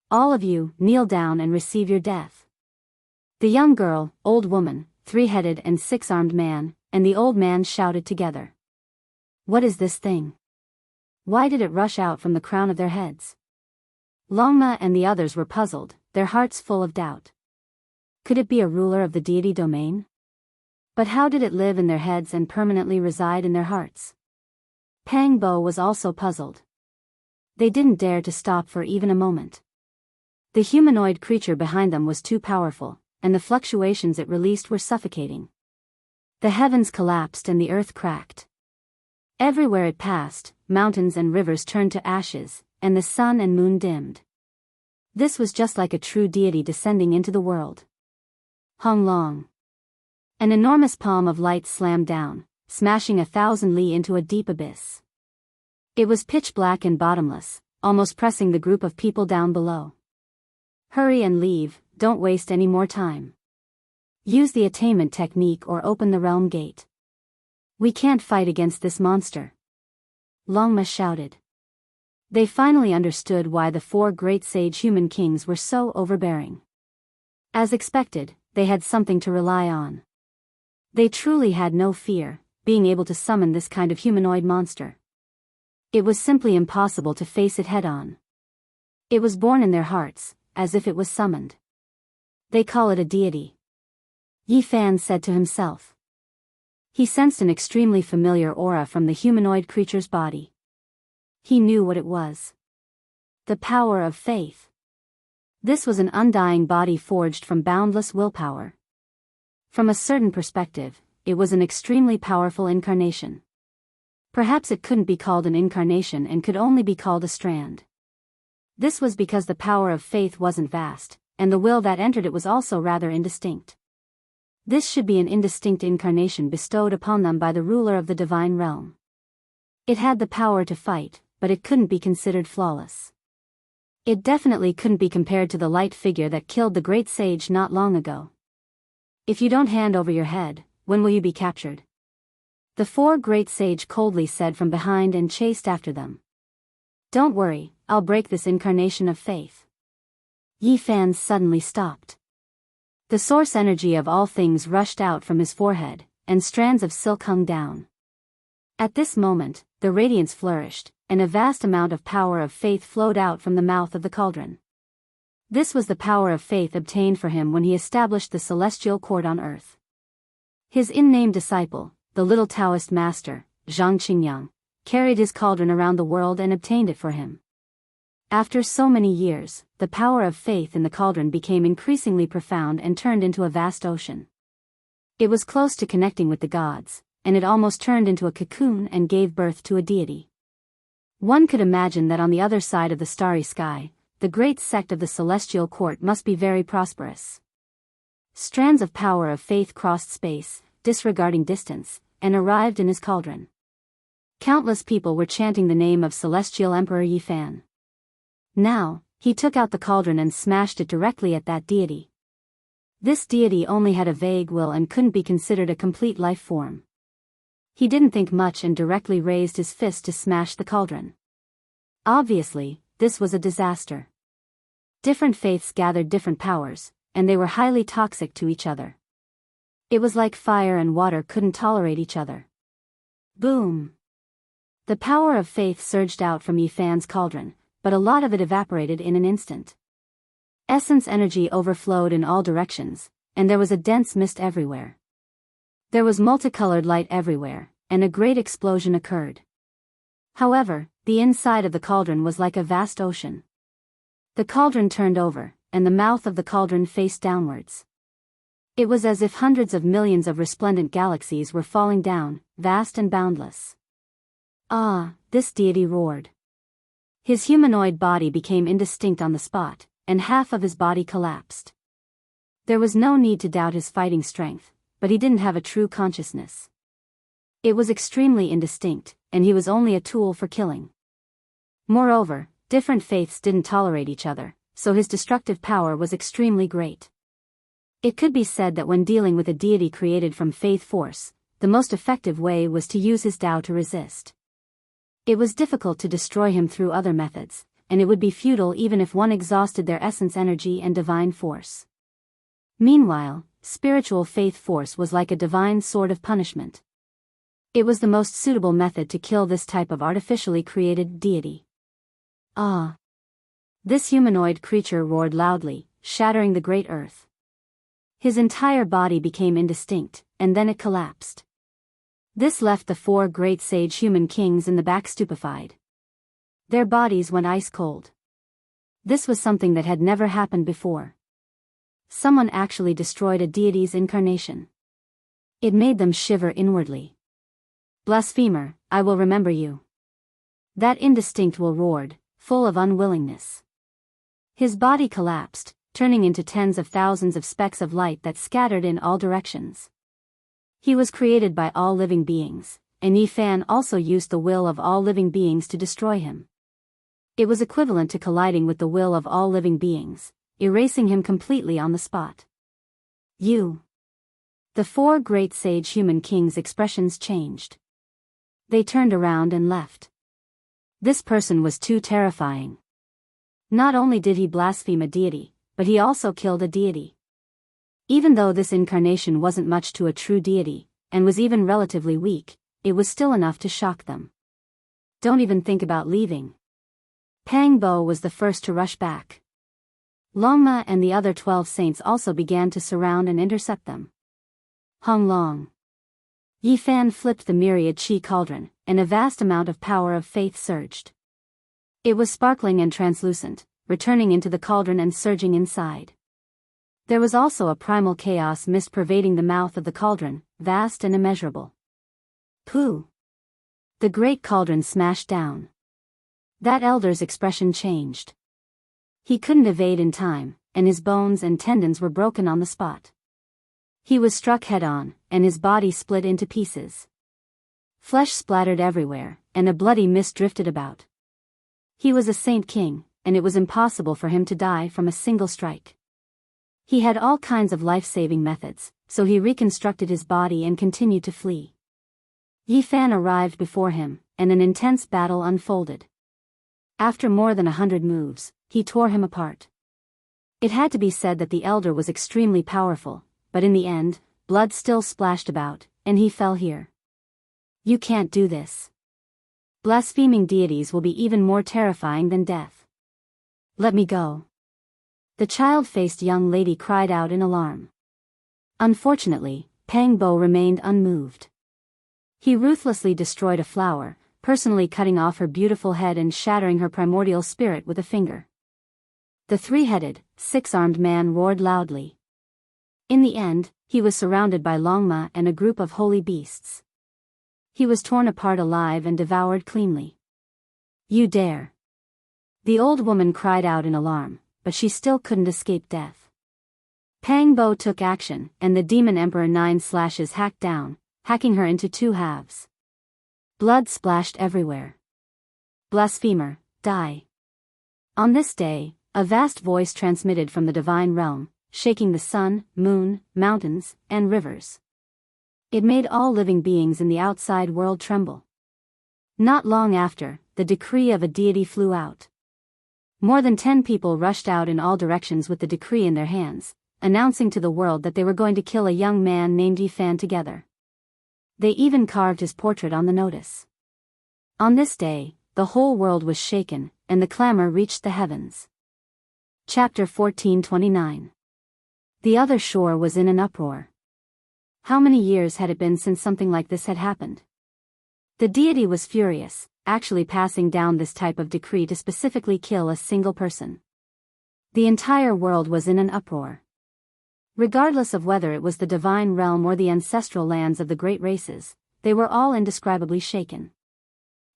All of you, kneel down and receive your death. The young girl, old woman, three-headed and six-armed man, and the old man shouted together. What is this thing? Why did it rush out from the crown of their heads? Longma and the others were puzzled, their hearts full of doubt. Could it be a ruler of the deity domain? But how did it live in their heads and permanently reside in their hearts? Pang Bo was also puzzled. They didn't dare to stop for even a moment. The humanoid creature behind them was too powerful, and the fluctuations it released were suffocating. The heavens collapsed and the earth cracked. Everywhere it passed, mountains and rivers turned to ashes, and the sun and moon dimmed. This was just like a true deity descending into the world. Hong Long. An enormous palm of light slammed down, smashing 1,000 li into a deep abyss. It was pitch black and bottomless, almost pressing the group of people down below. Hurry and leave, don't waste any more time. Use the attainment technique or open the realm gate. We can't fight against this monster. Longma shouted. They finally understood why the 4 great sage human kings were so overbearing. As expected, they had something to rely on. They truly had no fear, being able to summon this kind of humanoid monster. It was simply impossible to face it head-on. It was born in their hearts, as if it was summoned. They call it a deity. Yi Fan said to himself. He sensed an extremely familiar aura from the humanoid creature's body. He knew what it was. The power of faith. This was an undying body forged from boundless willpower. From a certain perspective, it was an extremely powerful incarnation. Perhaps it couldn't be called an incarnation and could only be called a strand. This was because the power of faith wasn't vast, and the will that entered it was also rather indistinct. This should be an indistinct incarnation bestowed upon them by the ruler of the divine realm. It had the power to fight, but it couldn't be considered flawless. It definitely couldn't be compared to the light figure that killed the great sage not long ago. If you don't hand over your head, when will you be captured? The 4 great sage coldly said from behind and chased after them. Don't worry, I'll break this incarnation of faith. Yi Fan suddenly stopped. The source energy of all things rushed out from his forehead, and strands of silk hung down. At this moment, the radiance flourished, and a vast amount of power of faith flowed out from the mouth of the cauldron. This was the power of faith obtained for him when he established the celestial court on earth. His in-name disciple, the little Daoist master, Zhang Qingyang, carried his cauldron around the world and obtained it for him. After so many years, the power of faith in the cauldron became increasingly profound and turned into a vast ocean. It was close to connecting with the gods, and it almost turned into a cocoon and gave birth to a deity. One could imagine that on the other side of the starry sky, the great sect of the celestial court must be very prosperous. Strands of power of faith crossed space, disregarding distance, and arrived in his cauldron. Countless people were chanting the name of Celestial Emperor Yi Fan. Now, he took out the cauldron and smashed it directly at that deity. This deity only had a vague will and couldn't be considered a complete life form. He didn't think much and directly raised his fist to smash the cauldron. Obviously, this was a disaster. Different faiths gathered different powers, and they were highly toxic to each other. It was like fire and water couldn't tolerate each other. Boom! The power of faith surged out from Yi Fan's cauldron, but a lot of it evaporated in an instant. Essence energy overflowed in all directions, and there was a dense mist everywhere. There was multicolored light everywhere, and a great explosion occurred. However, the inside of the cauldron was like a vast ocean. The cauldron turned over, and the mouth of the cauldron faced downwards. It was as if hundreds of millions of resplendent galaxies were falling down, vast and boundless. Ah, this deity roared. His humanoid body became indistinct on the spot, and half of his body collapsed. There was no need to doubt his fighting strength, but he didn't have a true consciousness. It was extremely indistinct, and he was only a tool for killing. Moreover, different faiths didn't tolerate each other, so his destructive power was extremely great. It could be said that when dealing with a deity created from faith force, the most effective way was to use his Tao to resist. It was difficult to destroy him through other methods, and it would be futile even if one exhausted their essence energy and divine force. Meanwhile, spiritual faith force was like a divine sword of punishment. It was the most suitable method to kill this type of artificially created deity. Ah! This humanoid creature roared loudly, shattering the great earth. His entire body became indistinct, and then it collapsed. This left the 4 great sage human kings in the back stupefied. Their bodies went ice cold. This was something that had never happened before. Someone actually destroyed a deity's incarnation. It made them shiver inwardly. Blasphemer, I will remember you. That indistinct will roared, full of unwillingness. His body collapsed, turning into tens of thousands of specks of light that scattered in all directions. He was created by all living beings, and Yi Fan also used the will of all living beings to destroy him. It was equivalent to colliding with the will of all living beings, erasing him completely on the spot. You. The 4 great sage human kings' expressions changed. They turned around and left. This person was too terrifying. Not only did he blaspheme a deity, but he also killed a deity. Even though this incarnation wasn't much to a true deity, and was even relatively weak, it was still enough to shock them. Don't even think about leaving. Pang Bo was the first to rush back. Longma and the other 12 saints also began to surround and intercept them. Hong Long. Yi Fan flipped the myriad chi cauldron, and a vast amount of power of faith surged. It was sparkling and translucent, returning into the cauldron and surging inside. There was also a primal chaos mist pervading the mouth of the cauldron, vast and immeasurable. Pooh! The great cauldron smashed down. That elder's expression changed. He couldn't evade in time, and his bones and tendons were broken on the spot. He was struck head-on, and his body split into pieces. Flesh splattered everywhere, and a bloody mist drifted about. He was a saint king, and it was impossible for him to die from a single strike. He had all kinds of life-saving methods, so he reconstructed his body and continued to flee. Yi Fan arrived before him, and an intense battle unfolded. After more than 100 moves, he tore him apart. It had to be said that the elder was extremely powerful, but in the end, blood still splashed about, and he fell here. You can't do this. Blaspheming deities will be even more terrifying than death. Let me go. The child-faced young lady cried out in alarm. Unfortunately, Pang Bo remained unmoved. He ruthlessly destroyed a flower, personally cutting off her beautiful head and shattering her primordial spirit with a finger. The 3-headed, 6-armed man roared loudly. In the end, he was surrounded by Longma and a group of holy beasts. He was torn apart alive and devoured cleanly. You dare! The old woman cried out in alarm, but she still couldn't escape death. Pang Bo took action, and the demon emperor 9 slashes hacked down, hacking her into 2 halves. Blood splashed everywhere. Blasphemer, die. On this day, a vast voice transmitted from the divine realm, shaking the sun, moon, mountains, and rivers. It made all living beings in the outside world tremble. Not long after, the decree of a deity flew out. More than 10 people rushed out in all directions with the decree in their hands, announcing to the world that they were going to kill a young man named Yi Fan together. They even carved his portrait on the notice. On this day, the whole world was shaken, and the clamor reached the heavens. Chapter 1429. The other shore was in an uproar. How many years had it been since something like this had happened? The deity was furious, actually passing down this type of decree to specifically kill a single person. The entire world was in an uproar. Regardless of whether it was the divine realm or the ancestral lands of the great races, they were all indescribably shaken.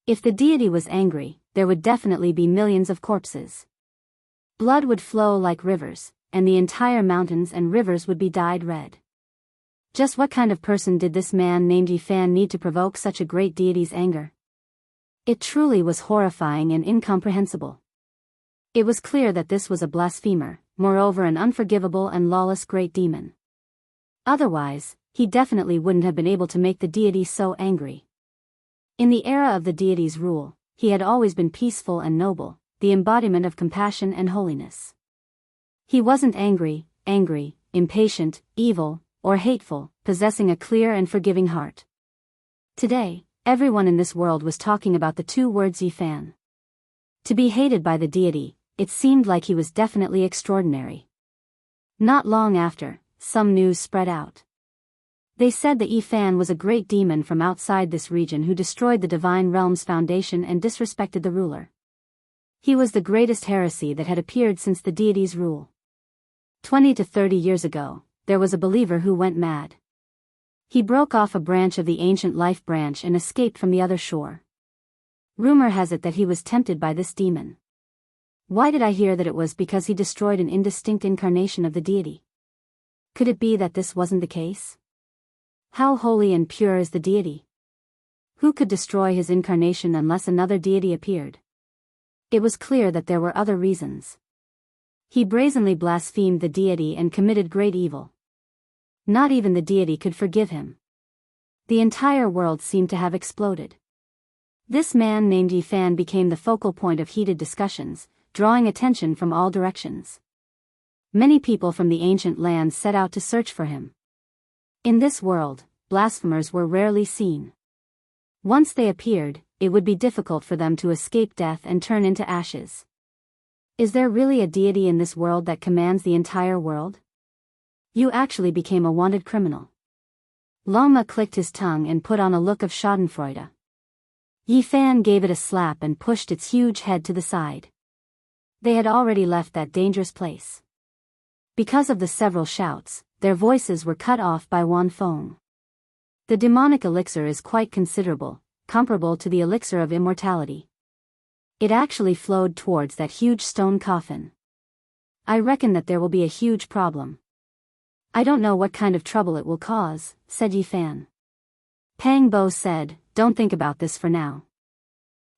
If the deity was angry, there would definitely be millions of corpses. Blood would flow like rivers, and the entire mountains and rivers would be dyed red. Just what kind of person did this man named Yi Fan need to provoke such a great deity's anger? It truly was horrifying and incomprehensible. It was clear that this was a blasphemer, moreover an unforgivable and lawless great demon. Otherwise, he definitely wouldn't have been able to make the deity so angry. In the era of the deity's rule, he had always been peaceful and noble, the embodiment of compassion and holiness. He wasn't angry, impatient, evil, or hateful, possessing a clear and forgiving heart. Today, everyone in this world was talking about the two words Yifan. To be hated by the deity, it seemed like he was definitely extraordinary. Not long after, some news spread out. They said that Yifan was a great demon from outside this region who destroyed the divine realm's foundation and disrespected the ruler. He was the greatest heresy that had appeared since the deity's rule. 20 to 30 years ago, there was a believer who went mad. He broke off a branch of the ancient life branch and escaped from the other shore. Rumor has it that he was tempted by this demon. Why did I hear that it was because he destroyed an indistinct incarnation of the deity? Could it be that this wasn't the case? How holy and pure is the deity? Who could destroy his incarnation unless another deity appeared? It was clear that there were other reasons. He brazenly blasphemed the deity and committed great evil. Not even the deity could forgive him. The entire world seemed to have exploded. This man named Yifan became the focal point of heated discussions, drawing attention from all directions. Many people from the ancient lands set out to search for him. In this world, blasphemers were rarely seen. Once they appeared, it would be difficult for them to escape death and turn into ashes. Is there really a deity in this world that commands the entire world? You actually became a wanted criminal. Lama clicked his tongue and put on a look of schadenfreude. Yifan gave it a slap and pushed its huge head to the side. They had already left that dangerous place. Because of the several shouts, their voices were cut off by Wan Feng. The demonic elixir is quite considerable, comparable to the elixir of immortality. It actually flowed towards that huge stone coffin. I reckon that there will be a huge problem. I don't know what kind of trouble it will cause, said Yifan. Pang Bo said, don't think about this for now.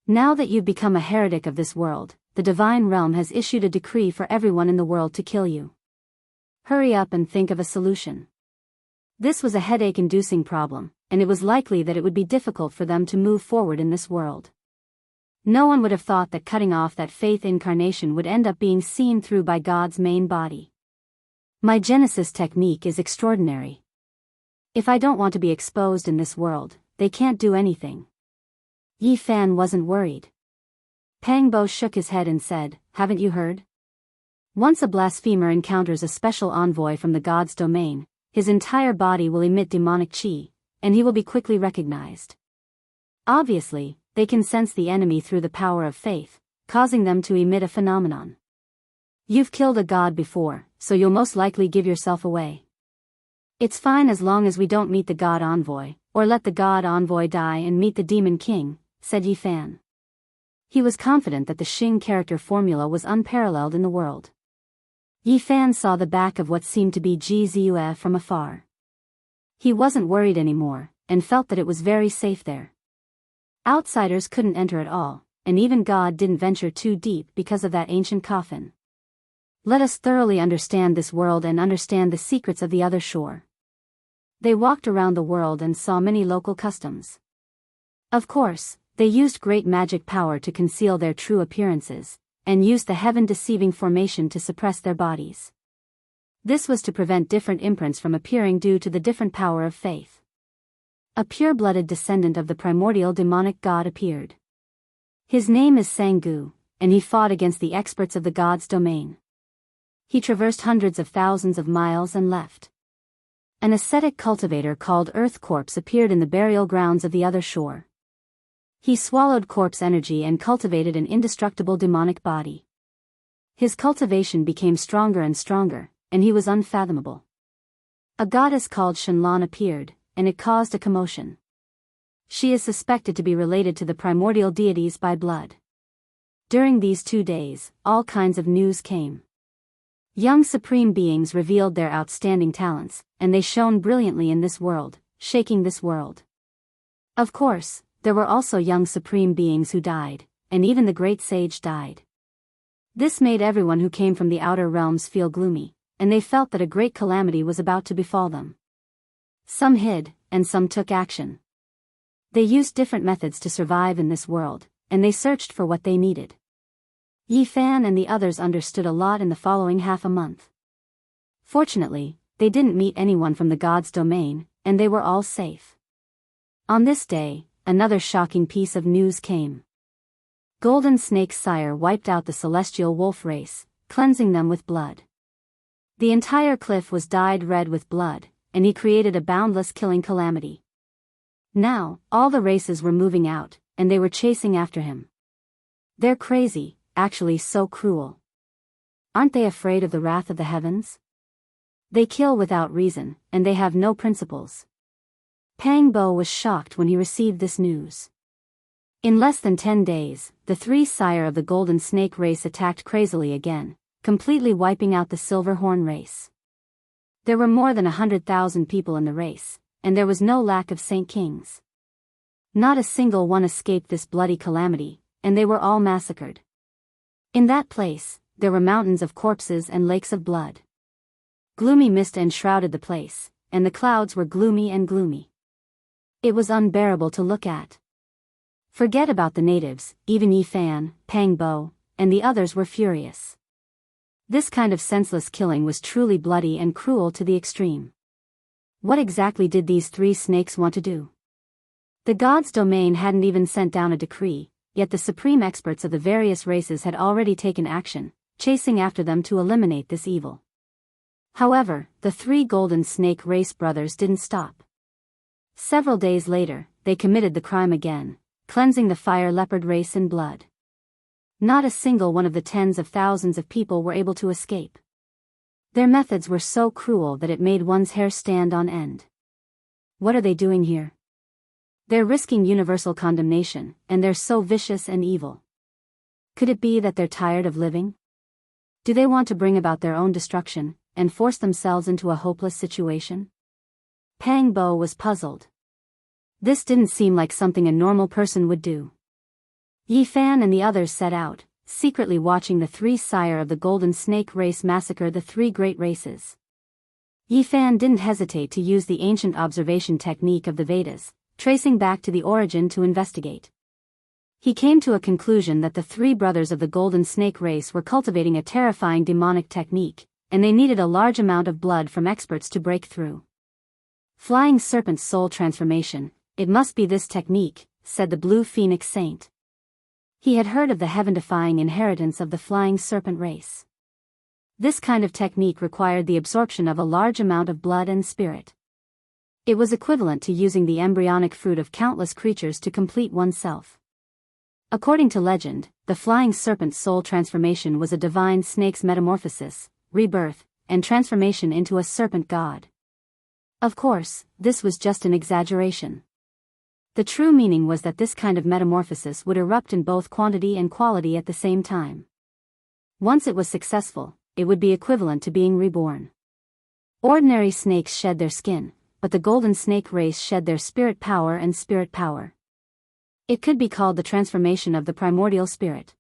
Now that you've become a heretic of this world, the divine realm has issued a decree for everyone in the world to kill you. Hurry up and think of a solution. This was a headache-inducing problem, and it was likely that it would be difficult for them to move forward in this world. No one would have thought that cutting off that faith incarnation would end up being seen through by God's main body. My Genesis technique is extraordinary. If I don't want to be exposed in this world, they can't do anything. Yifan wasn't worried. Pang Bo shook his head and said, haven't you heard? Once a blasphemer encounters a special envoy from the god's domain, his entire body will emit demonic qi, and he will be quickly recognized. Obviously, they can sense the enemy through the power of faith, causing them to emit a phenomenon. You've killed a god before, so you'll most likely give yourself away. It's fine as long as we don't meet the god envoy, or let the god envoy die and meet the demon king, said Yifan. He was confident that the Xing character formula was unparalleled in the world. Yifan saw the back of what seemed to be Ji Ziyue from afar. He wasn't worried anymore, and felt that it was very safe there. Outsiders couldn't enter at all, and even God didn't venture too deep because of that ancient coffin. Let us thoroughly understand this world and understand the secrets of the other shore. They walked around the world and saw many local customs. Of course, they used great magic power to conceal their true appearances, and used the heaven-deceiving formation to suppress their bodies. This was to prevent different imprints from appearing due to the different power of faith. A pure-blooded descendant of the primordial demonic god appeared. His name is Sanggu, and he fought against the experts of the god's domain. He traversed hundreds of thousands of miles and left. An ascetic cultivator called Earth Corpse appeared in the burial grounds of the other shore. He swallowed corpse energy and cultivated an indestructible demonic body. His cultivation became stronger and stronger, and he was unfathomable. A goddess called Shenlan appeared, and it caused a commotion. She is suspected to be related to the primordial deities by blood. During these 2 days, all kinds of news came. Young supreme beings revealed their outstanding talents, and they shone brilliantly in this world, shaking this world. Of course, there were also young supreme beings who died, and even the great sage died. This made everyone who came from the outer realms feel gloomy, and they felt that a great calamity was about to befall them. Some hid, and some took action. They used different methods to survive in this world, and they searched for what they needed. Yifan and the others understood a lot in the following half a month. Fortunately, they didn't meet anyone from the god's domain, and they were all safe. On this day, another shocking piece of news came. Golden Snake's sire wiped out the celestial wolf race, cleansing them with blood. The entire cliff was dyed red with blood, and he created a boundless killing calamity. Now, all the races were moving out, and they were chasing after him. They're crazy, actually so cruel. Aren't they afraid of the wrath of the heavens? They kill without reason, and they have no principles. Pang Bo was shocked when he received this news. In less than 10 days, the three sire of the Golden Snake race attacked crazily again, completely wiping out the Silver Horn race. There were more than 100,000 people in the race, and there was no lack of Saint Kings. Not a single one escaped this bloody calamity, and they were all massacred. In that place, there were mountains of corpses and lakes of blood. Gloomy mist enshrouded the place, and the clouds were gloomy and gloomy. It was unbearable to look at. Forget about the natives, even Yi Fan, Pang Bo, and the others were furious. This kind of senseless killing was truly bloody and cruel to the extreme. What exactly did these three snakes want to do? The god's domain hadn't even sent down a decree, yet the supreme experts of the various races had already taken action, chasing after them to eliminate this evil. However, the three Golden Snake race brothers didn't stop. Several days later, they committed the crime again, cleansing the fire leopard race in blood. Not a single one of the tens of thousands of people were able to escape. Their methods were so cruel that it made one's hair stand on end. What are they doing here? They're risking universal condemnation, and they're so vicious and evil. Could it be that they're tired of living? Do they want to bring about their own destruction, and force themselves into a hopeless situation? Pang Bo was puzzled. This didn't seem like something a normal person would do. Yi Fan and the others set out, secretly watching the three sire of the Golden Snake race massacre the three great races. Yi Fan didn't hesitate to use the ancient observation technique of the Vedas, tracing back to the origin to investigate. He came to a conclusion that the three brothers of the Golden Snake race were cultivating a terrifying demonic technique, and they needed a large amount of blood from experts to break through. Flying Serpent Soul Transformation, it must be this technique, said the Blue Phoenix Saint. He had heard of the heaven-defying inheritance of the Flying Serpent race. This kind of technique required the absorption of a large amount of blood and spirit. It was equivalent to using the embryonic fruit of countless creatures to complete oneself. According to legend, the Flying Serpent Soul Transformation was a divine snake's metamorphosis, rebirth, and transformation into a serpent god. Of course, this was just an exaggeration. The true meaning was that this kind of metamorphosis would erupt in both quantity and quality at the same time. Once it was successful, it would be equivalent to being reborn. Ordinary snakes shed their skin, but the Golden Snake race shed their spirit power and spirit power. It could be called the transformation of the primordial spirit.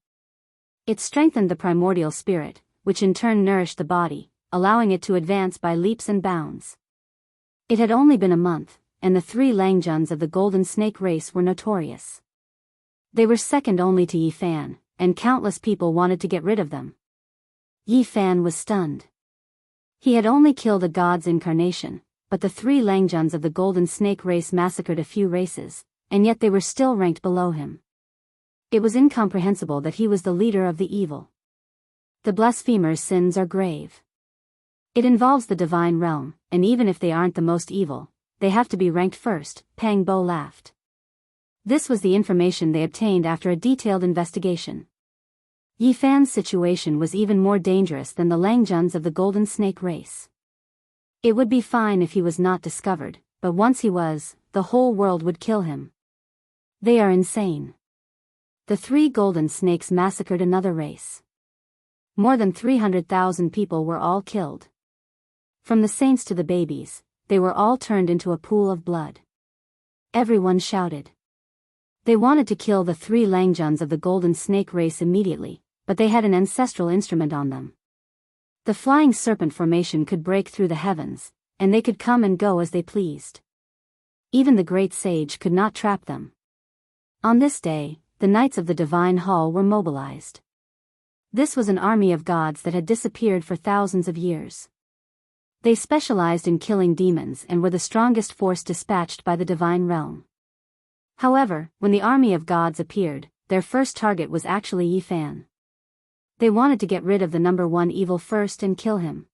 It strengthened the primordial spirit, which in turn nourished the body, allowing it to advance by leaps and bounds. It had only been a month, and the three Langjuns of the Golden Snake race were notorious. They were second only to Yi Fan, and countless people wanted to get rid of them. Yi Fan was stunned. He had only killed a god's incarnation, but the three Langjuns of the Golden Snake race massacred a few races, and yet they were still ranked below him. It was incomprehensible that he was the leader of the evil. The blasphemer's sins are grave. It involves the divine realm, and even if they aren't the most evil, they have to be ranked first, Pang Bo laughed. This was the information they obtained after a detailed investigation. Yi Fan's situation was even more dangerous than the Langjuns of the Golden Snake race. It would be fine if he was not discovered, but once he was, the whole world would kill him. They are insane. The three Golden Snakes massacred another race. More than 300,000 people were all killed. From the saints to the babies, they were all turned into a pool of blood. Everyone shouted. They wanted to kill the three Langjuns of the Golden Snake race immediately, but they had an ancestral instrument on them. The Flying Serpent formation could break through the heavens, and they could come and go as they pleased. Even the great sage could not trap them. On this day, the Knights of the Divine Hall were mobilized. This was an army of gods that had disappeared for thousands of years. They specialized in killing demons and were the strongest force dispatched by the divine realm. However, when the army of gods appeared, their first target was actually Yi Fan. They wanted to get rid of the number one evil first and kill him.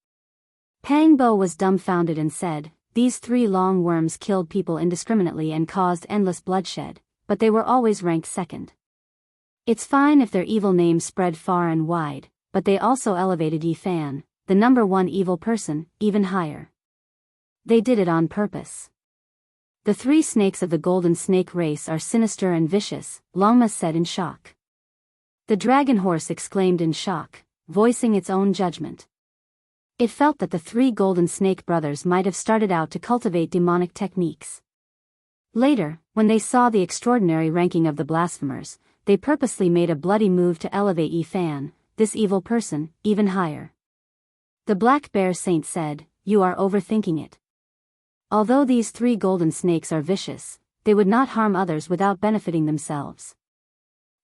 Pang Bo was dumbfounded and said, "These 3 long worms killed people indiscriminately and caused endless bloodshed, but they were always ranked second. It's fine if their evil name spread far and wide, but they also elevated Yi Fan, the number one evil person, even higher. They did it on purpose. The 3 snakes of the golden snake race are sinister and vicious," Longma said in shock. The dragon horse exclaimed in shock, voicing its own judgment. It felt that the 3 golden snake brothers might have started out to cultivate demonic techniques. Later, when they saw the extraordinary ranking of the blasphemers, they purposely made a bloody move to elevate Yi Fan, this evil person, even higher. The Black Bear Saint said, "You are overthinking it. Although these 3 golden snakes are vicious, they would not harm others without benefiting themselves.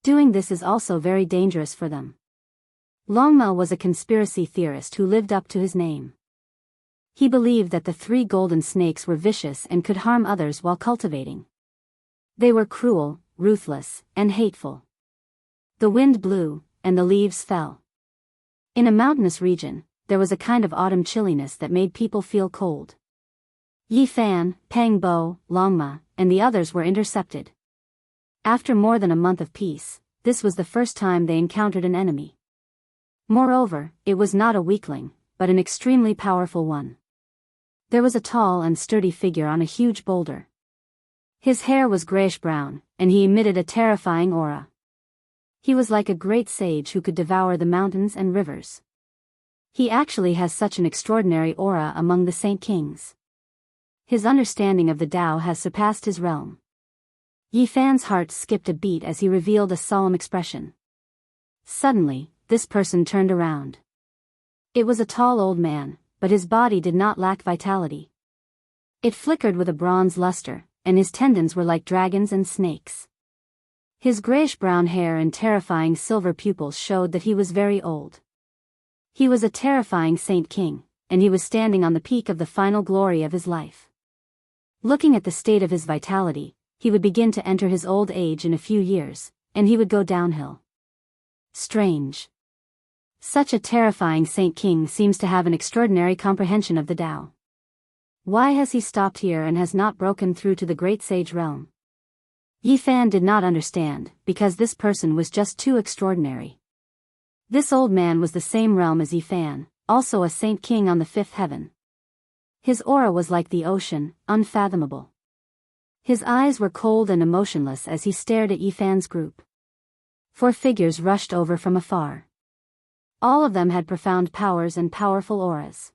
Doing this is also very dangerous for them." Longma was a conspiracy theorist who lived up to his name. He believed that the 3 golden snakes were vicious and could harm others while cultivating. They were cruel, ruthless, and hateful. The wind blew, and the leaves fell. In a mountainous region, there was a kind of autumn chilliness that made people feel cold. Yi Fan, Pang Bo, Longma, and the others were intercepted. After more than a month of peace, this was the first time they encountered an enemy. Moreover, it was not a weakling, but an extremely powerful one. There was a tall and sturdy figure on a huge boulder. His hair was grayish-brown, and he emitted a terrifying aura. He was like a great sage who could devour the mountains and rivers. He actually has such an extraordinary aura among the Saint Kings. His understanding of the Tao has surpassed his realm. Yi Fan's heart skipped a beat as he revealed a solemn expression. Suddenly, this person turned around. It was a tall old man, but his body did not lack vitality. It flickered with a bronze luster, and his tendons were like dragons and snakes. His grayish-brown hair and terrifying silver pupils showed that he was very old. He was a terrifying Saint King, and he was standing on the peak of the final glory of his life. Looking at the state of his vitality, he would begin to enter his old age in a few years, and he would go downhill. Strange. Such a terrifying Saint King seems to have an extraordinary comprehension of the Tao. Why has he stopped here and has not broken through to the great sage realm? Yi Fan did not understand, because this person was just too extraordinary. This old man was the same realm as Yi Fan, also a Saint King on the 5th heaven. His aura was like the ocean, unfathomable. His eyes were cold and emotionless as he stared at Yi Fan's group. 4 figures rushed over from afar. All of them had profound powers and powerful auras.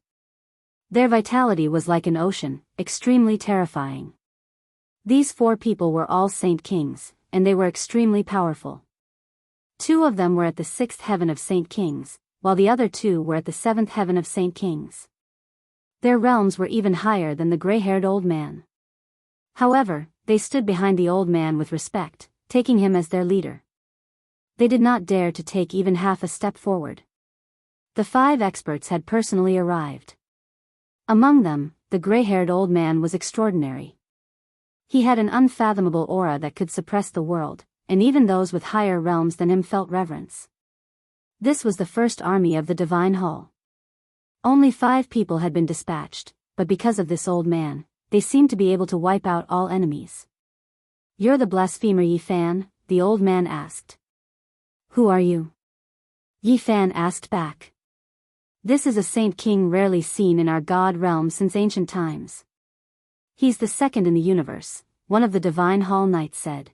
Their vitality was like an ocean, extremely terrifying. These 4 people were all Saint Kings, and they were extremely powerful. 2 of them were at the 6th heaven of Saint Kings, while the other 2 were at the 7th heaven of Saint Kings. Their realms were even higher than the gray-haired old man. However, they stood behind the old man with respect, taking him as their leader. They did not dare to take even half a step forward. The 5 experts had personally arrived. Among them, the gray-haired old man was extraordinary. He had an unfathomable aura that could suppress the world, and even those with higher realms than him felt reverence. This was the first army of the Divine Hall. Only 5 people had been dispatched, but because of this old man, they seemed to be able to wipe out all enemies. "You're the blasphemer Yi Fan?" the old man asked. "Who are you?" Yi Fan asked back. "This is a Saint King rarely seen in our god realm since ancient times. He's the second in the universe," one of the Divine Hall Knights said.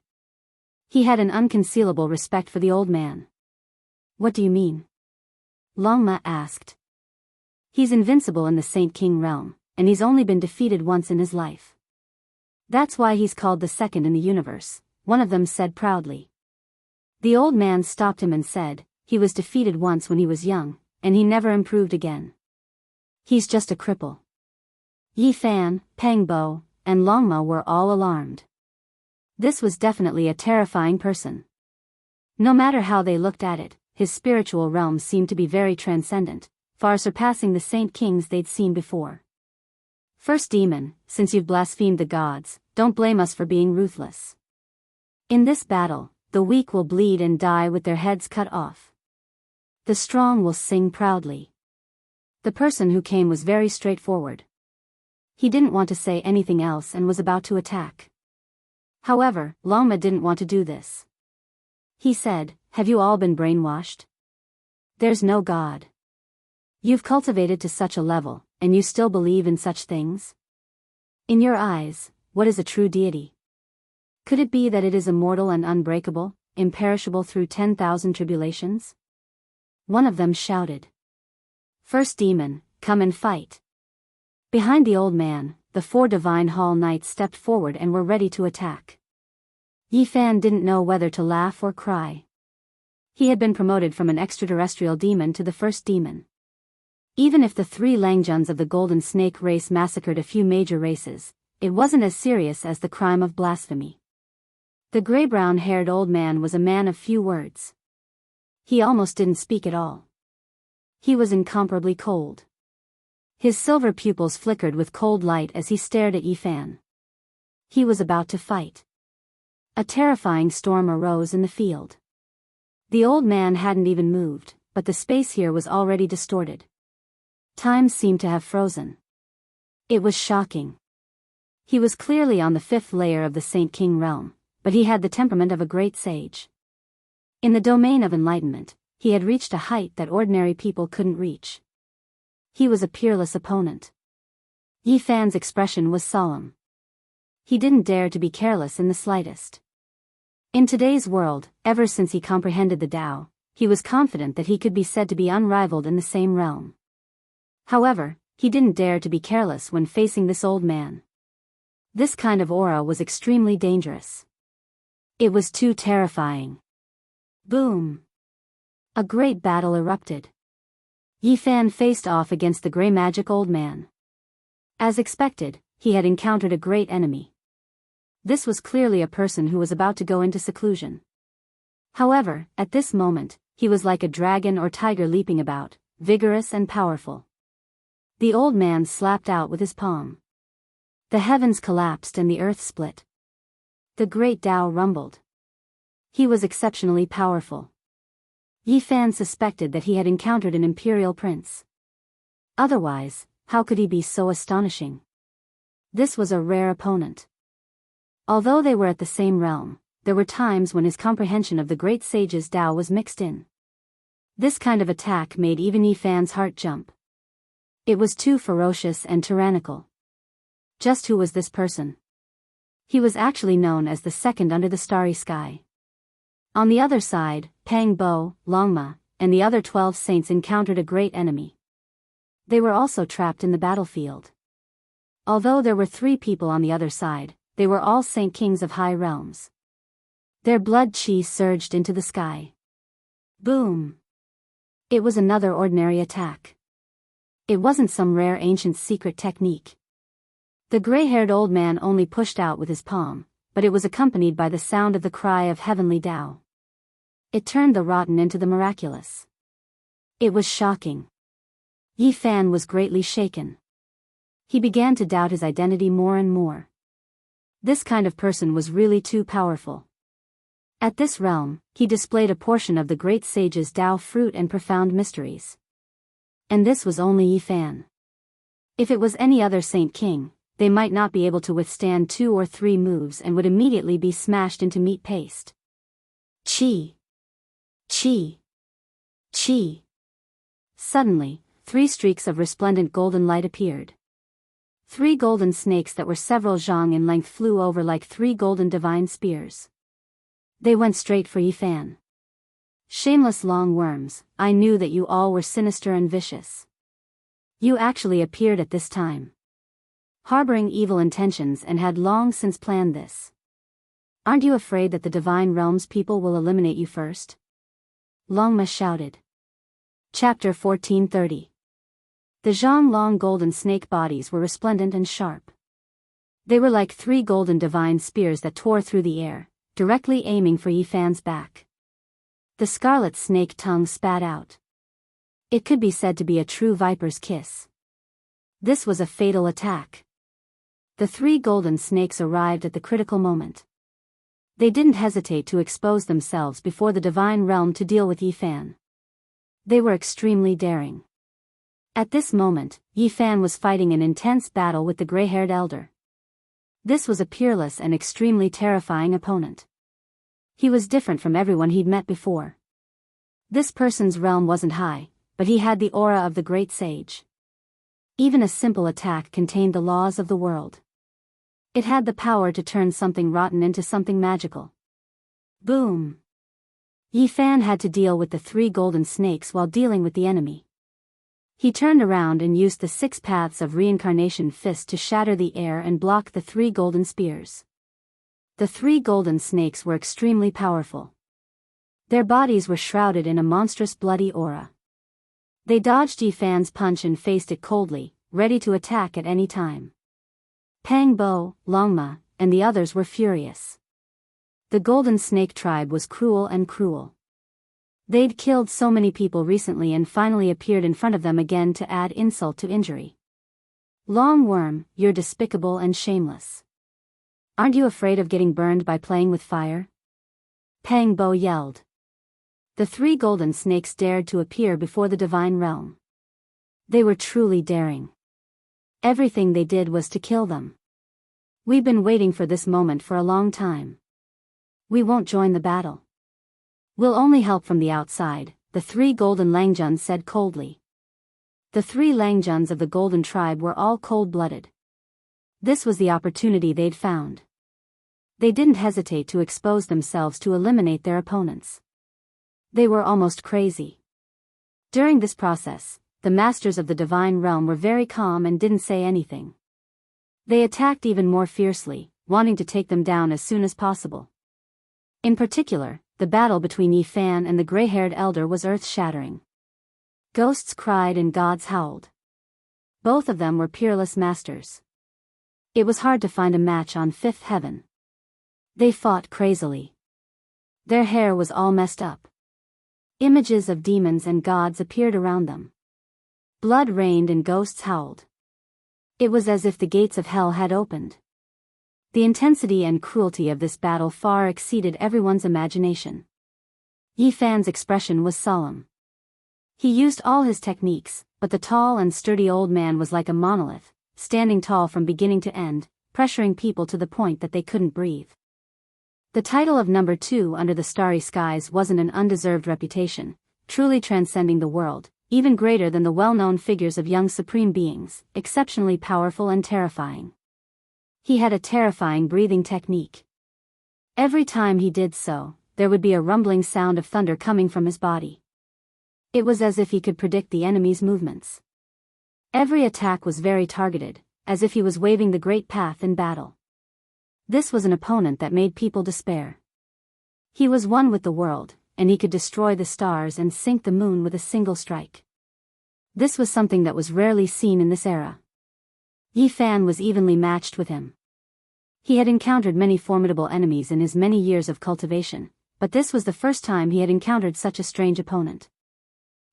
He had an unconcealable respect for the old man. "What do you mean?" Longma asked. "He's invincible in the Saint King realm, and he's only been defeated once in his life. That's why he's called the second in the universe," one of them said proudly. The old man stopped him and said, "He was defeated once when he was young, and he never improved again. He's just a cripple." Yi Fan, Pang Bo, and Longma were all alarmed. This was definitely a terrifying person. No matter how they looked at it, his spiritual realm seemed to be very transcendent, far surpassing the Saint Kings they'd seen before. First demon, since you've blasphemed the gods, don't blame us for being ruthless. In this battle, the weak will bleed and die with their heads cut off. The strong will sing proudly. The person who came was very straightforward. He didn't want to say anything else and was about to attack. However, Longma didn't want to do this. He said, "Have you all been brainwashed? There's no God. You've cultivated to such a level, and you still believe in such things? In your eyes, what is a true deity? Could it be that it is immortal and unbreakable, imperishable through 10,000 tribulations?" One of them shouted. "First demon, come and fight." Behind the old man, the 4 divine hall knights stepped forward and were ready to attack. Yi Fan didn't know whether to laugh or cry. He had been promoted from an extraterrestrial demon to the first demon. Even if the 3 Langjuns of the Golden Snake race massacred a few major races, it wasn't as serious as the crime of blasphemy. The gray-brown-haired old man was a man of few words. He almost didn't speak at all. He was incomparably cold. His silver pupils flickered with cold light as he stared at Yi Fan. He was about to fight. A terrifying storm arose in the field. The old man hadn't even moved, but the space here was already distorted. Time seemed to have frozen. It was shocking. He was clearly on the 5th layer of the Saint King realm, but he had the temperament of a great sage. In the domain of enlightenment, he had reached a height that ordinary people couldn't reach. He was a peerless opponent. Yi Fan's expression was solemn. He didn't dare to be careless in the slightest. In today's world, ever since he comprehended the Tao, he was confident that he could be said to be unrivaled in the same realm. However, he didn't dare to be careless when facing this old man. This kind of aura was extremely dangerous. It was too terrifying. Boom! A great battle erupted. Yi Fan faced off against the gray magic old man. As expected, he had encountered a great enemy. This was clearly a person who was about to go into seclusion. However, at this moment, he was like a dragon or tiger leaping about, vigorous and powerful. The old man slapped out with his palm. The heavens collapsed and the earth split. The great Tao rumbled. He was exceptionally powerful. Yi Fan suspected that he had encountered an imperial prince. Otherwise, how could he be so astonishing? This was a rare opponent. Although they were at the same realm, there were times when his comprehension of the great sage's Tao was mixed in. This kind of attack made even Yi Fan's heart jump. It was too ferocious and tyrannical. Just who was this person? He was actually known as the second under the starry sky. On the other side, Pang Bo, Longma, and the other 12 saints encountered a great enemy. They were also trapped in the battlefield. Although there were 3 people on the other side, they were all saint kings of high realms. Their blood chi surged into the sky. Boom! It was another ordinary attack. It wasn't some rare ancient secret technique. The gray-haired old man only pushed out with his palm, but it was accompanied by the sound of the cry of heavenly Tao. It turned the rotten into the miraculous. It was shocking. Yi Fan was greatly shaken. He began to doubt his identity more and more. This kind of person was really too powerful. At this realm, he displayed a portion of the great sage's Tao fruit and profound mysteries. And this was only Yi Fan. If it was any other Saint King, they might not be able to withstand 2 or 3 moves and would immediately be smashed into meat paste. Chi! Chi! Chi! Suddenly, 3 streaks of resplendent golden light appeared. 3 golden snakes that were several zhang in length flew over like 3 golden divine spears. They went straight for Yi Fan. Shameless long worms, I knew that you all were sinister and vicious. You actually appeared at this time, harboring evil intentions, and had long since planned this. Aren't you afraid that the divine realms people will eliminate you first? Longma shouted. Chapter 1430. The Zhang long golden snake bodies were resplendent and sharp. They were like 3 golden divine spears that tore through the air, directly aiming for Yi Fan's back. The scarlet snake tongue spat out. It could be said to be a true viper's kiss. This was a fatal attack. The three golden snakes arrived at the critical moment. They didn't hesitate to expose themselves before the divine realm to deal with Yi Fan. They were extremely daring. At this moment, Yi Fan was fighting an intense battle with the gray-haired elder. This was a peerless and extremely terrifying opponent. He was different from everyone he'd met before. This person's realm wasn't high, but he had the aura of the great sage. Even a simple attack contained the laws of the world. It had the power to turn something rotten into something magical. Boom! Yi Fan had to deal with the three golden snakes while dealing with the enemy. He turned around and used the 6 paths of reincarnation fist to shatter the air and block the 3 golden spears. The 3 golden snakes were extremely powerful. Their bodies were shrouded in a monstrous bloody aura. They dodged Yi Fan's punch and faced it coldly, ready to attack at any time. Pang Bo, Longma, and the others were furious. The Golden Snake tribe was cruel and cruel. They'd killed so many people recently and finally appeared in front of them again to add insult to injury. Long Worm, you're despicable and shameless. Aren't you afraid of getting burned by playing with fire? Pang Bo yelled. The 3 golden snakes dared to appear before the divine realm. They were truly daring. Everything they did was to kill them. We've been waiting for this moment for a long time. We won't join the battle. We'll only help from the outside, the 3 golden Langjuns said coldly. The 3 Langjuns of the golden tribe were all cold-blooded. This was the opportunity they'd found. They didn't hesitate to expose themselves to eliminate their opponents. They were almost crazy. During this process, the masters of the divine realm were very calm and didn't say anything. They attacked even more fiercely, wanting to take them down as soon as possible. In particular, the battle between Yi Fan and the gray-haired elder was earth-shattering. Ghosts cried and gods howled. Both of them were peerless masters. It was hard to find a match on 5th heaven. They fought crazily. Their hair was all messed up. Images of demons and gods appeared around them. Blood rained and ghosts howled. It was as if the gates of hell had opened. The intensity and cruelty of this battle far exceeded everyone's imagination. Yi Fan's expression was solemn. He used all his techniques, but the tall and sturdy old man was like a monolith, standing tall from beginning to end, pressuring people to the point that they couldn't breathe. The title of number 2 under the starry skies wasn't an undeserved reputation, truly transcending the world, even greater than the well-known figures of young supreme beings, exceptionally powerful and terrifying. He had a terrifying breathing technique. Every time he did so, there would be a rumbling sound of thunder coming from his body. It was as if he could predict the enemy's movements. Every attack was very targeted, as if he was waving the great path in battle. This was an opponent that made people despair. He was one with the world, and he could destroy the stars and sink the moon with a single strike. This was something that was rarely seen in this era. Yi Fan was evenly matched with him. He had encountered many formidable enemies in his many years of cultivation, but this was the first time he had encountered such a strange opponent.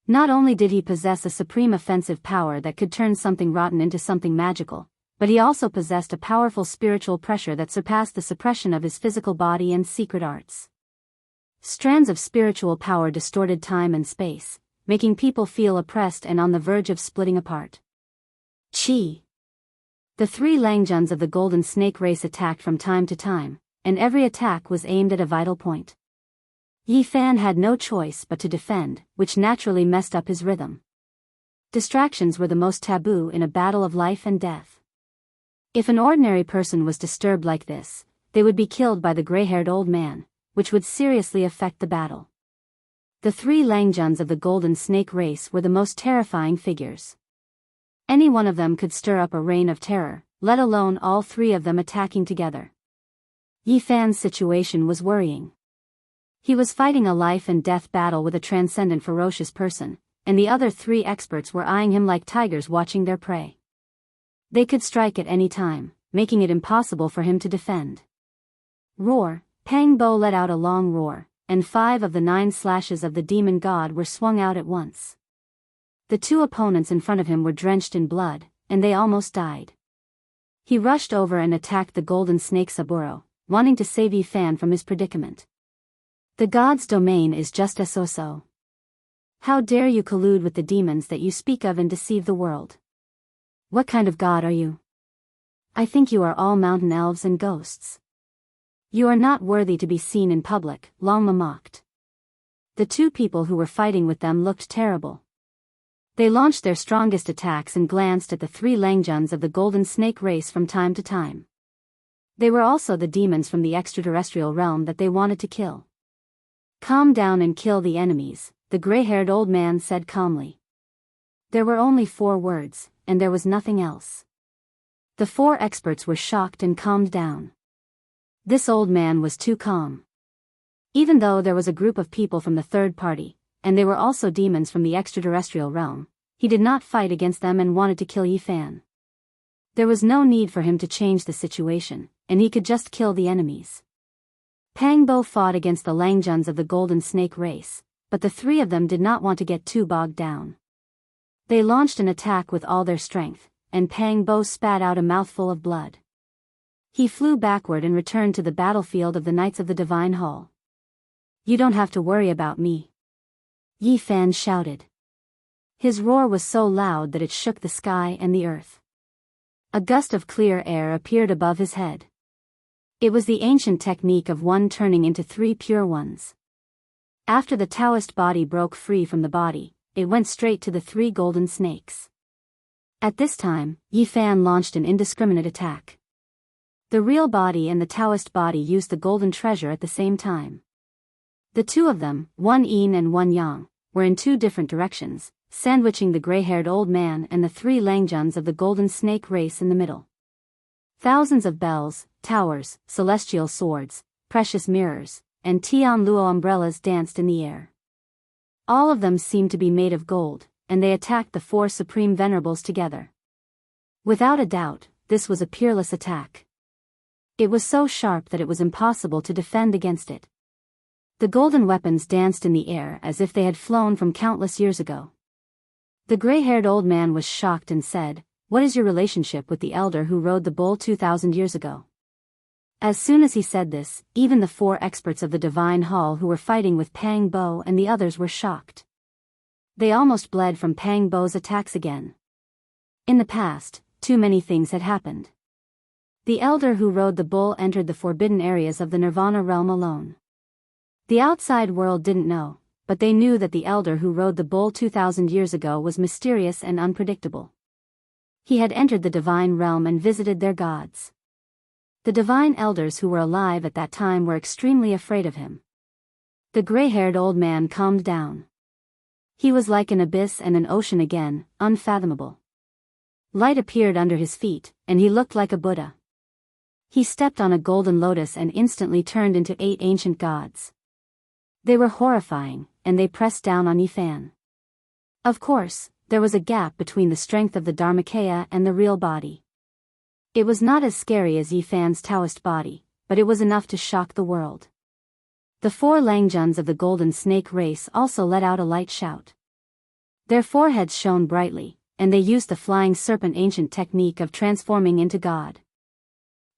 Not only did he possess a supreme offensive power that could turn something rotten into something magical, but he also possessed a powerful spiritual pressure that surpassed the suppression of his physical body and secret arts. Strands of spiritual power distorted time and space, making people feel oppressed and on the verge of splitting apart. Chi. The 3 Langjuns of the Golden Snake race attacked from time to time, and every attack was aimed at a vital point. Yi Fan had no choice but to defend, which naturally messed up his rhythm. Distractions were the most taboo in a battle of life and death. If an ordinary person was disturbed like this, they would be killed by the gray-haired old man, which would seriously affect the battle. The 3 Langjuns of the Golden Snake race were the most terrifying figures. Any one of them could stir up a reign of terror, let alone all 3 of them attacking together. Yi Fan's situation was worrying. He was fighting a life and death battle with a transcendent ferocious person, and the other 3 experts were eyeing him like tigers watching their prey. They could strike at any time, making it impossible for him to defend. Roar! Pang Bo let out a long roar, and 5 of the 9 slashes of the demon god were swung out at once. The 2 opponents in front of him were drenched in blood, and they almost died. He rushed over and attacked the golden snake Saburo, wanting to save Yi Fan from his predicament. The god's domain is just so. How dare you collude with the demons that you speak of and deceive the world? What kind of god are you? I think you are all mountain elves and ghosts. You are not worthy to be seen in public, Longma mocked. The two people who were fighting with them looked terrible. They launched their strongest attacks and glanced at the three Langjuns of the golden snake race from time to time. They were also the demons from the extraterrestrial realm that they wanted to kill. Calm down and kill the enemies, the gray-haired old man said calmly. There were only 4 words, and there was nothing else. The 4 experts were shocked and calmed down. This old man was too calm. Even though there was a group of people from the third party, and they were also demons from the extraterrestrial realm, he did not fight against them and wanted to kill Yi Fan. There was no need for him to change the situation, and he could just kill the enemies. Pang Bo fought against the Langjuns of the golden snake race, but the 3 of them did not want to get too bogged down. They launched an attack with all their strength, and Pang Bo spat out a mouthful of blood. He flew backward and returned to the battlefield of the Knights of the Divine Hall. You don't have to worry about me, Yi Fan shouted. His roar was so loud that it shook the sky and the earth. A gust of clear air appeared above his head. It was the ancient technique of one turning into 3 pure ones. After the Daoist body broke free from the body, it went straight to the 3 golden snakes. At this time, Yi Fan launched an indiscriminate attack. The real body and the Daoist body used the golden treasure at the same time. The 2 of them, one yin and one yang, were in 2 different directions, sandwiching the gray-haired old man and the 3 Langjuns of the golden snake race in the middle. Thousands of bells, towers, celestial swords, precious mirrors, and Tian Luo umbrellas danced in the air. All of them seemed to be made of gold, and they attacked the 4 supreme venerables together. Without a doubt, this was a peerless attack. It was so sharp that it was impossible to defend against it. The golden weapons danced in the air as if they had flown from countless years ago. The gray-haired old man was shocked and said, "What is your relationship with the elder who rode the bull 2,000 years ago?" As soon as he said this, even the 4 experts of the Divine Hall who were fighting with Pang Bo and the others were shocked. They almost bled from Pang Bo's attacks again. In the past, too many things had happened. The elder who rode the bull entered the forbidden areas of the Nirvana realm alone. The outside world didn't know, but they knew that the elder who rode the bull 2,000 years ago was mysterious and unpredictable. He had entered the divine realm and visited their gods. The divine elders who were alive at that time were extremely afraid of him. The gray-haired old man calmed down. He was like an abyss and an ocean again, unfathomable. Light appeared under his feet, and he looked like a Buddha. He stepped on a golden lotus and instantly turned into 8 ancient gods. They were horrifying, and they pressed down on Yi Fan. Of course, there was a gap between the strength of the Dharmakaya and the real body. It was not as scary as Yi Fan's Taoist body, but it was enough to shock the world. The 4 Langjuns of the golden snake race also let out a light shout. Their foreheads shone brightly, and they used the flying serpent ancient technique of transforming into God.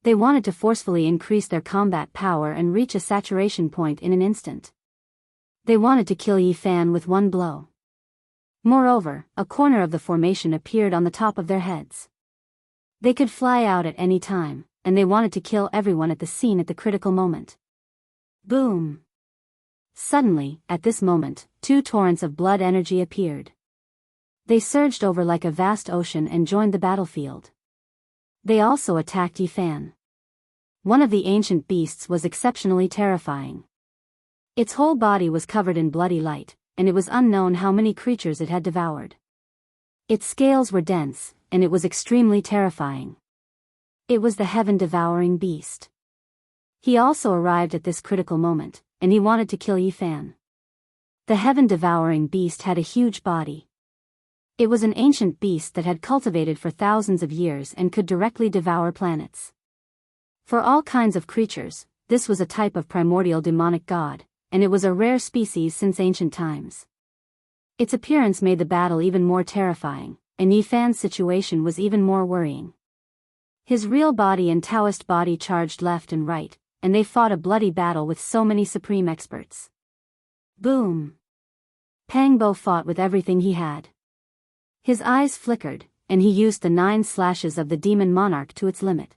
They wanted to forcefully increase their combat power and reach a saturation point in an instant. They wanted to kill Yi Fan with one blow. Moreover, a corner of the formation appeared on the top of their heads. They could fly out at any time, and they wanted to kill everyone at the scene at the critical moment. Boom! Suddenly, at this moment, 2 torrents of blood energy appeared. They surged over like a vast ocean and joined the battlefield. They also attacked Yi Fan. One of the ancient beasts was exceptionally terrifying. Its whole body was covered in bloody light, and it was unknown how many creatures it had devoured. Its scales were dense, and it was extremely terrifying. It was the heaven-devouring beast. He also arrived at this critical moment, and he wanted to kill Yi Fan. The heaven-devouring beast had a huge body. It was an ancient beast that had cultivated for thousands of years and could directly devour planets. For all kinds of creatures, this was a type of primordial demonic god, and it was a rare species since ancient times. Its appearance made the battle even more terrifying, and Yi Fan's situation was even more worrying. His real body and Daoist body charged left and right, and they fought a bloody battle with so many supreme experts. Boom! Pang Bo fought with everything he had. His eyes flickered, and he used the 9 slashes of the demon monarch to its limit.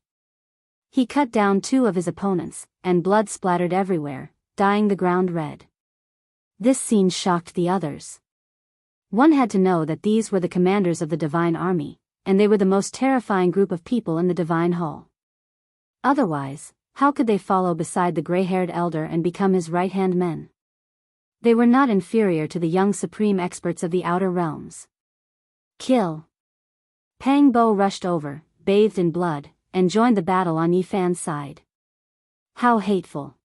He cut down 2 of his opponents, and blood splattered everywhere, dyeing the ground red. This scene shocked the others. One had to know that these were the commanders of the divine army, and they were the most terrifying group of people in the divine hall. Otherwise, how could they follow beside the gray-haired elder and become his right-hand men? They were not inferior to the young supreme experts of the outer realms. Kill! Pang Bo rushed over, bathed in blood, and joined the battle on Yi Fan's side. How hateful!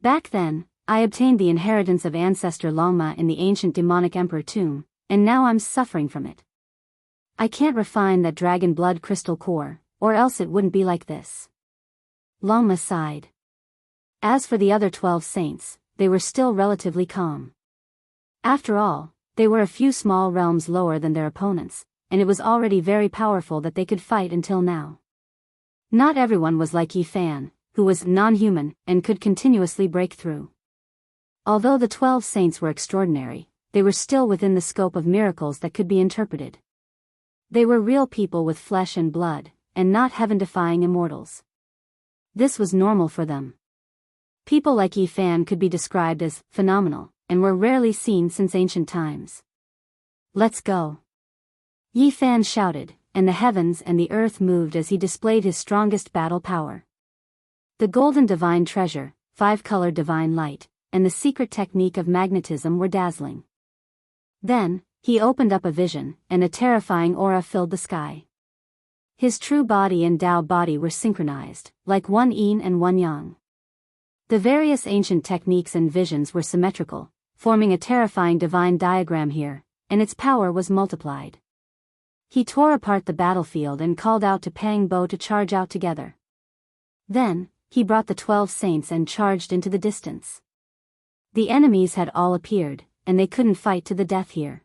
Back then, I obtained the inheritance of ancestor Longma in the ancient demonic emperor tomb, and now I'm suffering from it. I can't refine that dragon blood crystal core, or else it wouldn't be like this. Longma sighed. As for the other 12 saints, they were still relatively calm. After all, they were a few small realms lower than their opponents, and it was already very powerful that they could fight until now. Not everyone was like Yi Fan, who was non-human and could continuously break through. Although the 12 saints were extraordinary, they were still within the scope of miracles that could be interpreted. They were real people with flesh and blood, and not heaven-defying immortals. This was normal for them. People like Yi Fan could be described as phenomenal, and were rarely seen since ancient times. Let's go! Yi Fan shouted, and the heavens and the earth moved as he displayed his strongest battle power. The golden divine treasure, 5-colored divine light, and the secret technique of magnetism were dazzling. Then, he opened up a vision, and a terrifying aura filled the sky. His true body and Dao body were synchronized, like one yin and one yang. The various ancient techniques and visions were symmetrical, forming a terrifying divine diagram here, and its power was multiplied. He tore apart the battlefield and called out to Pang Bo to charge out together. Then, he brought the 12 saints and charged into the distance. The enemies had all appeared, and they couldn't fight to the death here.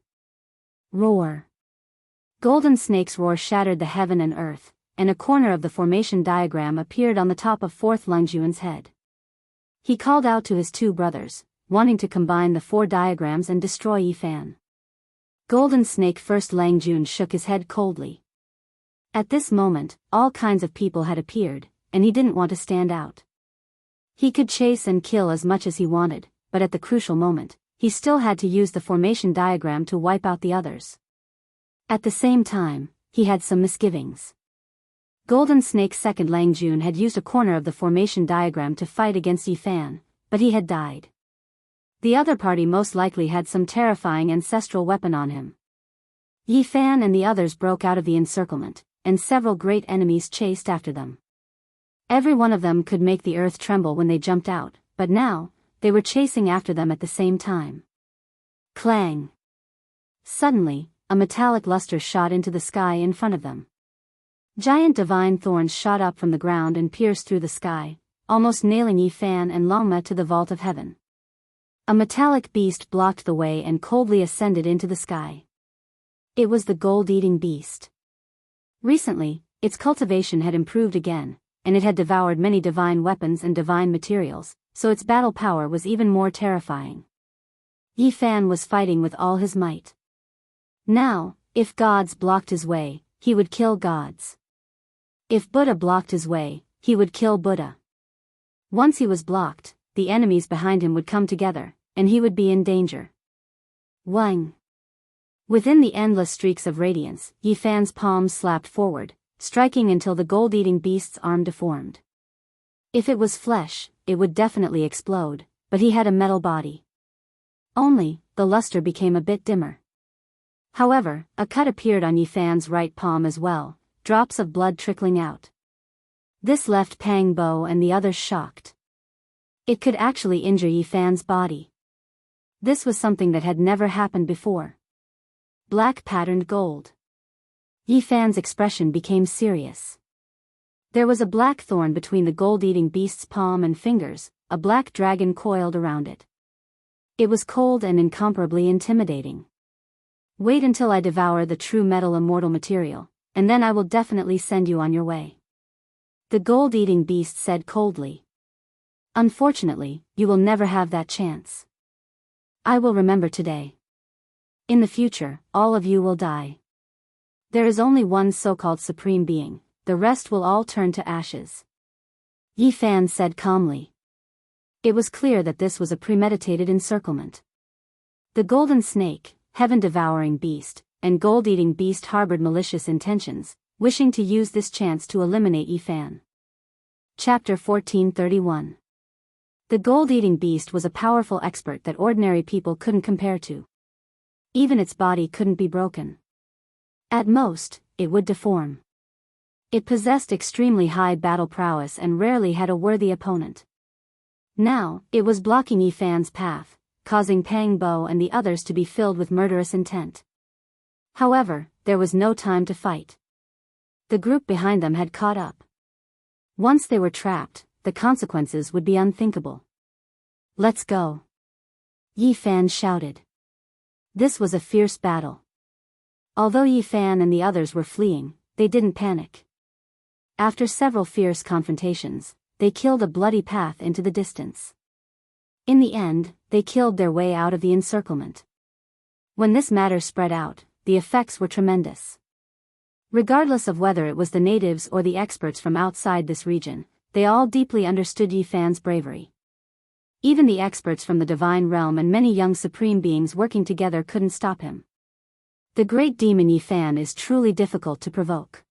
Roar! Golden Snake's roar shattered the heaven and earth, and a corner of the formation diagram appeared on the top of 4th Lungjuan's head. He called out to his 2 brothers, wanting to combine the 4 diagrams and destroy Yi Fan. Golden Snake First Langjun shook his head coldly. At this moment, all kinds of people had appeared, and he didn't want to stand out. He could chase and kill as much as he wanted, but at the crucial moment, he still had to use the formation diagram to wipe out the others. At the same time, he had some misgivings. Golden Snake's second Langjun had used a corner of the formation diagram to fight against Yi Fan, but he had died. The other party most likely had some terrifying ancestral weapon on him. Yi Fan and the others broke out of the encirclement, and several great enemies chased after them. Every one of them could make the earth tremble when they jumped out, but now, they were chasing after them at the same time. Clang! Suddenly, a metallic luster shot into the sky in front of them. Giant divine thorns shot up from the ground and pierced through the sky, almost nailing Yi Fan and Longma to the vault of heaven. A metallic beast blocked the way and coldly ascended into the sky. It was the gold-eating beast. Recently, its cultivation had improved again, and it had devoured many divine weapons and divine materials, so its battle power was even more terrifying. Yi Fan was fighting with all his might. Now, if gods blocked his way, he would kill gods. If Buddha blocked his way, he would kill Buddha. Once he was blocked, the enemies behind him would come together, and he would be in danger. Wang! Within the endless streaks of radiance, Yi Fan's palms slapped forward, striking until the gold-eating beast's arm deformed. If it was flesh, it would definitely explode, but he had a metal body. Only, the luster became a bit dimmer. However, a cut appeared on Yi Fan's right palm as well, drops of blood trickling out. This left Pang Bo and the others shocked. It could actually injure Yi Fan's body. This was something that had never happened before. Black patterned gold. Yi Fan's expression became serious. There was a black thorn between the gold-eating beast's palm and fingers, a black dragon coiled around it. It was cold and incomparably intimidating. Wait until I devour the true metal immortal material, and then I will definitely send you on your way. The gold-eating beast said coldly. Unfortunately, you will never have that chance. I will remember today. In the future, all of you will die. There is only one so-called supreme being, the rest will all turn to ashes. Yi Fan said calmly. It was clear that this was a premeditated encirclement. The golden snake, heaven-devouring beast, and gold-eating beast harbored malicious intentions, wishing to use this chance to eliminate Yi Fan. Chapter 1431. The gold-eating beast was a powerful expert that ordinary people couldn't compare to. Even its body couldn't be broken. At most, it would deform. It possessed extremely high battle prowess and rarely had a worthy opponent. Now, it was blocking Yi Fan's path, causing Pang Bo and the others to be filled with murderous intent. However, there was no time to fight. The group behind them had caught up. Once they were trapped, the consequences would be unthinkable. Let's go. Yi Fan shouted. This was a fierce battle. Although Yi Fan and the others were fleeing, they didn't panic. After several fierce confrontations, they killed a bloody path into the distance. In the end, they killed their way out of the encirclement. When this matter spread out, the effects were tremendous. Regardless of whether it was the natives or the experts from outside this region, they all deeply understood Yi Fan's bravery. Even the experts from the divine realm and many young supreme beings working together couldn't stop him. The great demon Yi Fan is truly difficult to provoke.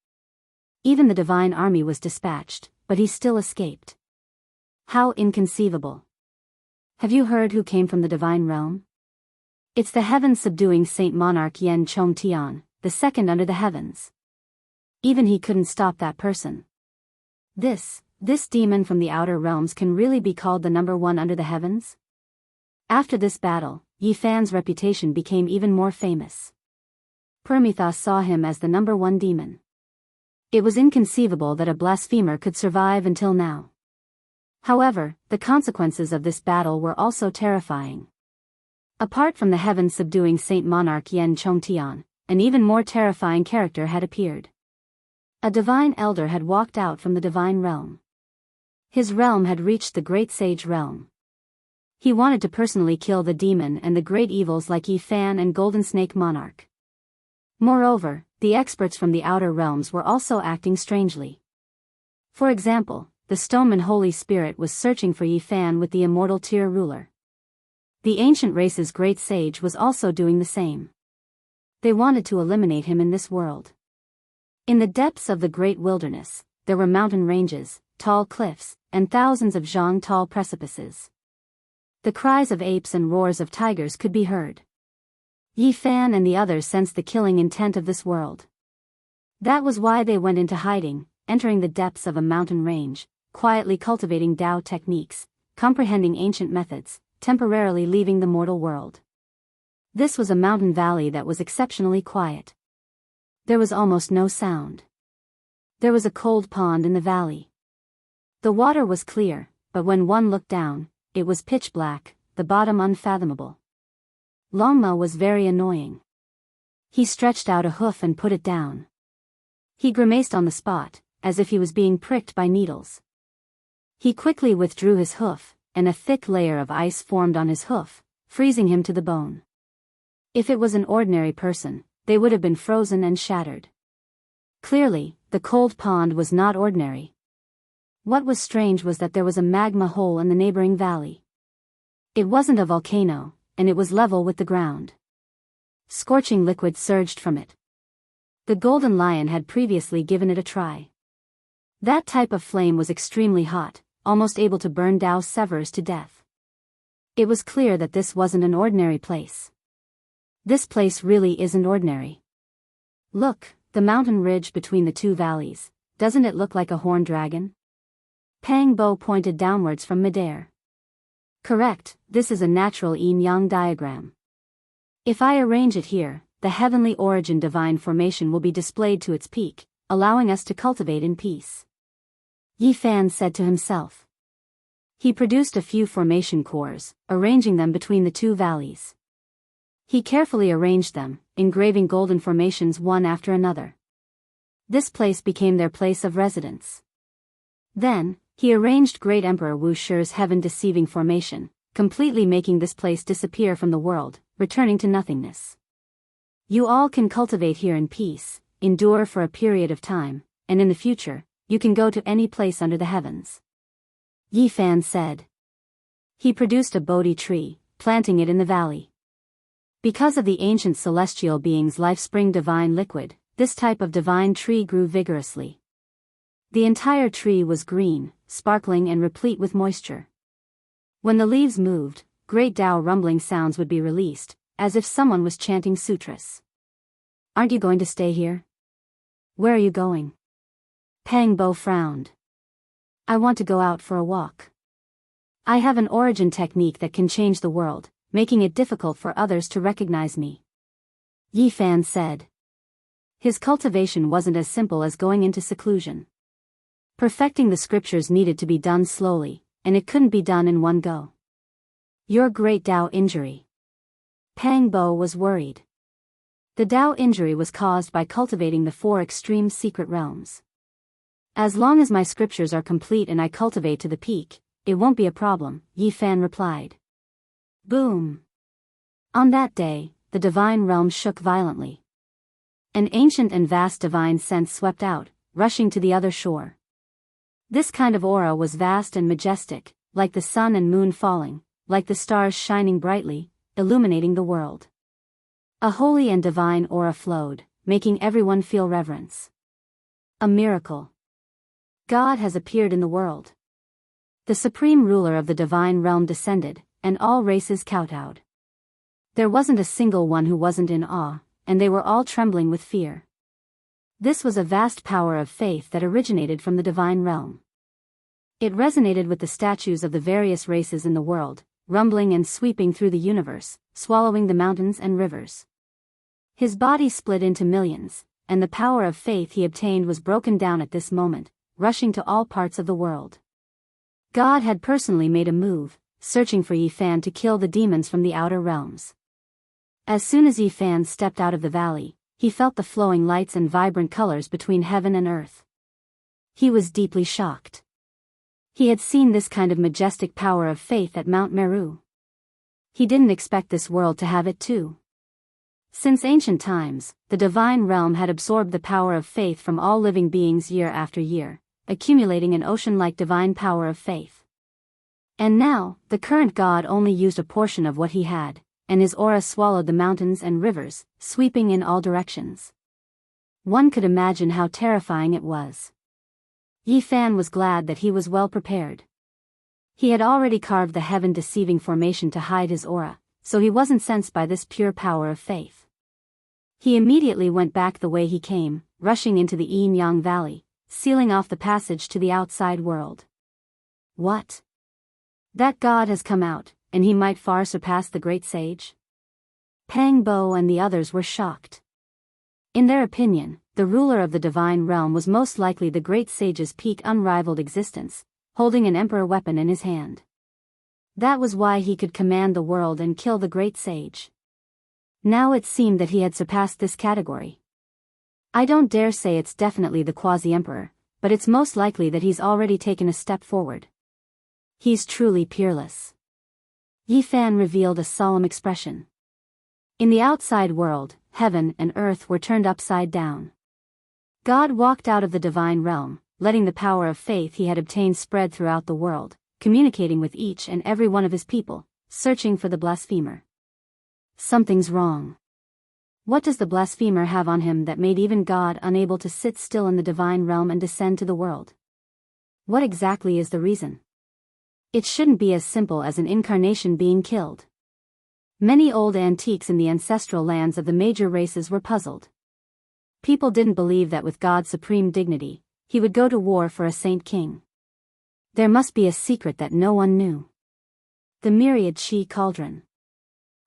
Even the divine army was dispatched, but he still escaped. How inconceivable. Have you heard who came from the divine realm? It's the heaven-subduing Saint Monarch Yen Chong Tian, the second under the heavens. Even he couldn't stop that person. This demon from the outer realms can really be called the number one under the heavens? After this battle, Yi Fan's reputation became even more famous. Prometheus saw him as the number one demon. It was inconceivable that a blasphemer could survive until now. However, the consequences of this battle were also terrifying. Apart from the heaven-subduing Saint Monarch Yen Chong Tian, an even more terrifying character had appeared. A divine elder had walked out from the divine realm. His realm had reached the great sage realm. He wanted to personally kill the demon and the great evils like Yi Fan and Golden Snake Monarch. Moreover, the experts from the outer realms were also acting strangely. For example, the Stoneman Holy Spirit was searching for Yi Fan with the immortal Tier ruler. The ancient race's great sage was also doing the same. They wanted to eliminate him in this world. In the depths of the great wilderness, there were mountain ranges, tall cliffs, and thousands of zhang tall precipices. The cries of apes and roars of tigers could be heard. Yi Fan and the others sensed the killing intent of this world. That was why they went into hiding, entering the depths of a mountain range, quietly cultivating Dao techniques, comprehending ancient methods, temporarily leaving the mortal world. This was a mountain valley that was exceptionally quiet. There was almost no sound. There was a cold pond in the valley. The water was clear, but when one looked down, it was pitch black, the bottom unfathomable. Longma was very annoying. He stretched out a hoof and put it down. He grimaced on the spot, as if he was being pricked by needles. He quickly withdrew his hoof, and a thick layer of ice formed on his hoof, freezing him to the bone. If it was an ordinary person, they would have been frozen and shattered. Clearly, the cold pond was not ordinary. What was strange was that there was a magma hole in the neighboring valley. It wasn't a volcano, and it was level with the ground. Scorching liquid surged from it. The golden lion had previously given it a try. That type of flame was extremely hot, almost able to burn Dao Severus to death. It was clear that this wasn't an ordinary place. This place really isn't ordinary. Look, the mountain ridge between the two valleys, doesn't it look like a horned dragon? Pang Bo pointed downwards from midair. Correct, this is a natural yin-yang diagram. If I arrange it here, the heavenly origin divine formation will be displayed to its peak, allowing us to cultivate in peace. Yi Fan said to himself. He produced a few formation cores, arranging them between the two valleys. He carefully arranged them, engraving golden formations one after another. This place became their place of residence. Then, he arranged Great Emperor Wuxia's heaven-deceiving formation, completely making this place disappear from the world, returning to nothingness. You all can cultivate here in peace, endure for a period of time, and in the future, you can go to any place under the heavens. Yi Fan said. He produced a Bodhi tree, planting it in the valley. Because of the ancient celestial being's life-spring divine liquid, this type of divine tree grew vigorously. The entire tree was green, sparkling and replete with moisture. When the leaves moved, great Tao rumbling sounds would be released, as if someone was chanting sutras. Aren't you going to stay here? Where are you going? Pang Bo frowned. I want to go out for a walk. I have an origin technique that can change the world, making it difficult for others to recognize me. Yi Fan said. His cultivation wasn't as simple as going into seclusion. Perfecting the scriptures needed to be done slowly, and it couldn't be done in one go. Your great Tao injury. Pang Bo was worried. The Tao injury was caused by cultivating the 4 extreme secret realms. As long as my scriptures are complete and I cultivate to the peak, it won't be a problem, Yi Fan replied. Boom! On that day, the divine realm shook violently. An ancient and vast divine sense swept out, rushing to the other shore. This kind of aura was vast and majestic, like the sun and moon falling, like the stars shining brightly, illuminating the world. A holy and divine aura flowed, making everyone feel reverence. A miracle. God has appeared in the world. The supreme ruler of the divine realm descended, and all races kowtowed. There wasn't a single one who wasn't in awe, and they were all trembling with fear. This was a vast power of faith that originated from the divine realm. It resonated with the statues of the various races in the world, rumbling and sweeping through the universe, swallowing the mountains and rivers. His body split into millions, and the power of faith he obtained was broken down at this moment, rushing to all parts of the world. God had personally made a move, searching for Yi Fan to kill the demons from the outer realms. As soon as Yi Fan stepped out of the valley, he felt the flowing lights and vibrant colors between heaven and earth. He was deeply shocked. He had seen this kind of majestic power of faith at Mount Meru. He didn't expect this world to have it too. Since ancient times, the divine realm had absorbed the power of faith from all living beings year after year, accumulating an ocean-like divine power of faith. And now, the current god only used a portion of what he had, and his aura swallowed the mountains and rivers, sweeping in all directions. One could imagine how terrifying it was. Yi Fan was glad that he was well prepared. He had already carved the heaven-deceiving formation to hide his aura, so he wasn't sensed by this pure power of faith. He immediately went back the way he came, rushing into the Yin-Yang Valley, sealing off the passage to the outside world. What? That god has come out, and he might far surpass the great sage? Pang Bo and the others were shocked. In their opinion, the ruler of the divine realm was most likely the great sage's peak unrivaled existence, holding an emperor weapon in his hand. That was why he could command the world and kill the great sage. Now it seemed that he had surpassed this category. I don't dare say it's definitely the quasi-emperor, but it's most likely that he's already taken a step forward. He's truly peerless. Yi Fan revealed a solemn expression. In the outside world, heaven and earth were turned upside down. God walked out of the divine realm, letting the power of faith he had obtained spread throughout the world, communicating with each and every one of his people, searching for the blasphemer. Something's wrong. What does the blasphemer have on him that made even God unable to sit still in the divine realm and descend to the world? What exactly is the reason? It shouldn't be as simple as an incarnation being killed. Many old antiques in the ancestral lands of the major races were puzzled. People didn't believe that with God's supreme dignity, he would go to war for a saint king. There must be a secret that no one knew. The myriad Chi cauldron.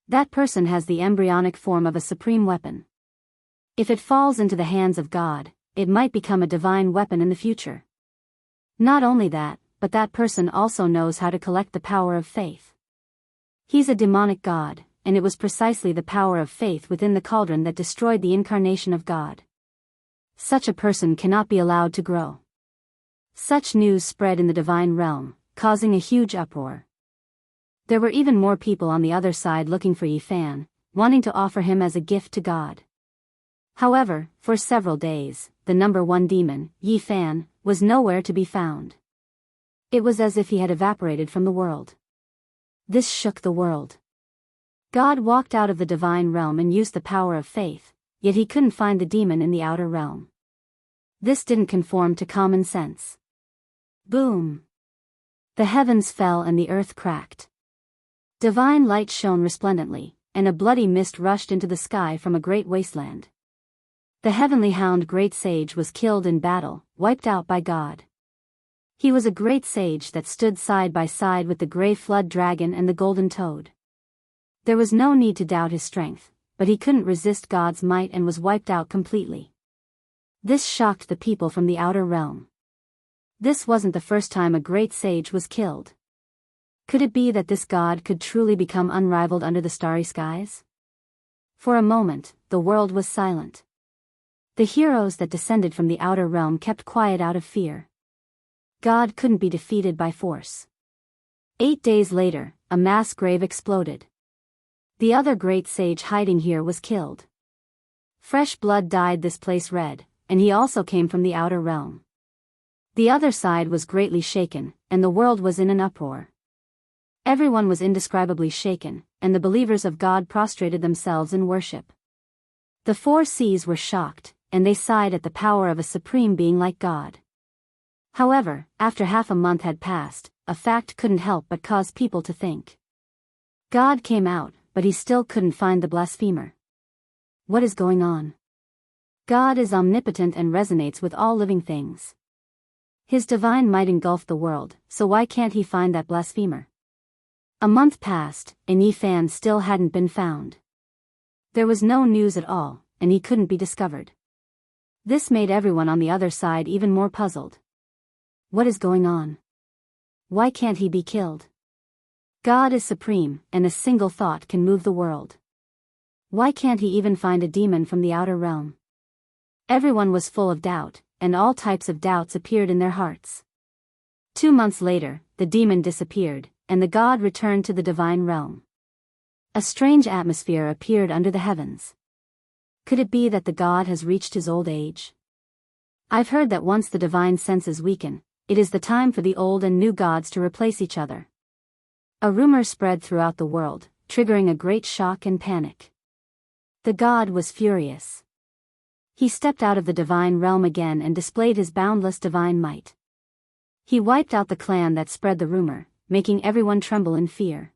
That person has the embryonic form of a supreme weapon. If it falls into the hands of God, it might become a divine weapon in the future. Not only that, but that person also knows how to collect the power of faith. He's a demonic god, and it was precisely the power of faith within the cauldron that destroyed the incarnation of God. Such a person cannot be allowed to grow. Such news spread in the divine realm, causing a huge uproar. There were even more people on the other side looking for Yi Fan, wanting to offer him as a gift to God. However, for several days, the number one demon, Yi Fan, was nowhere to be found. It was as if he had evaporated from the world. This shook the world. God walked out of the divine realm and used the power of faith, yet he couldn't find the demon in the outer realm. This didn't conform to common sense. Boom! The heavens fell and the earth cracked. Divine light shone resplendently, and a bloody mist rushed into the sky from a great wasteland. The heavenly hound great sage was killed in battle, wiped out by God. He was a great sage that stood side by side with the grey flood dragon and the golden toad. There was no need to doubt his strength, but he couldn't resist God's might and was wiped out completely. This shocked the people from the outer realm. This wasn't the first time a great sage was killed. Could it be that this god could truly become unrivaled under the starry skies? For a moment, the world was silent. The heroes that descended from the outer realm kept quiet out of fear. God couldn't be defeated by force. 8 days later, a mass grave exploded. The other great sage hiding here was killed. Fresh blood dyed this place red, and he also came from the outer realm. The other side was greatly shaken, and the world was in an uproar. Everyone was indescribably shaken, and the believers of God prostrated themselves in worship. The 4 seas were shocked, and they sighed at the power of a supreme being like God. However, after half a month had passed, a fact couldn't help but cause people to think. God came out, but he still couldn't find the blasphemer. What is going on? God is omnipotent and resonates with all living things. His divine might engulfed the world, so why can't he find that blasphemer? A month passed, and Yi Fan still hadn't been found. There was no news at all, and he couldn't be discovered. This made everyone on the other side even more puzzled. What is going on? Why can't he be killed? God is supreme, and a single thought can move the world. Why can't he even find a demon from the outer realm? Everyone was full of doubt, and all types of doubts appeared in their hearts. 2 months later, the demon disappeared, and the god returned to the divine realm. A strange atmosphere appeared under the heavens. Could it be that the god has reached his old age? I've heard that once the divine senses weaken, it is the time for the old and new gods to replace each other. A rumor spread throughout the world, triggering a great shock and panic. The god was furious. He stepped out of the divine realm again and displayed his boundless divine might. He wiped out the clan that spread the rumor, making everyone tremble in fear.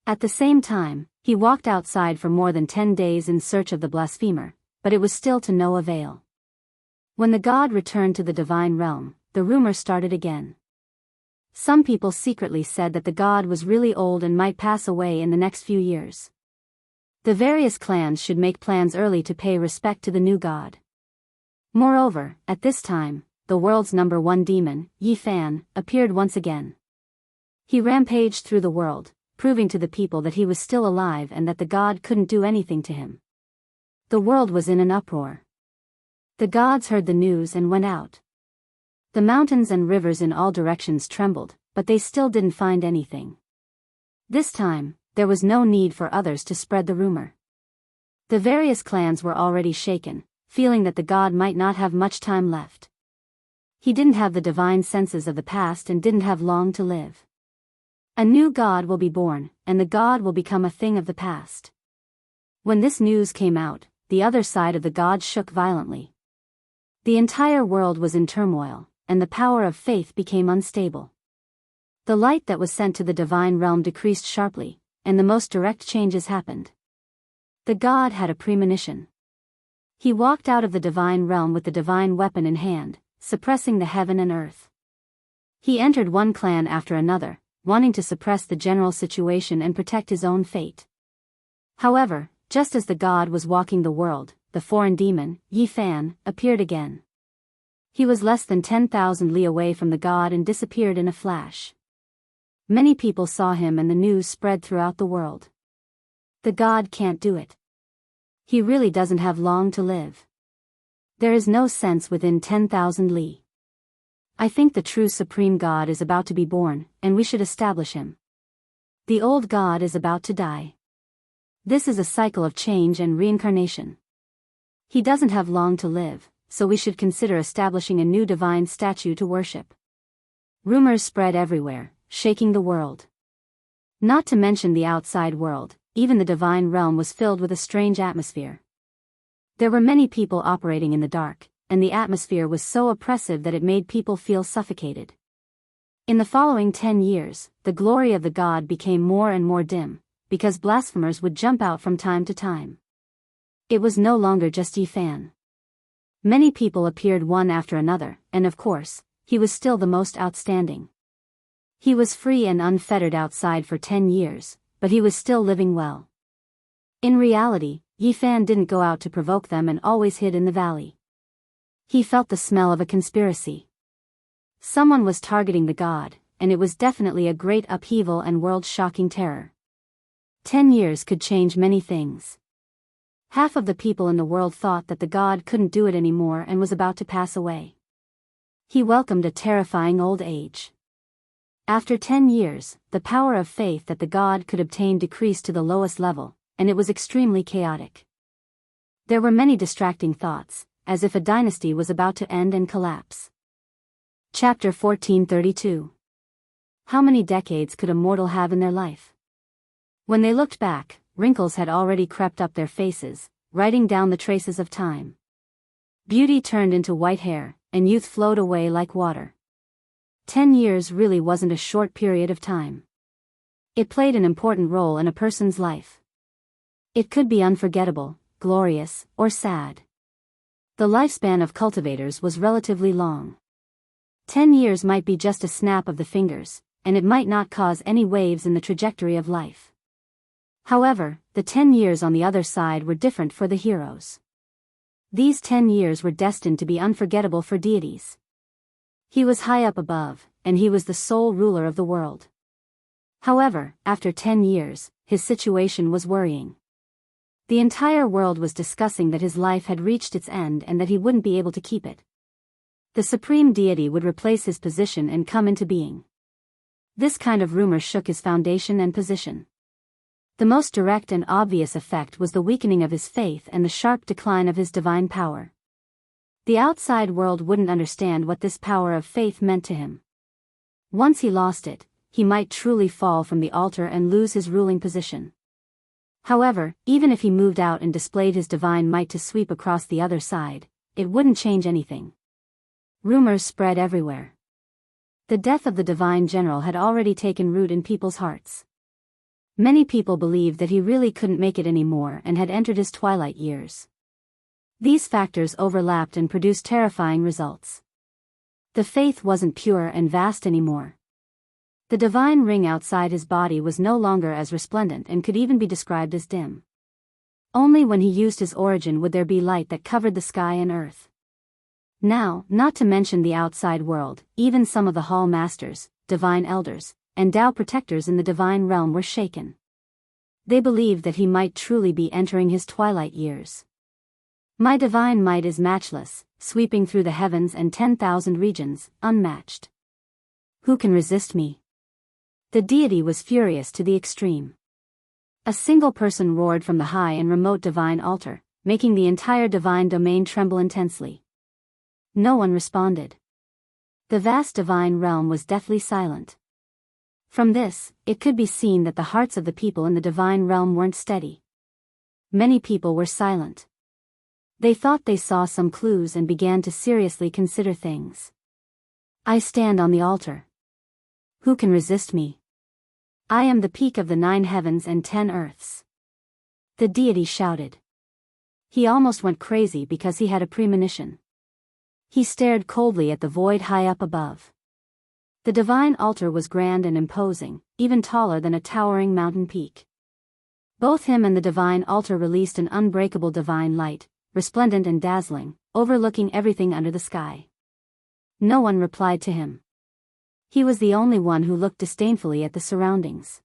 At the same time, he walked outside for more than 10 days in search of the blasphemer, but it was still to no avail. When the god returned to the divine realm, the rumor started again. Some people secretly said that the god was really old and might pass away in the next few years. The various clans should make plans early to pay respect to the new god. Moreover, at this time, the world's number one demon, Yi Fan, appeared once again. He rampaged through the world, proving to the people that he was still alive and that the god couldn't do anything to him. The world was in an uproar. The gods heard the news and went out. The mountains and rivers in all directions trembled, but they still didn't find anything. This time, there was no need for others to spread the rumor. The various clans were already shaken, feeling that the god might not have much time left. He didn't have the divine senses of the past and didn't have long to live. A new god will be born, and the god will become a thing of the past. When this news came out, the other side of the god shook violently. The entire world was in turmoil, and the power of faith became unstable. The light that was sent to the divine realm decreased sharply, and the most direct changes happened. The god had a premonition. He walked out of the divine realm with the divine weapon in hand, suppressing the heaven and earth. He entered one clan after another, wanting to suppress the general situation and protect his own fate. However, just as the god was walking the world, the foreign demon, Yi Fan, appeared again. He was less than 10,000 li away from the god and disappeared in a flash. Many people saw him and the news spread throughout the world. The god can't do it. He really doesn't have long to live. There is no sense within 10,000 li. I think the true supreme God is about to be born, and we should establish him. The old God is about to die. This is a cycle of change and reincarnation. He doesn't have long to live, so we should consider establishing a new divine statue to worship. Rumors spread everywhere, shaking the world. Not to mention the outside world, even the divine realm was filled with a strange atmosphere. There were many people operating in the dark, and the atmosphere was so oppressive that it made people feel suffocated. In the following 10 years, the glory of the god became more and more dim, because blasphemers would jump out from time to time. It was no longer just Yifan. Many people appeared one after another, and of course, he was still the most outstanding. He was free and unfettered outside for 10 years, but he was still living well. In reality, Yifan didn't go out to provoke them and always hid in the valley. He felt the smell of a conspiracy. Someone was targeting the god, and it was definitely a great upheaval and world-shocking terror. 10 years could change many things. Half of the people in the world thought that the god couldn't do it anymore and was about to pass away. He welcomed a terrifying old age. After 10 years, the power of faith that the god could obtain decreased to the lowest level, and it was extremely chaotic. There were many distracting thoughts, as if a dynasty was about to end and collapse. Chapter 1432. How many decades could a mortal have in their life? When they looked back, wrinkles had already crept up their faces, writing down the traces of time. Beauty turned into white hair, and youth flowed away like water. 10 years really wasn't a short period of time. It played an important role in a person's life. It could be unforgettable, glorious, or sad. The lifespan of cultivators was relatively long. 10 years might be just a snap of the fingers, and it might not cause any waves in the trajectory of life. However, the 10 years on the other side were different for the heroes. These 10 years were destined to be unforgettable for deities. He was high up above, and he was the sole ruler of the world. However, after 10 years, his situation was worrying. The entire world was discussing that his life had reached its end and that he wouldn't be able to keep it. The supreme deity would replace his position and come into being. This kind of rumor shook his foundation and position. The most direct and obvious effect was the weakening of his faith and the sharp decline of his divine power. The outside world wouldn't understand what this power of faith meant to him. Once he lost it, he might truly fall from the altar and lose his ruling position. However, even if he moved out and displayed his divine might to sweep across the other side, it wouldn't change anything. Rumors spread everywhere. The death of the divine general had already taken root in people's hearts. Many people believed that he really couldn't make it anymore and had entered his twilight years. These factors overlapped and produced terrifying results. The faith wasn't pure and vast anymore. The divine ring outside his body was no longer as resplendent and could even be described as dim. Only when he used his origin would there be light that covered the sky and earth. Now, not to mention the outside world, even some of the hall masters, divine elders, and Tao protectors in the divine realm were shaken. They believed that he might truly be entering his twilight years. My divine might is matchless, sweeping through the heavens and 10,000 regions, unmatched. Who can resist me? The deity was furious to the extreme. A single person roared from the high and remote divine altar, making the entire divine domain tremble intensely. No one responded. The vast divine realm was deathly silent. From this, it could be seen that the hearts of the people in the divine realm weren't steady. Many people were silent. They thought they saw some clues and began to seriously consider things. I stand on the altar. Who can resist me? I am the peak of the 9 heavens and 10 earths. The deity shouted. He almost went crazy because he had a premonition. He stared coldly at the void high up above. The divine altar was grand and imposing, even taller than a towering mountain peak. Both him and the divine altar released an unbreakable divine light, resplendent and dazzling, overlooking everything under the sky. No one replied to him. He was the only one who looked disdainfully at the surroundings.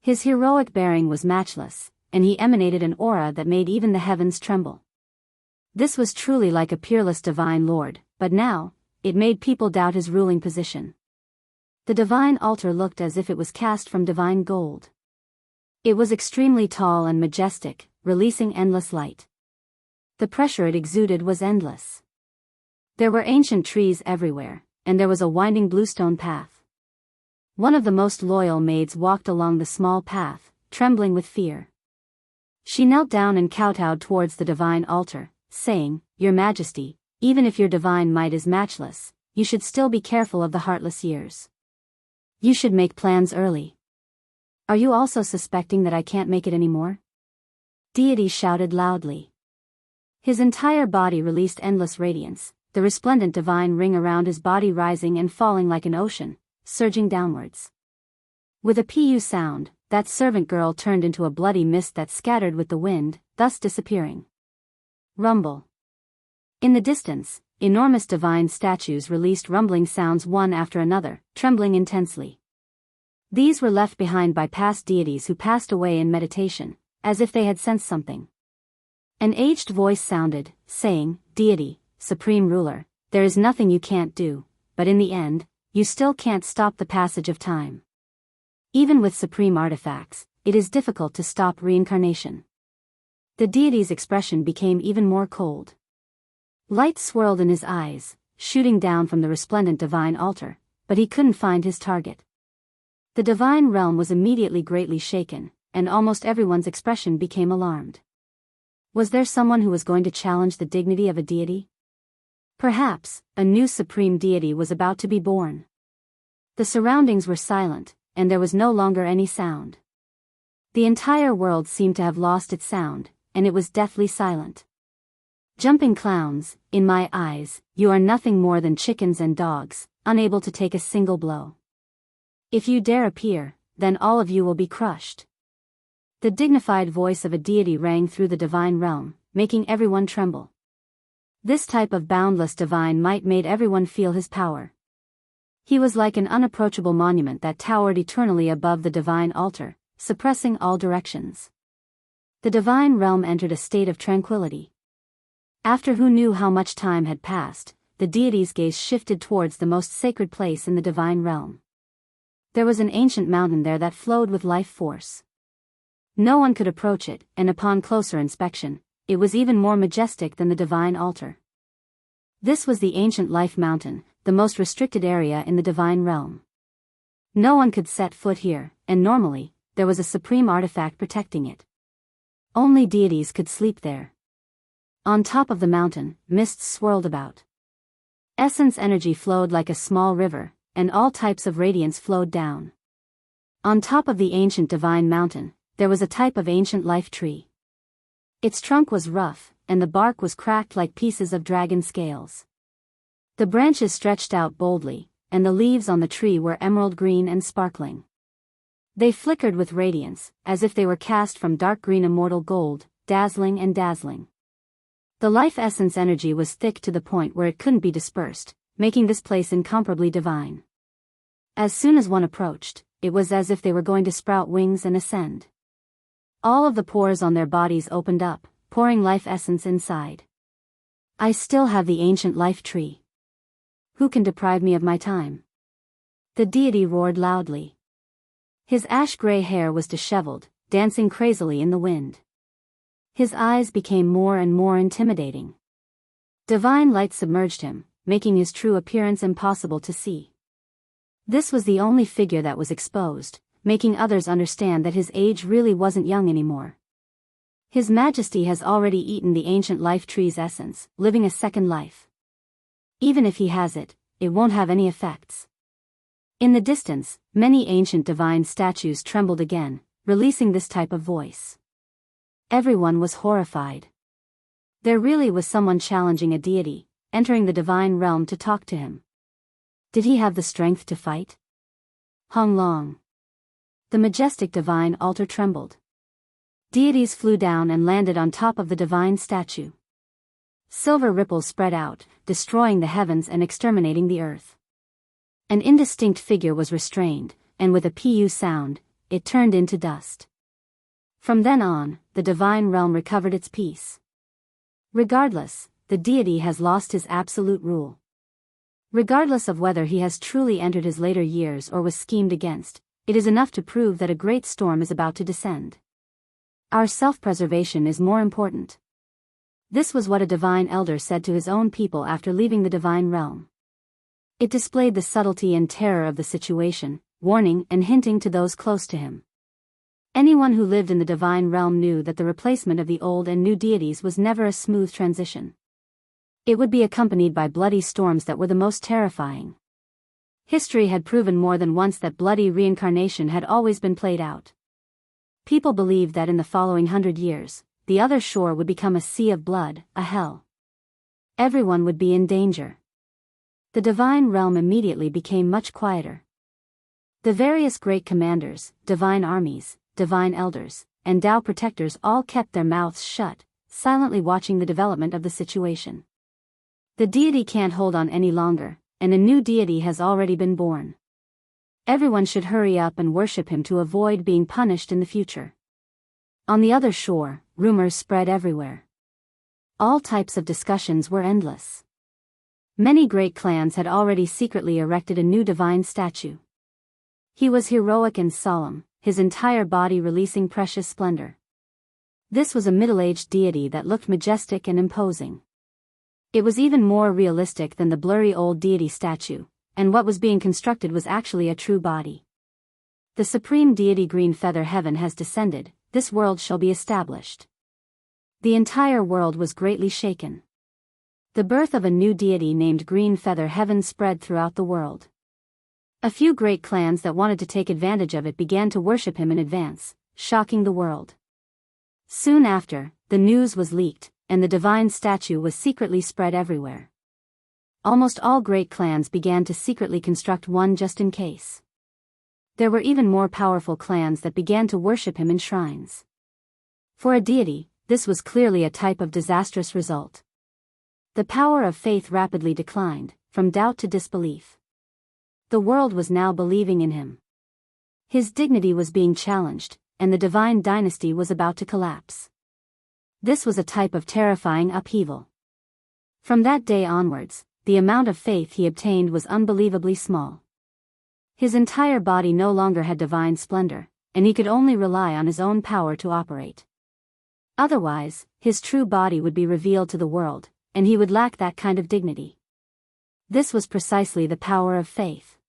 His heroic bearing was matchless, and he emanated an aura that made even the heavens tremble. This was truly like a peerless divine lord, but now, it made people doubt his ruling position. The divine altar looked as if it was cast from divine gold. It was extremely tall and majestic, releasing endless light. The pressure it exuded was endless. There were ancient trees everywhere, and there was a winding bluestone path. One of the most loyal maids walked along the small path, trembling with fear. She knelt down and kowtowed towards the divine altar, saying, "Your Majesty, even if your divine might is matchless, you should still be careful of the heartless years. You should make plans early. Are you also suspecting that I can't make it anymore?" Deity shouted loudly. His entire body released endless radiance, the resplendent divine ring around his body rising and falling like an ocean, surging downwards. With a pu sound, that servant girl turned into a bloody mist that scattered with the wind, thus disappearing. Rumble. In the distance, enormous divine statues released rumbling sounds one after another, trembling intensely. These were left behind by past deities who passed away in meditation, as if they had sensed something. An aged voice sounded, saying, "Deity, Supreme Ruler, there is nothing you can't do, but in the end, you still can't stop the passage of time. Even with supreme artifacts, it is difficult to stop reincarnation." The deity's expression became even more cold. Light swirled in his eyes, shooting down from the resplendent divine altar, but he couldn't find his target. The divine realm was immediately greatly shaken, and almost everyone's expression became alarmed. Was there someone who was going to challenge the dignity of a deity? Perhaps, a new supreme deity was about to be born. The surroundings were silent, and there was no longer any sound. The entire world seemed to have lost its sound, and it was deathly silent. "Jumping clowns, in my eyes, you are nothing more than chickens and dogs, unable to take a single blow. If you dare appear, then all of you will be crushed." The dignified voice of a deity rang through the divine realm, making everyone tremble. This type of boundless divine might made everyone feel his power. He was like an unapproachable monument that towered eternally above the divine altar, suppressing all directions. The divine realm entered a state of tranquility. After who knew how much time had passed, the deity's gaze shifted towards the most sacred place in the divine realm. There was an ancient mountain there that flowed with life force. No one could approach it, and upon closer inspection, it was even more majestic than the divine altar. This was the ancient life mountain, the most restricted area in the divine realm. No one could set foot here, and normally, there was a supreme artifact protecting it. Only deities could sleep there. On top of the mountain, mists swirled about. Essence energy flowed like a small river, and all types of radiance flowed down. On top of the ancient divine mountain, there was a type of ancient life tree. Its trunk was rough, and the bark was cracked like pieces of dragon scales. The branches stretched out boldly, and the leaves on the tree were emerald green and sparkling. They flickered with radiance, as if they were cast from dark green immortal gold, dazzling and dazzling. The life essence energy was thick to the point where it couldn't be dispersed, making this place incomparably divine. As soon as one approached, it was as if they were going to sprout wings and ascend. All of the pores on their bodies opened up, pouring life essence inside. "I still have the ancient life tree. Who can deprive me of my time?" The deity roared loudly. His ash-gray hair was disheveled, dancing crazily in the wind. His eyes became more and more intimidating. Divine light submerged him, making his true appearance impossible to see. This was the only figure that was exposed, making others understand that his age really wasn't young anymore. His Majesty has already eaten the ancient life tree's essence, living a second life. Even if he has it, it won't have any effects. In the distance, many ancient divine statues trembled again, releasing this type of voice. Everyone was horrified. There really was someone challenging a deity, entering the divine realm to talk to him. Did he have the strength to fight? Hung Long. The majestic divine altar trembled. Deities flew down and landed on top of the divine statue. Silver ripples spread out, destroying the heavens and exterminating the earth. An indistinct figure was restrained, and with a pu sound, it turned into dust. From then on, the divine realm recovered its peace. Regardless, the deity has lost his absolute rule. Regardless of whether he has truly entered his later years or was schemed against, it is enough to prove that a great storm is about to descend. Our self-preservation is more important. This was what a divine elder said to his own people after leaving the divine realm. It displayed the subtlety and terror of the situation, warning and hinting to those close to him. Anyone who lived in the divine realm knew that the replacement of the old and new deities was never a smooth transition. It would be accompanied by bloody storms that were the most terrifying. History had proven more than once that bloody reincarnation had always been played out. People believed that in the following 100 years, the other shore would become a sea of blood, a hell. Everyone would be in danger. The divine realm immediately became much quieter. The various great commanders, divine armies, divine elders, and Tao protectors all kept their mouths shut, silently watching the development of the situation. The deity can't hold on any longer, and a new deity has already been born. Everyone should hurry up and worship him to avoid being punished in the future. On the other shore, rumors spread everywhere. All types of discussions were endless. Many great clans had already secretly erected a new divine statue. He was heroic and solemn, his entire body releasing precious splendor. This was a middle-aged deity that looked majestic and imposing. It was even more realistic than the blurry old deity statue, and what was being constructed was actually a true body. The supreme deity Green Feather Heaven has descended, this world shall be established. The entire world was greatly shaken. The birth of a new deity named Green Feather Heaven spread throughout the world. A few great clans that wanted to take advantage of it began to worship him in advance, shocking the world. Soon after, the news was leaked, and the divine statue was secretly spread everywhere. Almost all great clans began to secretly construct one just in case. There were even more powerful clans that began to worship him in shrines. For a deity, this was clearly a type of disastrous result. The power of faith rapidly declined, from doubt to disbelief. The world was now believing in him. His dignity was being challenged, and the divine dynasty was about to collapse. This was a type of terrifying upheaval. From that day onwards, the amount of faith he obtained was unbelievably small. His entire body no longer had divine splendor, and he could only rely on his own power to operate. Otherwise, his true body would be revealed to the world, and he would lack that kind of dignity. This was precisely the power of faith.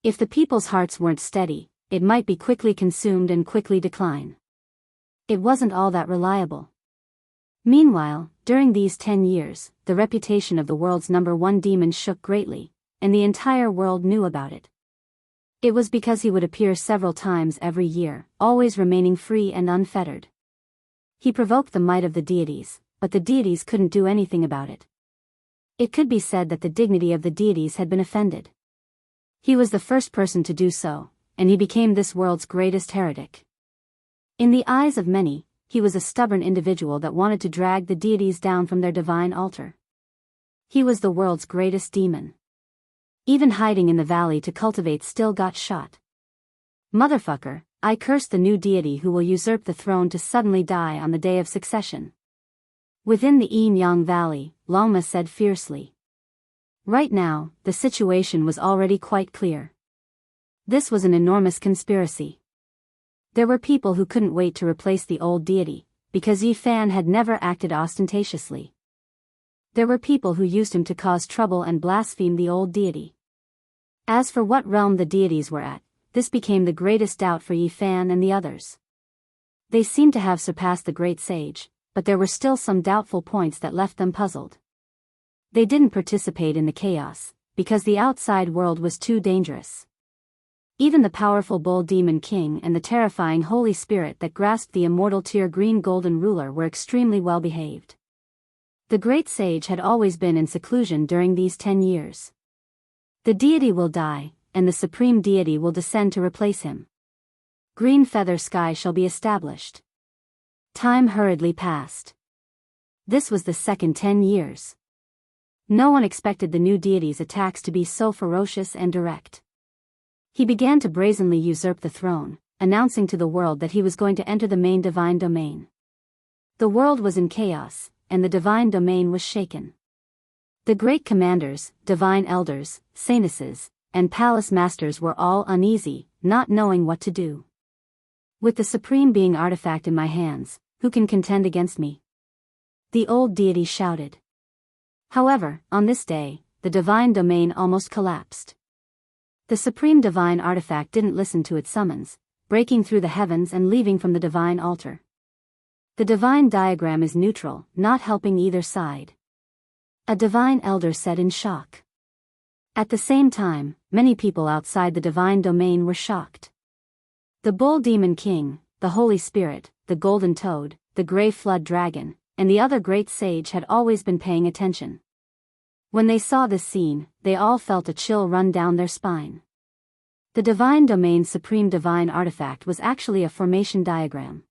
If the people's hearts weren't steady, it might be quickly consumed and quickly decline. It wasn't all that reliable. Meanwhile, during these 10 years, the reputation of the world's #1 demon shook greatly, and the entire world knew about it. It was because he would appear several times every year, always remaining free and unfettered. He provoked the might of the deities, but the deities couldn't do anything about it. It could be said that the dignity of the deities had been offended. He was the first person to do so, and he became this world's greatest heretic. In the eyes of many, he was a stubborn individual that wanted to drag the deities down from their divine altar. He was the world's greatest demon. Even hiding in the valley to cultivate still got shot. Motherfucker, I curse the new deity who will usurp the throne to suddenly die on the day of succession. Within the Yin-Yang Valley, Lama said fiercely. Right now, the situation was already quite clear. This was an enormous conspiracy. There were people who couldn't wait to replace the old deity, because Yi Fan had never acted ostentatiously. There were people who used him to cause trouble and blaspheme the old deity. As for what realm the deities were at, this became the greatest doubt for Yi Fan and the others. They seemed to have surpassed the great sage, but there were still some doubtful points that left them puzzled. They didn't participate in the chaos, because the outside world was too dangerous. Even the powerful bull demon king and the terrifying holy spirit that grasped the immortal tier green golden ruler were extremely well behaved. The great sage had always been in seclusion during these 10 years. The deity will die, and the supreme deity will descend to replace him. Green feather sky shall be established. Time hurriedly passed. This was the second 10 years. No one expected the new deity's attacks to be so ferocious and direct. He began to brazenly usurp the throne, announcing to the world that he was going to enter the main divine domain. The world was in chaos, and the divine domain was shaken. The great commanders, divine elders, saintesses, and palace masters were all uneasy, not knowing what to do. With the supreme being artifact in my hands, who can contend against me? The old deity shouted. However, on this day, the divine domain almost collapsed. The supreme divine artifact didn't listen to its summons, breaking through the heavens and leaving from the divine altar. The divine diagram is neutral, not helping either side. A divine elder said in shock. At the same time, many people outside the divine domain were shocked. The bull demon king, the Holy Spirit, the golden toad, the gray flood dragon, and the other great sage had always been paying attention. When they saw this scene, they all felt a chill run down their spine. The divine domain's supreme divine artifact was actually a formation diagram.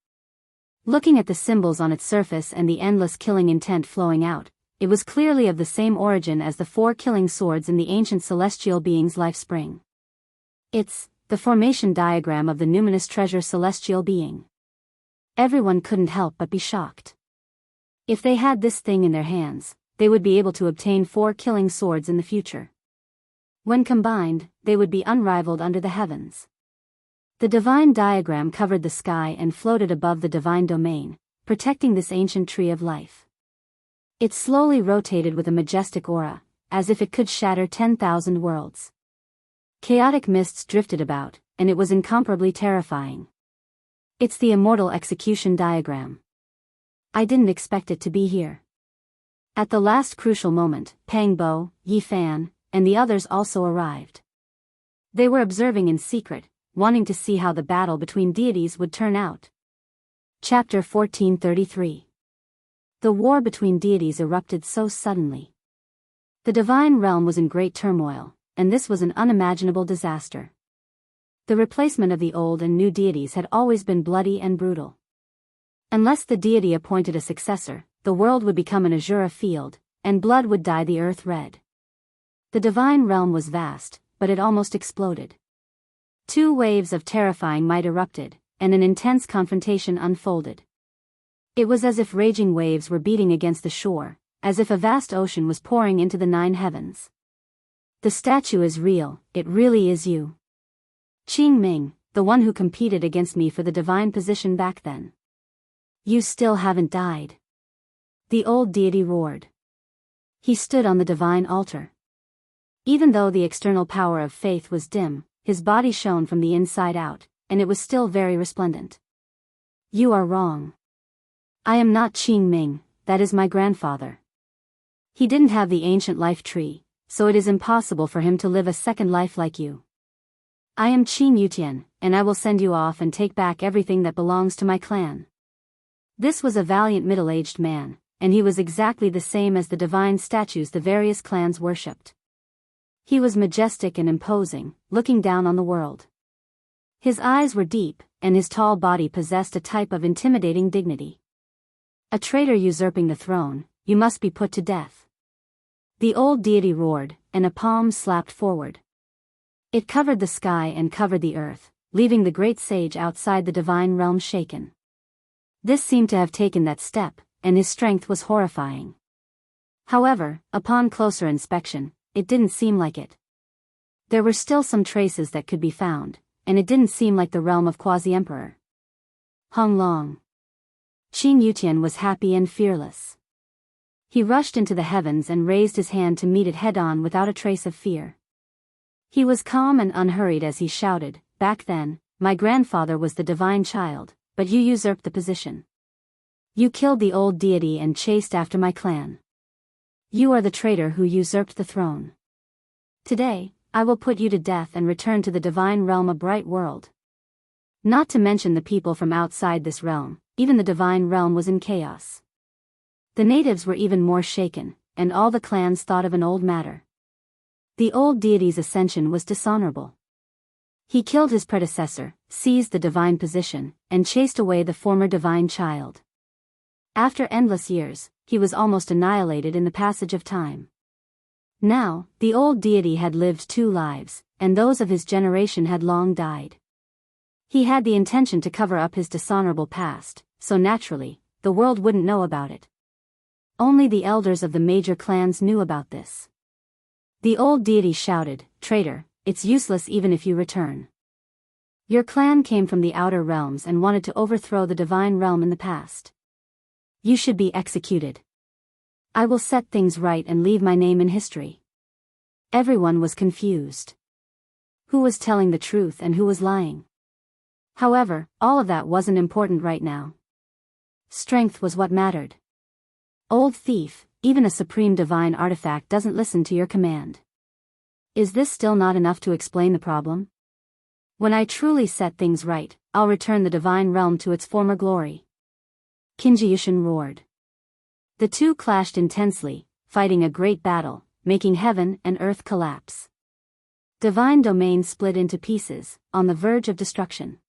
Looking at the symbols on its surface and the endless killing intent flowing out, it was clearly of the same origin as the 4 killing swords in the ancient celestial being's life spring. It's the formation diagram of the numinous treasure celestial being. Everyone couldn't help but be shocked. If they had this thing in their hands, they would be able to obtain 4 killing swords in the future. When combined, they would be unrivaled under the heavens. The divine diagram covered the sky and floated above the divine domain, protecting this ancient tree of life. It slowly rotated with a majestic aura, as if it could shatter 10,000 worlds. Chaotic mists drifted about, and it was incomparably terrifying. It's the immortal execution diagram. I didn't expect it to be here. At the last crucial moment, Pang Bo, Yi Fan, and the others also arrived. They were observing in secret, wanting to see how the battle between deities would turn out. Chapter 1433. The war between deities erupted so suddenly. The divine realm was in great turmoil, and this was an unimaginable disaster. The replacement of the old and new deities had always been bloody and brutal. Unless the deity appointed a successor, the world would become an azure field, and blood would dye the earth red. The divine realm was vast, but it almost exploded. 2 waves of terrifying might erupted, and an intense confrontation unfolded. It was as if raging waves were beating against the shore, as if a vast ocean was pouring into the 9 heavens. The statue is real, it really is you. Qing Ming, the one who competed against me for the divine position back then. You still haven't died. The old deity roared. He stood on the divine altar. Even though the external power of faith was dim, his body shone from the inside out, and it was still very resplendent. You are wrong. I am not Qing Ming, that is my grandfather. He didn't have the ancient life tree, so it is impossible for him to live a second life like you. I am Qing Yutian, and I will send you off and take back everything that belongs to my clan. This was a valiant middle-aged man, and he was exactly the same as the divine statues the various clans worshipped. He was majestic and imposing, looking down on the world. His eyes were deep, and his tall body possessed a type of intimidating dignity. A traitor usurping the throne, you must be put to death. The old deity roared, and a palm slapped forward. It covered the sky and covered the earth, leaving the great sage outside the divine realm shaken. This seemed to have taken that step, and his strength was horrifying. However, upon closer inspection, it didn't seem like it. There were still some traces that could be found, and it didn't seem like the realm of Quasi-Emperor Hong Long. Qing Yutian was happy and fearless. He rushed into the heavens and raised his hand to meet it head-on without a trace of fear. He was calm and unhurried as he shouted, "Back then, my grandfather was the divine child, but you usurped the position. You killed the old deity and chased after my clan. You are the traitor who usurped the throne. Today, I will put you to death and return to the divine realm, a bright world." Not to mention the people from outside this realm, even the divine realm was in chaos. The natives were even more shaken, and all the clans thought of an old matter. The old deity's ascension was dishonorable. He killed his predecessor, seized the divine position, and chased away the former divine child. After endless years, he was almost annihilated in the passage of time. Now, the old deity had lived 2 lives, and those of his generation had long died. He had the intention to cover up his dishonorable past, so naturally, the world wouldn't know about it. Only the elders of the major clans knew about this. The old deity shouted, "Traitor, it's useless even if you return. Your clan came from the outer realms and wanted to overthrow the divine realm in the past. You should be executed. I will set things right and leave my name in history." Everyone was confused. Who was telling the truth and who was lying? However, all of that wasn't important right now. Strength was what mattered. Old thief, even a supreme divine artifact doesn't listen to your command. Is this still not enough to explain the problem? When I truly set things right, I'll return the divine realm to its former glory. Qinji roared. The two clashed intensely, fighting a great battle, making heaven and earth collapse. Divine domain split into pieces, on the verge of destruction.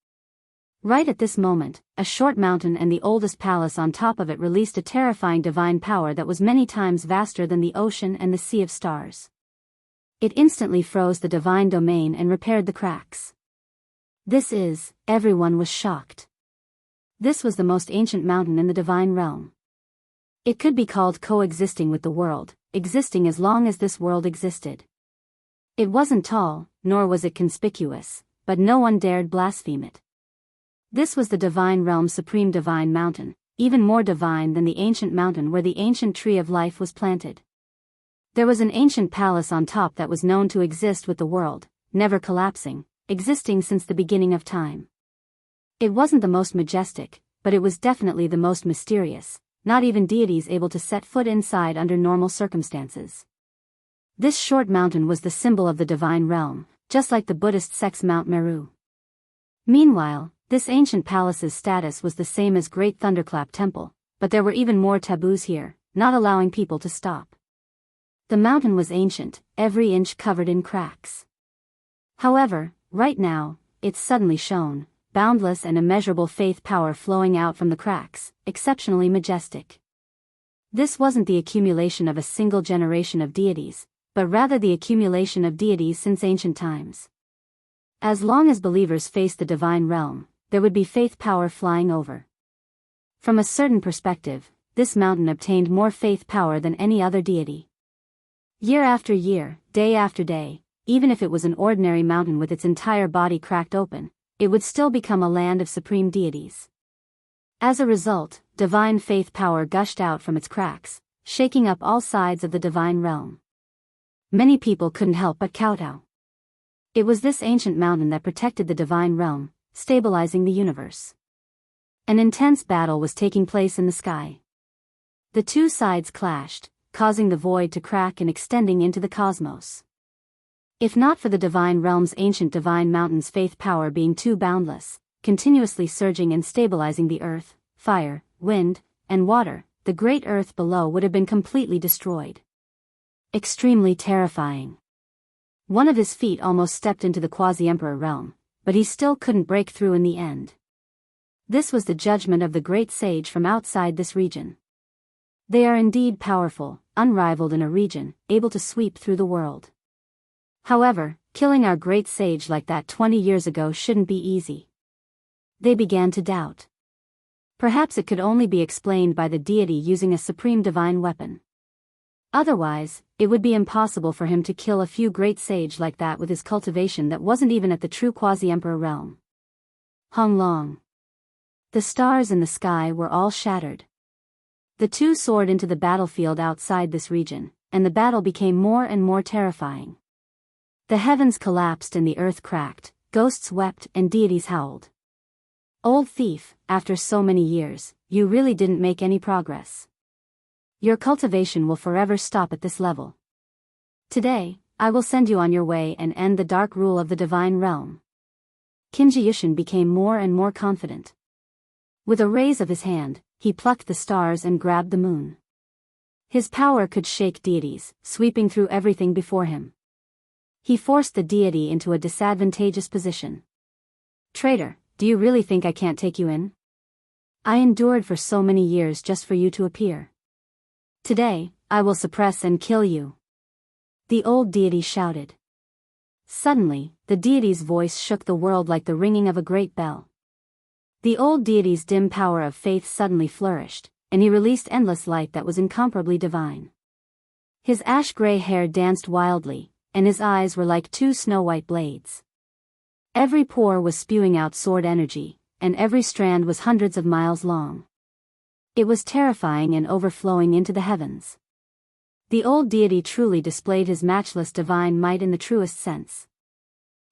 Right at this moment, a short mountain and the oldest palace on top of it released a terrifying divine power that was many times vaster than the ocean and the sea of stars. It instantly froze the divine domain and repaired the cracks. Everyone was shocked. This was the most ancient mountain in the divine realm. It could be called coexisting with the world, existing as long as this world existed. It wasn't tall, nor was it conspicuous, but no one dared blaspheme it. This was the divine realm's supreme divine mountain, even more divine than the ancient mountain where the ancient tree of life was planted. There was an ancient palace on top that was known to exist with the world, never collapsing, existing since the beginning of time. It wasn't the most majestic, but it was definitely the most mysterious, not even deities able to set foot inside under normal circumstances. This short mountain was the symbol of the divine realm, just like the Buddhist sect's Mount Meru. Meanwhile, this ancient palace's status was the same as Great Thunderclap Temple, but there were even more taboos here, not allowing people to stop. The mountain was ancient, every inch covered in cracks. However, right now, it suddenly shone, boundless and immeasurable faith power flowing out from the cracks, exceptionally majestic. This wasn't the accumulation of a single generation of deities, but rather the accumulation of deities since ancient times. As long as believers faced the divine realm, there would be faith power flying over. From a certain perspective, this mountain obtained more faith power than any other deity. Year after year, day after day, even if it was an ordinary mountain with its entire body cracked open, it would still become a land of supreme deities. As a result, divine faith power gushed out from its cracks, shaking up all sides of the divine realm. Many people couldn't help but kowtow. It was this ancient mountain that protected the divine realm, stabilizing the universe. An intense battle was taking place in the sky. The two sides clashed, causing the void to crack and extending into the cosmos. If not for the divine realm's ancient divine mountain's faith power being too boundless, continuously surging and stabilizing the earth, fire, wind, and water, the great earth below would have been completely destroyed. Extremely terrifying. One of his feet almost stepped into the quasi-emperor realm, but he still couldn't break through in the end. This was the judgment of the great sage from outside this region. They are indeed powerful, unrivaled in a region, able to sweep through the world. However, killing our great sage like that 20 years ago shouldn't be easy. They began to doubt. Perhaps it could only be explained by the deity using a supreme divine weapon. Otherwise, it would be impossible for him to kill a few great sage like that with his cultivation that wasn't even at the true quasi-emperor realm. Hung long. The stars in the sky were all shattered. The two soared into the battlefield outside this region, and the battle became more and more terrifying. The heavens collapsed and the earth cracked, ghosts wept and deities howled. Old thief, after so many years, you really didn't make any progress. Your cultivation will forever stop at this level. Today, I will send you on your way and end the dark rule of the divine realm. Qinji became more and more confident. With a raise of his hand, he plucked the stars and grabbed the moon. His power could shake deities, sweeping through everything before him. He forced the deity into a disadvantageous position. Traitor, do you really think I can't take you in? I endured for so many years just for you to appear. Today, I will suppress and kill you. The old deity shouted. Suddenly, the deity's voice shook the world like the ringing of a great bell. The old deity's dim power of faith suddenly flourished, and he released endless light that was incomparably divine. His ash-gray hair danced wildly, and his eyes were like two snow-white blades. Every pore was spewing out sword energy, and every strand was hundreds of miles long. It was terrifying and overflowing into the heavens. The old deity truly displayed his matchless divine might in the truest sense.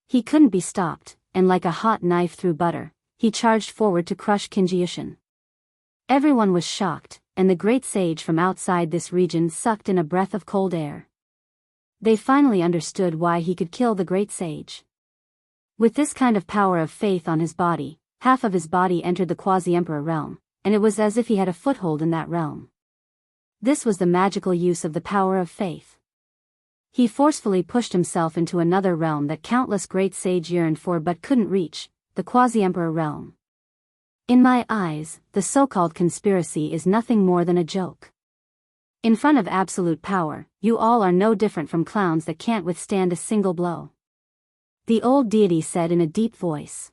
He couldn't be stopped, and like a hot knife through butter, he charged forward to crush Qinji. Everyone was shocked, and the great sage from outside this region sucked in a breath of cold air. They finally understood why he could kill the great sage. With this kind of power of faith on his body, half of his body entered the quasi-emperor realm, and it was as if he had a foothold in that realm. This was the magical use of the power of faith. He forcefully pushed himself into another realm that countless great sage yearned for but couldn't reach, the quasi-emperor realm. In my eyes, the so-called conspiracy is nothing more than a joke. In front of absolute power, you all are no different from clowns that can't withstand a single blow. The old deity said in a deep voice.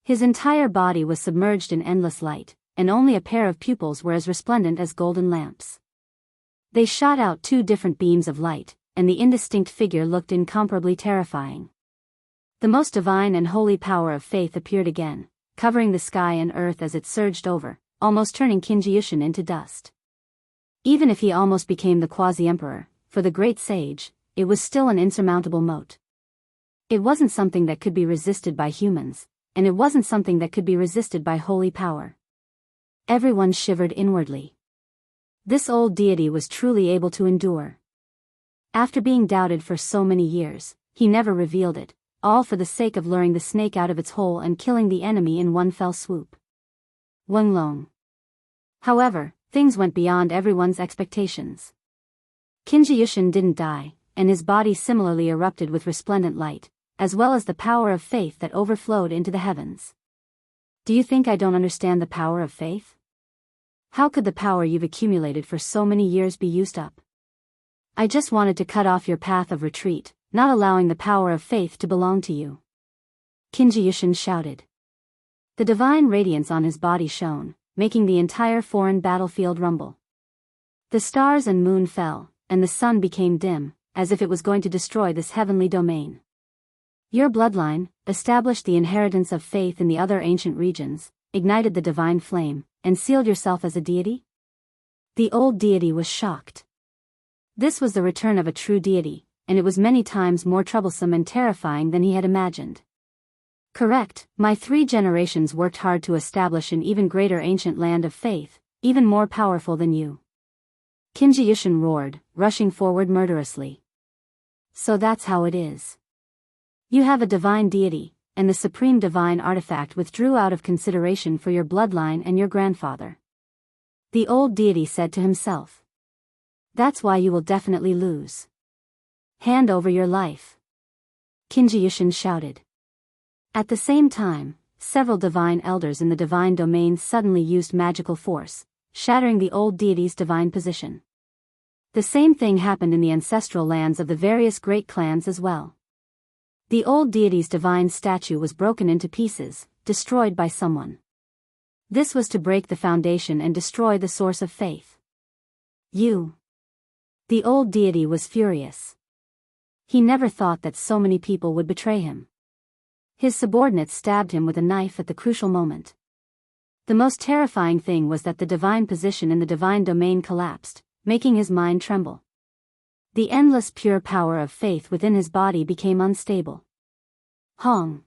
His entire body was submerged in endless light, and only a pair of pupils were as resplendent as golden lamps. They shot out two different beams of light, and the indistinct figure looked incomparably terrifying. The most divine and holy power of faith appeared again, covering the sky and earth as it surged over, almost turning Qinji into dust. Even if he almost became the quasi-emperor, for the great sage, it was still an insurmountable moat. It wasn't something that could be resisted by humans, and it wasn't something that could be resisted by holy power. Everyone shivered inwardly. This old deity was truly able to endure. After being doubted for so many years, he never revealed it, all for the sake of luring the snake out of its hole and killing the enemy in one fell swoop. Wenlong. However, things went beyond everyone's expectations. Qinji didn't die, and his body similarly erupted with resplendent light, as well as the power of faith that overflowed into the heavens. Do you think I don't understand the power of faith? How could the power you've accumulated for so many years be used up? I just wanted to cut off your path of retreat, not allowing the power of faith to belong to you. Qinji shouted. The divine radiance on his body shone, making the entire foreign battlefield rumble. The stars and moon fell, and the sun became dim, as if it was going to destroy this heavenly domain. Your bloodline, established the inheritance of faith in the other ancient regions, ignited the divine flame, and sealed yourself as a deity? The old deity was shocked. This was the return of a true deity, and it was many times more troublesome and terrifying than he had imagined. Correct, my 3 generations worked hard to establish an even greater ancient land of faith, even more powerful than you. Qinji roared, rushing forward murderously. So that's how it is. You have a divine deity, and the supreme divine artifact withdrew out of consideration for your bloodline and your grandfather. The old deity said to himself. That's why you will definitely lose. Hand over your life. Qinji shouted. At the same time, several divine elders in the divine domain suddenly used magical force, shattering the old deity's divine position. The same thing happened in the ancestral lands of the various great clans as well. The old deity's divine statue was broken into pieces, destroyed by someone. This was to break the foundation and destroy the source of faith. You. The old deity was furious. He never thought that so many people would betray him. His subordinates stabbed him with a knife at the crucial moment. The most terrifying thing was that the divine position in the divine domain collapsed, making his mind tremble. The endless pure power of faith within his body became unstable. Hong.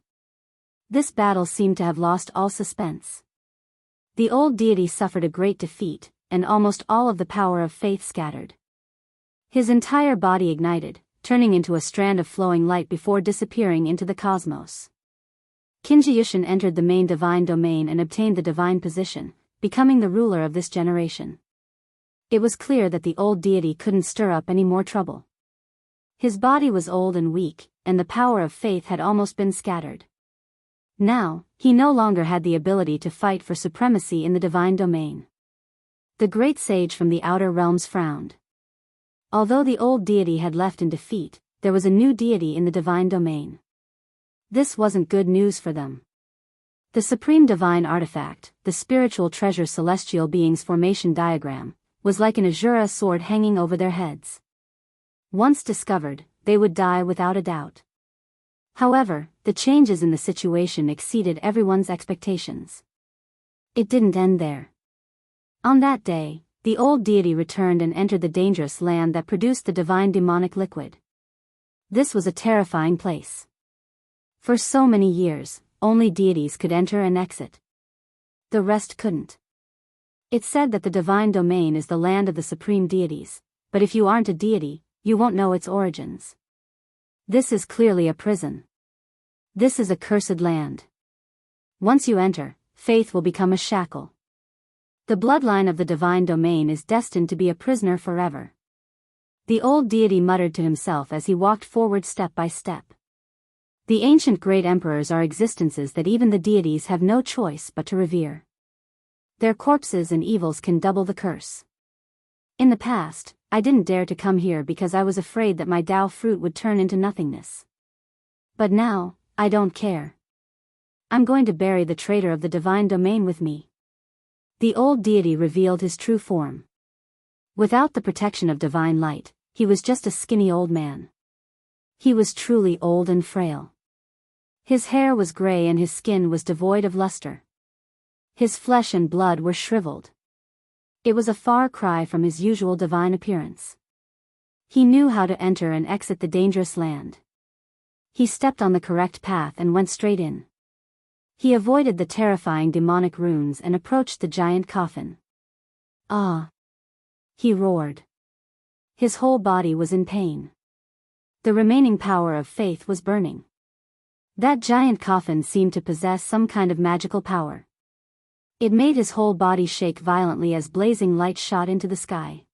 This battle seemed to have lost all suspense. The old deity suffered a great defeat, and almost all of the power of faith scattered. His entire body ignited, turning into a strand of flowing light before disappearing into the cosmos. Qinji entered the main divine domain and obtained the divine position, becoming the ruler of this generation. It was clear that the old deity couldn't stir up any more trouble. His body was old and weak, and the power of faith had almost been scattered. Now, he no longer had the ability to fight for supremacy in the divine domain. The great sage from the outer realms frowned. Although the old deity had left in defeat, there was a new deity in the divine domain. This wasn't good news for them. The supreme divine artifact, the spiritual treasure celestial beings formation diagram, was like an azura sword hanging over their heads. Once discovered, they would die without a doubt. However, the changes in the situation exceeded everyone's expectations. It didn't end there. On that day, the old deity returned and entered the dangerous land that produced the divine demonic liquid. This was a terrifying place. For so many years, only deities could enter and exit. The rest couldn't. It's said that the divine domain is the land of the supreme deities, but if you aren't a deity, you won't know its origins. This is clearly a prison. This is a cursed land. Once you enter, faith will become a shackle. The bloodline of the divine domain is destined to be a prisoner forever. The old deity muttered to himself as he walked forward step by step. The ancient great emperors are existences that even the deities have no choice but to revere. Their corpses and evils can double the curse. In the past, I didn't dare to come here because I was afraid that my Tao fruit would turn into nothingness. But now, I don't care. I'm going to bury the traitor of the divine domain with me. The old deity revealed his true form. Without the protection of divine light, he was just a skinny old man. He was truly old and frail. His hair was gray and his skin was devoid of luster. His flesh and blood were shriveled. It was a far cry from his usual divine appearance. He knew how to enter and exit the dangerous land. He stepped on the correct path and went straight in. He avoided the terrifying demonic runes and approached the giant coffin. "Ah!" he roared. His whole body was in pain. The remaining power of faith was burning. That giant coffin seemed to possess some kind of magical power. It made his whole body shake violently as blazing light shot into the sky.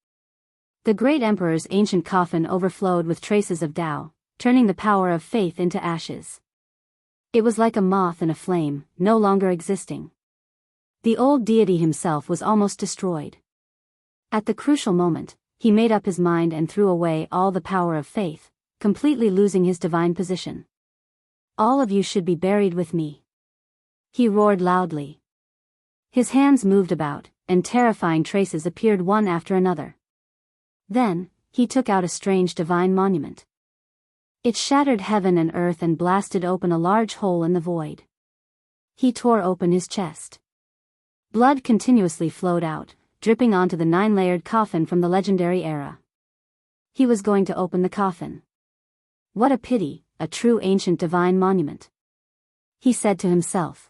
The great emperor's ancient coffin overflowed with traces of Tao, turning the power of faith into ashes. It was like a moth in a flame, no longer existing. The old deity himself was almost destroyed. At the crucial moment, he made up his mind and threw away all the power of faith, completely losing his divine position. "All of you should be buried with me," he roared loudly. His hands moved about, and terrifying traces appeared one after another. Then, he took out a strange divine monument. It shattered heaven and earth and blasted open a large hole in the void. He tore open his chest. Blood continuously flowed out, dripping onto the 9-layered coffin from the legendary era. He was going to open the coffin. What a pity, a true ancient divine monument, he said to himself.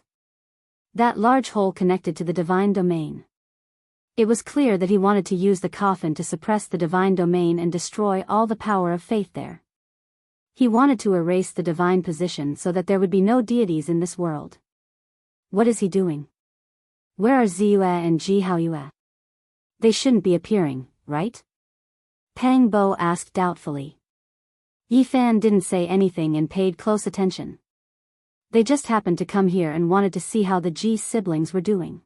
That large hole connected to the divine domain. It was clear that he wanted to use the coffin to suppress the divine domain and destroy all the power of faith there. He wanted to erase the divine position so that there would be no deities in this world. What is he doing? Where are Ziyue and Ji Haoyue? They shouldn't be appearing, right? Pang Bo asked doubtfully. Yi Fan didn't say anything and paid close attention. They just happened to come here and wanted to see how the Ji siblings were doing.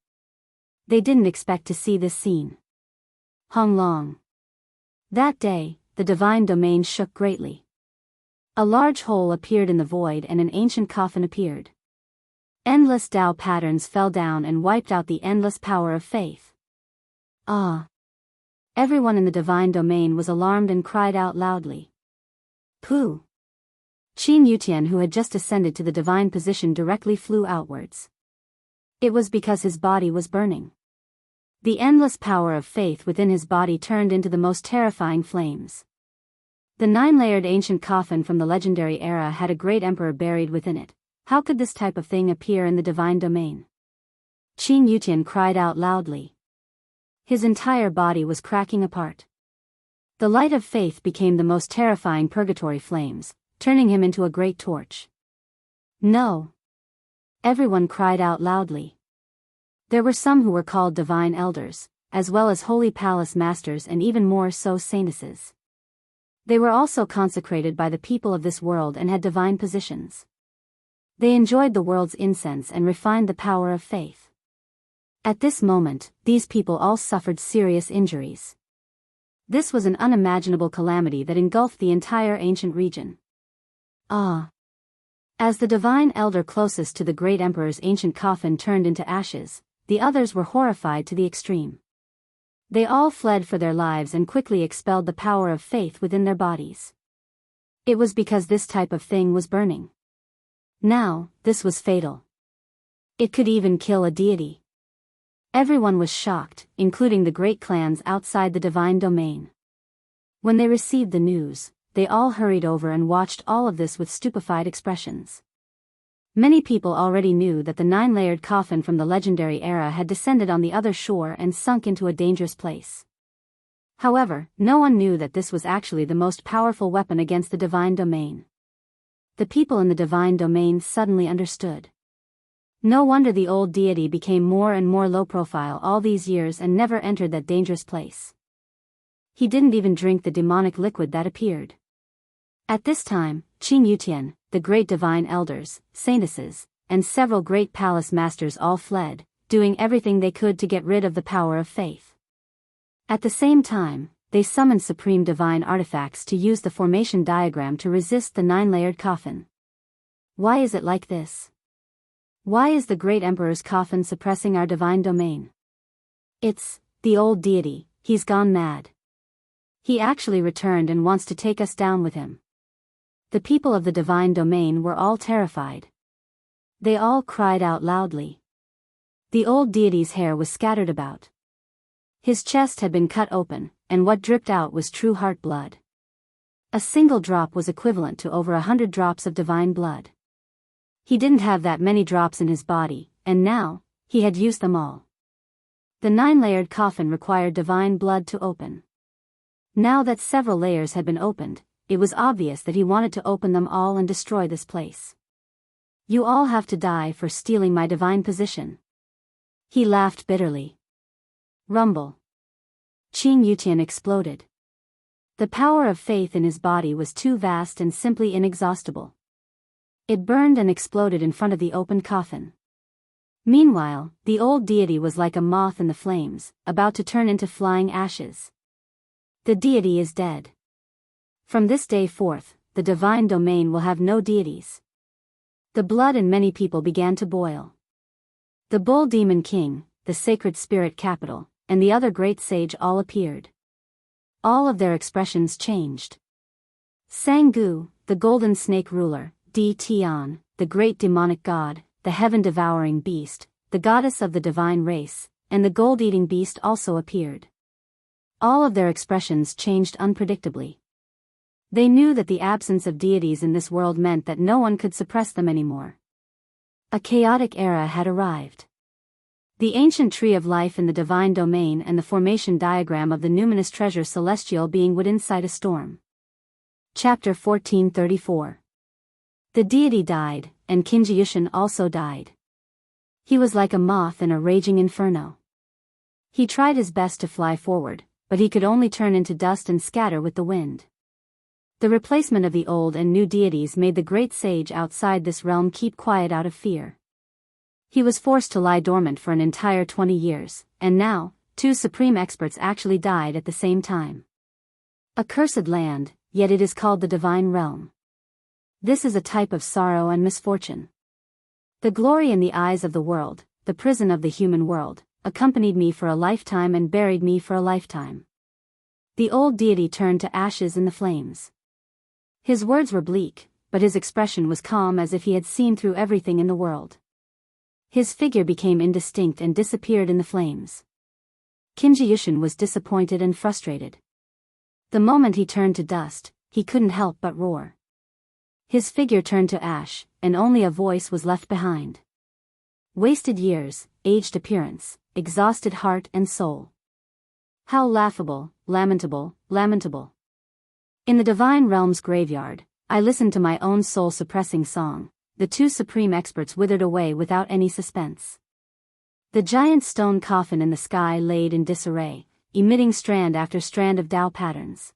They didn't expect to see this scene. Hong Long. That day, the divine domain shook greatly. A large hole appeared in the void and an ancient coffin appeared. Endless Tao patterns fell down and wiped out the endless power of faith. "Ah!" Everyone in the divine domain was alarmed and cried out loudly. "Pooh!" Qin Yutian, who had just ascended to the divine position, directly flew outwards. It was because his body was burning. The endless power of faith within his body turned into the most terrifying flames. The 9-layered ancient coffin from the legendary era had a great emperor buried within it. How could this type of thing appear in the divine domain? Qin Yutian cried out loudly. His entire body was cracking apart. The light of faith became the most terrifying purgatory flames, turning him into a great torch. "No!" Everyone cried out loudly. There were some who were called divine elders, as well as holy palace masters and even more so saintesses. They were also consecrated by the people of this world and had divine positions. They enjoyed the world's incense and refined the power of faith. At this moment, these people all suffered serious injuries. This was an unimaginable calamity that engulfed the entire ancient region. "Ah!" As the divine elder closest to the great emperor's ancient coffin turned into ashes, the others were horrified to the extreme. They all fled for their lives and quickly expelled the power of faith within their bodies. It was because this type of thing was burning. Now, this was fatal. It could even kill a deity. Everyone was shocked, including the great clans outside the divine domain. When they received the news, they all hurried over and watched all of this with stupefied expressions. Many people already knew that the 9-layered coffin from the legendary era had descended on the other shore and sunk into a dangerous place. However, no one knew that this was actually the most powerful weapon against the divine domain. The people in the divine domain suddenly understood. No wonder the old deity became more and more low profile all these years and never entered that dangerous place. He didn't even drink the demonic liquid that appeared. At this time, Qing Yutian, the great divine elders, saintesses, and several great palace masters all fled, doing everything they could to get rid of the power of faith. At the same time, they summoned supreme divine artifacts to use the formation diagram to resist the 9-layered coffin. Why is it like this? Why is the great emperor's coffin suppressing our divine domain? It's the old deity. He's gone mad. He actually returned and wants to take us down with him. The people of the divine domain were all terrified. They all cried out loudly. The old deity's hair was scattered about. His chest had been cut open, and what dripped out was true heart blood. A single drop was equivalent to over 100 drops of divine blood. He didn't have that many drops in his body, and now, he had used them all. The 9-layered coffin required divine blood to open. Now that several layers had been opened, it was obvious that he wanted to open them all and destroy this place. You all have to die for stealing my divine position. He laughed bitterly. Rumble. Qing Yutian exploded. The power of faith in his body was too vast and simply inexhaustible. It burned and exploded in front of the opened coffin. Meanwhile, the old deity was like a moth in the flames, about to turn into flying ashes. The deity is dead. From this day forth, the divine domain will have no deities. The blood in many people began to boil. The bull demon king, the sacred spirit capital, and the other great sage all appeared. All of their expressions changed. Sanggu, the golden snake ruler, Di Tian, the great demonic god, the heaven-devouring beast, the goddess of the divine race, and the gold-eating beast also appeared. All of their expressions changed unpredictably. They knew that the absence of deities in this world meant that no one could suppress them anymore. A chaotic era had arrived. The ancient tree of life in the divine domain and the formation diagram of the numinous treasure celestial being would incite a storm. Chapter 1434. The deity died, and Qinji also died. He was like a moth in a raging inferno. He tried his best to fly forward, but he could only turn into dust and scatter with the wind. The replacement of the old and new deities made the great sage outside this realm keep quiet out of fear. He was forced to lie dormant for an entire 20 years, and now, 2 supreme experts actually died at the same time. A cursed land, yet it is called the divine realm. This is a type of sorrow and misfortune. The glory in the eyes of the world, the prison of the human world, accompanied me for a lifetime and buried me for a lifetime. The old deity turned to ashes in the flames. His words were bleak, but his expression was calm as if he had seen through everything in the world. His figure became indistinct and disappeared in the flames. Qinji was disappointed and frustrated. The moment he turned to dust, he couldn't help but roar. His figure turned to ash, and only a voice was left behind. Wasted years, aged appearance, exhausted heart and soul. How laughable, lamentable, lamentable. In the divine realm's graveyard, I listened to my own soul-suppressing song. The 2 supreme experts withered away without any suspense. The giant stone coffin in the sky laid in disarray, emitting strand after strand of Tao patterns.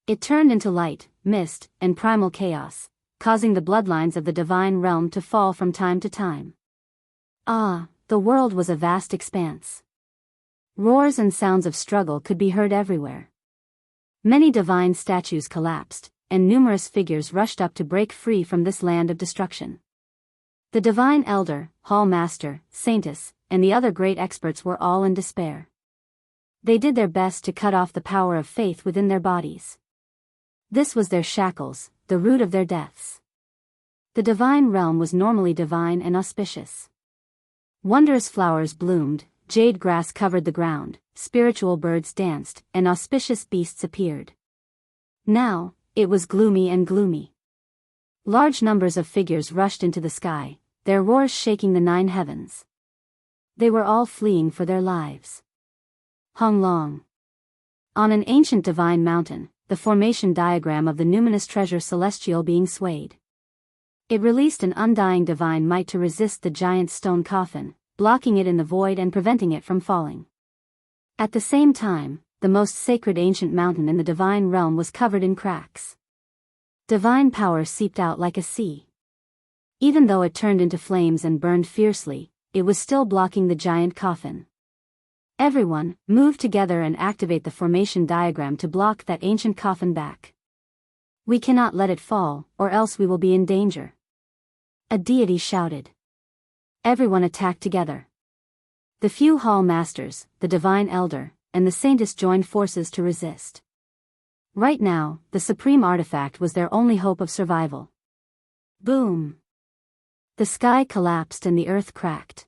It turned into light, mist, and primal chaos, causing the bloodlines of the divine realm to fall from time to time. Ah, the world was a vast expanse. Roars and sounds of struggle could be heard everywhere. Many divine statues collapsed, and numerous figures rushed up to break free from this land of destruction. The divine elder, hall master, saintess, and the other great experts were all in despair. They did their best to cut off the power of faith within their bodies. This was their shackles, the root of their deaths. The divine realm was normally divine and auspicious. Wondrous flowers bloomed, jade grass covered the ground, spiritual birds danced, and auspicious beasts appeared. Now, it was gloomy and gloomy. Large numbers of figures rushed into the sky, their roars shaking the 9 heavens. They were all fleeing for their lives. Hung long. On an ancient divine mountain, the formation diagram of the numinous treasure celestial being swayed. It released an undying divine might to resist the giant stone coffin, blocking it in the void and preventing it from falling. At the same time, the most sacred ancient mountain in the divine realm was covered in cracks. Divine power seeped out like a sea. Even though it turned into flames and burned fiercely, it was still blocking the giant coffin. Everyone, move together and activate the formation diagram to block that ancient coffin back. We cannot let it fall, or else we will be in danger. A deity shouted. Everyone attacked together. The few hall masters, the divine elder, and the saintess joined forces to resist. Right now, the supreme artifact was their only hope of survival. Boom! The sky collapsed and the earth cracked.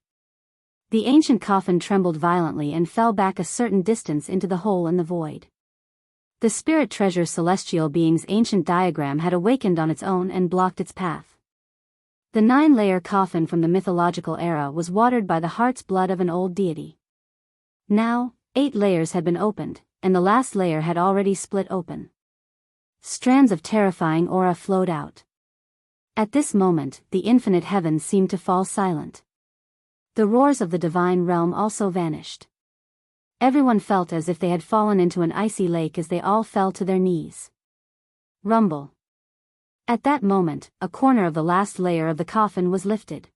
The ancient coffin trembled violently and fell back a certain distance into the hole in the void. The spirit treasure celestial being's ancient diagram had awakened on its own and blocked its path. The 9-layer coffin from the mythological era was watered by the heart's blood of an old deity. Now, 8 layers had been opened, and the last layer had already split open. Strands of terrifying aura flowed out. At this moment, the infinite heavens seemed to fall silent. The roars of the divine realm also vanished. Everyone felt as if they had fallen into an icy lake as they all fell to their knees. Rumble. At that moment, a corner of the last layer of the coffin was lifted.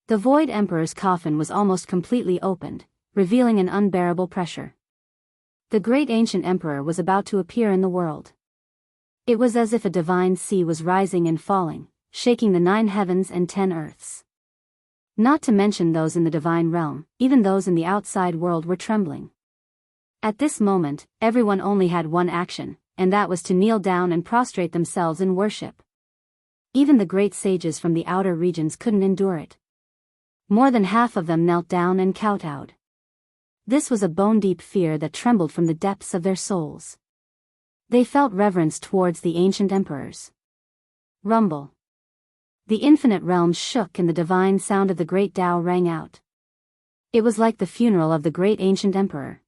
The Void Emperor's coffin was almost completely opened, revealing an unbearable pressure. The great ancient emperor was about to appear in the world. It was as if a divine sea was rising and falling, shaking the 9 heavens and 10 earths. Not to mention those in the divine realm, even those in the outside world were trembling. At this moment, everyone only had one action, and that was to kneel down and prostrate themselves in worship. Even the great sages from the outer regions couldn't endure it. More than half of them knelt down and kowtowed. This was a bone-deep fear that trembled from the depths of their souls. They felt reverence towards the ancient emperors. Rumble. The infinite realms shook and the divine sound of the great Tao rang out. It was like the funeral of the great ancient emperor.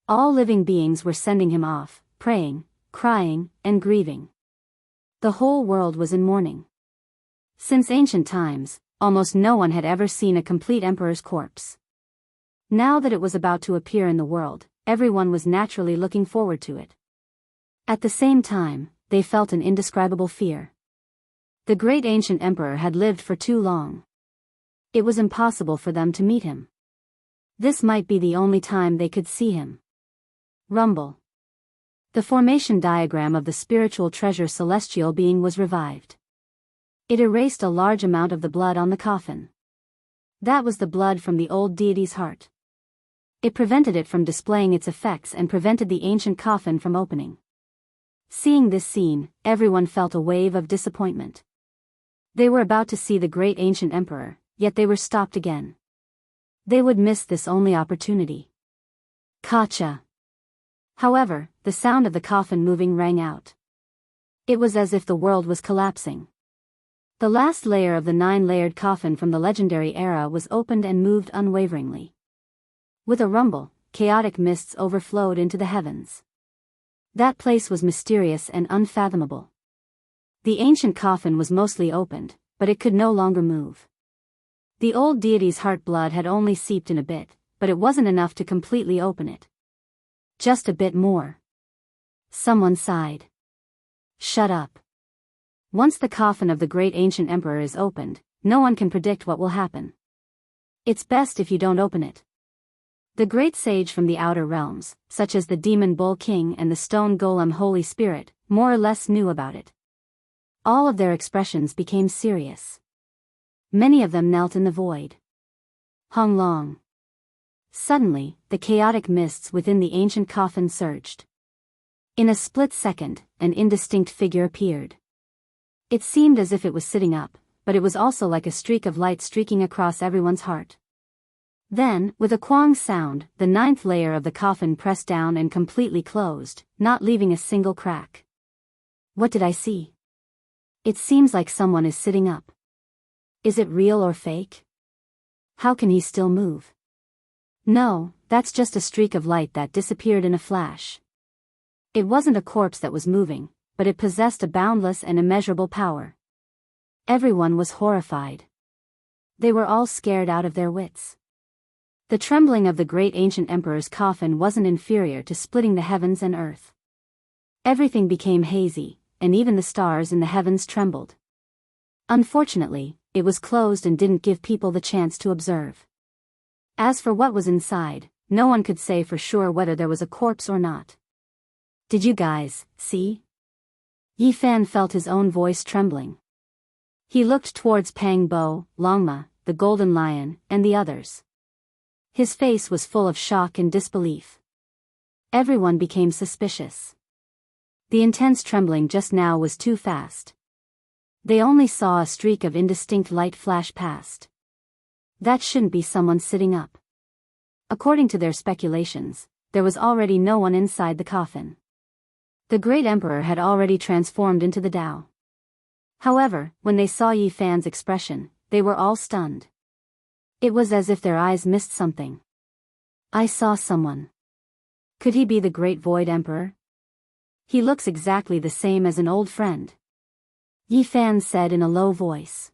All living beings were sending him off, praying, crying, and grieving. The whole world was in mourning. Since ancient times, almost no one had ever seen a complete emperor's corpse. Now that it was about to appear in the world, everyone was naturally looking forward to it. At the same time, they felt an indescribable fear. The great ancient emperor had lived for too long. It was impossible for them to meet him. This might be the only time they could see him. Rumble. The formation diagram of the spiritual treasure celestial being was revived. It erased a large amount of the blood on the coffin. That was the blood from the old deity's heart. It prevented it from displaying its effects and prevented the ancient coffin from opening. Seeing this scene, everyone felt a wave of disappointment. They were about to see the great ancient emperor, yet they were stopped again. They would miss this only opportunity. Kacha. However, the sound of the coffin moving rang out. It was as if the world was collapsing. The last layer of the 9-layered coffin from the legendary era was opened and moved unwaveringly. With a rumble, chaotic mists overflowed into the heavens. That place was mysterious and unfathomable. The ancient coffin was mostly opened, but it could no longer move. The old deity's heart blood had only seeped in a bit, but it wasn't enough to completely open it. Just a bit more. Someone sighed. Shut up. Once the coffin of the great ancient emperor is opened, no one can predict what will happen. It's best if you don't open it. The great sage from the outer realms, such as the demon bull king and the stone golem holy spirit, more or less knew about it. All of their expressions became serious. Many of them knelt in the void. Hung long. Suddenly, the chaotic mists within the ancient coffin surged. In a split second, an indistinct figure appeared. It seemed as if it was sitting up, but it was also like a streak of light streaking across everyone's heart. Then, with a quang sound, the 9th layer of the coffin pressed down and completely closed, not leaving a single crack. What did I see? It seems like someone is sitting up. Is it real or fake? How can he still move? No, that's just a streak of light that disappeared in a flash. It wasn't a corpse that was moving, but it possessed a boundless and immeasurable power. Everyone was horrified. They were all scared out of their wits. The trembling of the great ancient emperor's coffin wasn't inferior to splitting the heavens and earth. Everything became hazy, and even the stars in the heavens trembled. Unfortunately, it was closed and didn't give people the chance to observe. As for what was inside, no one could say for sure whether there was a corpse or not. Did you guys see? Yi Fan felt his own voice trembling. He looked towards Pang Bo, Longma, the Golden Lion, and the others. His face was full of shock and disbelief. Everyone became suspicious. The intense trembling just now was too fast. They only saw a streak of indistinct light flash past. That shouldn't be someone sitting up. According to their speculations, there was already no one inside the coffin. The great emperor had already transformed into the Tao. However, when they saw Yi Fan's expression, they were all stunned. It was as if their eyes missed something. I saw someone. Could he be the great void emperor? He looks exactly the same as an old friend. Yi Fan said in a low voice.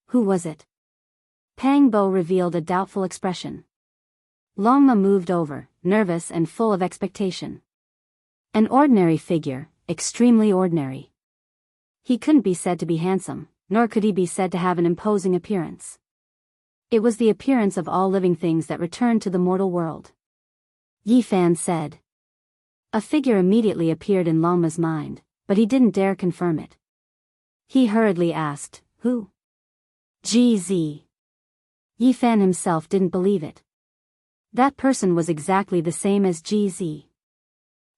Who was it? Pang Bo revealed a doubtful expression. Longma moved over, nervous and full of expectation. An ordinary figure, extremely ordinary. He couldn't be said to be handsome, nor could he be said to have an imposing appearance. It was the appearance of all living things that returned to the mortal world. Yi Fan said. A figure immediately appeared in Longma's mind, but he didn't dare confirm it. He hurriedly asked, who? GZ. Yi Fan himself didn't believe it. That person was exactly the same as GZ.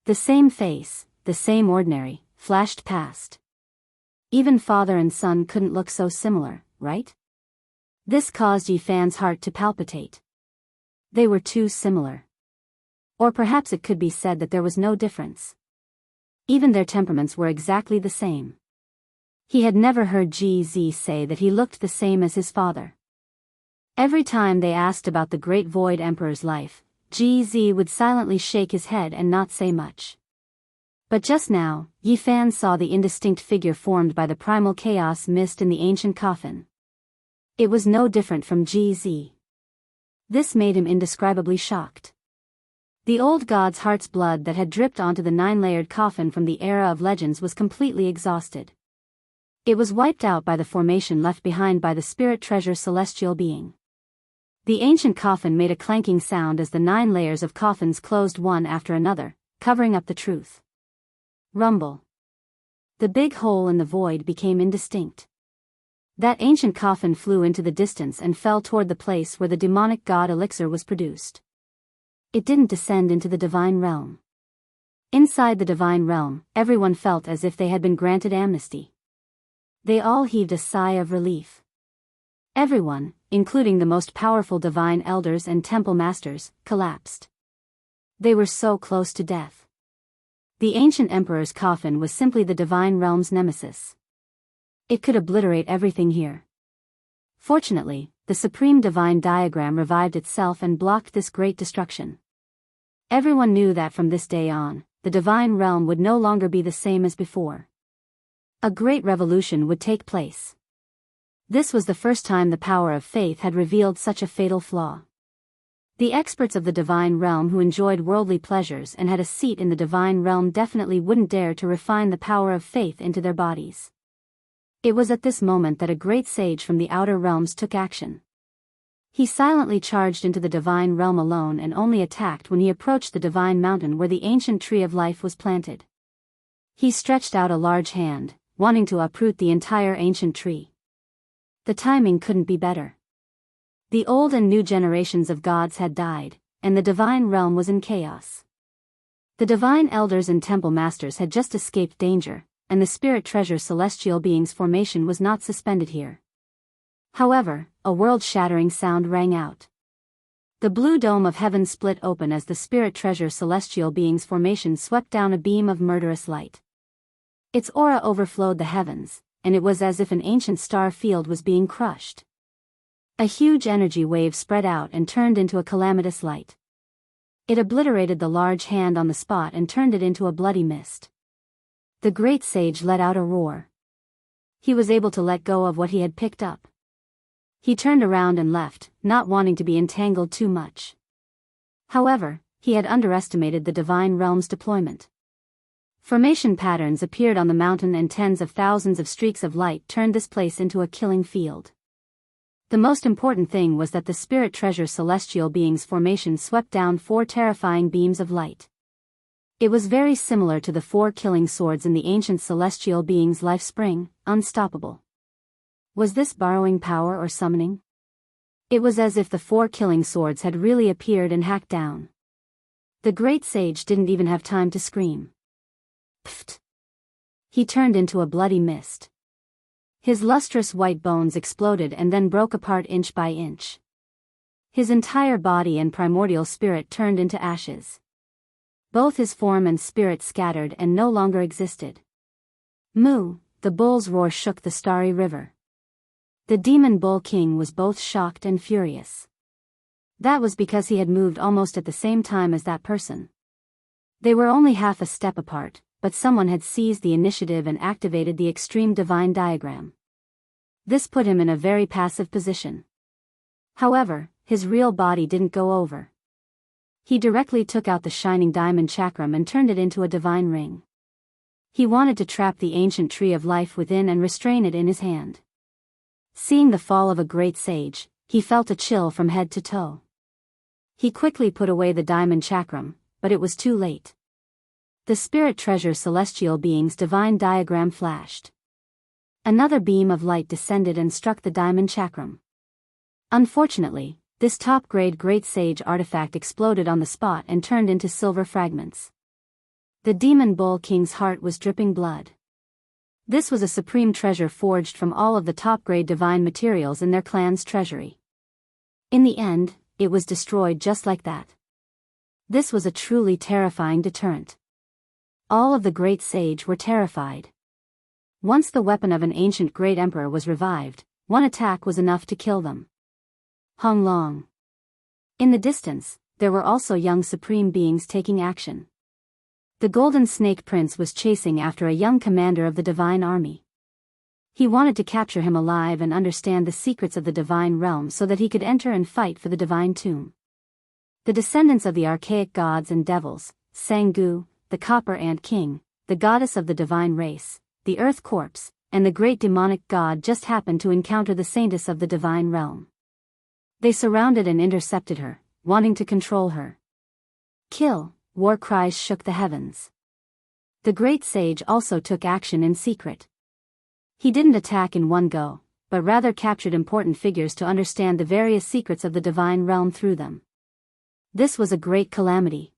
The same face, the same ordinary, flashed past. Even father and son couldn't look so similar, right? This caused Yi Fan's heart to palpitate. They were too similar. Or perhaps it could be said that there was no difference. Even their temperaments were exactly the same. He had never heard GZ say that he looked the same as his father. Every time they asked about the great void emperor's life, GZ would silently shake his head and not say much. But just now, Yi Fan saw the indistinct figure formed by the primal chaos mist in the ancient coffin. It was no different from GZ. This made him indescribably shocked. The old god's heart's blood that had dripped onto the 9-layered coffin from the era of legends was completely exhausted. It was wiped out by the formation left behind by the spirit treasure celestial being. The ancient coffin made a clanking sound as the 9 layers of coffins closed one after another, covering up the truth. Rumble. The big hole in the void became indistinct. That ancient coffin flew into the distance and fell toward the place where the demonic god elixir was produced. It didn't descend into the divine realm. Inside the divine realm, everyone felt as if they had been granted amnesty. They all heaved a sigh of relief. Everyone, including the most powerful divine elders and temple masters, collapsed. They were so close to death. The ancient emperor's coffin was simply the divine realm's nemesis. It could obliterate everything here. Fortunately, the supreme divine diagram revived itself and blocked this great destruction. Everyone knew that from this day on, the divine realm would no longer be the same as before. A great revolution would take place. This was the first time the power of faith had revealed such a fatal flaw. The experts of the divine realm who enjoyed worldly pleasures and had a seat in the divine realm definitely wouldn't dare to refine the power of faith into their bodies. It was at this moment that a great sage from the outer realms took action. He silently charged into the divine realm alone and only attacked when he approached the divine mountain where the ancient tree of life was planted. He stretched out a large hand, wanting to uproot the entire ancient tree. The timing couldn't be better. The old and new generations of gods had died, and the divine realm was in chaos. The divine elders and temple masters had just escaped danger, and the spirit treasure celestial beings formation was not suspended here. However, a world-shattering sound rang out. The blue dome of heaven split open as the spirit treasure celestial beings formation swept down a beam of murderous light. Its aura overflowed the heavens, and it was as if an ancient star field was being crushed. A huge energy wave spread out and turned into a calamitous light. It obliterated the large hand on the spot and turned it into a bloody mist. The great sage let out a roar. He was able to let go of what he had picked up. He turned around and left, not wanting to be entangled too much. However, he had underestimated the divine realm's deployment. Formation patterns appeared on the mountain and tens of thousands of streaks of light turned this place into a killing field. The most important thing was that the spirit treasure celestial beings formation swept down 4 terrifying beams of light. It was very similar to the 4 killing swords in the ancient celestial being's life spring, unstoppable. Was this borrowing power or summoning? It was as if the 4 killing swords had really appeared and hacked down. The great sage didn't even have time to scream. Pfft! He turned into a bloody mist. His lustrous white bones exploded and then broke apart inch by inch. His entire body and primordial spirit turned into ashes. Both his form and spirit scattered and no longer existed. Moo! The bull's roar shook the starry river. The demon bull king was both shocked and furious. That was because he had moved almost at the same time as that person. They were only half a step apart, but someone had seized the initiative and activated the extreme divine diagram. This put him in a very passive position. However, his real body didn't go over. He directly took out the shining diamond chakram and turned it into a divine ring. He wanted to trap the ancient tree of life within and restrain it in his hand. Seeing the fall of a great sage, he felt a chill from head to toe. He quickly put away the diamond chakram, but it was too late. The spirit treasure celestial being's divine diagram flashed. Another beam of light descended and struck the diamond chakram. Unfortunately, this top-grade great sage artifact exploded on the spot and turned into silver fragments. The demon bull king's heart was dripping blood. This was a supreme treasure forged from all of the top-grade divine materials in their clan's treasury. In the end, it was destroyed just like that. This was a truly terrifying deterrent. All of the great sage were terrified. Once the weapon of an ancient great emperor was revived, one attack was enough to kill them. Hung Long. In the distance, there were also young supreme beings taking action. The Golden Snake Prince was chasing after a young commander of the divine army. He wanted to capture him alive and understand the secrets of the divine realm so that he could enter and fight for the divine tomb. The descendants of the archaic gods and devils, Jianghu, the Copper Ant King, the goddess of the divine race, the Earth Corpse, and the great demonic god just happened to encounter the saintess of the divine realm. They surrounded and intercepted her, wanting to control her. Kill! War cries shook the heavens. The great sage also took action in secret. He didn't attack in one go, but rather captured important figures to understand the various secrets of the divine realm through them. This was a great calamity.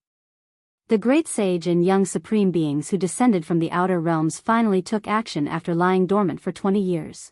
The great sage and young supreme beings who descended from the outer realms finally took action after lying dormant for 20 years.